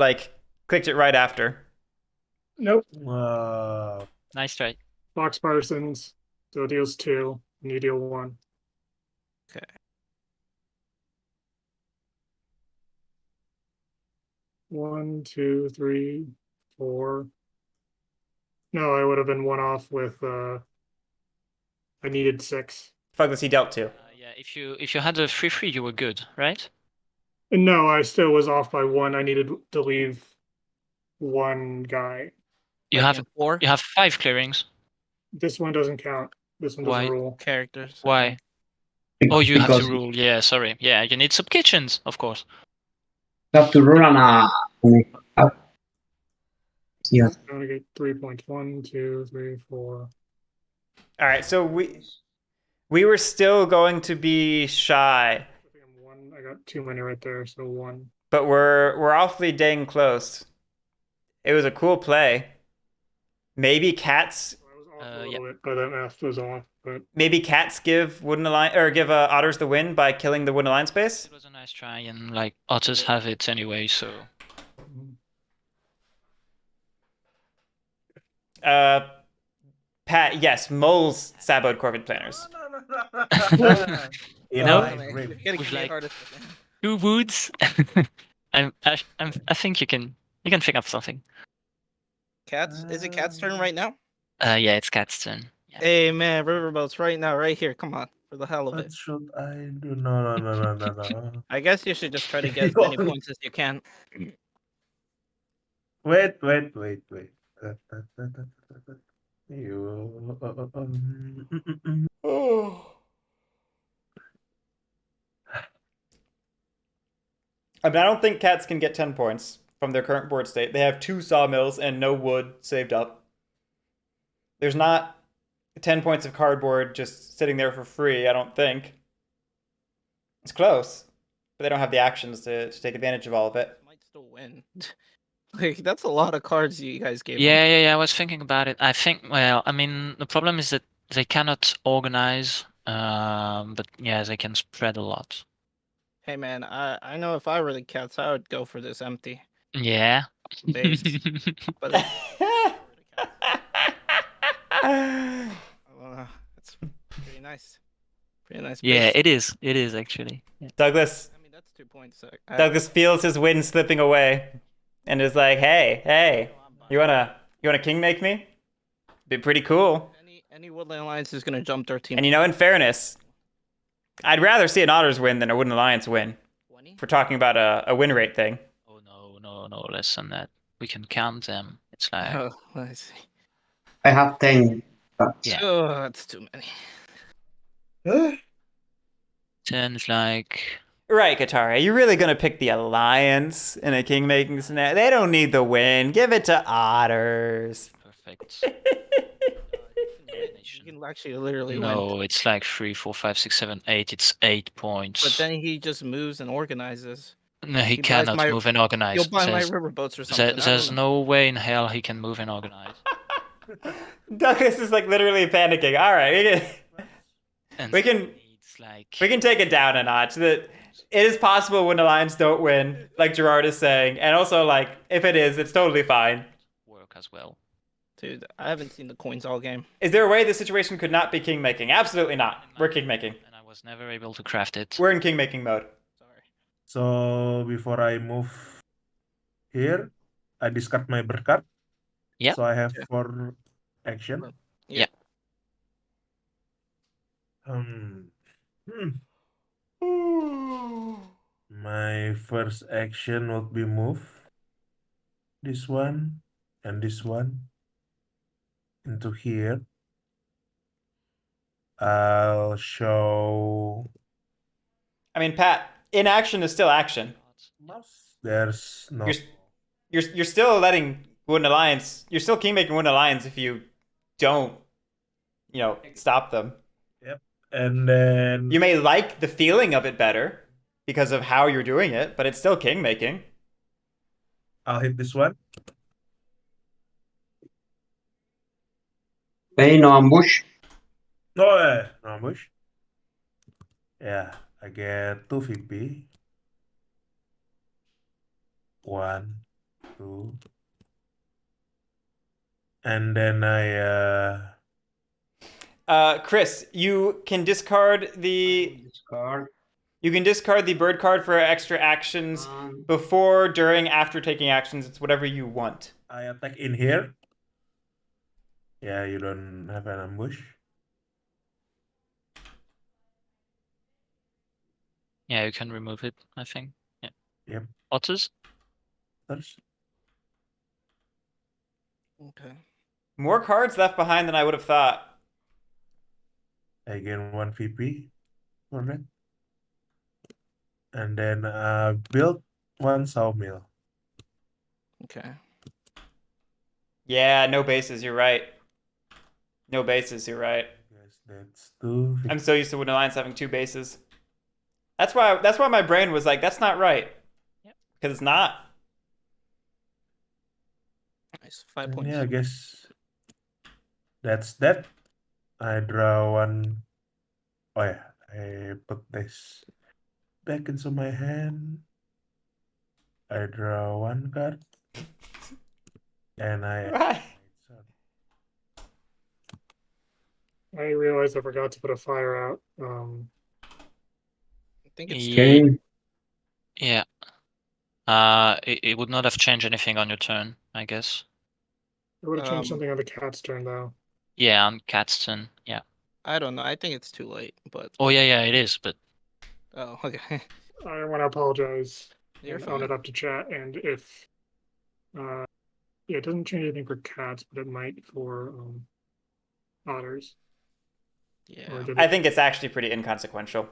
clicked it right after. Nope. Nice try. Fox Partisans. So it deals 2, and you deal 1. Okay. One, 2, 3, 4. No, I would have been 1 off with I needed 6. Fugless, he dealt 2. Yeah, if you had a 3-3, you were good, right? And no, I still was off by one. I needed to leave one guy. You Like have in 4 you have 5 clearings. This one doesn't count. This one doesn't Why? rule. characters. Why? Oh, you have to Because rule. Yeah, sorry. Yeah, you need some kitchens, of course. you have to rule on a. Yeah. I'm gonna get 3 points. 1, 2, 3, 4. All right, so we were still going to be shy, I think I'm 1. I got too many right there, so 1. but we're awfully dang close. It was a cool play. Maybe cats I was off a Yeah. little bit, but that math was off. But maybe cats give Wooden Alliance or give Otters the win by killing the Wooden Alliance base. It was a nice try, and like otters have it anyway, so Pat, yes, moles saboed Corvid planners. No. In No. my You're grave. getting With, like, harder. 2 woods. I think you can think up something. Cats? Is it Cat's turn right now? Yeah, it's cat's turn. Yeah. Hey man, riverboats right now, right here. Come on, for the hell of What it. should I do? No. I guess you should just try to get as many points as you can. Wait. You. I mean, I don't think cats can get 10 points from their current board state. They have 2 sawmills and no wood saved up. There's not 10 points of cardboard just sitting there for free, I don't think. It's close, but they don't have the actions to take advantage of all of it. Might still win. Like that's a lot of cards you guys gave. them. Yeah. I was thinking about it. I think. Well, I mean, the problem is that they cannot organize. But yeah, they can spread a lot. Hey man, I know if I were the cats, I would go for this empty Yeah. base. But it's pretty nice. Pretty nice. Yeah, base. it is. It is actually. Yeah. Douglas I mean, that's 2 points. Douglas feels his win slipping away and is like, hey, you wanna king make me? Be pretty cool. Any Woodland Alliance is gonna jump 13. And you know, in fairness, I'd rather see an Otters win than a Wooden Alliance win. 20? If we're talking about a win rate thing. Oh no, less than that. We can count them. It's like Oh, let's see. I have 10. Yeah. Oh, that's too many. 10 is like. Right, Katara, you're really gonna pick the Alliance in a king making scenario? They don't need the win. Give it to Otters. Perfect. You can actually literally win. No, it's like 3, 4, 5, 6, 7, 8. It's 8 points. But then he just moves and organizes. No, he he buys cannot my- move and organize. You'll buy my There's, riverboats or something. there's no way in hell he can move and organize. Douglas is like literally panicking. All right, And We can- It's like. we can take it down a notch. That it is possible when Alliance don't win, like Gerard is saying, and also like if it is, it's totally fine. Work as well. Dude, I haven't seen the coins all game. Is there a way this situation could not be king making? Absolutely not. We're king making. And I was never able to craft it. We're in king making mode. Sorry. So before I move here, I discard my bird card. Yeah. So I have Yeah. 4 action. Yeah. Hmm. My first action would be move this one and this one into here. I'll show I mean, Pat, inaction is still action. mouse. There's no. You're still letting Wooden Alliance. You're still king making Wooden Alliance if you don't, stop them. And then You may like the feeling of it better because of how you're doing it, but it's still king making. I'll hit this one. Okay, no ambush. No, no ambush. Yeah, I get 2 VP. 1, 2. And then Chris, you can discard the Discard. bird card for extra actions before, during, after taking actions. It's whatever you want. I attack in here. Yeah, you don't have an ambush. Yeah, you can remove it, I think. Yeah. Yep. Otters? Otters. Okay. More cards left behind than I would have thought. I gain 1 VP for that. And then build 1 sawmill. Okay. Yeah, no bases. You're right. No bases. You're right. Yes, that's 2 I'm so used to Wooden Alliance having 2 bases. That's why my brain was like, that's not right. Yep. Because it's not. Nice. 5 And points. yeah, I guess that's that. I draw 1. Oh yeah, I put this back into my hand. I draw 1 card. And I Right. I realized I forgot to put a fire out. I think it's Ye- Okay. Yeah. It would not have changed anything on your turn, I guess. it would have changed Um, something on the cat's turn though. Yeah, on Cat's turn. Yeah. I don't know. I think it's too late, but Oh yeah, it is. But oh, okay. I want to apologize. You're and own fine. it up to chat, and if yeah, it doesn't change anything for cats, but it might for otters. Yeah. Or did I it? think it's actually pretty inconsequential.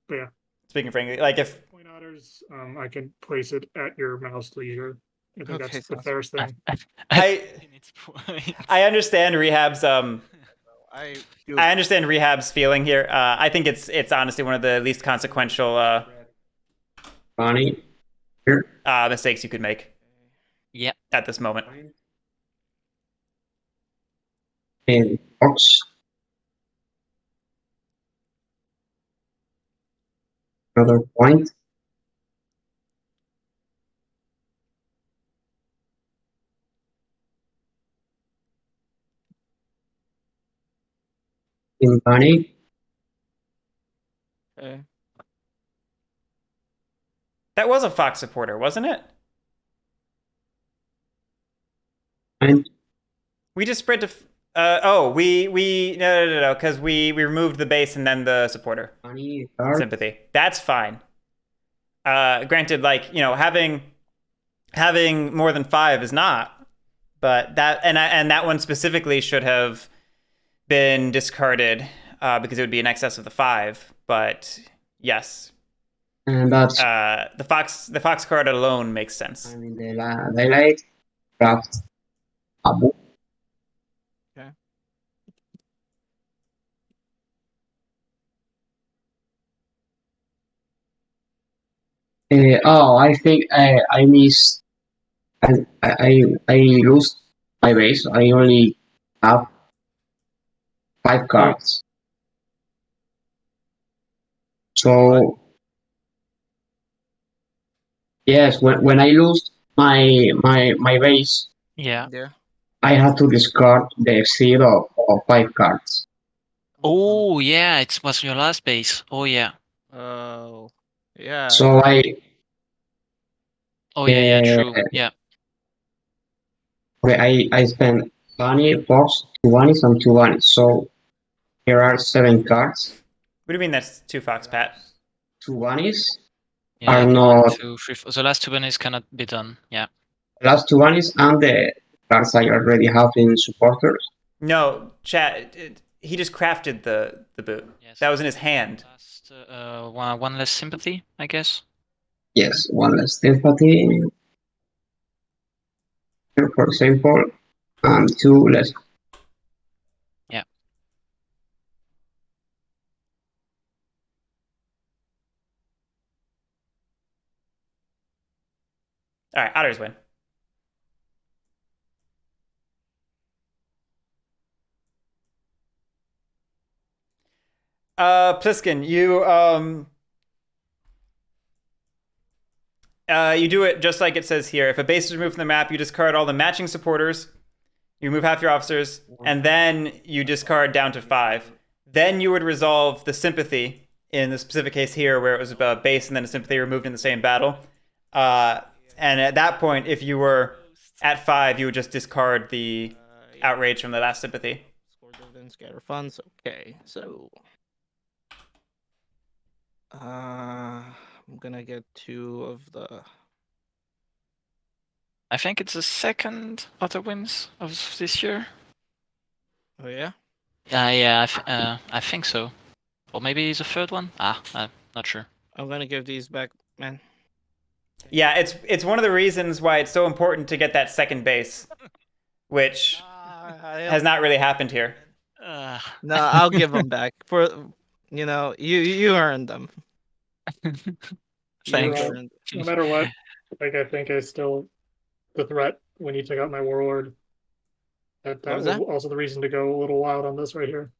But yeah, Speaking frankly, like if point otters, I can place it at your mouse leisure. I think Okay, that's the sounds fairest thing. I It's point. I understand Rehab's I I understand Rehab's feeling here. I think it's honestly one of the least consequential Funny. mistakes you could make Yeah. at this moment. And box. Another point. In panic. Okay. That was a Fox supporter, wasn't it? And We just spread to. We no, because we removed the base and then the supporter funny card. sympathy. That's fine. Granted, like having more than 5 is not, but that and that one specifically should have been discarded because it would be in excess of the 5. But yes, And that's the fox card alone makes sense. I mean the daylight craft a book. I think I missed. I lose my base. I only have 5 cards. So yes, when I lose my base, Yeah. Yeah. I have to discard the exceed of 5 cards. Oh yeah, it was your last base. Oh yeah. Oh. Yeah. So Oh yeah, true. Yeah. I spent bunny, fox, 2 bunnies, and 2 bunnies. So here are 7 cards. What do you mean that's 2 fox, Pat? 2 bunnies Yeah, are like not 1, 2, 3, 4. The last 2 bunnies cannot be done. Yeah. last 2 bunnies and the cards I already have in supporters. No, chat. He just crafted the boot. Yes. That was in his hand. Last, one less sympathy, I guess. Yes, 1 less sympathy. Here, for example, and 2 less. Yeah. All right, otters win. Pliskin, you do it just like it says here. If a base is removed from the map, you discard all the matching supporters. You remove half your officers, and then you discard down to 5. Then you would resolve the sympathy in the specific case here, where it was a base and then a sympathy removed in the same battle. And at that point, if you were at 5, you would just discard the outrage from the last sympathy. Score dividends, scatter funds. Okay, so I'm gonna get 2 of the. I think it's the second other wins of this year. Oh yeah. Yeah, I think so. Or maybe the third one. I'm not sure. I'm gonna give these back, man. Yeah, it's one of the reasons why it's so important to get that second base, which has not really happened here. No, I'll give them back for you earned them. Thanks. You earned- No matter what, like I think I still the threat when you take out my warlord. That What was was that? also the reason to go a little wild on this right here.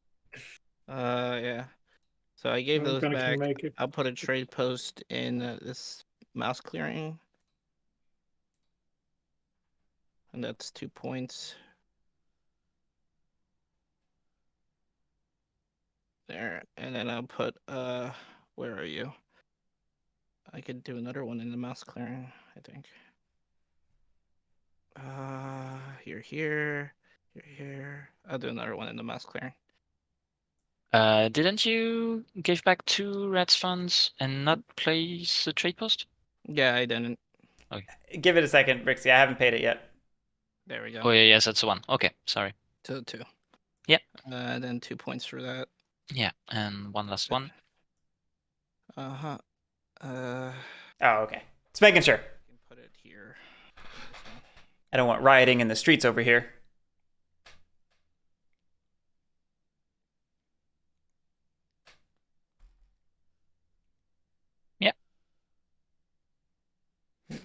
Yeah. So I gave I'm those gonna back. make it. I'll put a trade post in this mouse clearing. And that's 2 points. There. And then I'll put where are you? I could do another one in the mouse clearing, I think. Here. I'll do another one in the mouse clearing. Didn't you give back 2 Rats funds and not place the trade post? Yeah, I didn't. Give it a second, Brixie. I haven't paid it yet. There we go. Oh yeah, yes, that's the one. Okay, sorry. 2. Yeah. Then 2 points for that. Yeah, and one last one. Uh-huh. Oh, okay. Just making sure. I can put it here. I don't want rioting in the streets over here.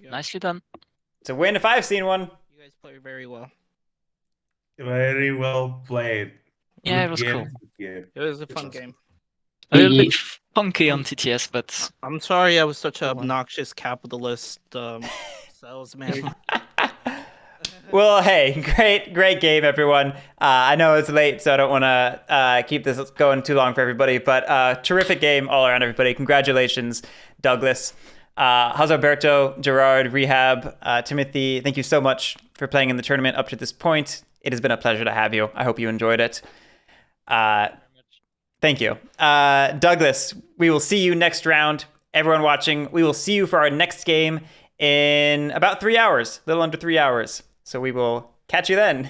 Nicely done. It's a win if I've seen one. You guys play very well. Very well played. Yeah, Good it was game, cool. good game. It was a fun game. A little bit funky on TTS, but I'm sorry I was such an Go on. obnoxious capitalist salesman. Well, hey, great game, everyone. I know it's late, so I don't want to keep this going too long for everybody, but terrific game all around, everybody. Congratulations, Douglas. Hozarberto, Gerard, Rehab, Timothy, thank you so much for playing in the tournament up to this point. It has been a pleasure to have you. I hope you enjoyed it. Thank you. Douglas, we will see you next round. Everyone watching, we will see you for our next game in about 3 hours, a little under 3 hours. So we will catch you then.